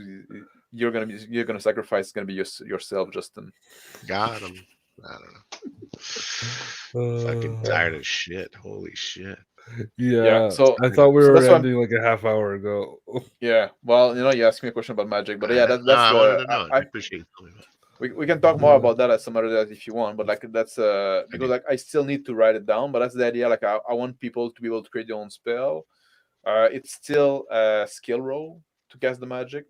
you're gonna sacrifice is gonna be yourself, Justin. Got him. I don't know. Fucking tired of shit. Holy shit. Yeah. So I thought we so were that's why I'm, ending like a half hour ago. yeah. Well, you asked me a question about magic, but yeah, No, that's I wanted the to know it. I I appreciate you telling me about We can talk more about that at some other day if you want, but like that's because like I still need to write it down, but that's the idea. Like I want people to be able to create their own spell. It's still a skill roll to cast the magic.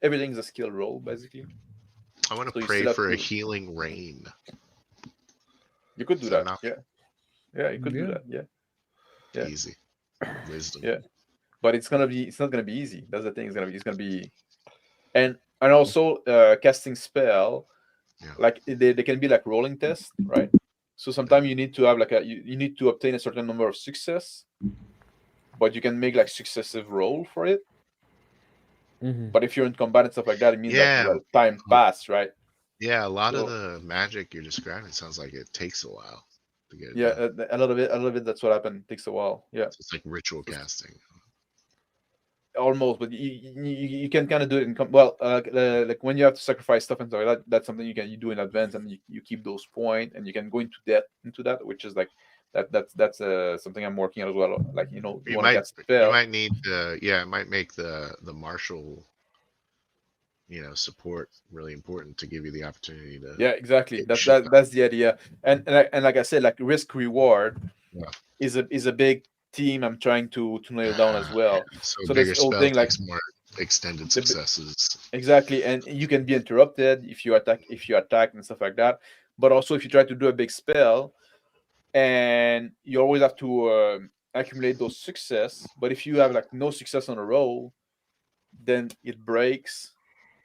Everything's a skill roll basically. I want So to you pray still have for a to. healing rain. You could do Is that that. an option? Yeah, you could do Yeah. that. Yeah. Easy. Wisdom. Yeah. But it's not gonna be easy. That's the thing. It's gonna be and also casting spell, Yeah. like they can be like rolling tests, right? So sometimes you need to have like you need to obtain a certain number of success, but you can make like successive roll for it. Mhm. But if you're in combat and stuff like that, it means Yeah. that time passed, right? Yeah, a lot of So- the magic you're describing sounds like it takes a while to get it Yeah, done. a lot of it. That's what happened. It takes a while. Yeah, So it's like ritual casting. almost. But you can kind of do it in like when you have to sacrifice stuff and stuff like that. That's something you do in advance, and you keep those points, and you can go into that, which is like that's something I'm working on as well. Like you want to cast spell. You might need the it might make the martial support really important to give you the opportunity to Yeah, exactly. get shit done. That's the idea. And like I said, like risk reward Yeah. is a big theme I'm trying to nail down as well. So So bigger this whole spell thing like takes more extended successes. exactly, and you can be interrupted if you attack and stuff like that. But also if you try to do a big spell, and you always have to accumulate those success. But if you have like no success on a roll, then it breaks.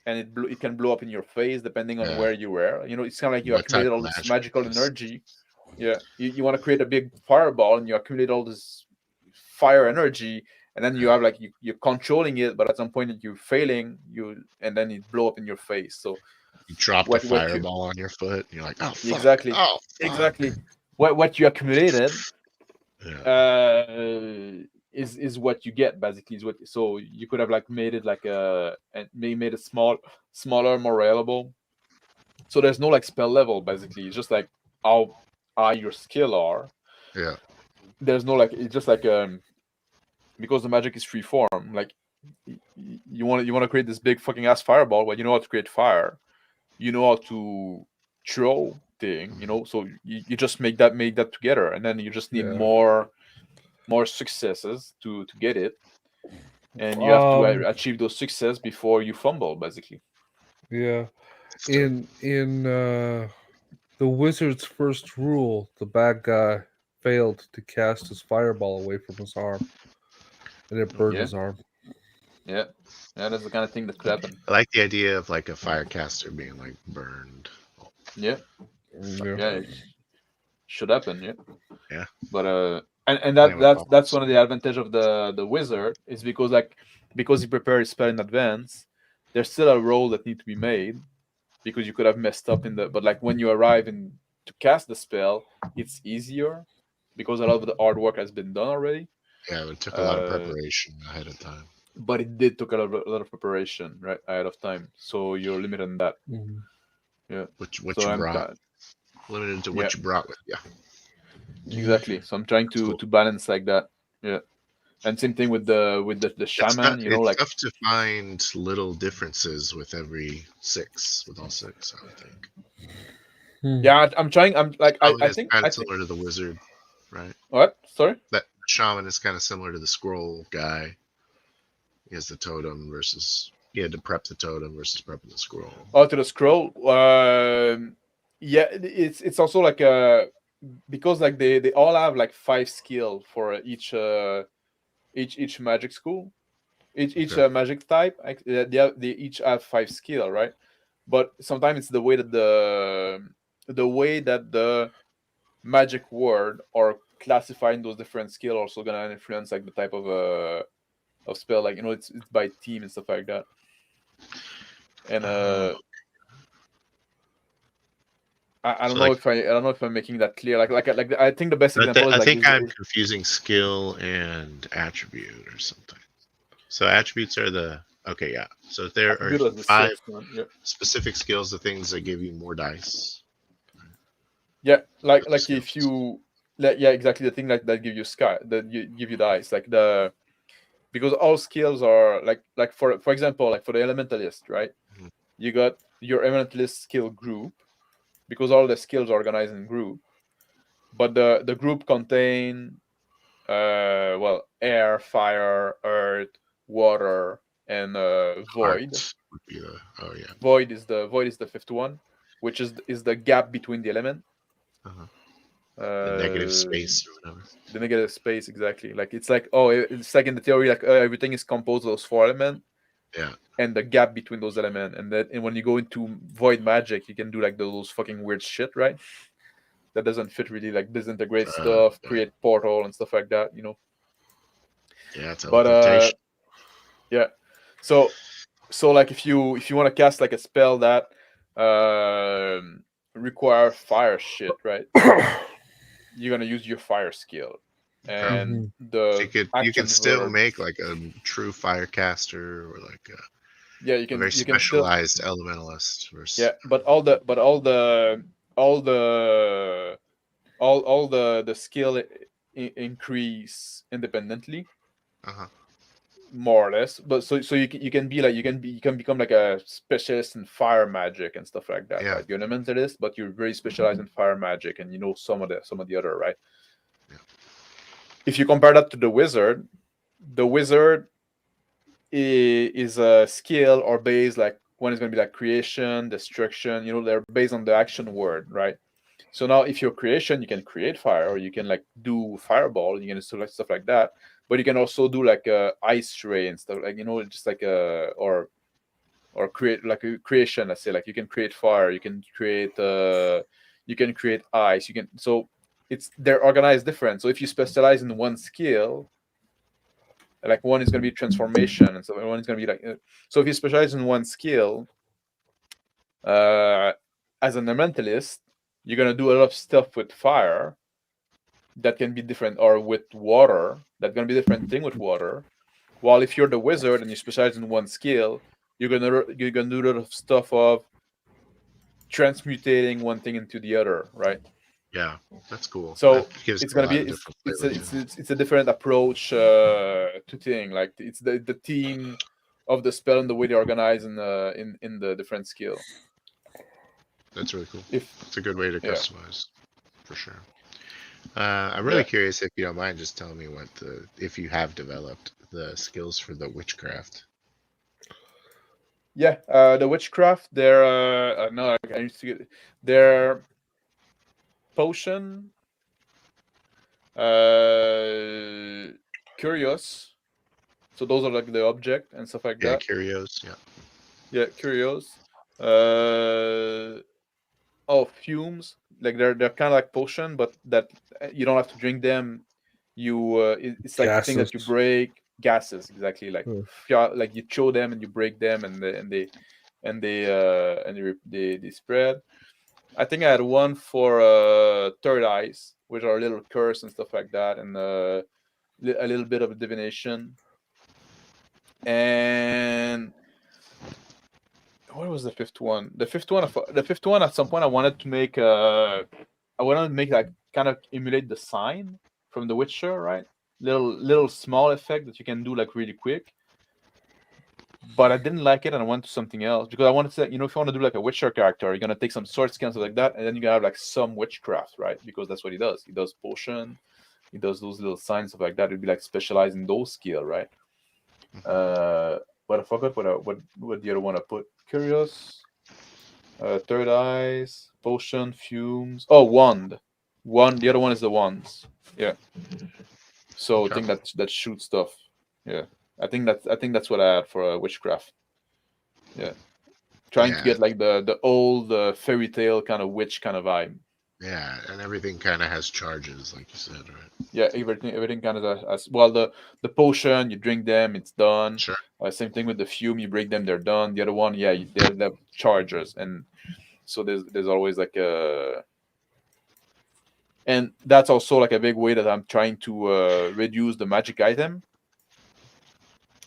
And it can blow up in your face depending on where you were. It's kind of like you What type accumulated of all this magic magical it is. energy. Yeah, you want to create a big fireball and you accumulate all this fire energy, and then you have like you're controlling it, but at some point you're failing, and then it blow up in your face. So You dropped a what you fireball on your foot, and you're like, oh fuck. exactly Oh fuck. exactly what you accumulated Yeah. is what you get basically. Is what so you could have like made it like and made it smaller, more reliable. So there's no like spell level basically. It's just like how high your skill are. Yeah. There's no like it's just like because the magic is free form. Like you want to create this big fucking ass fireball. Well, you know how to create fire. You know how to throw thing. So you just make that together, and then you just need more successes to get it, and you have to achieve those success before you fumble basically. Yeah. In the wizard's first rule, the bad guy failed to cast his fireball away from his arm, and it burned his arm. Yeah, that's the kind of thing that could happen. I like the idea of like a firecaster being like burned. Yeah, it should happen. Yeah. But and that's one of the advantage of the wizard is because he prepared his spell in advance. There's still a roll that need to be made because you could have messed up but like when you arrive to cast the spell, it's easier because a lot of the hard work has been done already. Yeah, it took a lot of preparation ahead of time. But it did took a lot of preparation right ahead of time, so you're limited on that. Mm-hmm. Yeah, what you brought, limited to what you brought with you. Exactly. So I'm trying to balance like that. Yeah. And same thing with the shaman, it's tough to find little differences with all six, I would think. Yeah, I'm trying. I'm like I think kind of similar to the wizard, right? What? Sorry? That shaman is kind of similar to the scroll guy. He has the totem versus he had to prep the totem versus prepping the scroll. Oh, to the scroll. Yeah, it's also like because like they all have like 5 skill for each magic school, each magic type. They each have 5 skill, right? But sometimes it's the way that the magic word or classifying those different skill also gonna influence like the type of spell. Like it's by team and stuff like that. And I don't know if I'm making that clear. Like I think the best example is I think I'm confusing skill and attribute or something. So attributes are so there are 5 specific skills, the things that give you more dice. Yeah, like if you exactly the thing that give you give you dice, like because all skills are like for example, like for the elementalist, right? You got your elementalist skill group, because all the skills are organized in group. But the group contain air, fire, earth, water, and void. Heart would be the Void is the fifth one, which is the gap between the element. Uh-huh. The negative Uh, space or whatever. the negative space, exactly. Like it's like it's like in the theory, like everything is composed of those 4 elements. Yeah. And the gap between those elements, and when you go into void magic, you can do like those fucking weird shit, right? That doesn't fit really, like disintegrate stuff, Yeah. create portal and stuff like that, you know. Yeah, But teleportation. yeah. So like if you want to cast like a spell that require fire shit, right? You're gonna use your fire skill, and the you can action still verb. make like a true firecaster or like Yeah, you a very can still. specialized elementalist. Versus... Yeah, but all the skill increase independently, Uh-huh. more or less. But so you can become like a specialist in fire magic and stuff like that, Yeah. right? You're an elementalist, but you're very specialized in fire magic, and you know some of the other, right? Yeah. If you compare that to the wizard is a skill or base, like one is going to be like creation, destruction, you know, they're based on the action word, right? So now if you're creation, you can create fire, or you can like do fireball, you can do stuff like that, but you can also do like ice ray and stuff, like, you know, just like or create like a creation, let's say, like you can create fire, you can create ice, you can, so they're organized different. So if you specialize in one skill, like one is going to be transformation, and so one is going to be like so if you specialize in one skill, as an elementalist, you're going to do a lot of stuff with fire that can be different, or with water that's going to be different thing with water. While if you're the wizard and you specialize in one skill, you're gonna do a lot of stuff of transmutating one thing into the other, right? Yeah, that's cool. So That gives it's it a gonna lot be of different flavors. it's a different approach to thing. Like it's the team of the spell and the way they organize in the different skill. That's really cool. If It's a good way to yeah. customize, for sure. I'm really curious, if you don't mind, just telling me if you have developed the skills for the witchcraft. Yeah, the witchcraft, they're no, I need to get their potion, curious. So those are like the object and stuff like Yeah, that. curios. Yeah. Yeah, curious. Fumes. Like they're kind of like potion, but that you don't have to drink them. It's like the thing that you Gases. break. Gases, exactly. Like like you chew them and you break them, and they spread. I think I had one for third eyes, which are a little curse and stuff like that, and a little bit of divination. And what was the fifth one? The fifth one. At some point, I wanted to make like kind of emulate the sign from The Witcher, right? Little small effect that you can do like really quick. But I didn't like it, and I went to something else because I wanted to, if you want to do like a Witcher character, you're gonna take some sword skills like that, and then you're gonna have like some witchcraft, right? Because that's what he does. He does potion, he does those little signs, stuff like that. It'd be like specialized in those skill, right? But I forgot what the other one I put. Curious, third eyes, potion, fumes. Oh, wand. The other one is the wands. Yeah. So Okay. I think that shoots stuff. Yeah. I think that's what I had for witchcraft. Yeah. Trying to get like the old fairy tale kind of witch kind of vibe. Yeah, and everything kind of has charges, like you said, right? Yeah, everything kind of as well. The potion, you drink them, it's done. Sure. Same thing with the fume, you break them, they're done. The other one, yeah, they're chargers, and so there's always like a, and that's also like a big way that I'm trying to reduce the magic item,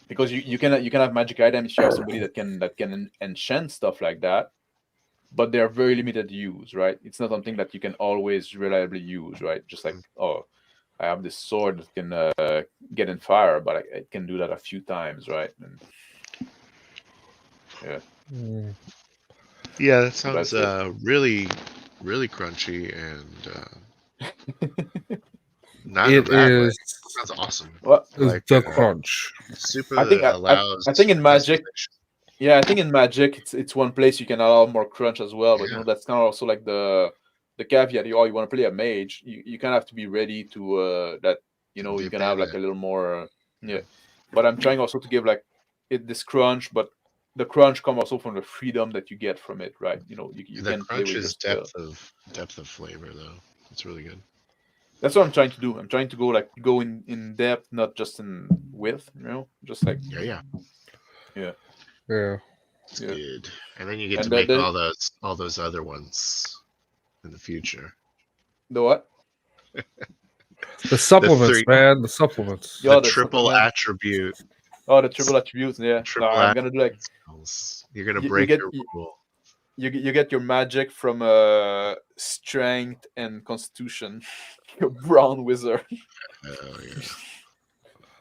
because you can have magic items if you have somebody that can enchant stuff like that, but they're very limited use, right? It's not something that you can always reliably use, right? Just like, oh, I have this sword that can get in fire, but I can do that a few times, right? And yeah. Yeah, that Should I sounds say? really, really crunchy and not in a It bad way. is Sounds awesome. Well, is Like the crunch. I super think allows I think in Magic, customization. yeah, I think in Magic it's one place you can allow more crunch as well. But Yeah. that's kind of also like the caveat. You want to play a mage, you kind of have to be ready to that. You Dip can have in like it. a little more. Yeah. Yeah, but I'm trying also to give like it this crunch, but the crunch comes also from the freedom that you get from it, right? You The can play crunch with your is spell. depth of flavor though. It's really good. That's what I'm trying to do. I'm trying to go in depth, not just in width. Just like Yeah. yeah, Yeah. It's yeah. good. And then you get to And make all those other ones in the future. the what? The supplements, three man. The supplements. the Yeah, the triple supplement. attribute. Oh, the triple attributes. Yeah. No, Triple I'm gonna do like attribute spells. You're gonna you break get your rule. you get your magic from strength and constitution. Your brown wizard. Oh yeah.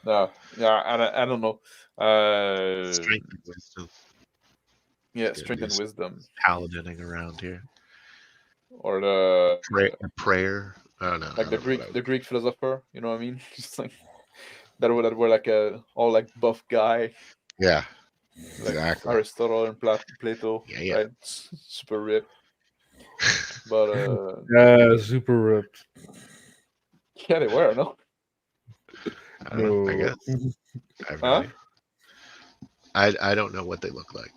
No, yeah, I don't know. Strength and wisdom. Yeah, Gonna strength do and some wisdom, paladining around here. or the Prayer. Oh no, like I don't know what I was. The Greek philosopher. You know what I mean? Just like that were like a all like buff guy, Yeah, like exactly. Aristotle and Plato, Yeah. right? Super ripped, but Yeah, super ripped. yeah, they were no, I don't know. I No. guess I have no huh? idea. I don't know what they look like.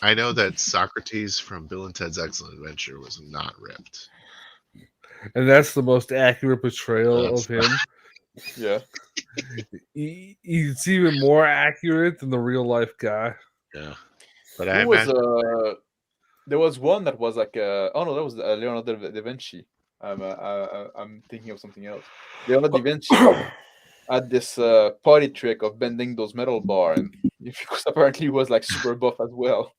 I know that Socrates from Bill and Ted's Excellent Adventure was not ripped. And that's the most accurate portrayal That's of him. Yeah. He's even more accurate than the real life guy. yeah. But I Who was imagine there was one that was like oh no, that was Leonardo da Vinci. I'm thinking of something else. Leonardo da Vinci had this party trick of bending those metal bar, and because apparently he was like super buff as well.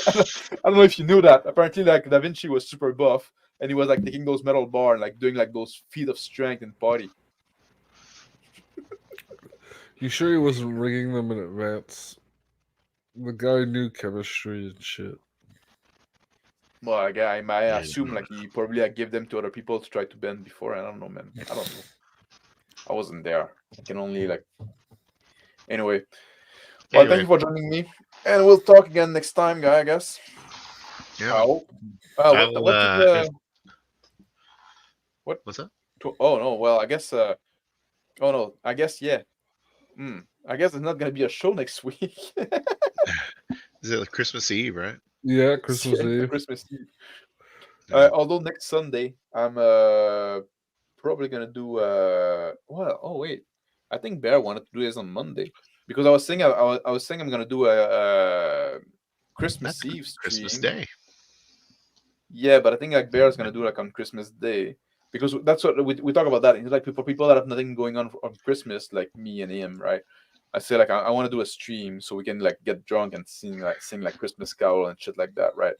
I don't know if you knew that. Apparently, like Da Vinci was super buff, and he was like taking those metal bar and like doing like those feat of strength in party. You sure he wasn't rigging them in advance? The guy knew chemistry and shit. Well, I might Yeah, assume like he probably like gave them to other people to try to bend before. I don't know, man. I don't know. I wasn't there. I can only like. Anyway, well, thank you for joining me, and we'll talk again next time, guy. I guess. Yeah. I hope. I What will, did what? What's up? Oh no. Well, I guess. Oh no. I guess yeah. I guess it's not gonna be a show next week. Is it like Christmas Eve, right? Yeah, Christmas Yeah, Eve. Christmas Eve. Yeah. Although next Sunday I'm probably gonna do well. Oh wait, I think Bear wanted to do this on Monday because I was saying I was saying I'm gonna do a Christmas That's Eve Christmas stream. Day. Yeah, but I think like Bear's gonna do like on Christmas Day because that's what we talk about that. It's like for people that have nothing going on Christmas, like me and him, right? I say like I want to do a stream so we can like get drunk and sing like Christmas Carol and shit like that, right?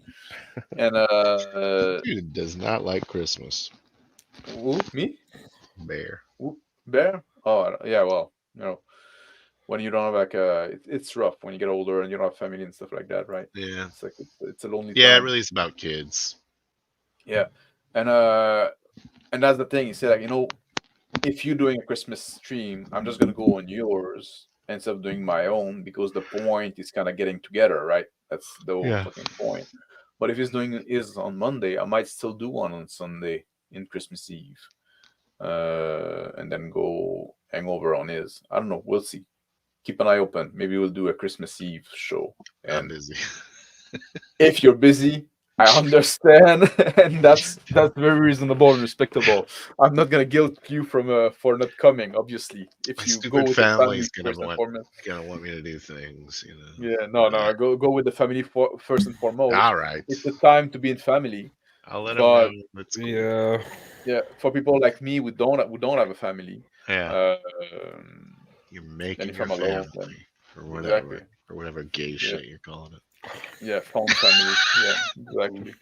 And Dude does not like Christmas. me? Bear. Bear? Oh yeah, well, when you don't have like it's rough when you get older and you don't have family and stuff like that, right? Yeah. It's like it's a lonely Yeah, it time. really is about kids. Yeah, and that's the thing. You say like if you're doing a Christmas stream, I'm just gonna go on yours instead of doing my own because the point is kind of getting together, right? That's the whole Yeah. fucking point. But if he's doing is on Monday, I might still do one on Sunday in Christmas Eve, and then go hangover on his. I don't know. We'll see. Keep an eye open. Maybe we'll do a Christmas Eve show. I'm And busy. if you're busy, I understand, and that's very reasonable and respectable. I'm not gonna guilt you for not coming. Obviously, My if you go stupid with the family family's first and foremost. gonna want me to do things, Yeah, no, go with the family first and foremost. All right. It's the time to be in family. I'll let them know. But That's cool. Yeah. yeah, for people like me, we don't have a family. Yeah. Um, You're and making if your I'm alone, family then or whatever, exactly. or whatever gay Yeah, shit you're calling it. yeah, found family. Yeah, exactly.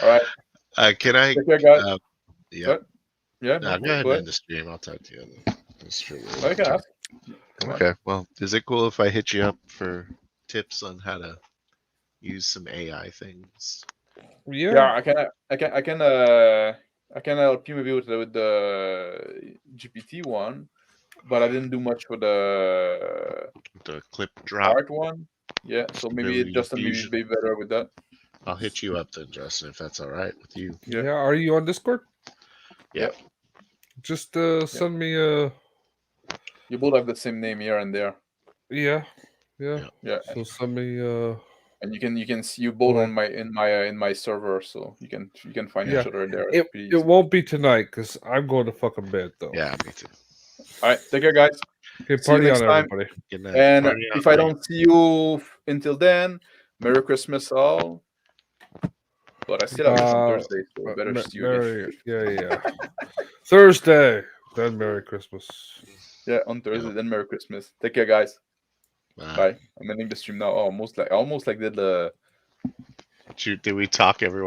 All right, Can I? take care, guys. Yeah. What? Yeah, no, Go ahead go and ahead. end the stream. I'll talk to you. That's true. I can ask. Come on. Okay. Well, is it cool if I hit you up for tips on how to use some AI things. Yeah, I can help you maybe with the GPT one, but I didn't do much with the The clip drop art one. Yeah, so maybe ability Justin maybe fusion. be better with that. I'll hit you up then, Justin, if that's all right with you. Yeah. Yeah, are you on Discord? Yeah. Just send me a You both have the same name here and there. yeah. Yeah, So send me and you can see you both Boy. on in my server, so you can find Yeah. each other there. It's pretty It easy. won't be tonight because I'm going to fucking bed though. Yeah, me too. All right, take care, guys. Okay, See you party next on time. everybody. Good night. And Party on, if I mate. don't see you until then, Merry Christmas all. But I still have this on Thursday, so better see you again. Yeah. Thursday, then Merry Christmas. Yeah, on Thursday, then Merry Christmas. Take care, guys. Bye. Bye. I'm ending the stream now. Oh, almost like did the Did we talk everyone?